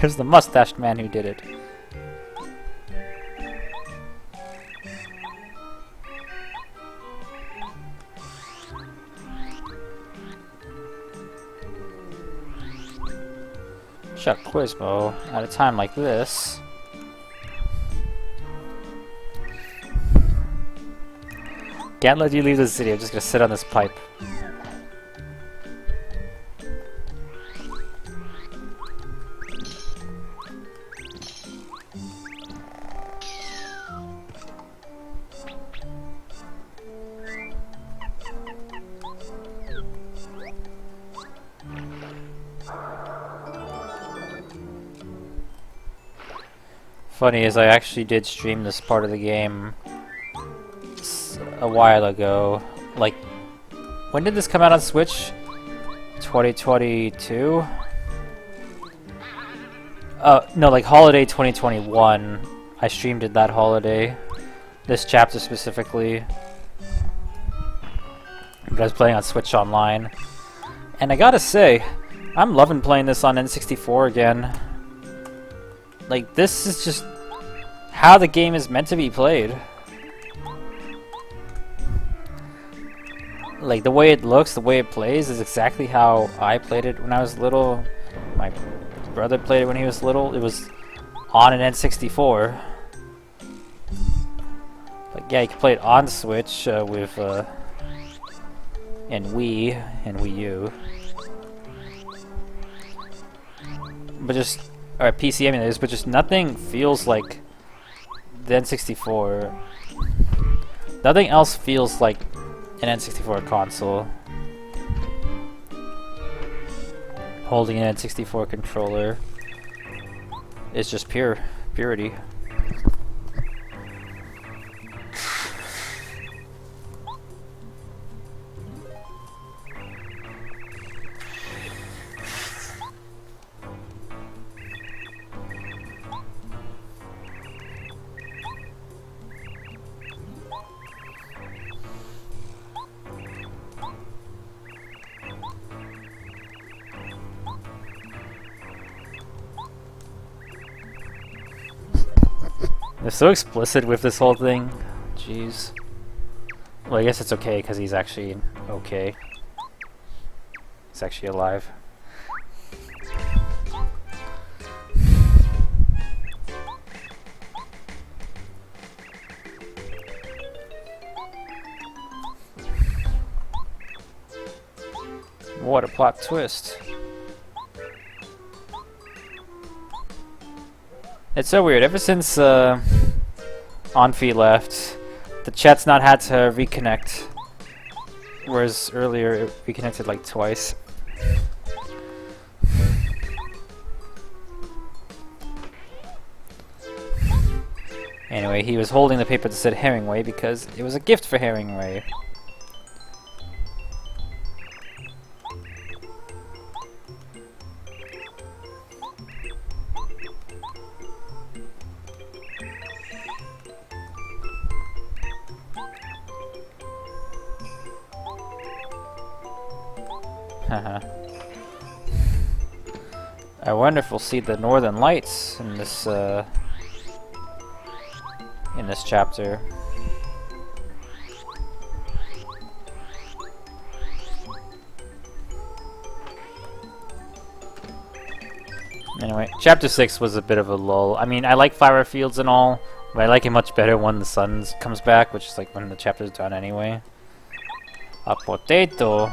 Here's the mustached man who did it. Shut Quizmo at a time like this. Can't let you leave the city, I'm just gonna sit on this pipe. Funny is I actually did stream this part of the game a while ago. Like, when did this come out on Switch? 2022? No, like holiday 2021. I streamed it that holiday. This chapter specifically. But I was playing on Switch Online. And I gotta say, I'm loving playing this on N64 again. Like, this is just how the game is meant to be played.
like the way it looks, the way it plays is exactly how I played it when I was little. My brother played it when he was little. It was on an N64. Like yeah, you can play it on Switch with and Wii and Wii U. But just or PC emulators, but just nothing feels like the N64. Nothing else feels like an N64 console. Holding an N64 controller is just purity. They're so explicit with this whole thing. Jeez. Well, I guess it's okay because he's actually okay. He's actually alive. What a plot twist. It's so weird. Ever since Onfi left, the chat's not had to reconnect. Whereas earlier it reconnected like twice. Anyway, he was holding the paper that said Hemingway because it was a gift for Hemingway. Haha. I wonder if we'll see the Northern Lights in this chapter. Anyway, chapter 6 was a bit of a lull. I mean, I like Flower Fields and all, but I like it much better when the sun comes back, which is like when the chapter's done anyway. A potato.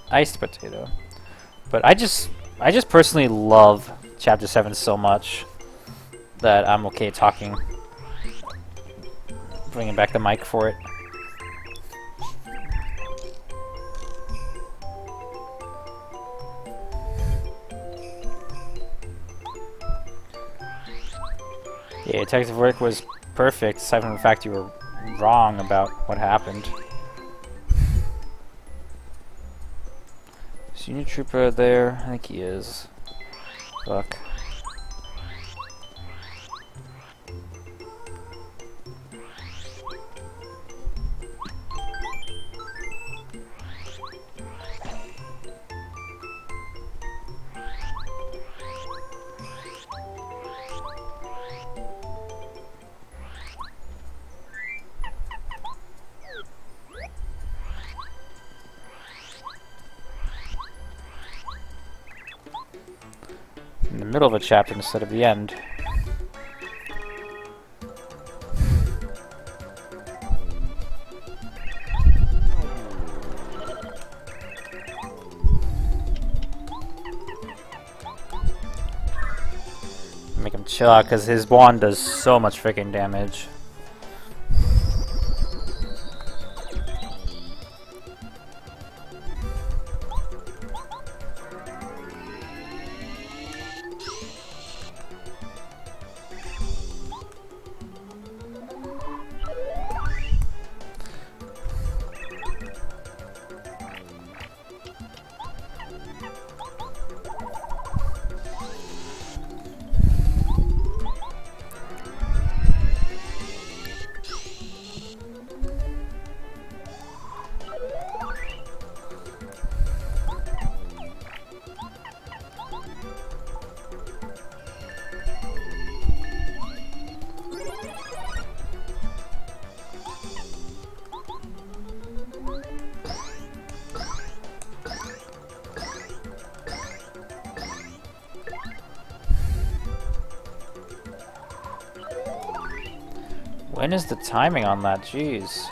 Iced potato. But I just personally love chapter 7 so much that I'm okay talking. Bringing back the mic for it. Yeah, detective work was perfect, aside from the fact you were wrong about what happened. Senior trooper there? I think he is. Fuck. In the middle of a chapter instead of the end. Make him chill out because his wand does so much freaking damage. When is the timing on that? Jeez.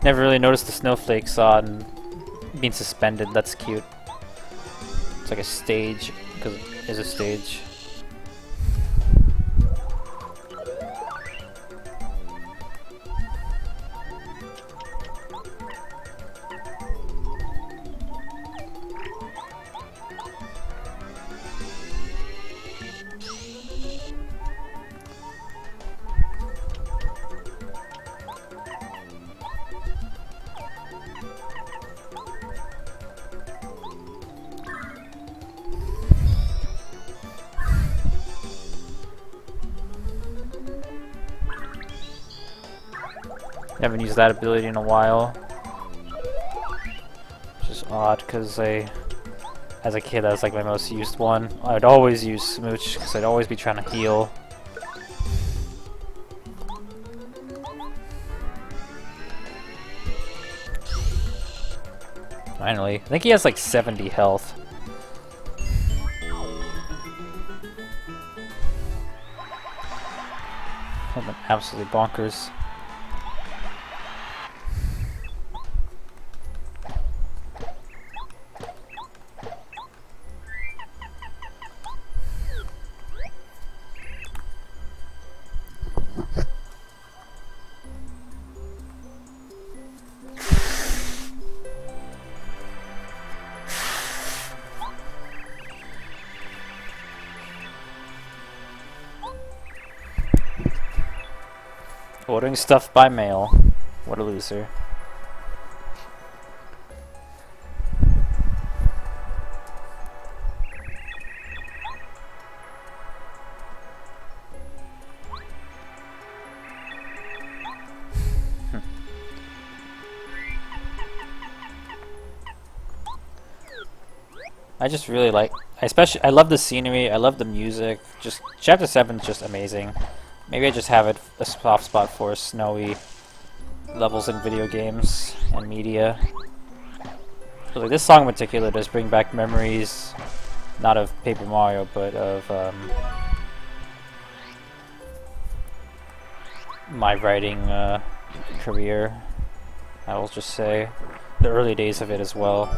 Never really noticed the snowflakes on being suspended. That's cute. It's like a stage, because it is a stage. Haven't used that ability in a while. Which is odd, because as a kid, that was like my most used one. I'd always use Smooch, because I'd always be trying to heal. Finally. I think he has like 70 health. That went absolutely bonkers. Ordering stuff by mail. What a loser. I just really like, I love the scenery, I love the music. Just Chapter 7 is just amazing. Maybe I just have a soft spot for snowy levels in video games and media. But like, this song in particular does bring back memories, not of Paper Mario, but of my writing career. I will just say the early days of it as well.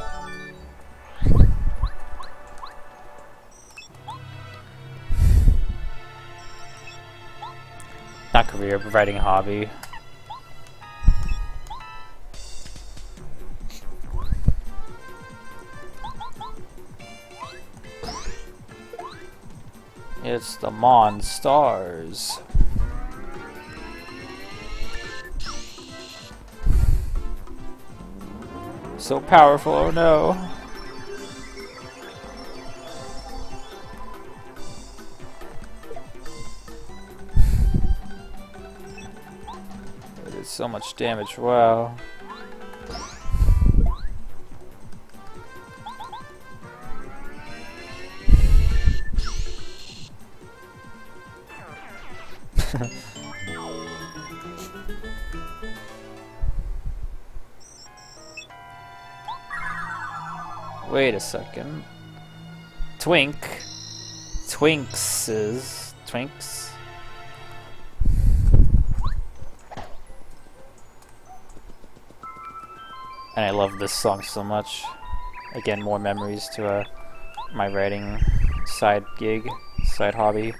Not career, but writing hobby. It's the Monstars. So powerful, oh no. So much damage, wow. Wait a second. Twinks. And I love this song so much. Again, more memories to my writing side hobby.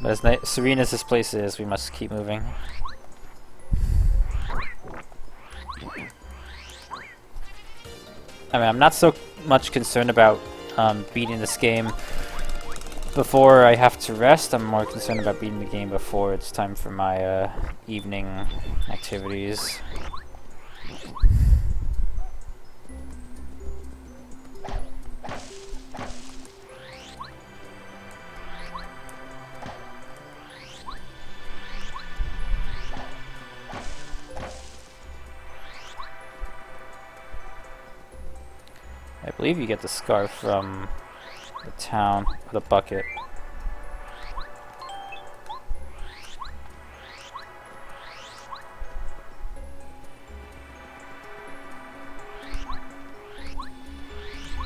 But as serene as this place is, we must keep moving. I mean, I'm not so much concerned about beating this game before I have to rest. I'm more concerned about beating the game before it's time for my evening activities. I believe you get the scarf from the town, the bucket.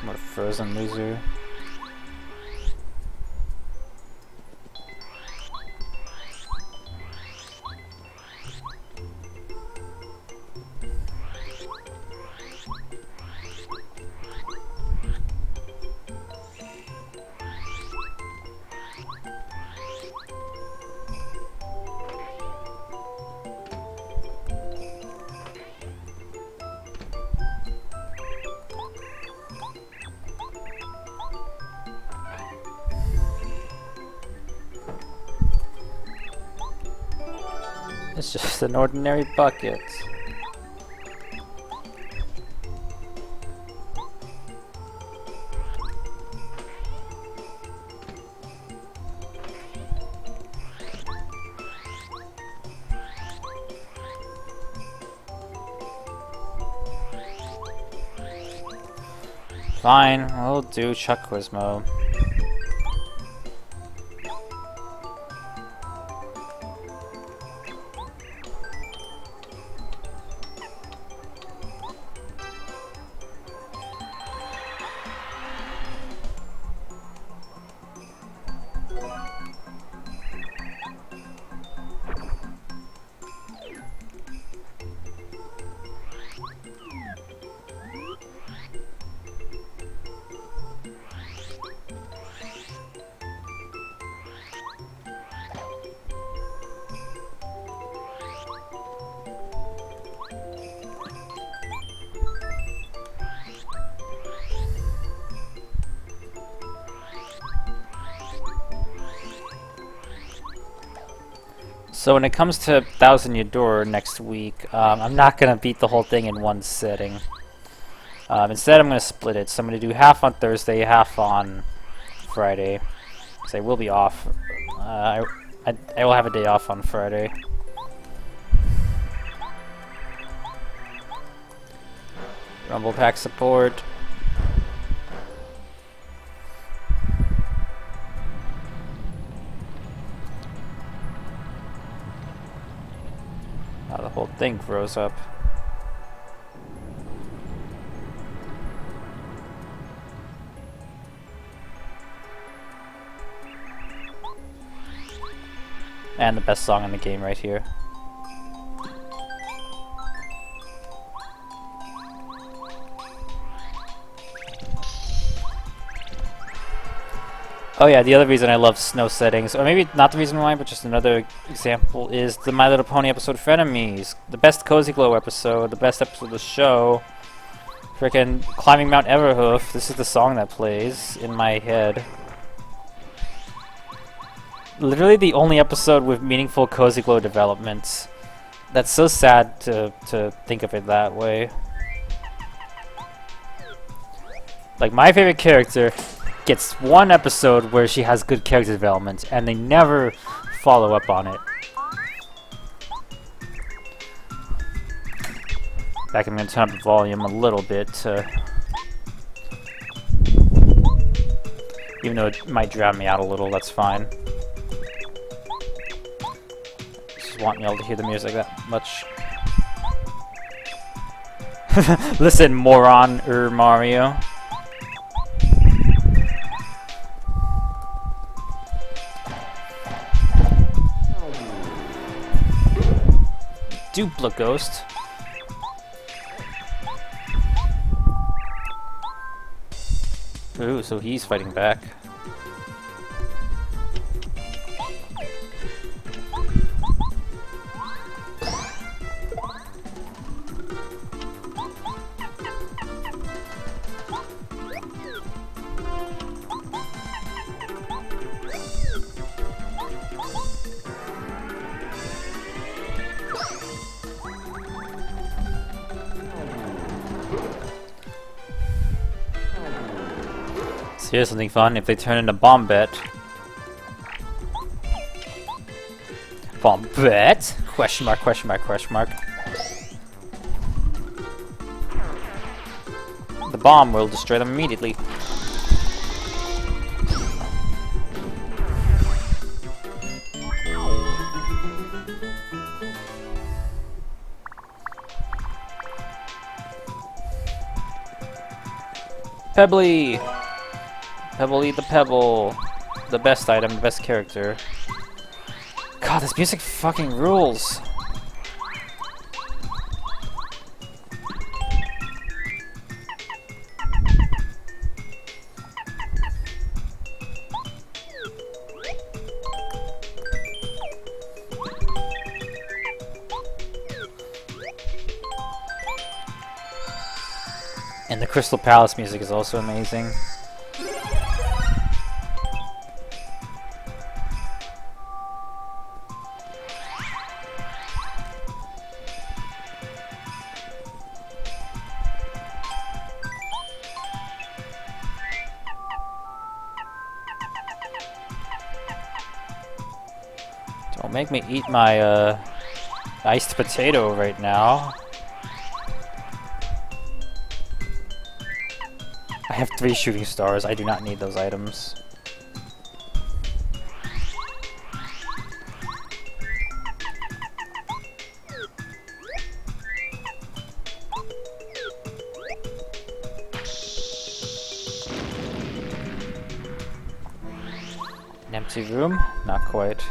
What a frozen loser. It's just an ordinary bucket. Fine, we'll do Chuck Quizmo. So when it comes to Thousand Year Door next week, I'm not going to beat the whole thing in one sitting. Instead, I'm going to split it. So I'm going to do half on Thursday, half on Friday. Because I will be off. I will have a day off on Friday. Rumble Pack support. The whole thing froze up. And the best song in the game right here. Oh yeah, the other reason I love snow settings, or maybe not the reason why, but just another example, is the My Little Pony episode Frenemies. The best Cozy Glow episode, the best episode of the show. Frickin' Climbing Mount Everhoof, this is the song that plays in my head. Literally the only episode with meaningful Cozy Glow developments. That's so sad to think of it that way. Like, my favorite character gets one episode where she has good character development, and they never follow up on it. In fact, I'm going to turn up the volume a little bit, even though it might drown me out a little, that's fine. Just want y'all to hear the music that much. Listen, moron, Mario. Dupla Ghost. Ooh, so he's fighting back.
So here's something fun. If they turn into Bombette. Bombette? Question mark, question mark, question mark. The bomb will destroy them immediately. Pebbly! Pebbly the Pebble. The best item, the best character. God, this music fucking rules. And the Crystal Palace music is also amazing. Don't make me eat my iced potato right now. I have 3 shooting stars. I do not need those items. An empty room? Not quite.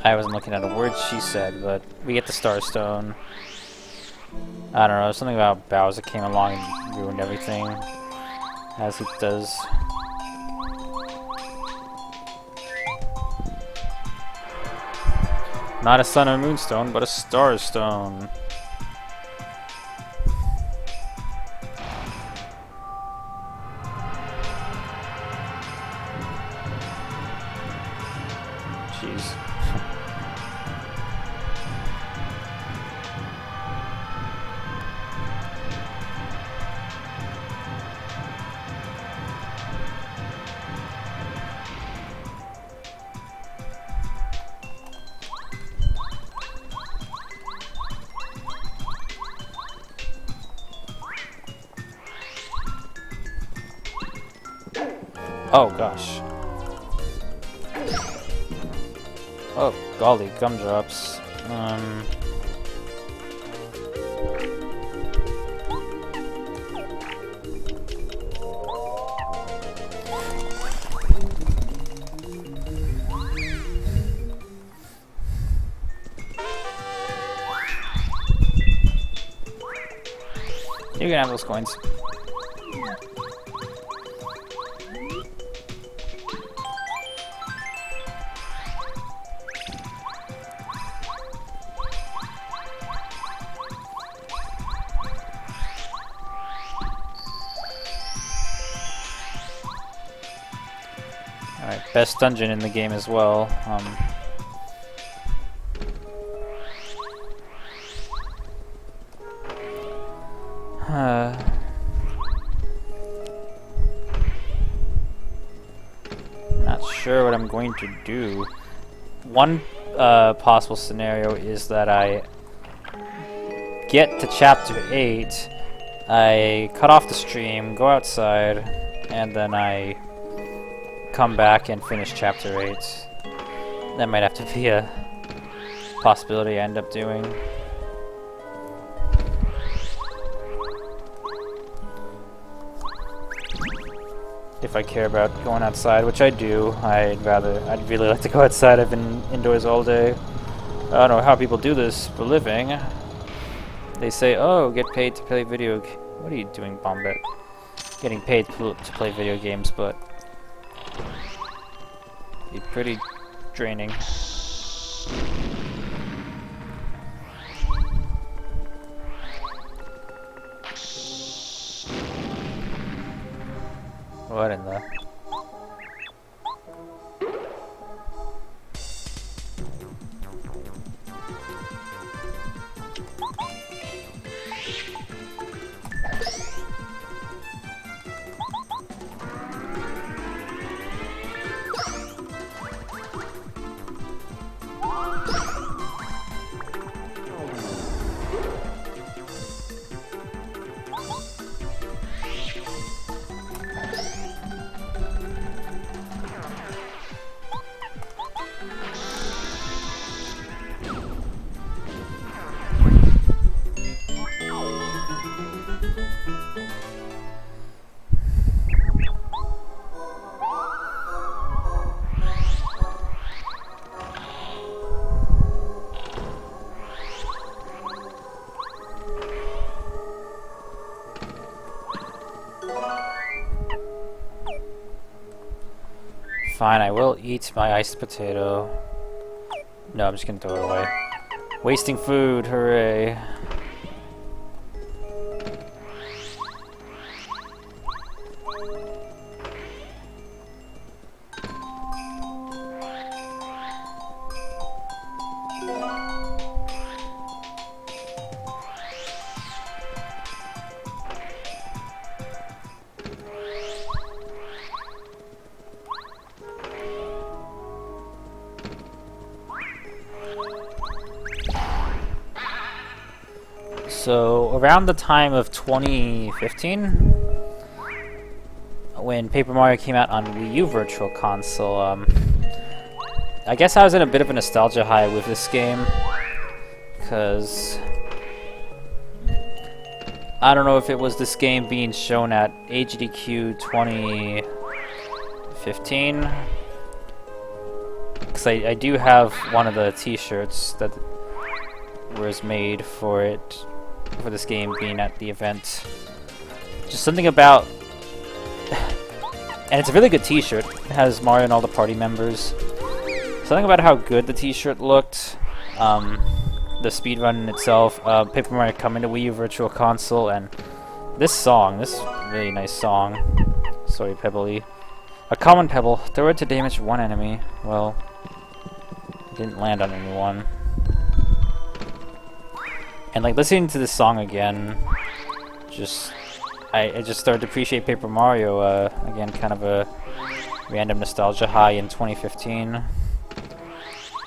I wasn't looking at a word she said, but we get the Star Stone. I don't know, something about Bowser came along and ruined everything, as he does. Not a Sun and Moonstone, but a Star Stone. Jeez. Oh gosh. Oh golly, gumdrops. You can have those coins. Alright, best dungeon in the game as well. Not sure what I'm going to do. One possible scenario is that I get to chapter 8, I cut off the stream, go outside, and then I come back and finish chapter 8. That might have to be a possibility I end up doing. If I care about going outside, which I do, I'd really like to go outside. I've been indoors all day. I don't know how people do this for a living. They say, oh, get paid to play video
What are you doing, Bombette? Getting paid to play video games, but be pretty draining. What in the... Fine, I will eat my iced potato. No, I'm just gonna throw it away. Wasting food, hooray. So, around the time of 2015, when Paper Mario came out on Wii U Virtual Console, I guess I was in a bit of a nostalgia high with this game, because I don't know if it was this game being shown at AGDQ 2015, because I do have one of the t-shirts that was made for it, for this game being at the event. Just something about... and it's a really good t-shirt. It has Mario and all the party members. Something about how good the t-shirt looked. The speedrun itself. Paper Mario coming to Wii U Virtual Console, and this song, this really nice song. Sorry, Pebbly. A common pebble. Throw it to damage one enemy. Well, it didn't land on anyone. And like listening to this song again, I just started to appreciate Paper Mario again, kind of a random nostalgia high in 2015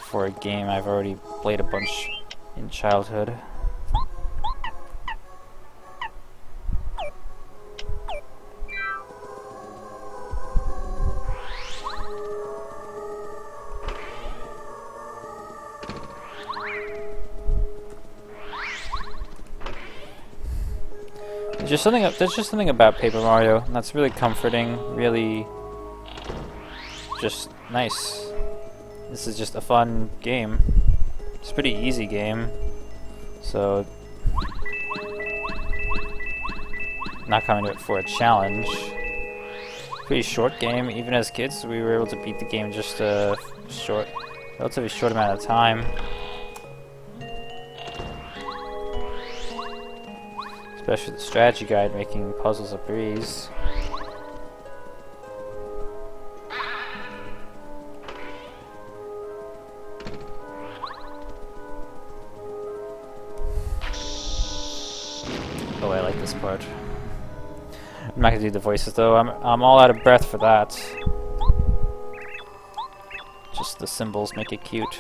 for a game I've already played a bunch in childhood. There's just something about Paper Mario that's really comforting, really just nice. This is just a fun game. It's a pretty easy game, so not coming to it for a challenge. Pretty short game. Even as kids, we were able to beat the game in just a relatively short amount of time. Especially the strategy guide making puzzles a breeze. Oh, I like this part. I'm not gonna do the voices though. I'm all out of breath for that. Just the symbols make it cute.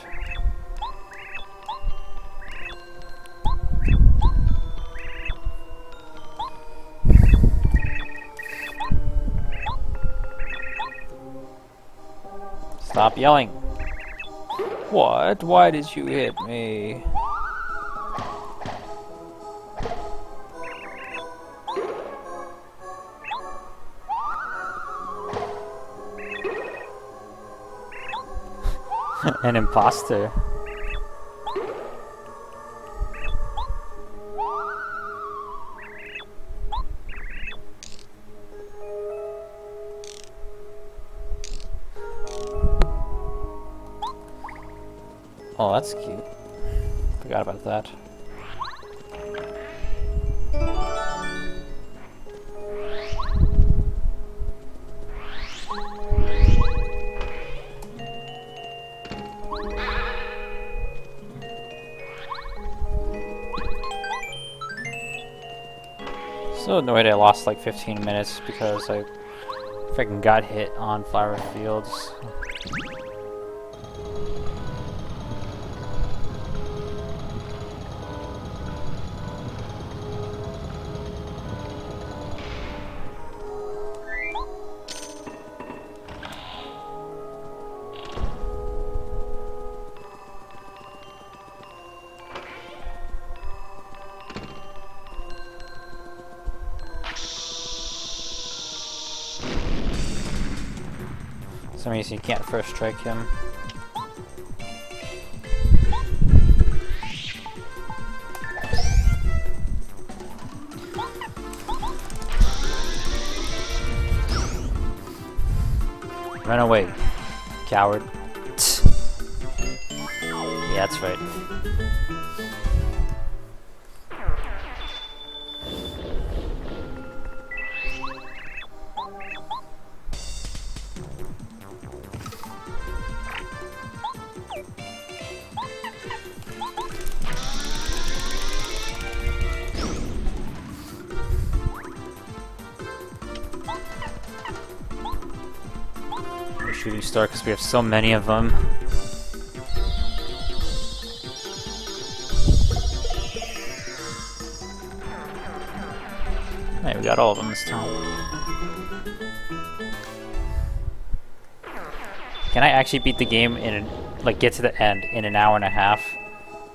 Stop yelling. What? Why did you hit me? An imposter.
Oh, that's cute. Forgot about that. So annoyed I lost like 15 minutes because I freaking got hit on flower fields. For some reason you can't first strike him. Run away, coward. Yeah, that's right. Shooting star because we have so many of them. Hey, we got all of them this time. Can I actually beat the game in like get to the end in an hour and a half?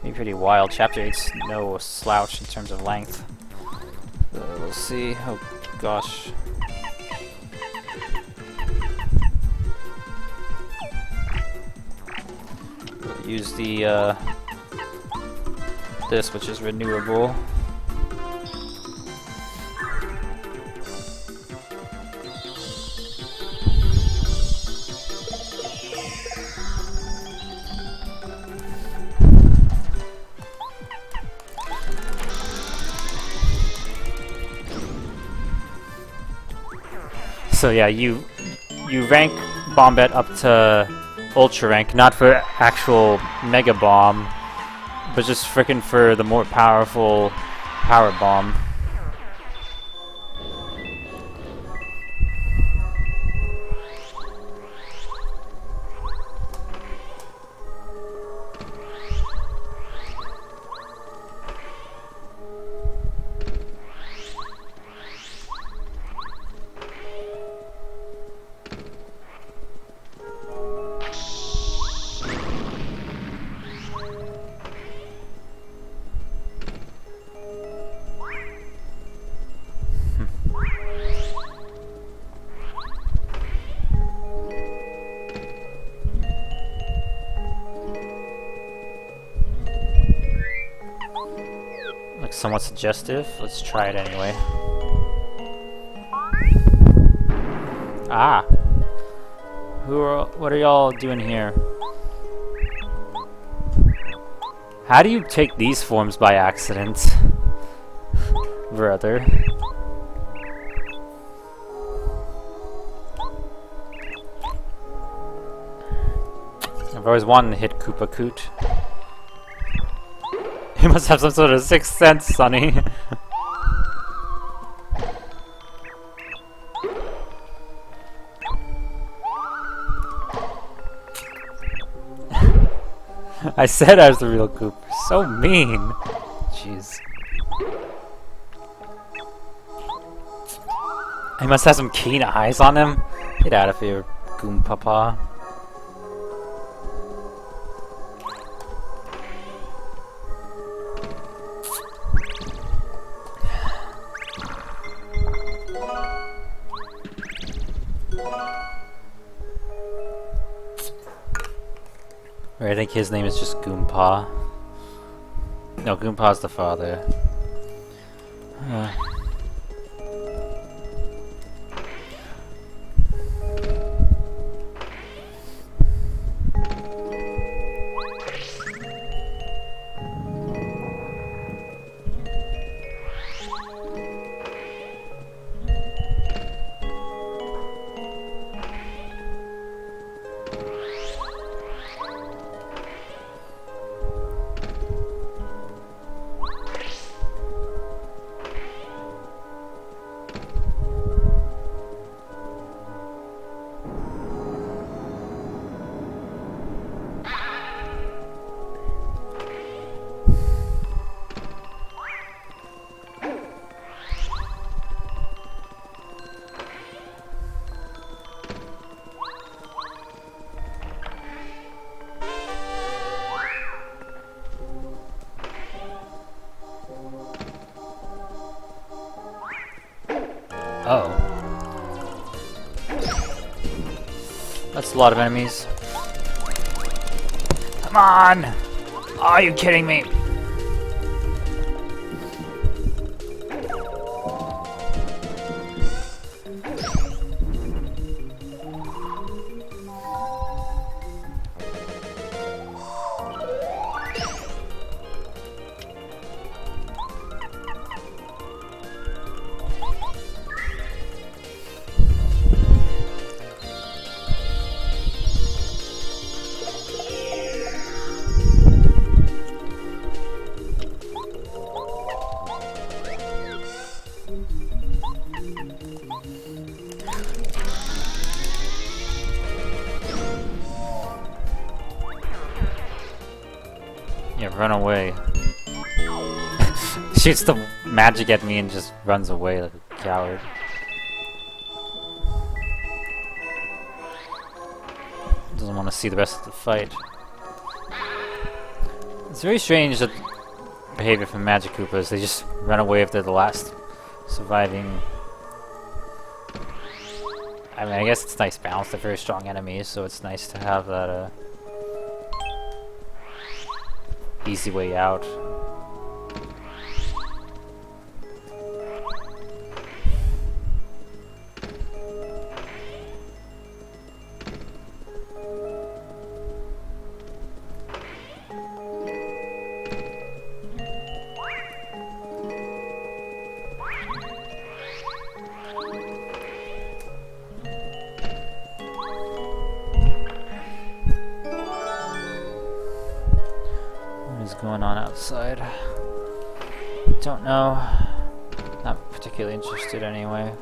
Be pretty wild. Chapter 8's no slouch in terms of length. We'll see. Oh gosh. Use the this, which is renewable.
So yeah, you rank Bombette up to Ultra rank, not for actual Mega Bomb, but just frickin' for the more powerful Power Bomb. Looks somewhat suggestive. Let's try it anyway. Ah! What are y'all doing here? How do you take these forms by accident? Brother. I've always wanted to hit Koopa Koot. You must have some sort of sixth sense, Sonny. I said I was the real Cooper. So mean. Jeez. He must have some keen eyes on him. Get out of here, Goom Papa. I think his name is just Goompa. No, Goompa's the father. Oh. That's a lot of enemies. Come on! Are you kidding me? Yeah, run away. Shoots the magic at me and just runs away like a coward. Doesn't want to see the rest of the fight. It's very strange that behavior from Magic Koopas. They just run away if they're the last surviving. I mean, I guess it's nice balance. They're very strong enemies, so it's nice to have that easy way out. Going on outside? Don't know. Not particularly interested anyway.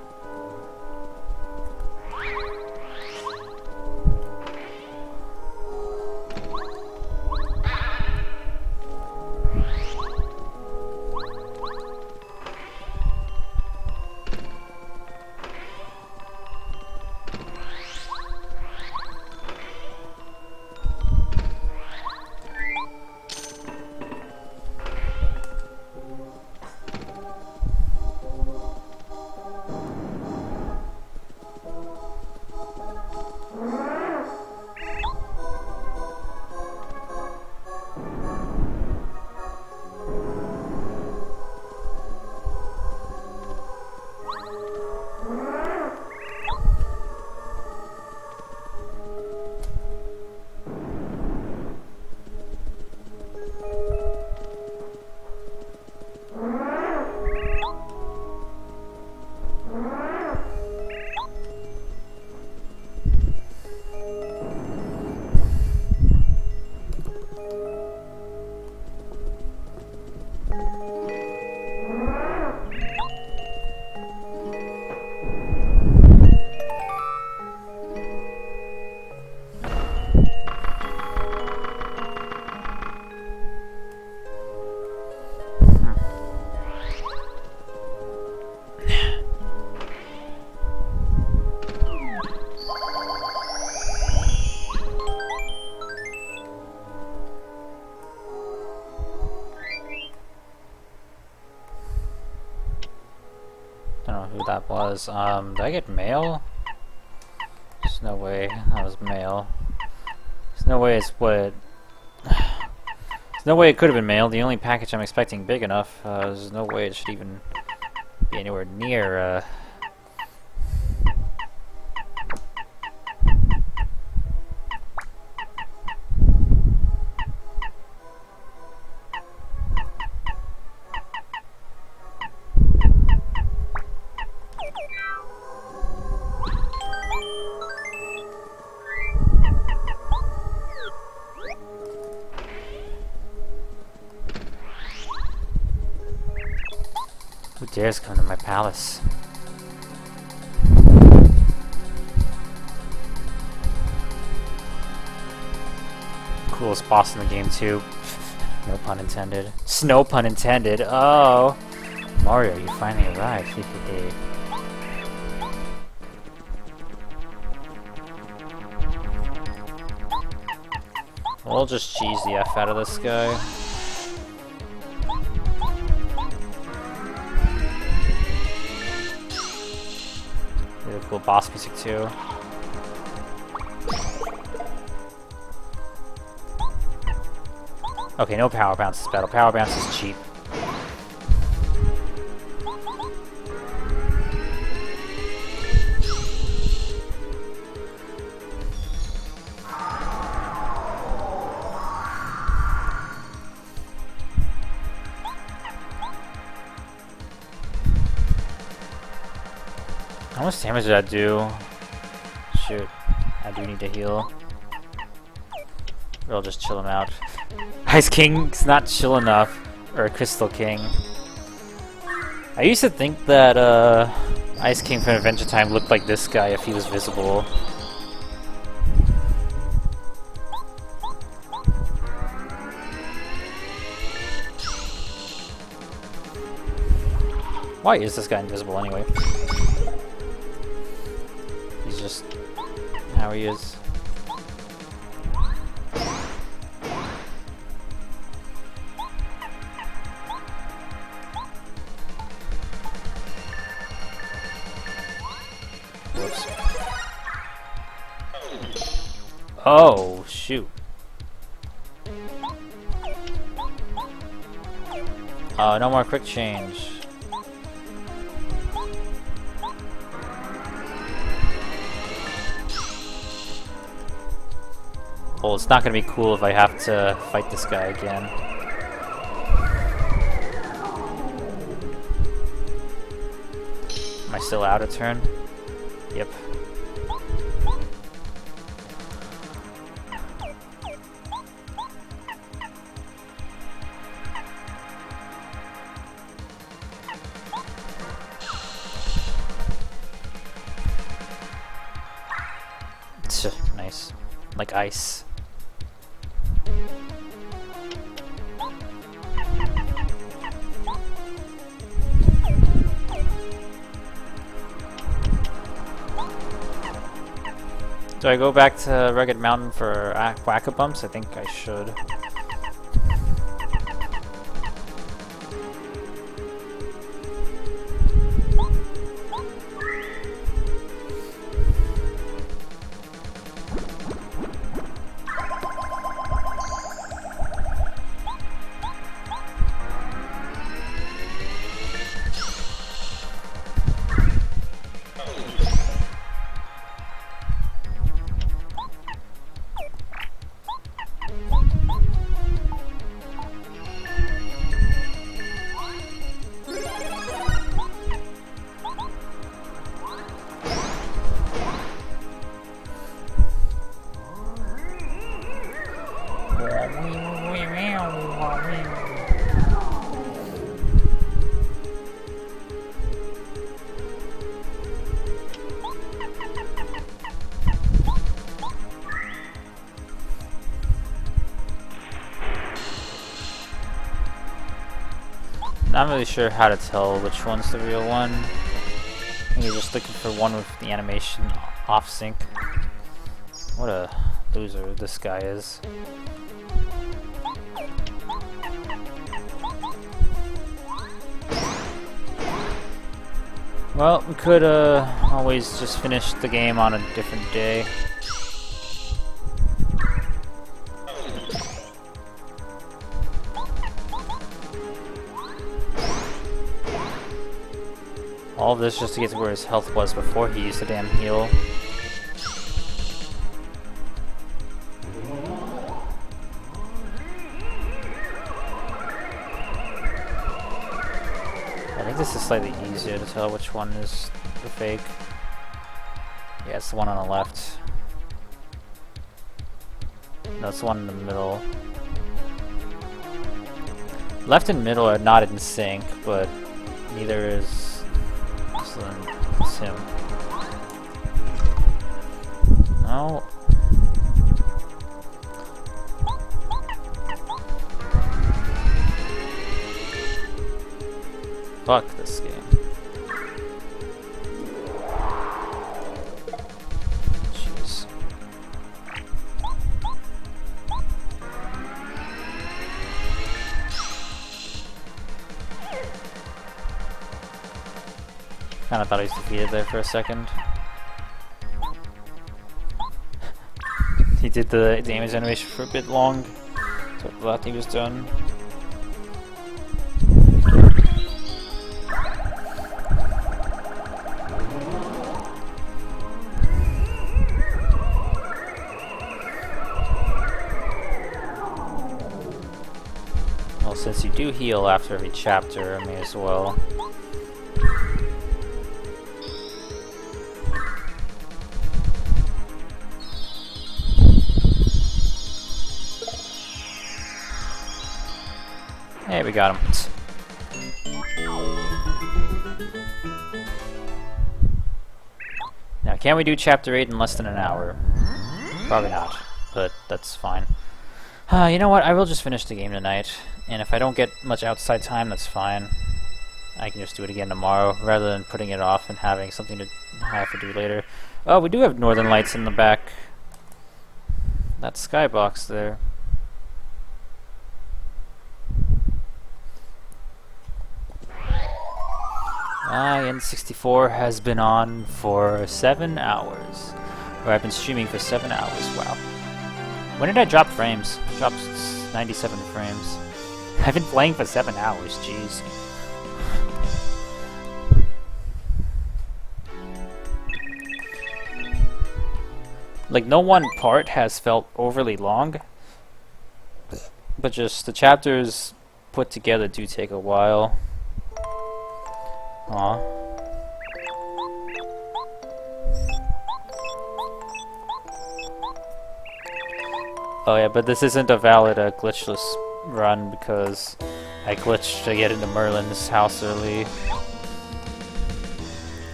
That was, did I get mail? There's no way that was mail. There's no way it's what there's no way it could have been mail. The only package I'm expecting big enough, there's no way it should even be anywhere near, Who dares come to my palace? Coolest boss in the game too. No pun intended. Snow pun intended. Oh, Mario, you finally arrived. We'll just cheese the F out of this guy. really cool boss music too. Okay, no power bounce this battle. Power bounce is cheap. How much damage did that do? Shoot, I do need to heal. Or I'll just chill him out. Ice King's not chill enough. Or Crystal King. I used to think that Ice King from Adventure Time looked like this guy if he was visible. Why is this guy invisible anyway? He's just how he is. Whoops. Oh, shoot. No more quick change. Well, it's not gonna be cool if I have to fight this guy again. Am I still out of turn? Yep. Nice. Like ice. Do I go back to Rugged Mountain for Whack-A-Bumps? I think I should. Not really sure how to tell which one's the real one. I think you're just looking for one with the animation off sync. What a loser this guy is. Well, we could always just finish the game on a different day. All of this just to get to where his health was before he used the damn heal. I think this is slightly easier to tell which one is the fake. Yeah, it's the one on the left. No, it's the one in the middle. Left and middle are not in sync, but neither is him. No. Fuck this game. Jeez. Kinda thought I was defeated there for a second. He did the damage animation for a bit long, so the last thing was done. Well, since you do heal after every chapter, I may as well. Hey, we got him. Now, can we do Chapter 8 in less than an hour? Probably not, but that's fine. You know what? I will just finish the game tonight, and if I don't get much outside time, that's fine. I can just do it again tomorrow, rather than putting it off and having something to have to do later. Oh, we do have Northern Lights in the back. That skybox there. N64 has been on for 7 hours. Or I've been streaming for 7 hours, wow. When did I drop frames? Dropped 97 frames. I've been playing for 7 hours, jeez. Like, no one part has felt overly long. But just the chapters put together do take a while. Aw. Oh yeah, but this isn't a valid glitchless run because I glitched to get into Merlin's house early.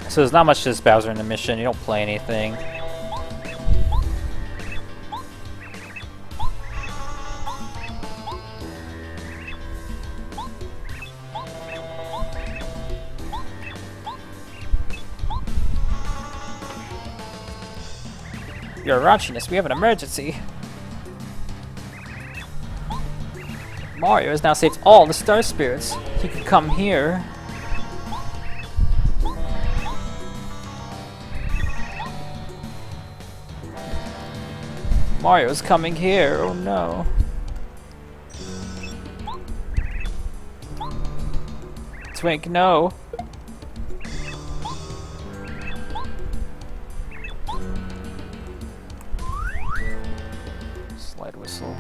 So there's not much to this Bowser in the mission, you don't play anything.
Your raunchiness, we have an emergency. Mario has now saved all the star spirits. He could come here. Mario's coming here, oh no. Twink, no. Slide whistle.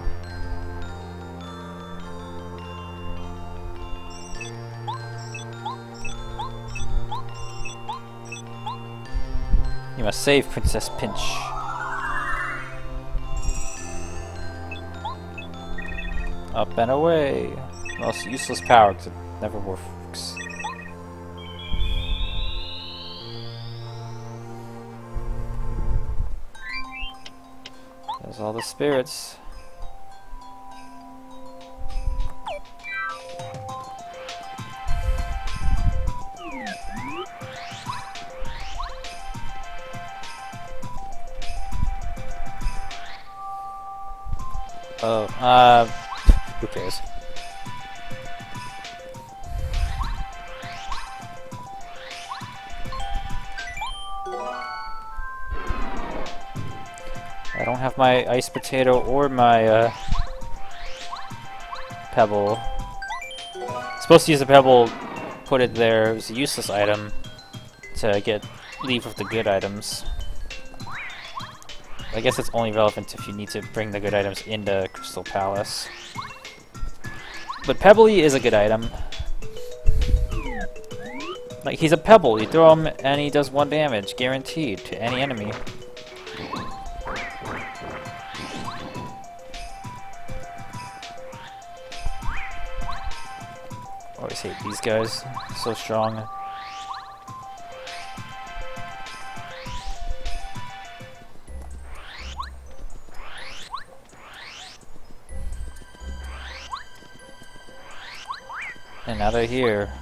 You must save Princess Pinch. Up and away. Most useless power because it never works. There's all the spirits. Oh, who cares? I don't have my ice potato or my pebble. Supposed to use a pebble, put it there. It was a useless item to leave with the good items. I guess it's only relevant if you need to bring the good items into Crystal Palace. But Pebbly is a good item. Like, he's a pebble. You throw him and he does 1 damage, guaranteed, to any enemy. Always hate these guys. So strong. And now they're here.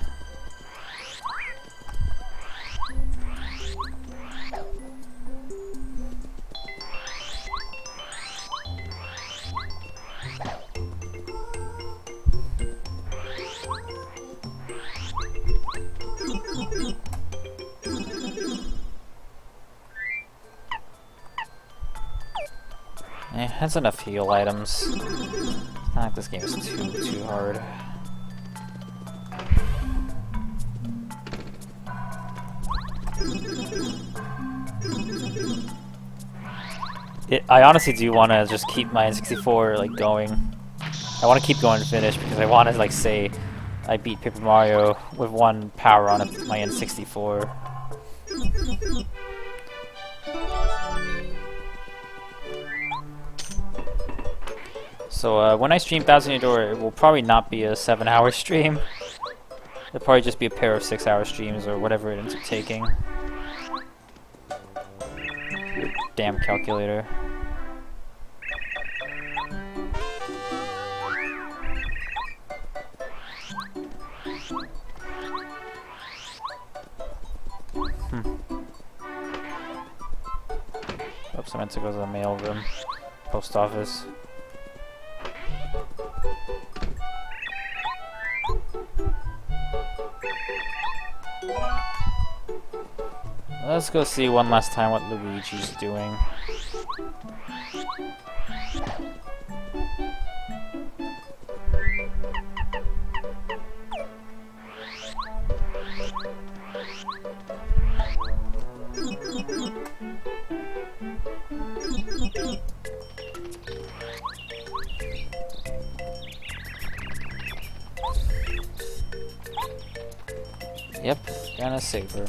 that's enough heal items. Not like this game is too hard. I honestly do want to just keep my N64 like going. I want to keep going to finish because I want to like say I beat Paper Mario with one power on my N64. So when I stream Thousand Year Door, it will probably not be a 7-hour stream. It'll probably just be a pair of 6-hour streams or whatever it ends up taking. Damn calculator. Oops, I meant to go to the mail room. Post office. Let's go see one last time what Luigi's doing. Yep, gonna save her.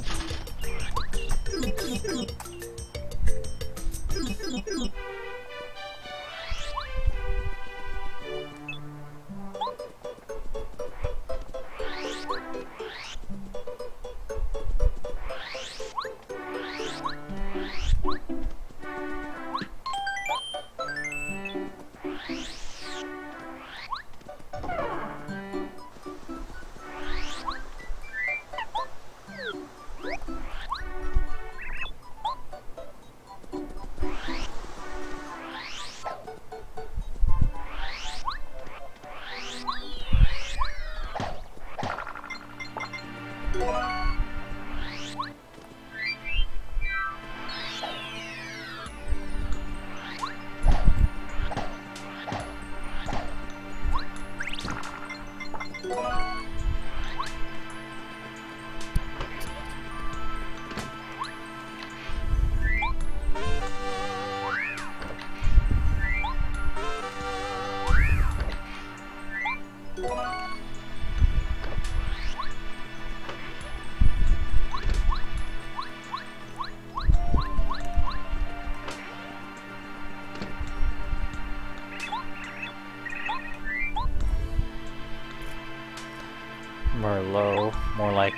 Merlot, more like.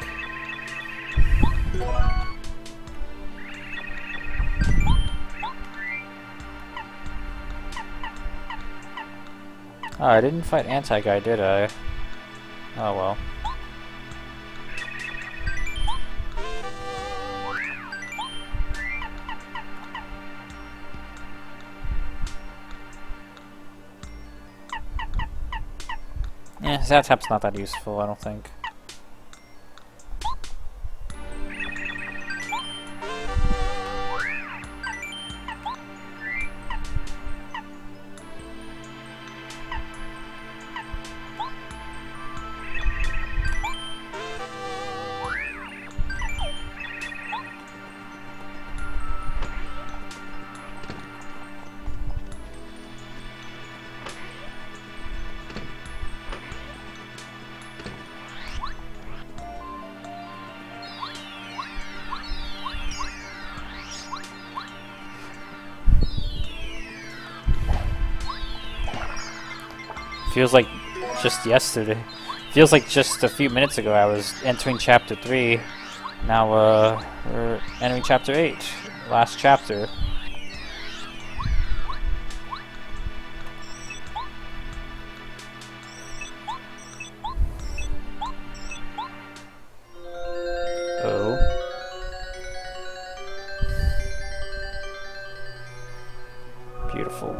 Oh, I didn't fight Anti-Guy, did I? Oh well. Yeah, Zaptap's not that useful, I don't think. Feels like just yesterday. Feels like just a few minutes ago I was entering chapter 3. Now we're entering chapter 8. Last chapter. Oh. Beautiful.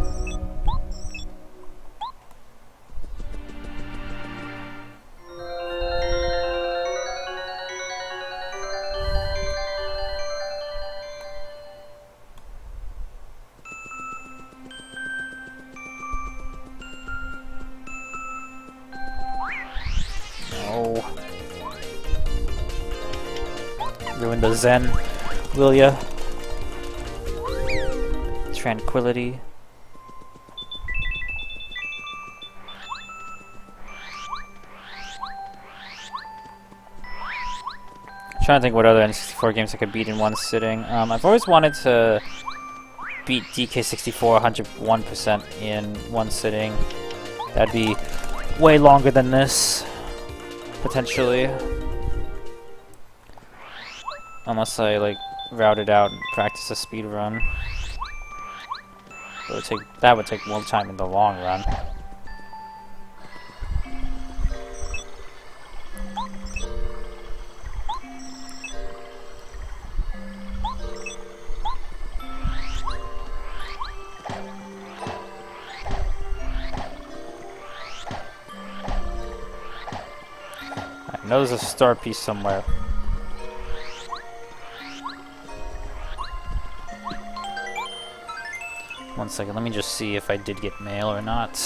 in the zen, will ya? Tranquility. I'm trying to think what other N64 games I could beat in one sitting. I've always wanted to beat DK64 101% in one sitting. That'd be way longer than this, potentially. Unless I like route it out and practice a speed run. That would take more time in the long run. I know there's a star piece somewhere. One second, let me just see if I did get mail or not.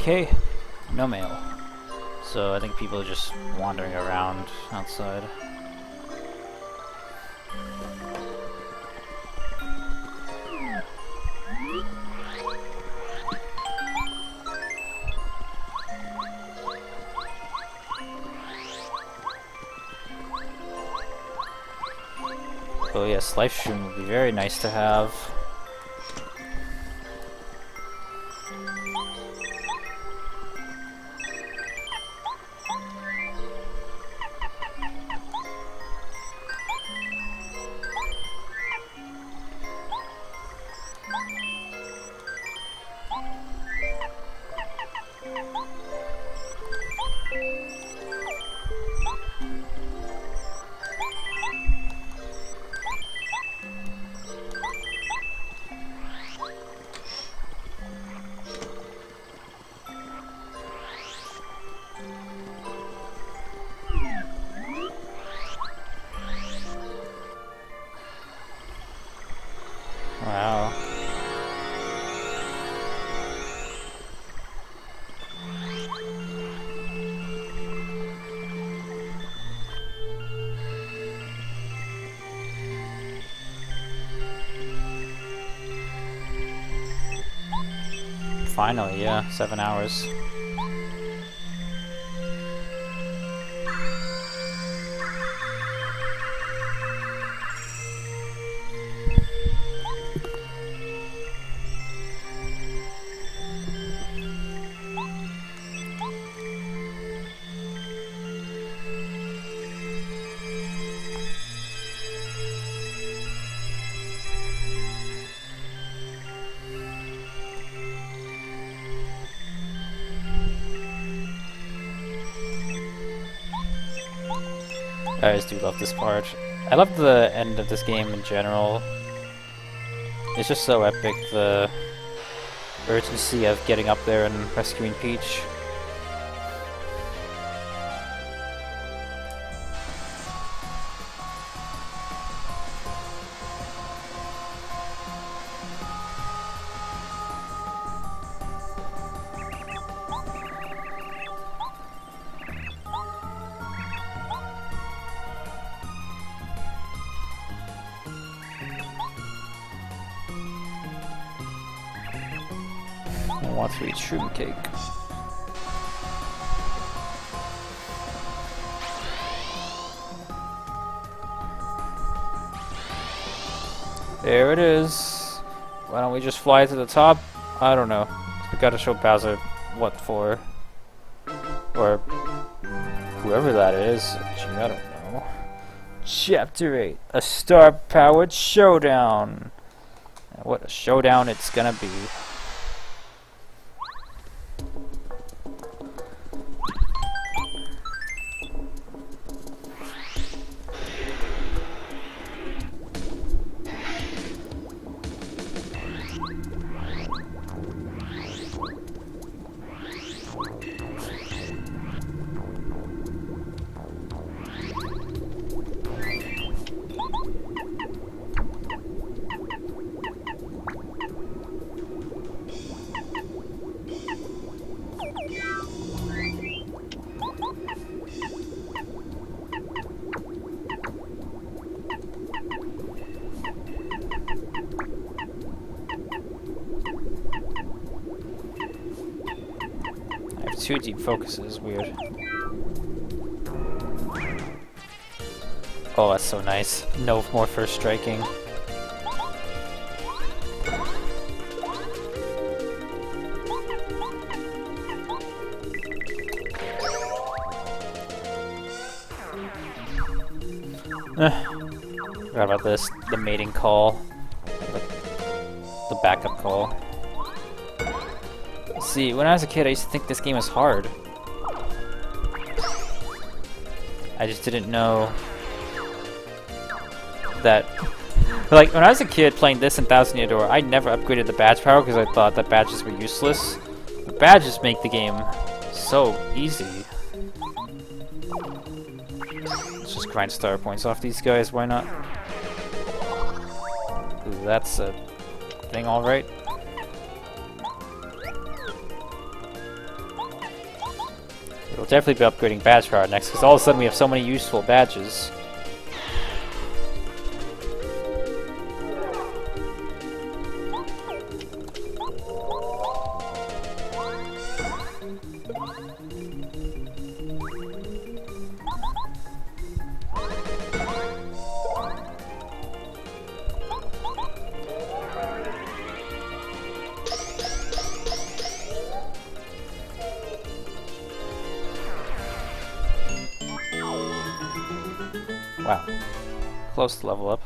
Okay, no mail. So I think people are just wandering around outside. Oh yes, live stream would be very nice to have. Wow. Finally, yeah, 7 hours. I just do love this part. I love the end of this game in general. It's just so epic, the urgency of getting up there and rescuing Peach. I want to eat shroom cake. There it is. Why don't we just fly to the top? I don't know. We gotta show Bowser what for. Or whoever that is. Actually, I don't know. Chapter 8. A star-powered showdown. And what a showdown it's gonna be. Too deep focus is weird. Oh, that's so nice. No more first striking. Forgot about this. The mating call. The backup call. See, when I was a kid, I used to think this game was hard. I just didn't know that. Like, when I was a kid playing this in Thousand Year Door, I never upgraded the badge power because I thought that badges were useless. The badges make the game so easy. Let's just grind star points off these guys, why not? Ooh, that's a thing, alright. We'll definitely be upgrading badge power next, because all of a sudden we have so many useful badges. Wow. Close to level up.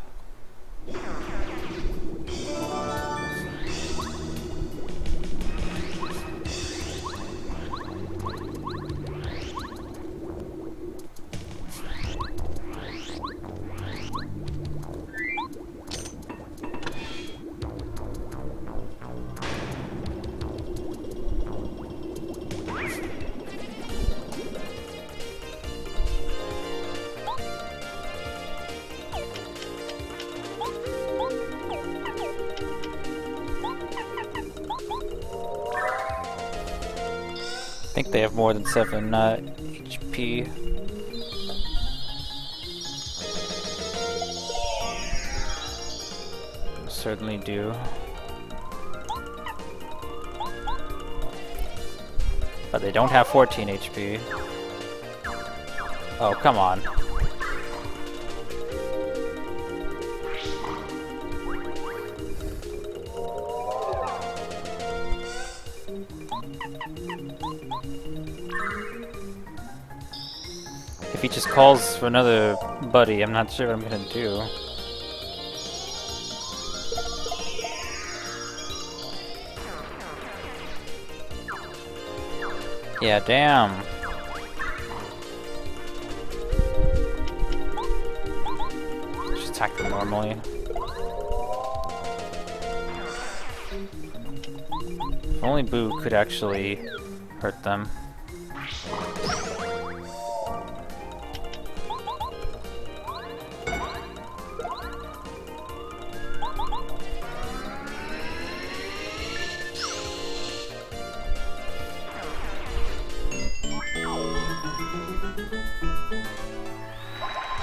I think they have more than 7 HP. Certainly do. But they don't have 14 HP. Oh, come on. If he just calls for another buddy, I'm not sure what I'm gonna do. Yeah, damn. Just attack them normally. If only Boo could actually hurt them.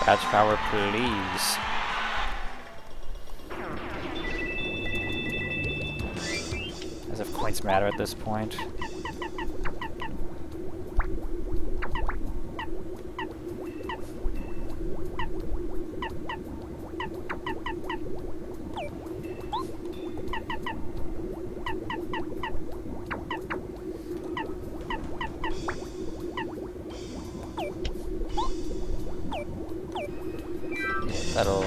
Badge power, please. As if coins matter at this point. That'll...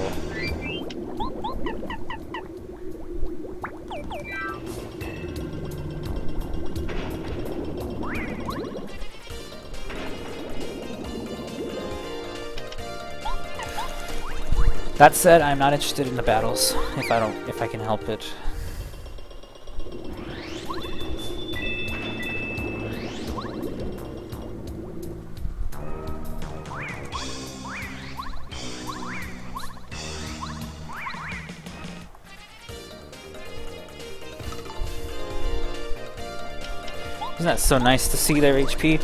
That said, I'm not interested in the battles if I can help it. Isn't that so nice to see their HP?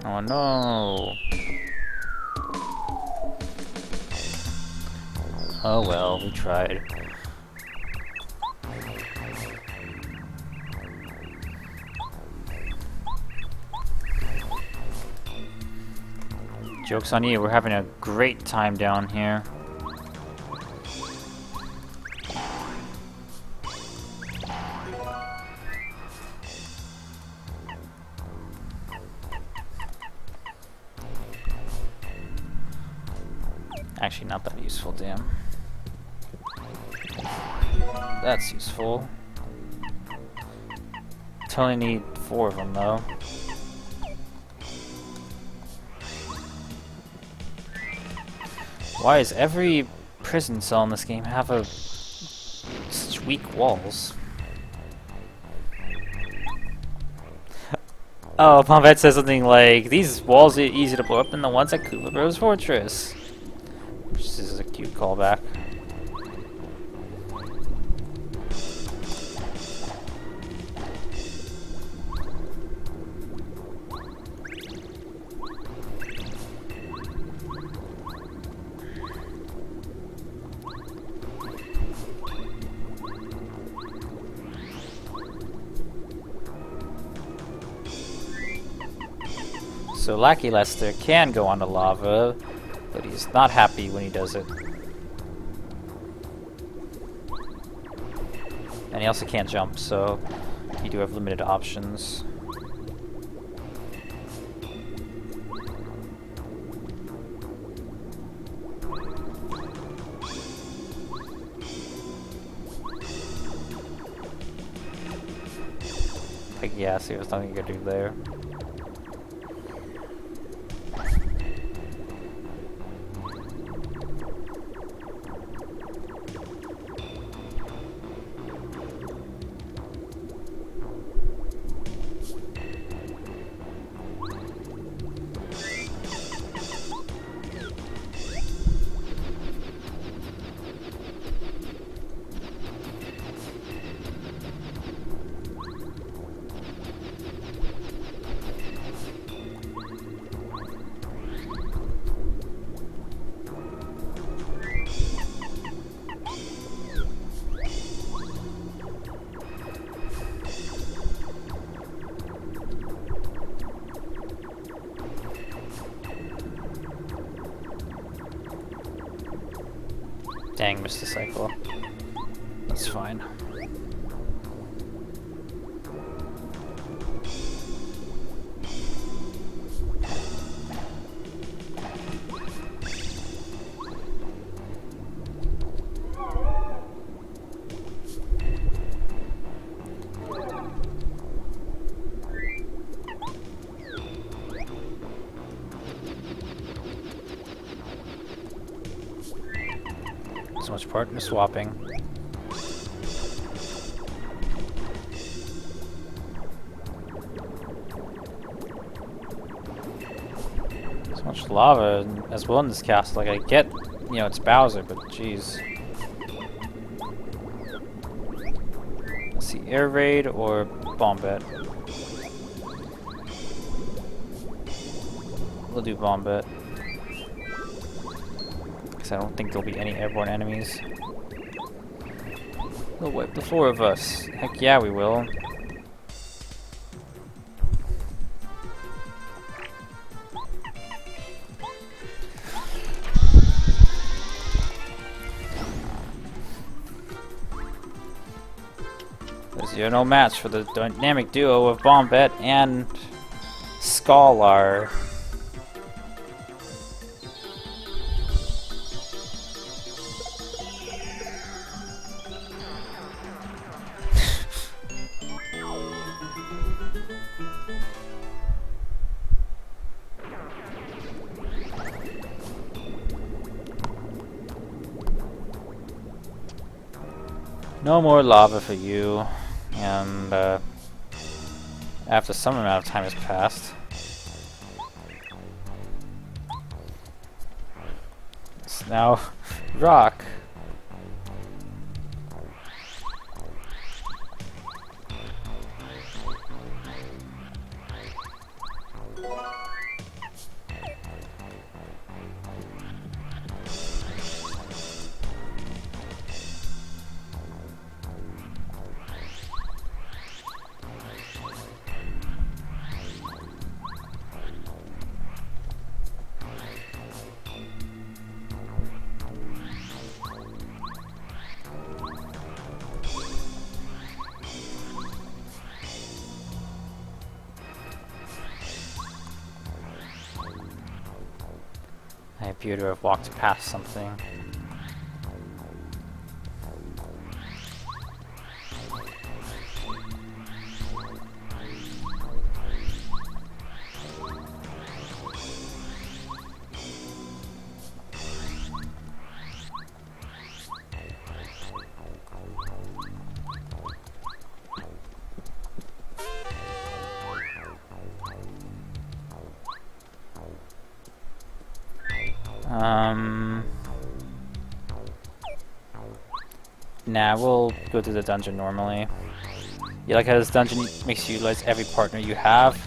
Oh no. Oh well, we tried. Joke's on you, we're having a great time down here. Actually, not that useful, damn. That's useful. Totally need 4 of them, though. Why does every prison cell in this game have such weak walls? Oh, Pomvet says something like, these walls are easy to blow up than the ones at Koopa Bros Fortress. Which is a cute callback. So Lackey Lester can go on the lava, but he's not happy when he does it. And he also can't jump, so you do have limited options. Like, yeah, see, there's nothing you can do there. Dang, missed the cycle. That's fine. So much part in the swapping. So much lava as well in this castle. Like, I get, you know, it's Bowser, but jeez. Let's see, air raid or bomb bet. We'll do bomb bet. I don't think there'll be any airborne enemies. We'll wipe the 4 of us. Heck yeah, we will. There's no match for the dynamic duo of Bombette and Scholar. No more lava for you, and after some amount of time has passed, it's now rock. appear to have walked past something. Nah, we'll go through the dungeon normally. You like how this dungeon makes you utilize every partner you have?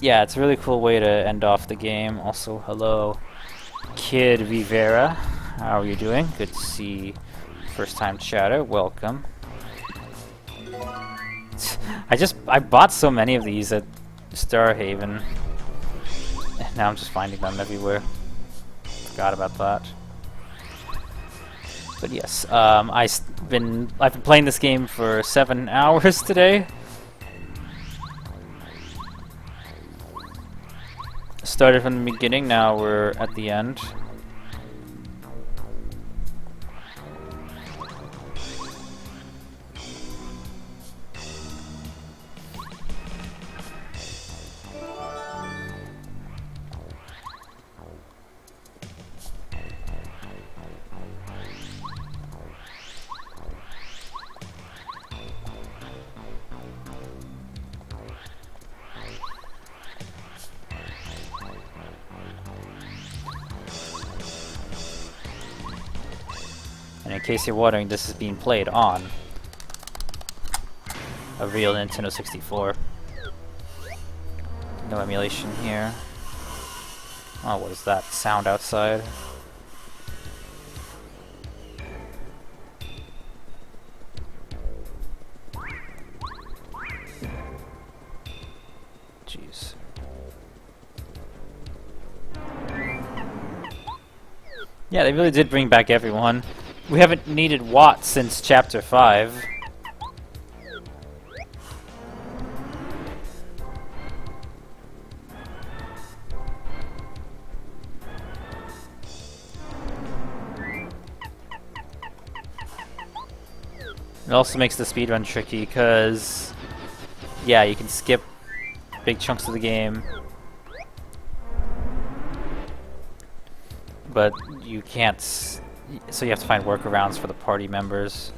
Yeah, it's a really cool way to end off the game. Also, hello, Kid Rivera. How are you doing? Good to see first time chatter. Welcome. I bought so many of these at Starhaven. Now I'm just finding them everywhere. Forgot about that. But yes, I've been playing this game for 7 hours today. Started from the beginning, now we're at the end. And in case you're wondering, this is being played on a real Nintendo 64. No emulation here. Oh, what is that sound outside? Jeez. Yeah, they really did bring back everyone. We haven't needed Watt since Chapter 5. It also makes the speedrun tricky because, yeah, you can skip big chunks of the game, but you can't, so you have to find workarounds for the party members.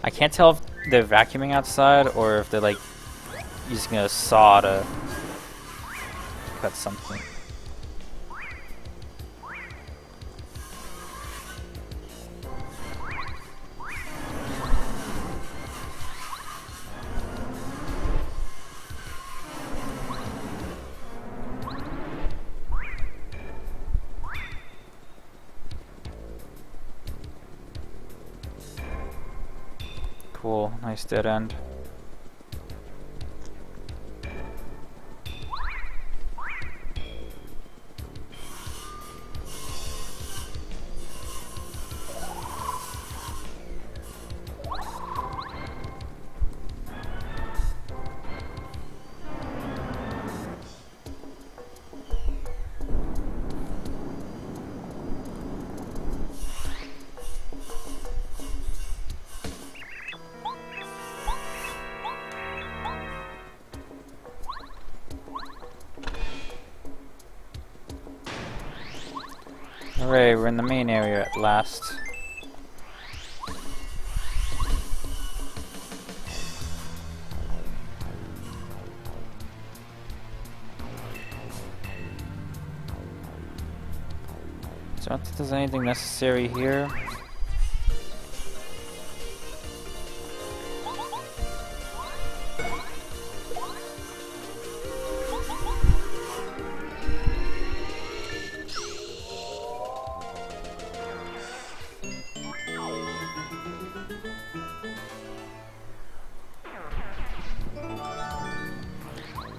I can't tell if they're vacuuming outside or if they're like using a saw to cut something. Cool, nice dead end. Hooray, we're in the main area at last. So I don't think there's anything necessary here.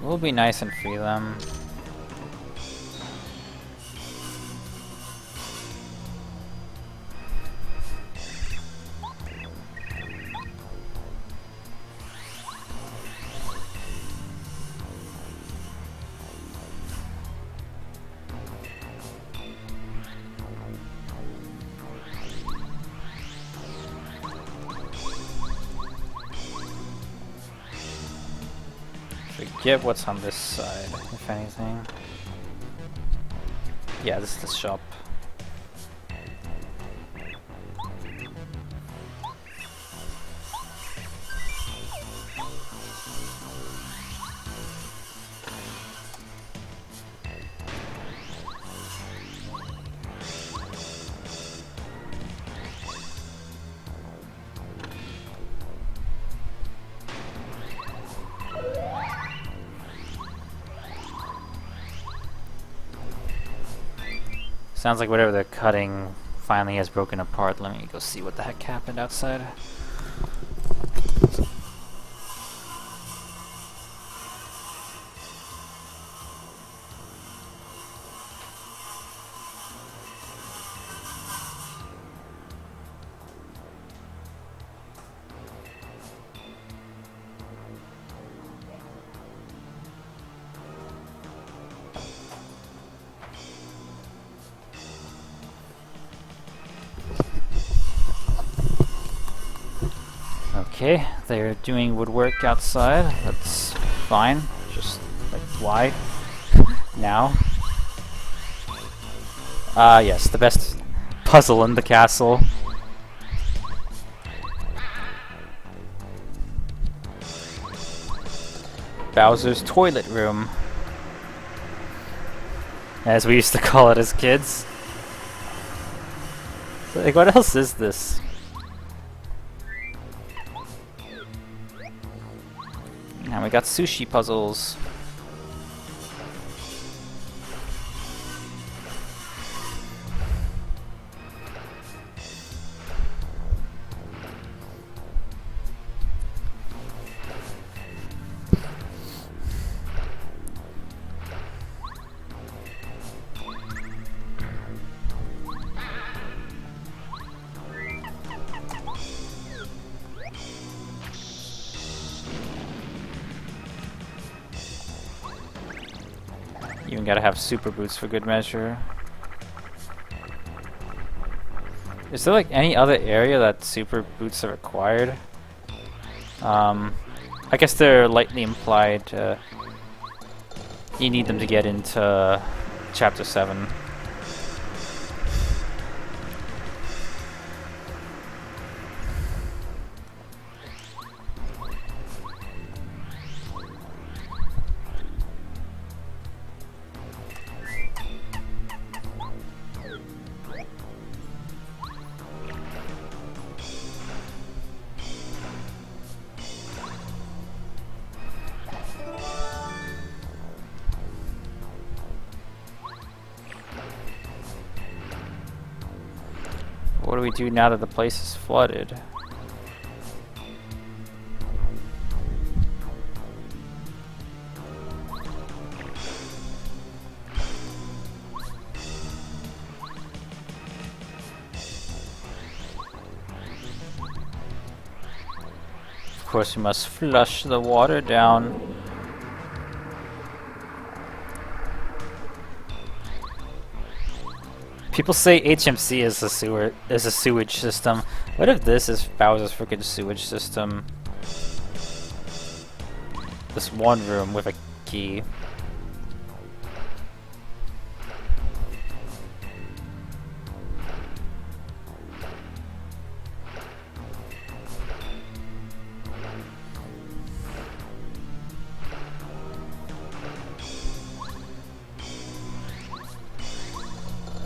We'll be nice and free them.
forget what's on this side, if anything. Yeah, this is the shop.
Sounds like whatever they're cutting finally has broken apart. Let me go see what the heck happened outside. Okay, they're doing woodwork outside. That's fine. Just like why? Now? Ah, yes, the best puzzle in the castle.
Bowser's toilet room.
As we used to call it as kids. Like, what else is this?
Now we got sushi puzzles. You even gotta have super boots for good measure. Is there like any other area that super boots are required? I guess they're lightly implied. You need them to get into Chapter 7. What do we do now that the place is flooded? Of course, we must flush the water down.
People say HMC is a sewage system. What if this is Bowser's freaking sewage system? This one room with a key.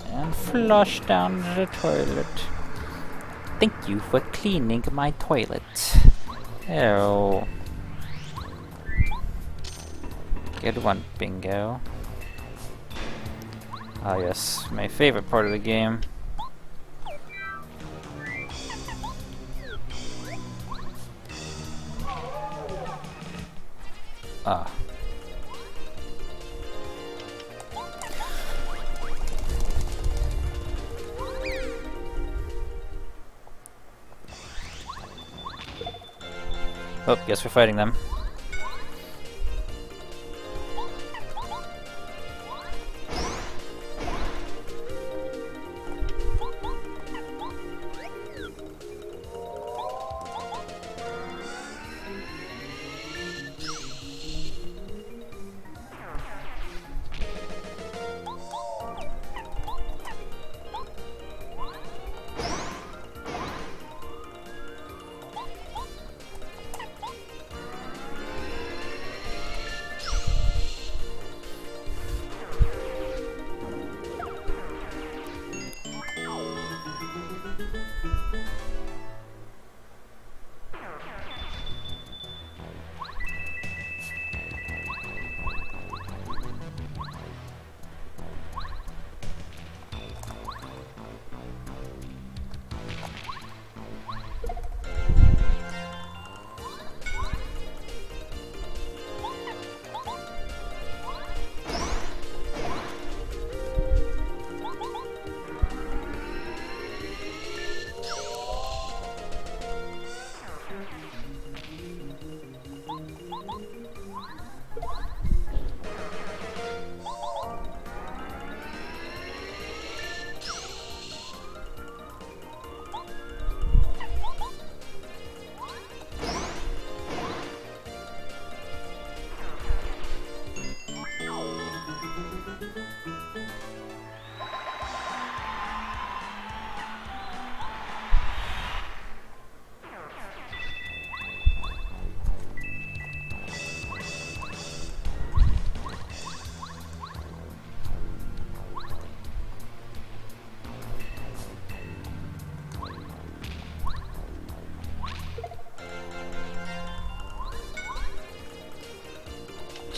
And flush down the toilet. Thank you for cleaning my toilet. Oh. Good one, bingo. Ah yes, my favorite part of the game. Ah. Oh, guess we're fighting them.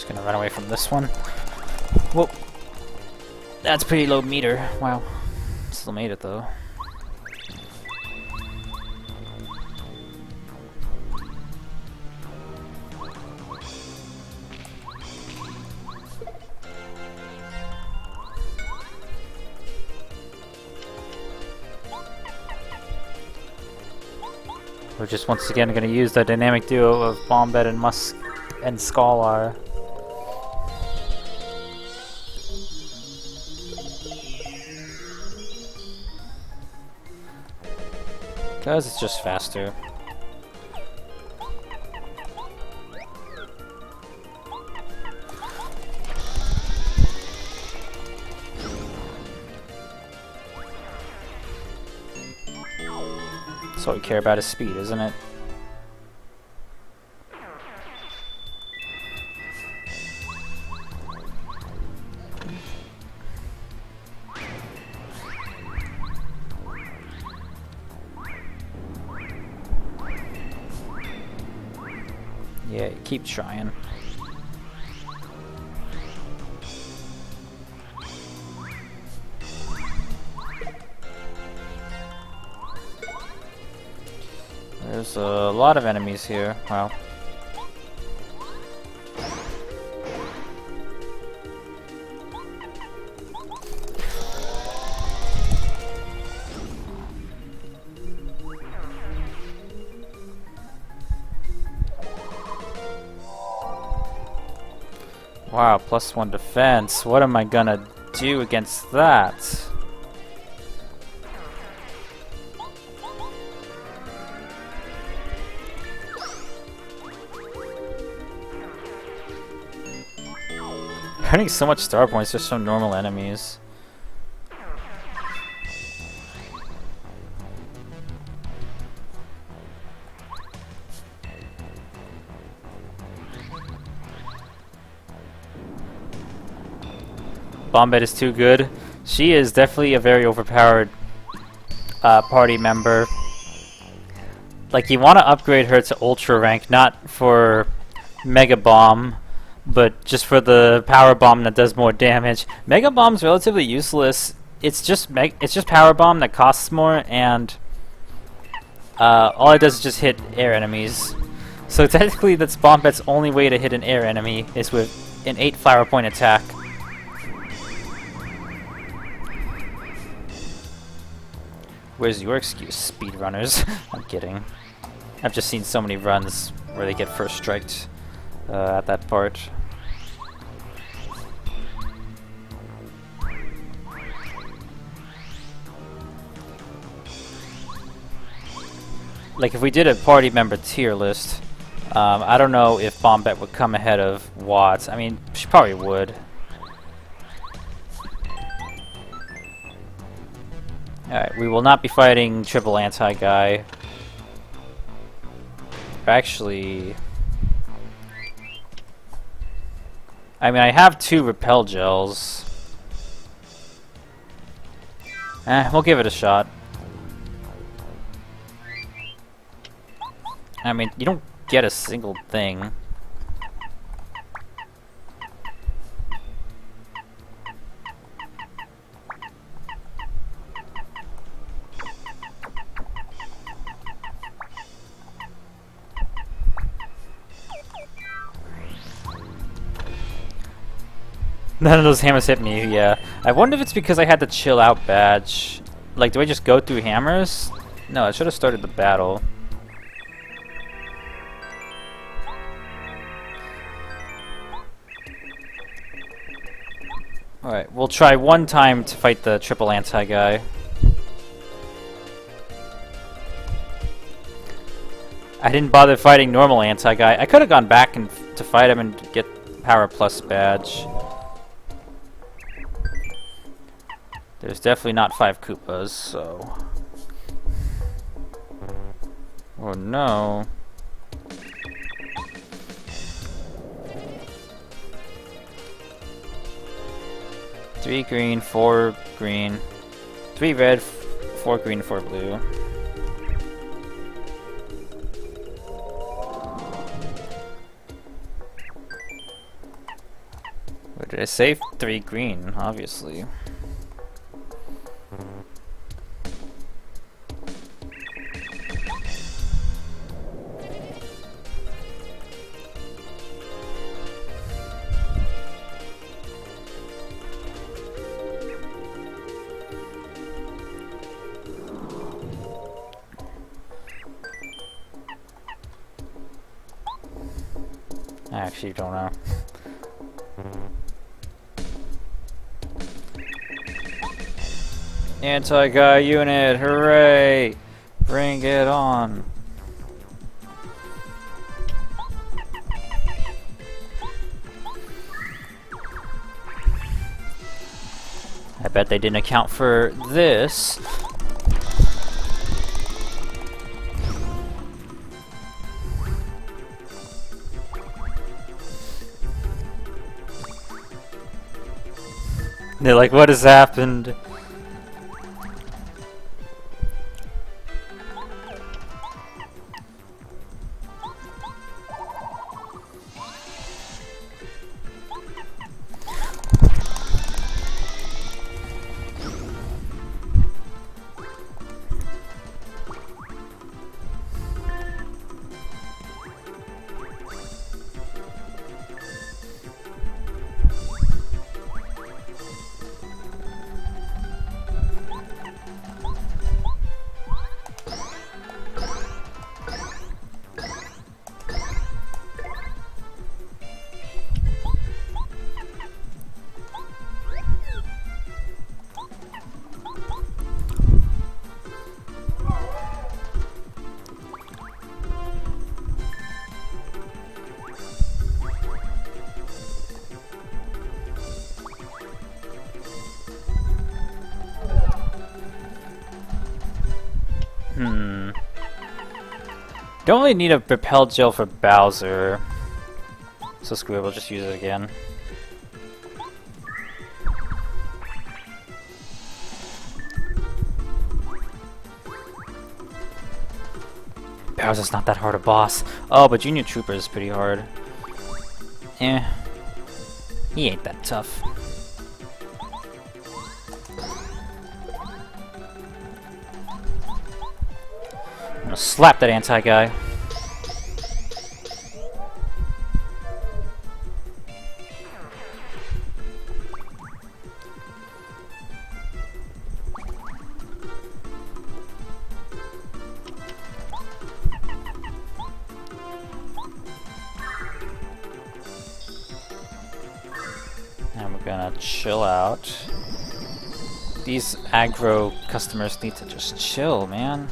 gonna run away from this one. Whoop. That's pretty low meter. Wow. Still made it though. We're just once again going to use the dynamic duo of Bombette and Musk and Scholar. Because it's just faster. That's all we care about is speed, isn't it? Yeah, keep trying. There's a lot of enemies here. Wow. Wow, +1 defense. What am I gonna do against that? Earning so much star points just from normal enemies. Bombette is too good. She is definitely a very overpowered party member. Like, you want to upgrade her to ultra rank, not for Mega Bomb, but just for the power bomb that does more damage. Mega Bomb's relatively useless. It's just power bomb that costs more, and all it does is just hit air enemies. So technically, that's Bombette's only way to hit an air enemy is with an 8 flower point attack. Where's your excuse, speedrunners? I'm kidding. I've just seen so many runs where they get first striked at that part. Like, if we did a party member tier list, I don't know if Bombette would come ahead of Watts. I mean, she probably would. Alright, we will not be fighting triple anti-guy. Actually, I mean, I have 2 repel gels. We'll give it a shot. I mean, you don't get a single thing. None of those hammers hit me, yeah. I wonder if it's because I had the chill out badge. Like, do I just go through hammers? No, I should have started the battle. Alright, we'll try one time to fight the triple anti-guy. I didn't bother fighting normal anti-guy. I could have gone back and to fight him and get power plus badge. There's definitely not 5 Koopas, so... Oh no. Three green, 4 green. 3 red, 4 green, 4 blue.
What did I say? 3 green, obviously. I actually don't know. Anti-guy unit, hooray! Bring it on! I bet they didn't account for this.
They're like, what has happened?
Don't really need a repel gel for Bowser. So screw it, we'll just use it again. Bowser's not that hard a boss. Oh, but Junior Trooper is pretty hard. Eh. He ain't that tough. I'm gonna slap that anti-guy. And we're gonna chill out. These aggro customers need to just chill, man.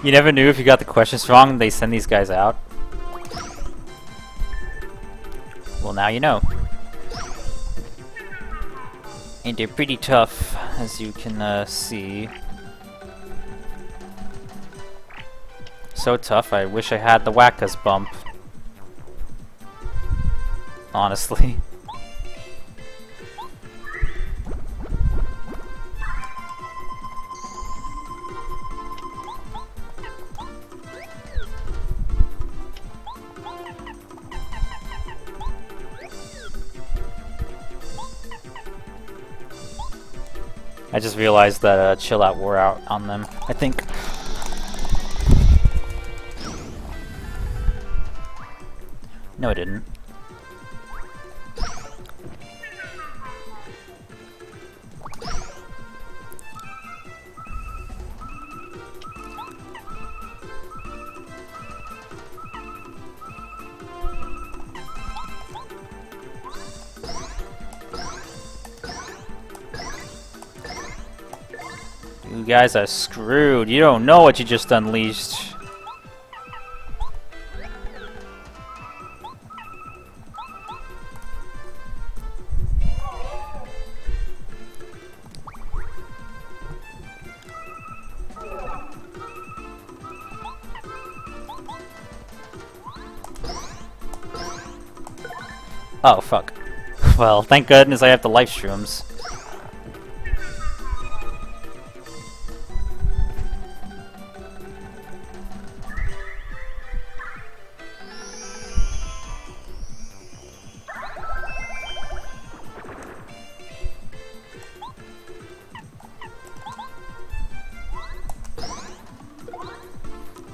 You never knew if you got the questions wrong, they send these guys out.
Well, now you know. And they're pretty tough, as you can see. So tough, I wish I had the Wacka's bump. Honestly.
I just realized that chill out wore out on them, I think.
No, it didn't. You guys are screwed. You don't know what you just unleashed. Oh, fuck.
Well, thank goodness I have the live streams.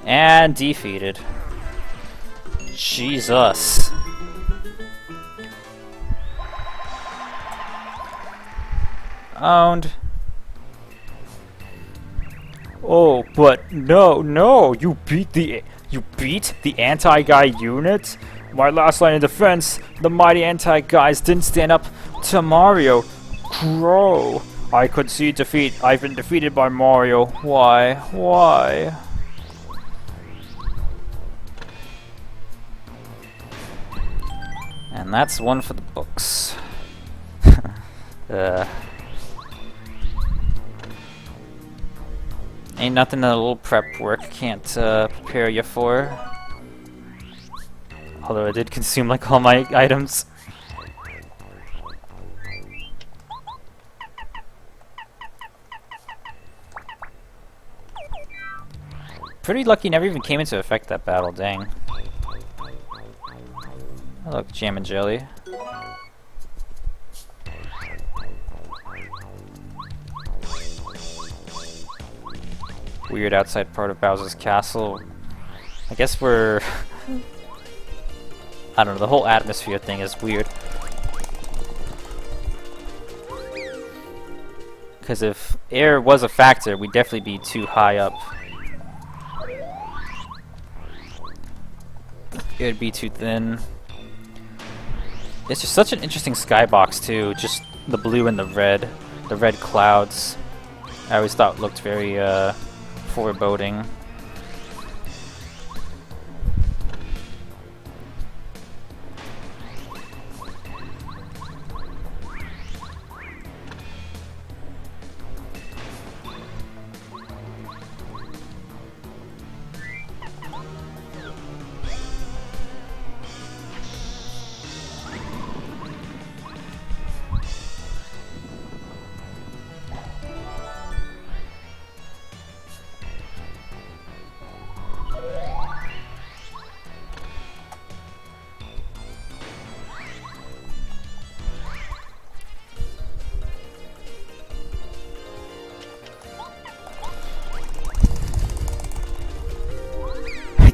And defeated. Jesus. Owned. Oh, but no, you beat the anti-guy unit? My last line of defense, the mighty anti-guys didn't stand up to Mario. Crow. I could see defeat. I've been defeated by Mario. Why? Why? And that's one for the books. Ain't nothing that a little prep work can't prepare you for. Although it did consume like all my items. Pretty lucky never even came into effect that battle, dang. Oh, look, Jam and Jelly. Weird outside part of Bowser's castle. I guess we're... I don't know, the whole atmosphere thing is weird. Because if air was a factor, we'd definitely be too high up. It would be too thin. It's just such an interesting skybox too, just the blue and the red clouds. I always thought looked very foreboding.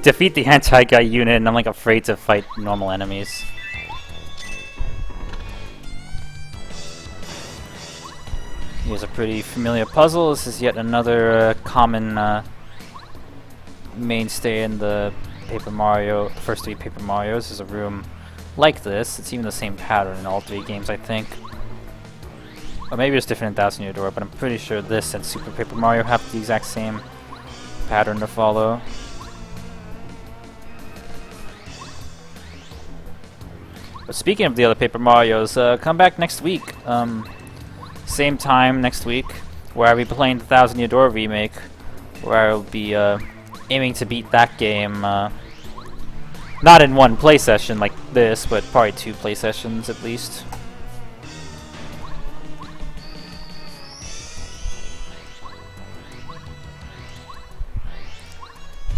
Defeat the anti-guy unit and I'm like afraid to fight normal enemies. Here's a pretty familiar puzzle. This is yet another common mainstay in the first three Paper Marios. There's a room like this. It's even the same pattern in all three games, I think. Or maybe it's different in Thousand Year Door, but I'm pretty sure this and Super Paper Mario have the exact same pattern to follow. But speaking of the other Paper Marios, come back next week. Same time next week, where I'll be playing the Thousand Year Door remake, where I'll be aiming to beat that game, not in one play session like this, but probably 2 play sessions at least.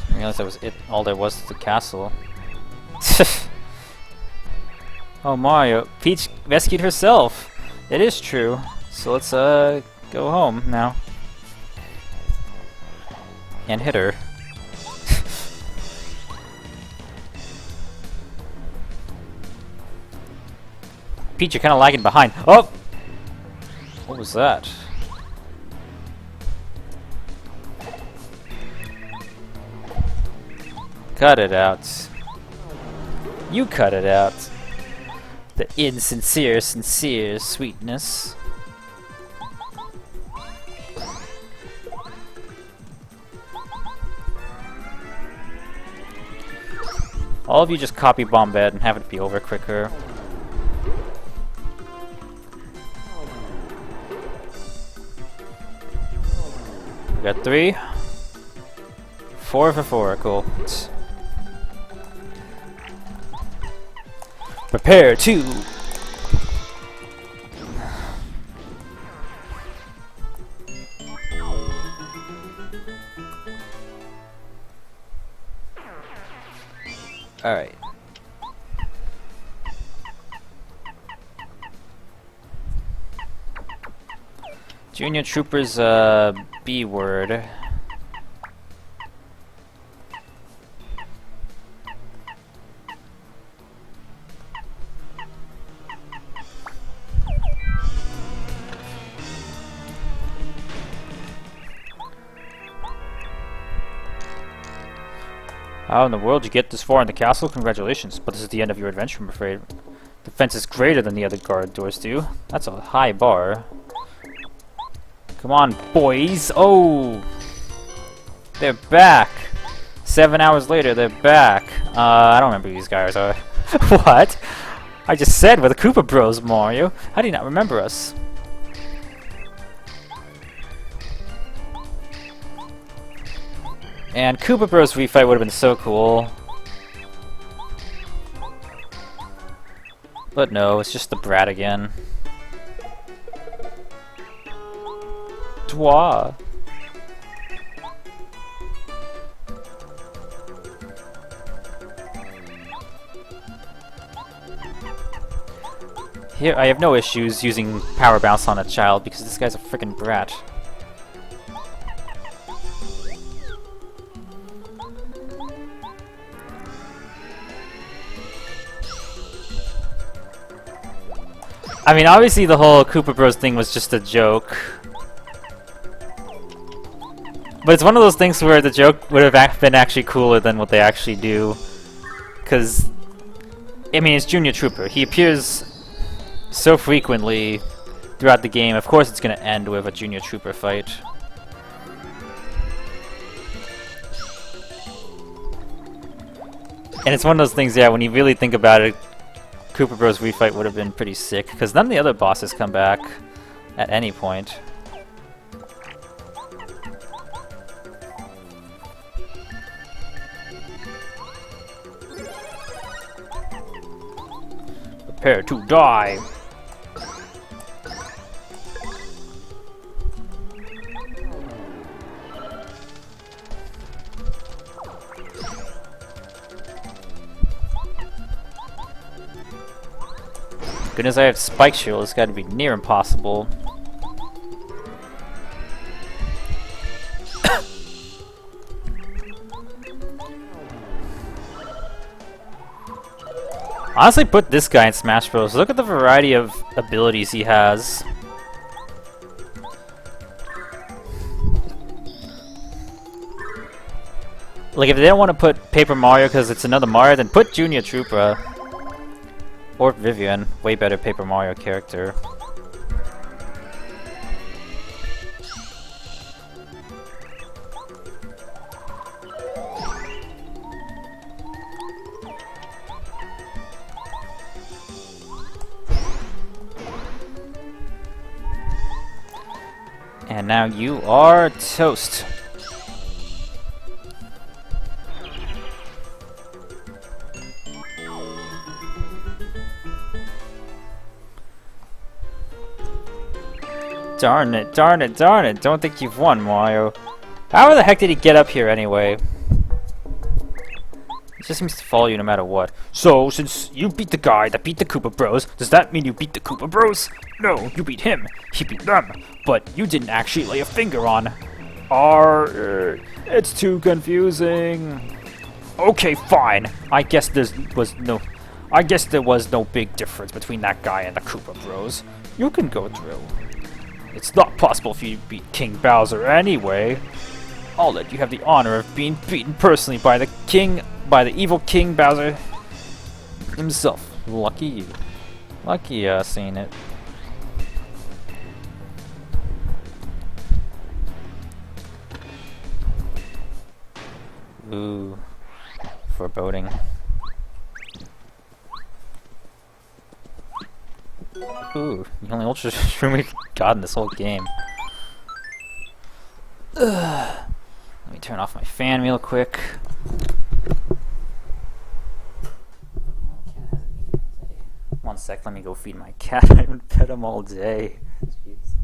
I realized that was it. All there was to the castle. Oh, Mario. Peach rescued herself. It is true. So let's go home now. And hit her. Peach, you're kind of lagging behind. Oh! What was that? Cut it out. You cut it out. The insincere, sincere sweetness. All of you just copy bomb bed and have it be over quicker. We got 3. 4 for 4, cool. Prepare to
Alright. Junior Troopers, B word.
How in the world did you get this far in the castle? Congratulations, but this is the end of your adventure, I'm afraid. The fence is greater than the other guard doors do. That's a high bar. Come on, boys! Oh! They're back! 7 hours later, they're back. I don't remember who these guys are. What? I just said we're the Koopa Bros, Mario. How do you not remember us? And Koopa Bros refight would have been so cool. But no, it's just the brat again. Dwa. Here, I have no issues using Power Bounce on a child because this guy's a frickin' brat. I mean, obviously the whole Koopa Bros thing was just a joke. But it's one of those things where the joke would have been actually cooler than what they actually do. Because, I mean, it's Junior Trooper. He appears so frequently throughout the game. Of course it's going to end with a Junior Trooper fight. And it's one of those things, yeah, when you really think about it, Koopa Bros refight would have been pretty sick, because none of the other bosses come back at any point. Prepare to die! Goodness, I have Spike Shield. It's got to be near impossible. Honestly, put this guy in Smash Bros. Look at the variety of abilities he has. Like, if they don't want to put Paper Mario because it's another Mario, then put Junior Trooper. Or Vivian, way better Paper Mario character. And now you are toast. Darn it, darn it, darn it. Don't think you've won, Mario. How the heck did he get up here anyway? He just seems to follow you no matter what. So, since you beat the guy that beat the Koopa Bros, does that mean you beat the Koopa Bros? No, you beat him. He beat them. But you didn't actually lay a finger on... It's too confusing. Okay, fine. I guess there was no big difference between that guy and the Koopa Bros. You can go through. It's not possible for you to beat King Bowser anyway. I'll let you have the honor of being beaten personally by the evil King Bowser himself. Lucky you. Lucky seen it. Ooh. Foreboding. Ooh, the only ultra shroom we've got in this whole game. Ugh. Let me turn off my fan real quick. One sec, let me go feed my cat. I haven't fed him all day. Jeez.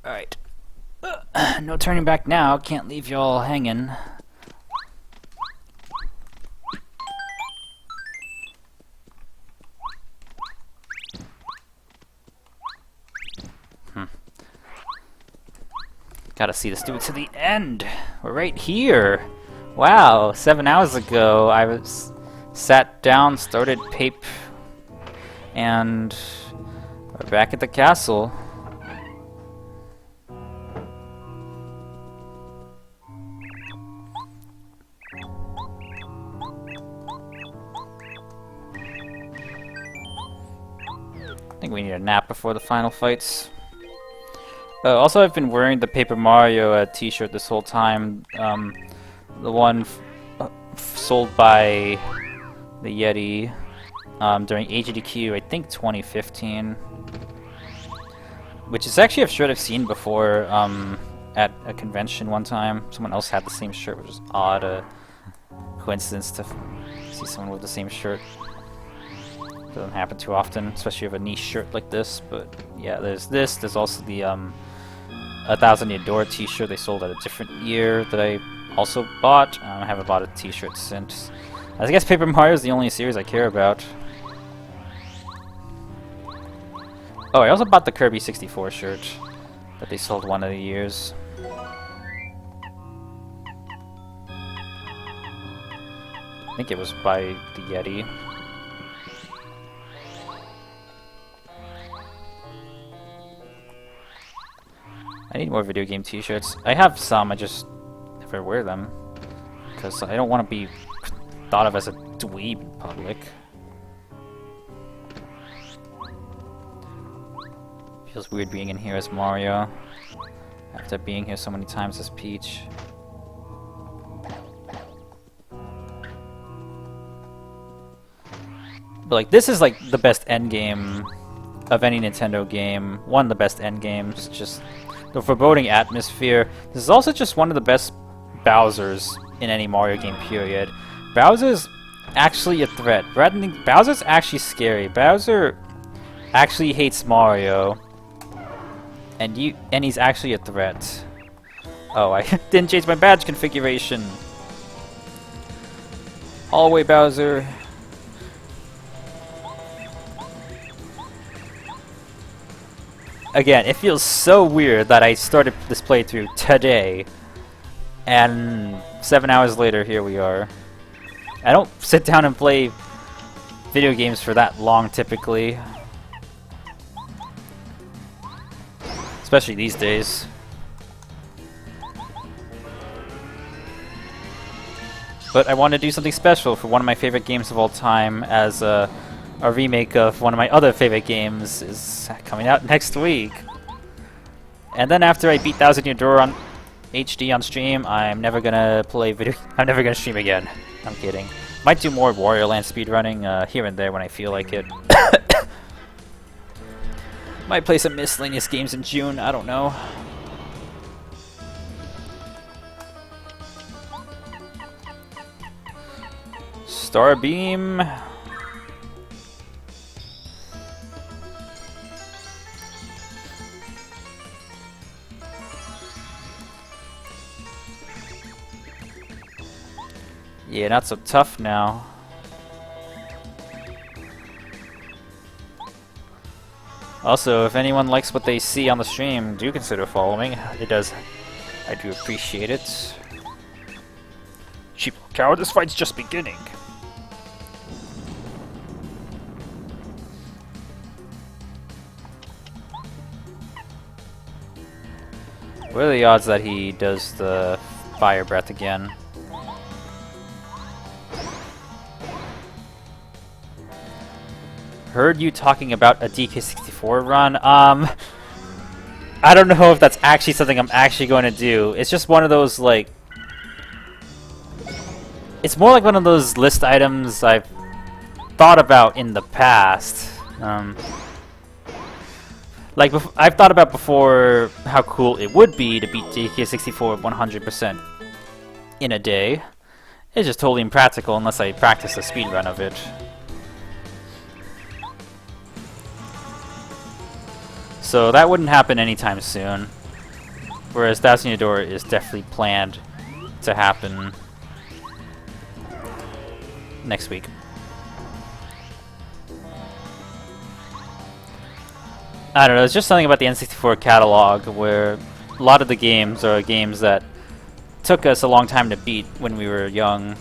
Alright. No turning back now. Can't leave y'all hanging. Gotta see this dude to the end. We're right here. Wow, 7 hours ago I was sat down, started Pape, and we're back at the castle. I think we need a nap before the final fights. Also, I've been wearing the Paper Mario t-shirt this whole time. The one sold by the Yeti during AGDQ, I think 2015. Which is actually a shirt I've seen before at a convention one time. Someone else had the same shirt, which is odd. Coincidence to see someone with the same shirt. Doesn't happen too often, especially with a niche shirt like this. But yeah, there's this. There's also the 1000 Year Door t-shirt they sold at a different year that I also bought. I haven't bought a t-shirt since. I guess Paper Mario is the only series I care about. Oh, I also bought the Kirby 64 shirt that they sold one of the years. I think it was by the Yeti. I need more video game t-shirts. I have some, I just never wear them. Because I don't want to be thought of as a dweeb in public. Feels weird being in here as Mario, after being here so many times as Peach. But like, this is like the best endgame of any Nintendo game. One of the best endgames, just the foreboding atmosphere. This is also just one of the best Bowsers in any Mario game, period. Bowser's actually a threat. Bowser's actually scary. Bowser actually hates Mario. And he's actually a threat. Oh, I didn't change my badge configuration. Hallway Bowser. Again, it feels so weird that I started this playthrough today, and 7 hours later, here we are. I don't sit down and play video games for that long, typically. Especially these days. But I want to do something special for one of my favorite games of all time, as a remake of one of my other favorite games is coming out next week. And then after I beat 1000 Year Door on HD on stream, I'm never gonna play video. I'm never gonna stream again. I'm kidding. Might do more Wario Land speedrunning here and there when I feel like it. Might play some miscellaneous games in June. I don't know. Starbeam. Yeah, not so tough now. Also, if anyone likes what they see on the stream, do consider following. It does. I do appreciate it. Cheap coward, this fight's just beginning. What are the odds that he does the fire breath again? Heard you talking about a DK64 run. I don't know if that's actually something I'm actually going to do. It's just one of those, like... It's more like one of those list items I've thought about in the past. Like, I've thought about before how cool it would be to beat DK64 100% in a day. It's just totally impractical unless I practice a speedrun of it. So that wouldn't happen anytime soon. Whereas Thousand Year Door is definitely planned to happen next week. I don't know, it's just something about the N64 catalog where a lot of the games are games that took us a long time to beat when we were young.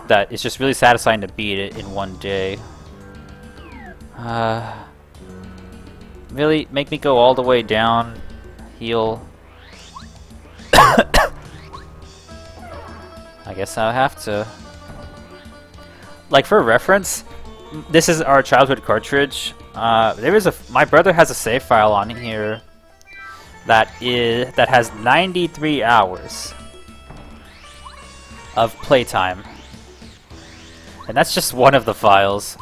That it's just really satisfying to beat it in one day. Really make me go all the way down, heal. I guess I'll have to. Like for reference, this is our childhood cartridge. My brother has a save file on here that has 93 hours of playtime. And that's just one of the files.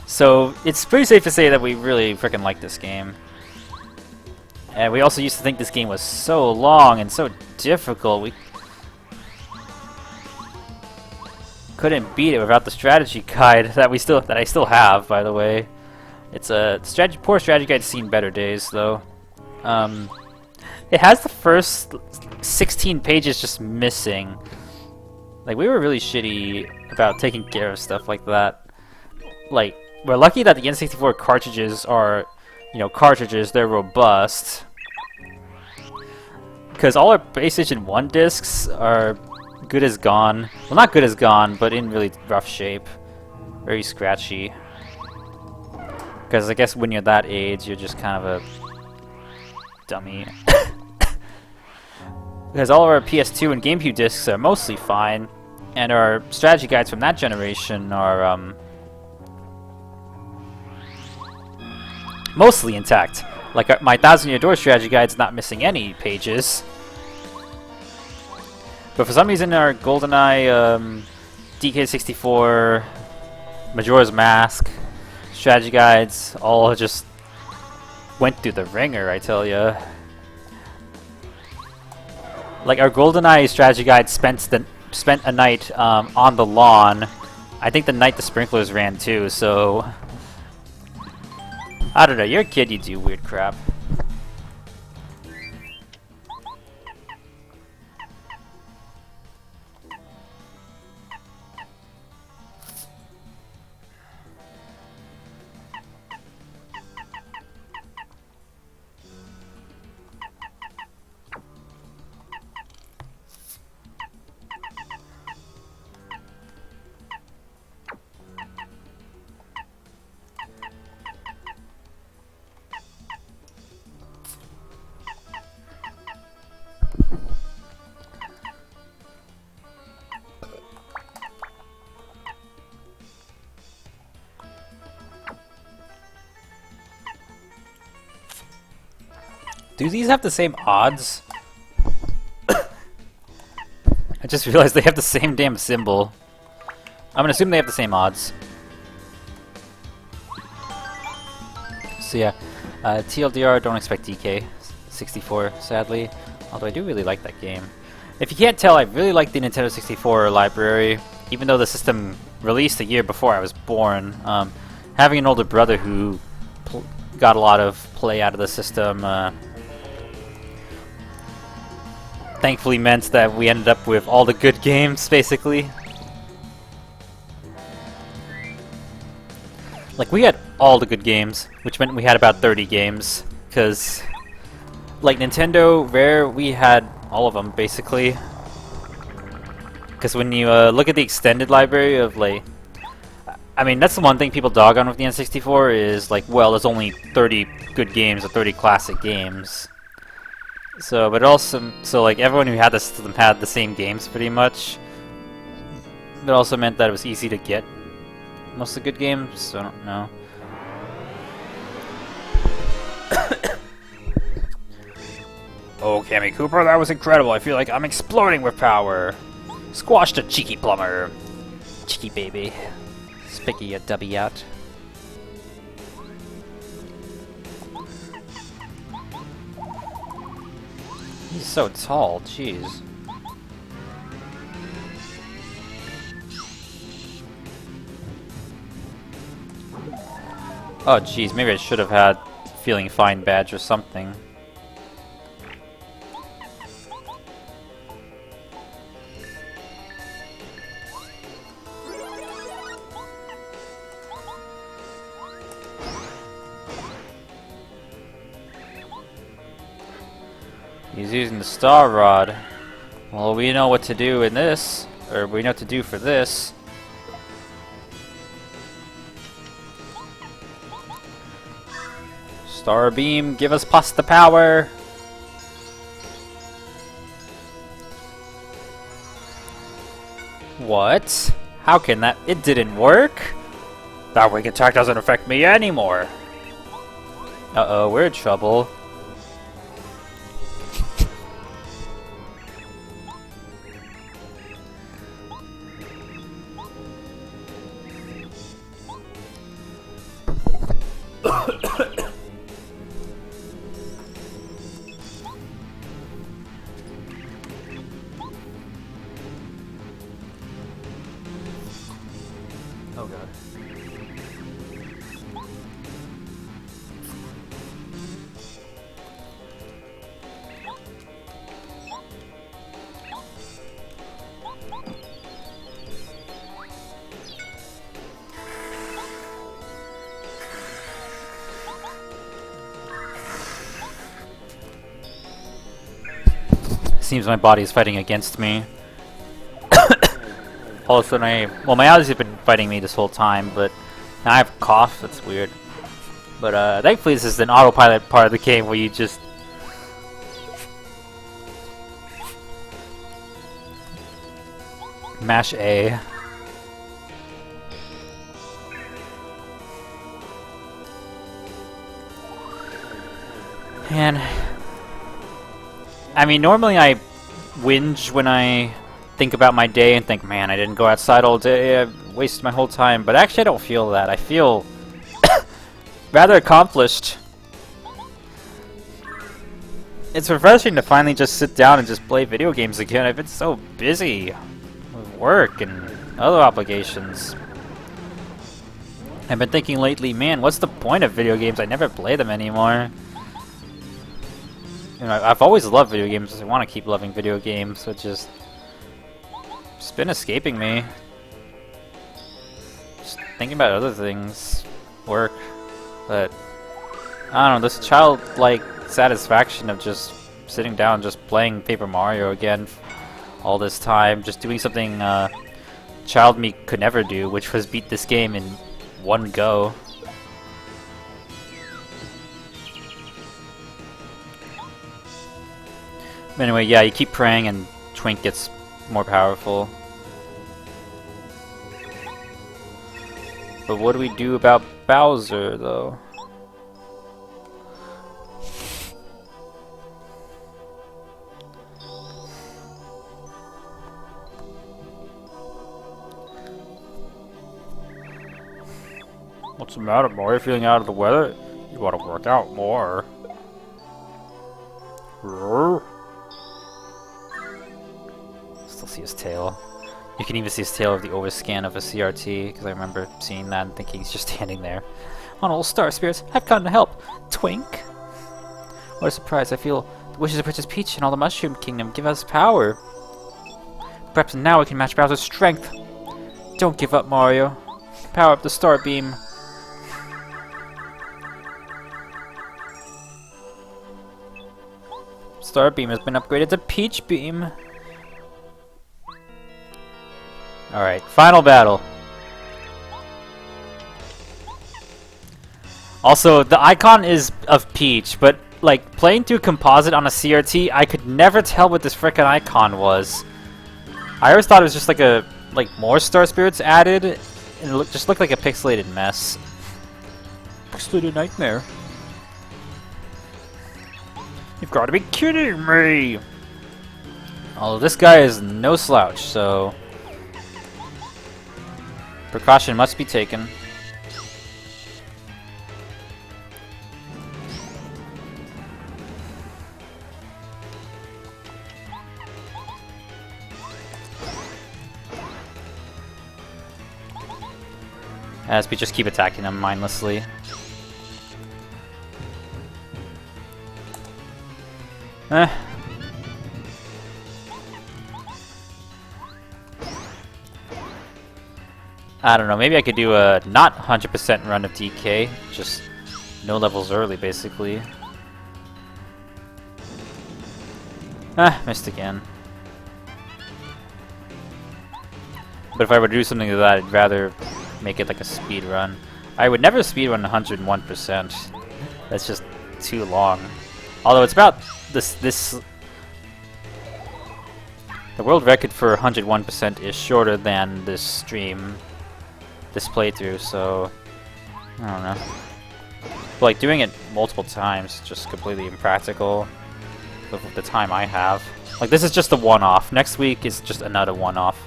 So it's pretty safe to say that we really freaking like this game. And we also used to think this game was so long and so difficult. We couldn't beat it without the strategy guide that I still have, by the way. It's a poor strategy guide seen better days, though. It has the first 16 pages just missing. Like, we were really shitty about taking care of stuff like that. Like, we're lucky that the N64 cartridges are, cartridges, they're robust. Because all our PlayStation 1 discs are good as gone. Well, not good as gone, but in really rough shape. Very scratchy. Because I guess when you're that age, you're just kind of a dummy. Because all of our PS2 and GameCube discs are mostly fine, and our strategy guides from that generation are mostly intact. Like my 1000 Year Door strategy guide's not missing any pages. But for some reason our GoldenEye, DK64, Majora's Mask, strategy guides all just went through the ringer, I tell ya. Like our GoldenEye strategy guide spent a night on the lawn. I think the night the sprinklers ran too, so I don't know, you're a kid, you do weird crap. Do these have the same odds? I just realized they have the same damn symbol. I'm gonna assume they have the same odds. So yeah, TLDR, don't expect DK64, sadly. Although I do really like that game. If you can't tell, I really like the Nintendo 64 library, even though the system released a year before I was born. Having an older brother who got a lot of play out of the system thankfully meant that we ended up with all the good games, basically. Like, we had all the good games, which meant we had about 30 games, because, like, Nintendo, Rare, we had all of them, basically. Because when you look at the extended library of, like... I mean, that's the one thing people dog on with the N64 is, like, well, there's only 30 good games or 30 classic games. So, but also, like, everyone who had the system had the same games, pretty much. It also meant that it was easy to get most of the good games, so I don't know. Oh, Cammy Cooper, that was incredible. I feel like I'm exploding with power. Squash the cheeky plumber. Cheeky baby. Spicky a dubby out. He's so tall, jeez.
Oh jeez, maybe I should have had feeling fine badge or something. He's using the Star Rod. Well, we know what to do in this, or we know what to do for this. Star Beam, give us pasta power! What? How can that? It didn't work?
That weak attack doesn't affect me anymore.
Uh-oh, we're in trouble. Oh god. Seems my body is fighting against me. All of a sudden well, my allergies have been fighting me this whole time, but now I have a cough. That's weird. But thankfully this is an autopilot part of the game where you just mash A. And I mean, normally I whinge when I think about my day and think, man, I didn't go outside all day, I wasted my whole time. But actually I don't feel that. I feel rather accomplished. It's refreshing to finally just sit down and just play video games again. I've been so busy with work and other obligations. I've been thinking lately, man, what's the point of video games? I never play them anymore. You know, I've always loved video games. I want to keep loving video games, so it's been escaping me. Just thinking about other things, work, but I don't know, this childlike satisfaction of just sitting down and just playing Paper Mario again all this time, just doing something child me could never do, which was beat this game in one go. Anyway, yeah, you keep praying and Twink gets more powerful. But what do we do about Bowser, though?
What's the matter, Mario? Feeling out of the weather? You want to work out more.
Still see his tail. You can even see his tail of the overscan of a CRT, because I remember seeing that and thinking he's just standing there. On all star spirits, I've come to help. Twink? What a surprise. I feel the wishes of Princess Peach and all the Mushroom Kingdom give us power. Perhaps now we can match Bowser's strength. Don't give up, Mario. Power up the Star Beam. Star Beam has been upgraded to Peach Beam. Alright, final battle. Also, the icon is of Peach, but like playing through composite on a CRT, I could never tell what this frickin' icon was. I always thought it was just like more Star Spirits added, and it just looked like a pixelated mess.
Pixelated nightmare. You've got to be kidding me!
Although this guy is no slouch, so precaution must be taken. As we just keep attacking him mindlessly.
Eh. I don't know, maybe I could do a not 100% run of DK, just no levels early, basically. Ah, missed again. But if I were to do something like that, I'd rather make it like a speed run. I would never speed run 101%. That's just too long. Although it's about this. The world record for 101% is shorter than this stream, this playthrough. So I don't know. But like doing it multiple times, just completely impractical with the time I have. Like this is just a one-off. Next week is just another one-off.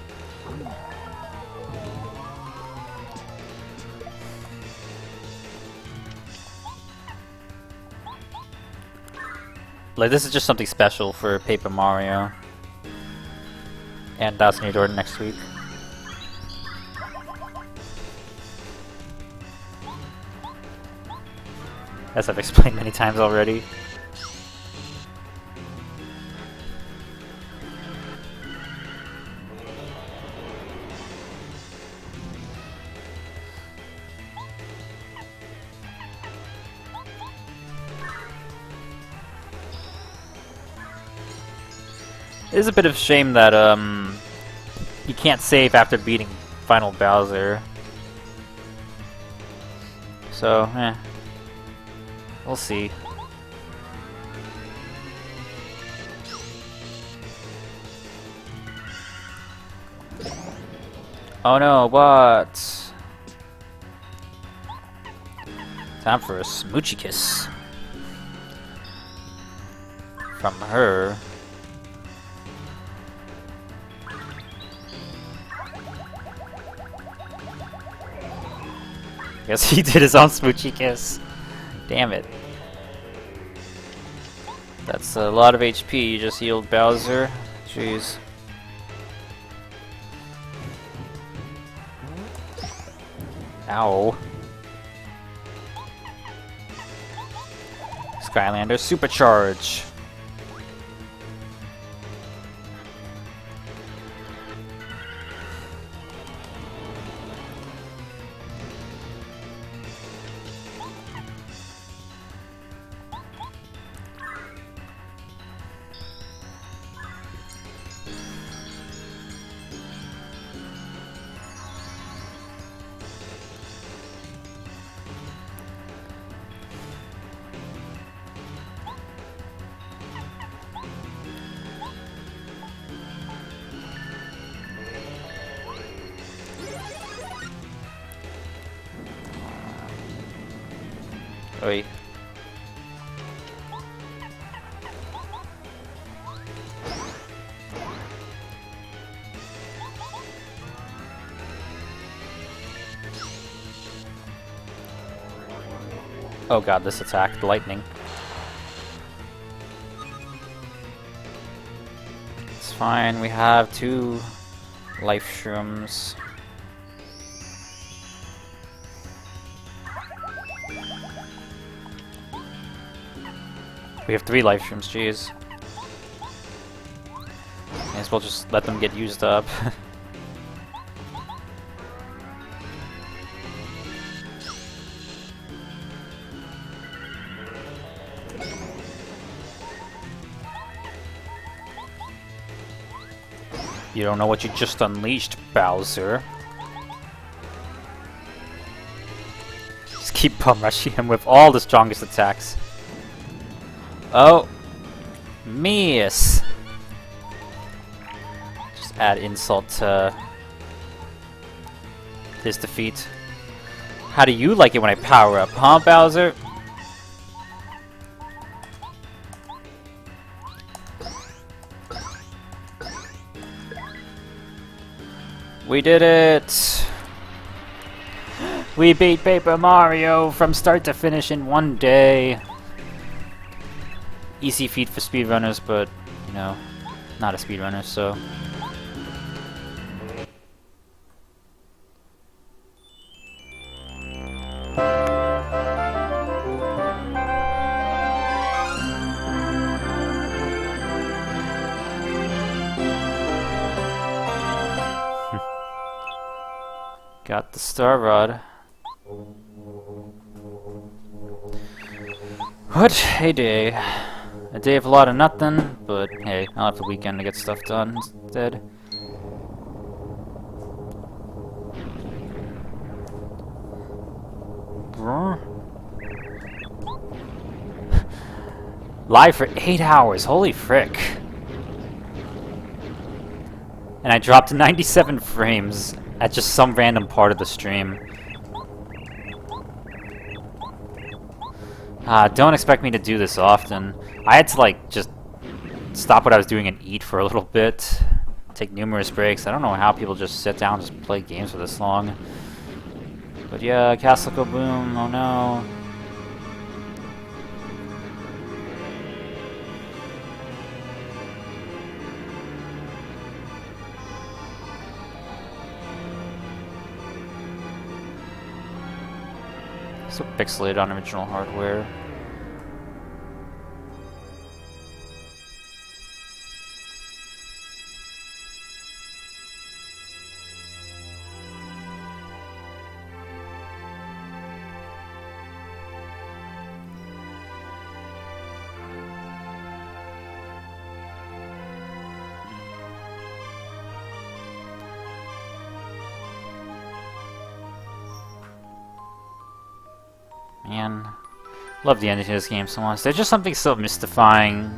Like this is just something special for Paper Mario. And Thousand Year Door next week. As I've explained many times already. It is a bit of a shame that you can't save after beating Final Bowser. So, we'll see. Oh no, what? Time for a smoochy kiss. From her. Guess he did his own smoochy kiss. Damn it. That's a lot of HP you just healed, Bowser. Jeez. Ow. Skylander Supercharge. Oi. Oh god, this attack, the lightning. It's fine, we have 2 life shrooms. We have 3 life shrooms, jeez. May as well just let them get used up. You don't know what you just unleashed, Bowser. Just keep bum rushing him with all the strongest attacks. Oh, miss. Just add insult to his defeat. How do you like it when I power up, huh, Bowser? We did it! We beat Paper Mario from start to finish in one day. Easy feat for speedrunners, but, you know, not a speedrunner, so... Got the Star Rod. What a day. A day of a lot of nothing, but hey, I'll have the weekend to get stuff done instead. Live for 8 hours, holy frick. And I dropped 97 frames at just some random part of the stream. Don't expect me to do this often. I had to like just stop what I was doing and eat for a little bit. Take numerous breaks. I don't know how people just sit down and just play games for this long. But yeah, Castle Go Boom, oh no. So pixelated on original hardware. Man, love the ending to this game so much. There's just something so mystifying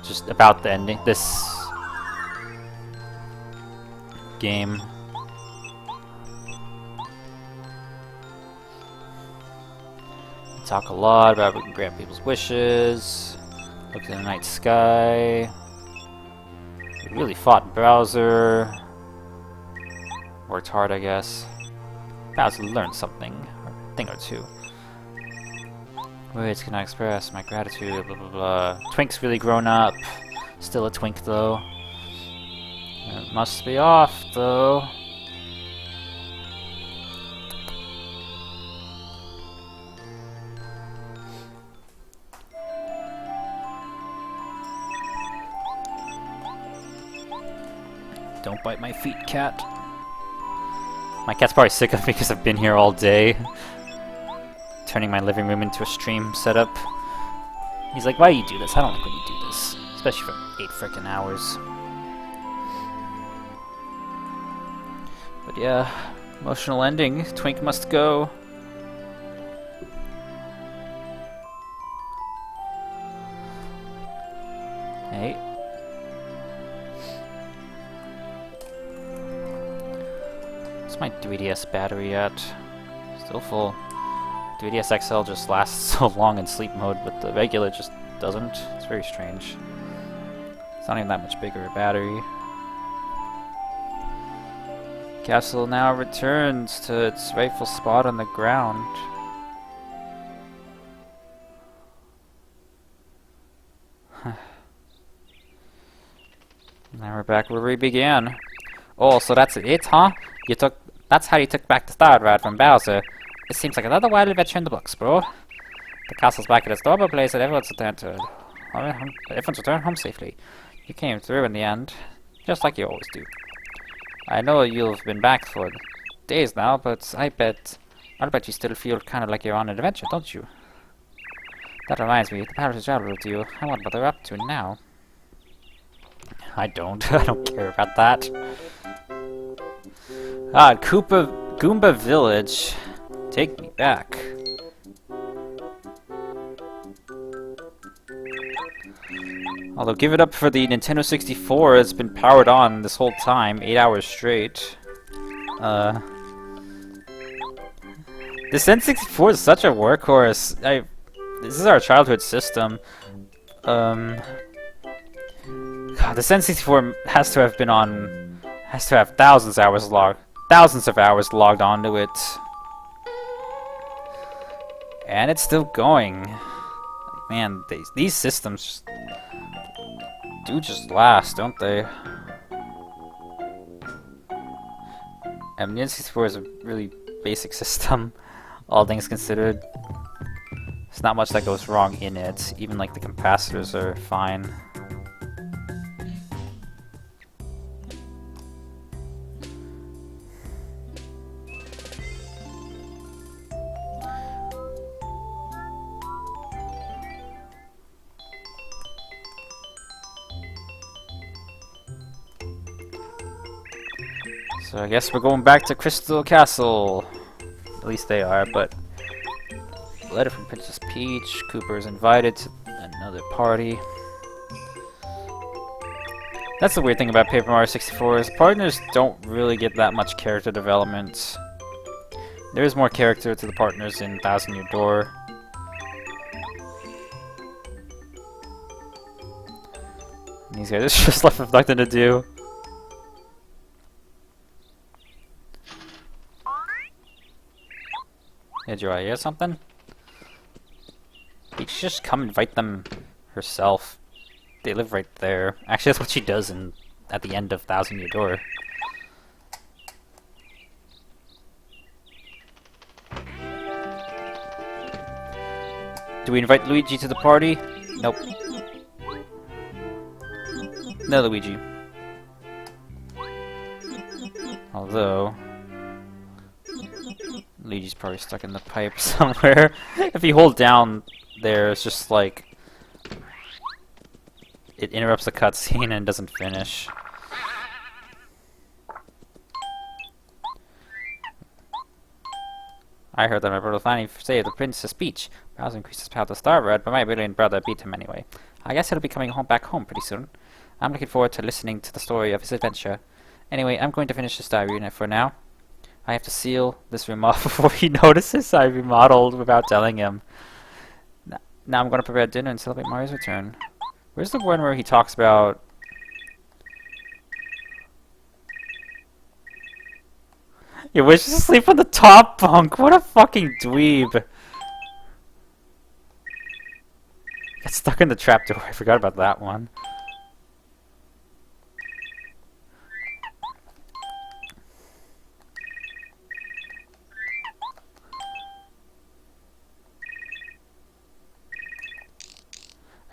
just about the ending, this game. We talk a lot about we can grant people's wishes, look at the night sky. We really fought in Bowser. Worked hard, I guess. Bowser learned something. Thing or two. Words cannot express my gratitude, blah blah blah. Twink's really grown up. Still a twink though. It must be off though. Don't bite my feet, cat. My cat's probably sick of me because I've been here all day. Turning my living room into a stream setup. He's like, why do you do this? I don't like when you do this. Especially for 8 frickin' hours. But yeah, emotional ending. Twink must go. Hey. What's my 3DS battery at? Still full. 3DS XL just lasts so long in sleep mode, but the regular just doesn't. It's very strange. It's not even that much bigger a battery. Castle now returns to its rightful spot on the ground. Now we're back where we began. Oh, so that's it, huh? That's how you took back the Star Rod from Bowser. It seems like another wild adventure in the books, bro. The castle's back at its normal place and everyone's returned home safely. You came through in the end, just like you always do. I know you've been back for days now, but I'll bet you still feel kind of like you're on an adventure, don't you? That reminds me, the palace travel with you. I wonder what they're up to now. I don't. I don't care about that. Goomba Village. Take me back. Although, give it up for the Nintendo 64, it's been powered on this whole time, 8 hours straight. This N64 is such a workhorse. This is our childhood system. God, this N64 has to have thousands of hours logged onto it. And it's still going. Man, these systems do just last, don't they? And the N64 is a really basic system, all things considered. There's not much that goes wrong in it. Even like the capacitors are fine.
So I guess we're going back to Crystal Castle. At least they are, but... Letter from Princess Peach. Cooper is invited to another party. That's the weird thing about Paper Mario 64 is partners don't really get that much character development. There is more character to the partners in Thousand Year Door. These guys are just left with nothing to do. Did you hear something? You should just come invite them herself. They live right there. Actually, that's what she does at the end of Thousand Year Door. Do we invite Luigi to the party? Nope. No Luigi. Although... Luigi's probably stuck in the pipe somewhere. If you hold down there, it's just like... It interrupts the cutscene and doesn't finish. I heard that my brother finally saved the Princess Peach. Bowser increased his power to Star Red, but my brilliant brother beat him anyway. I guess he'll be coming back home pretty soon. I'm looking forward to listening to the story of his adventure. Anyway, I'm going to finish this diary for now. I have to seal this room off before he notices I remodeled without telling him. Now I'm going to prepare dinner and celebrate Mario's return. Where's the one where he talks about... He wishes to sleep on the top bunk! What a fucking dweeb! Got stuck in the trapdoor. I forgot about that one.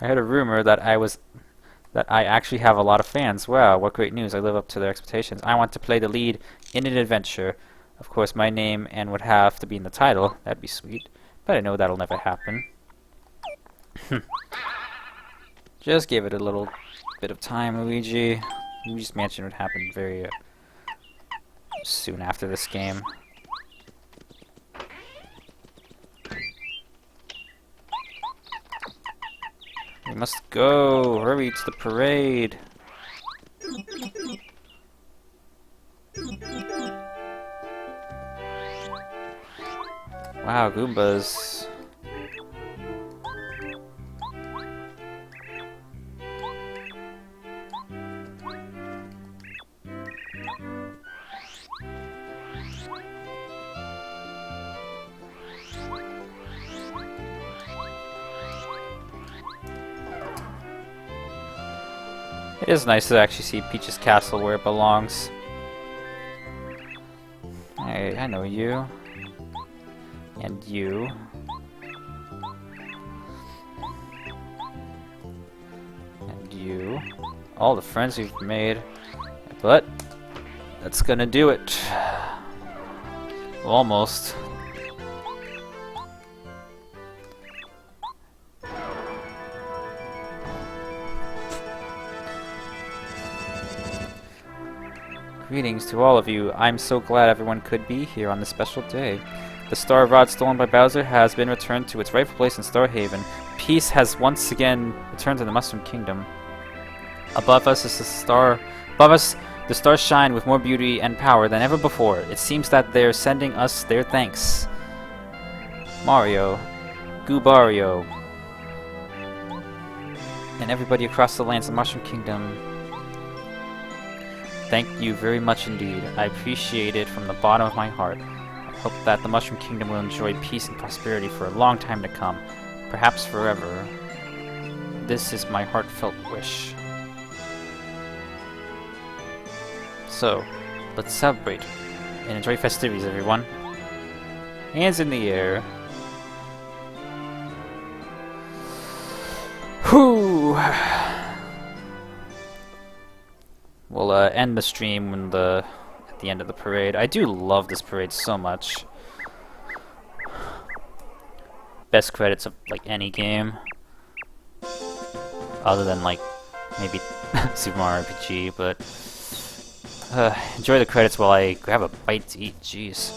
I heard a rumor that I actually have a lot of fans. Wow, what great news. I live up to their expectations. I want to play the lead in an adventure. Of course, my name and would have to be in the title. That'd be sweet. But I know that'll never happen. Just give it a little bit of time, Luigi. Luigi's Mansion would happen very soon after this game. We must go! Hurry to the parade! Wow, Goombas. It is nice to actually see Peach's castle where it belongs. Hey, I know you. And you. And you. All the friends we've made. But, that's gonna do it. Almost. Greetings to all of you. I'm so glad everyone could be here on this special day. The Star Rod stolen by Bowser has been returned to its rightful place in Star Haven. Peace has once again returned to the Mushroom Kingdom. Above us, the stars shine with more beauty and power than ever before. It seems that they're sending us their thanks. Mario, Goobario, and everybody across the lands of the Mushroom Kingdom. Thank you very much indeed. I appreciate it from the bottom of my heart. I hope that the Mushroom Kingdom will enjoy peace and prosperity for a long time to come. Perhaps forever. This is my heartfelt wish. So, let's celebrate and enjoy festivities, everyone. Hands in the air. Whew! We'll end the stream when at the end of the parade. I do love this parade so much. Best credits of like any game, other than like maybe Super Mario RPG. But
Enjoy the credits while I grab a bite to eat. Jeez.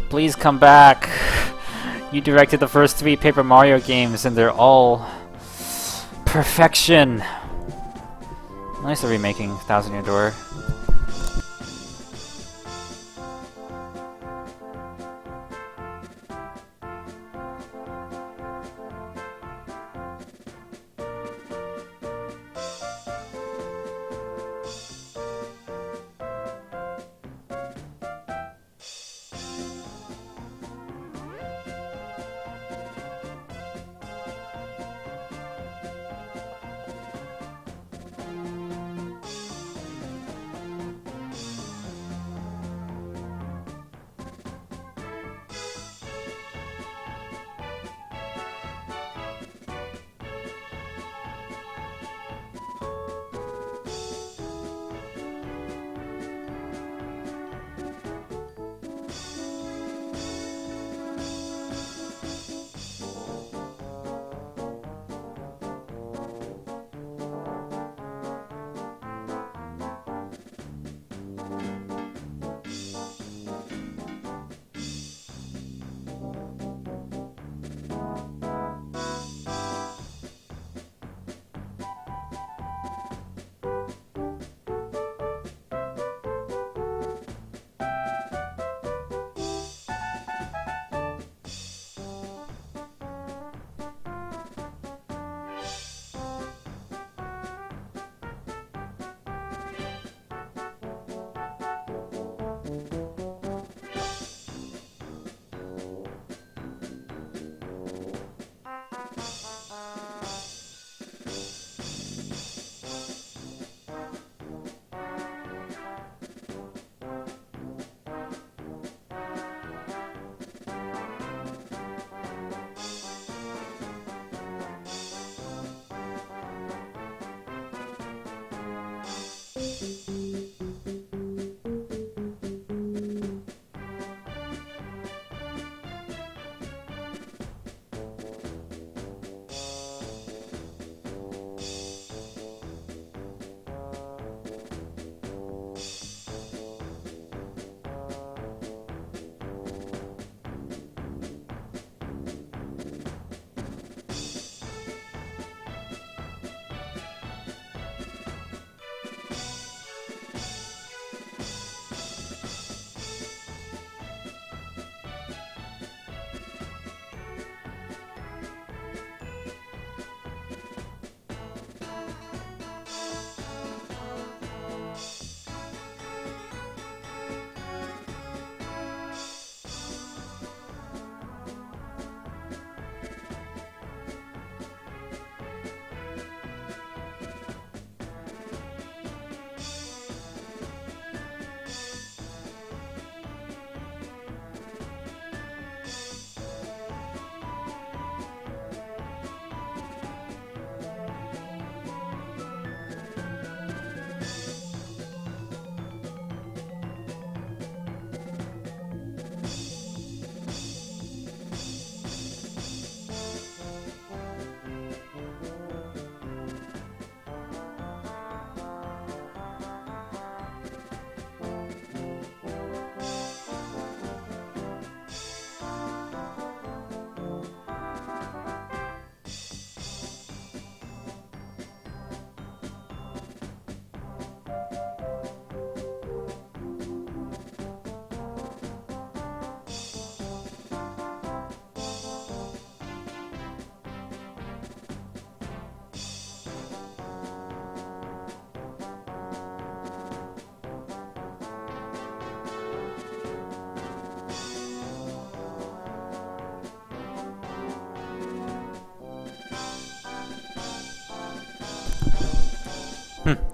Please come back. You directed the first 3 Paper Mario games and they're all perfection. Nice they're remaking Thousand Year Door.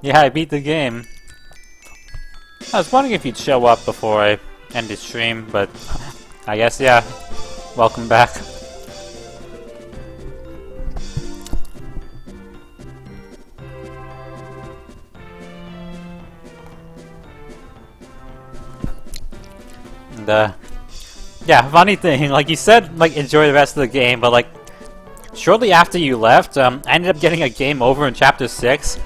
Yeah, I beat the game. I was wondering if you'd show up before I end the stream, but I guess, yeah. Welcome back. And, yeah, funny thing, like, you said, like, enjoy the rest of the game, but, like, shortly after you left, I ended up getting a game over in Chapter 6.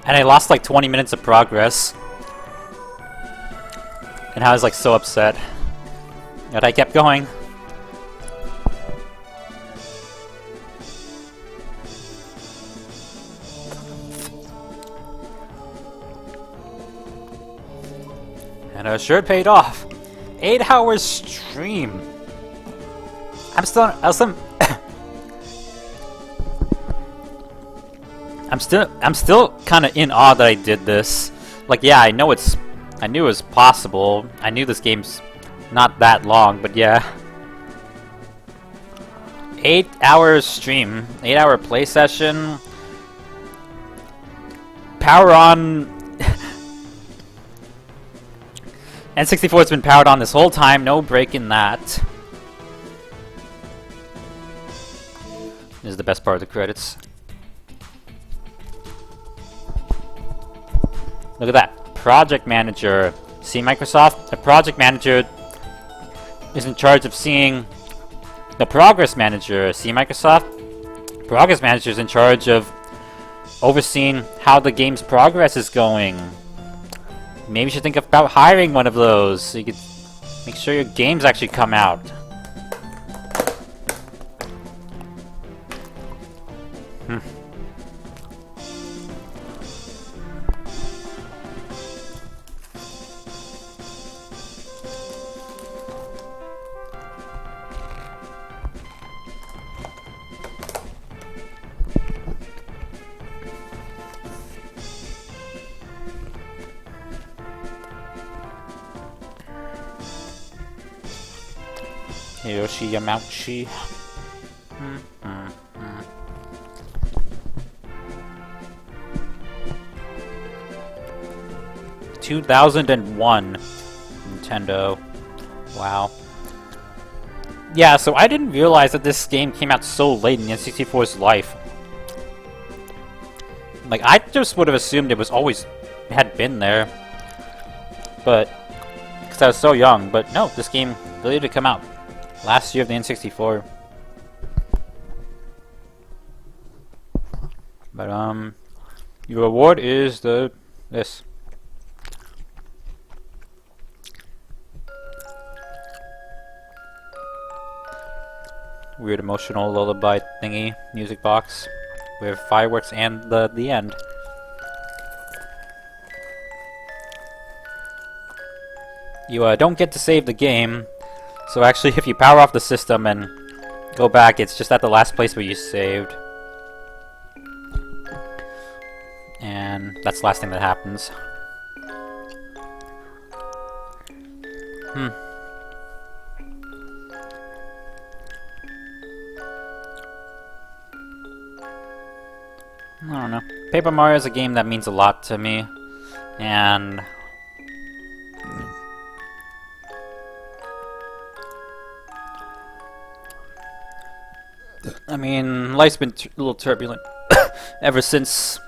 And I lost, like, 20 minutes of progress. And I was, like, so upset. But I kept going. And sure it paid off. 8 hours stream. I'm still kind of in awe that I did this. Like, yeah, I knew it was possible. I knew this game's not that long, but yeah. 8 hours stream, 8-hour play session. Power on. N64's been powered on this whole time, no break in that. This is the best part of the credits. Look at that. Project Manager. See Microsoft? The Project Manager is in charge of seeing the Progress Manager. See Microsoft? Progress Manager is in charge of overseeing how the game's progress is going. Maybe you should think about hiring one of those so you could make sure your games actually come out. Hiroshi Yamauchi. 2001 Nintendo. Wow. Yeah, so I didn't realize that this game came out so late in the N64's life. Like, I just would have assumed it was always had been there. But because I was so young, but no, this game really did come out last year of the N64. But your reward is this. Weird emotional lullaby thingy music box with fireworks and the end. You don't get to save the game, so actually if you power off the system and go back, it's just at the last place where you saved. And that's the last thing that happens. I don't know. Paper Mario is a game that means a lot to me, and I mean, life's been a little turbulent ever since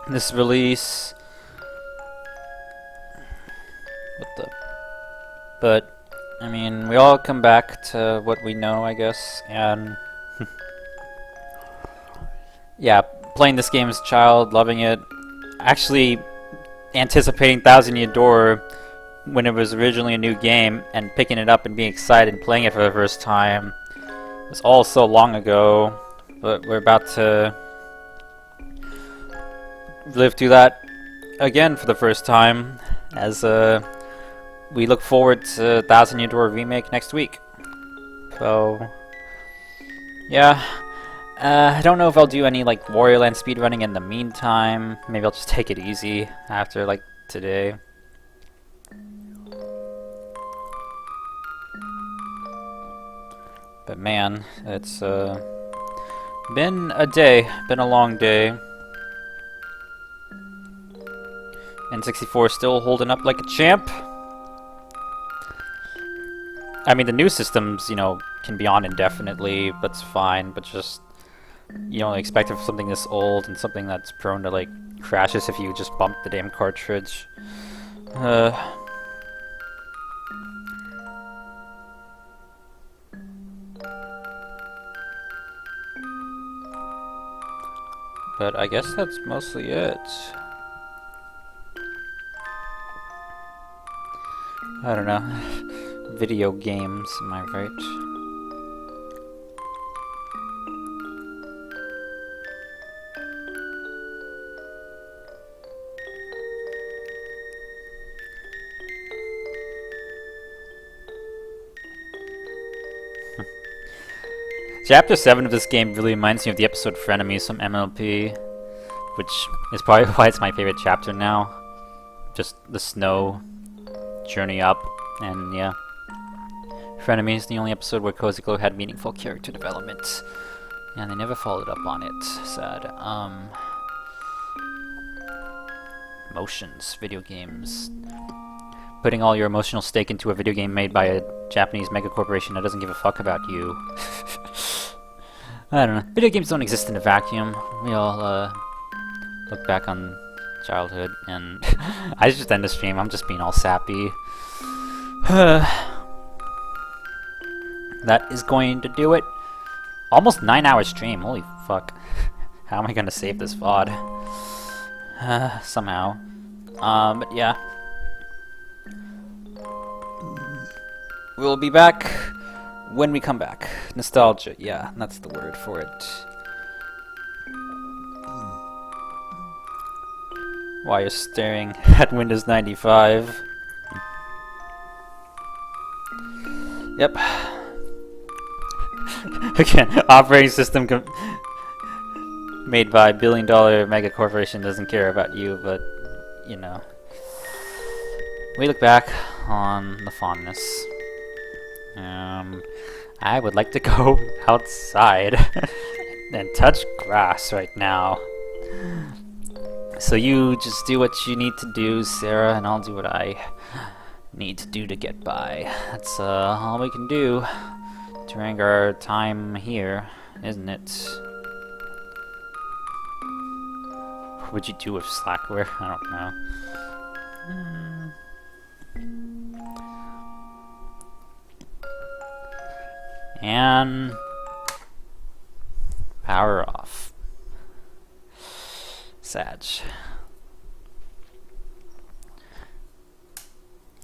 this release. But I mean, we all come back to what we know, I guess, and yeah, playing this game as a child, loving it, actually anticipating Thousand Year Door when it was originally a new game, and picking it up and being excited and playing it for the first time. It was all so long ago, but we're about to live through that again for the first time, as we look forward to Thousand Year Door Remake next week. So, yeah. I don't know if I'll do any, like, Wario Land speedrunning in the meantime. Maybe I'll just take it easy after, like, today. But man, it's, been a day. Been a long day. N64 still holding up like a champ. I mean, the new systems, you know, can be on indefinitely, but it's fine, but just you don't expect it for something this old and something that's prone to, like, crashes if you just bump the damn cartridge.
But I guess that's mostly it. I don't know. Video games, am I right? Chapter 7 of this game really reminds me of the episode Frenemies from MLP, which is probably why it's my favorite chapter now. Just the snow journey up, and yeah. Frenemies, the only episode where Cozy Glow had meaningful character development. And they never followed up on it. Sad. Emotions, video games. Putting all your emotional stake into a video game made by a Japanese mega corporation that doesn't give a fuck about you. I don't know. Video games don't exist in a vacuum. We all look back on childhood, and I just end the stream. I'm just being all sappy. That is going to do it. Almost 9-hour stream. Holy fuck. How am I gonna save this VOD? Somehow. But yeah. We'll be back when we come back. Nostalgia, yeah, that's the word for it. While you're staring at Windows 95. Yep. Again, operating system made by billion-dollar mega corporation doesn't care about you, but, you know. We look back on the fondness. I would like to go outside and touch grass right now. So you just do what you need to do, Sarah, and I'll do what I need to do to get by. That's all we can do during our time here, isn't it? What would you do with Slackware? I don't know. And power off. Sag.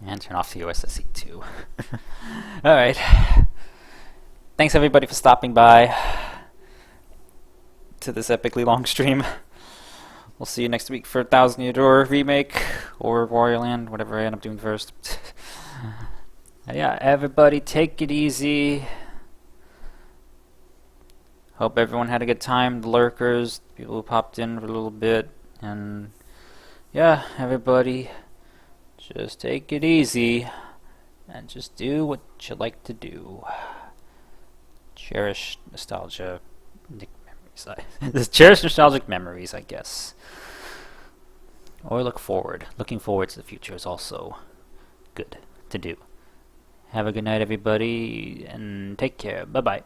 And turn off the OSSE too. Alright. Thanks everybody for stopping by to this epically long stream. We'll see you next week for 1,000 Year Door remake or Warrior Land, whatever I end up doing first. Yeah, everybody take it easy. Hope everyone had a good time, the lurkers, people who popped in for a little bit, and yeah, everybody, just take it easy, and just do what you like to do. Cherish nostalgia, memories. Cherish nostalgic memories, I guess. Or look forward. Looking forward to the future is also good to do. Have a good night, everybody, and take care. Bye-bye.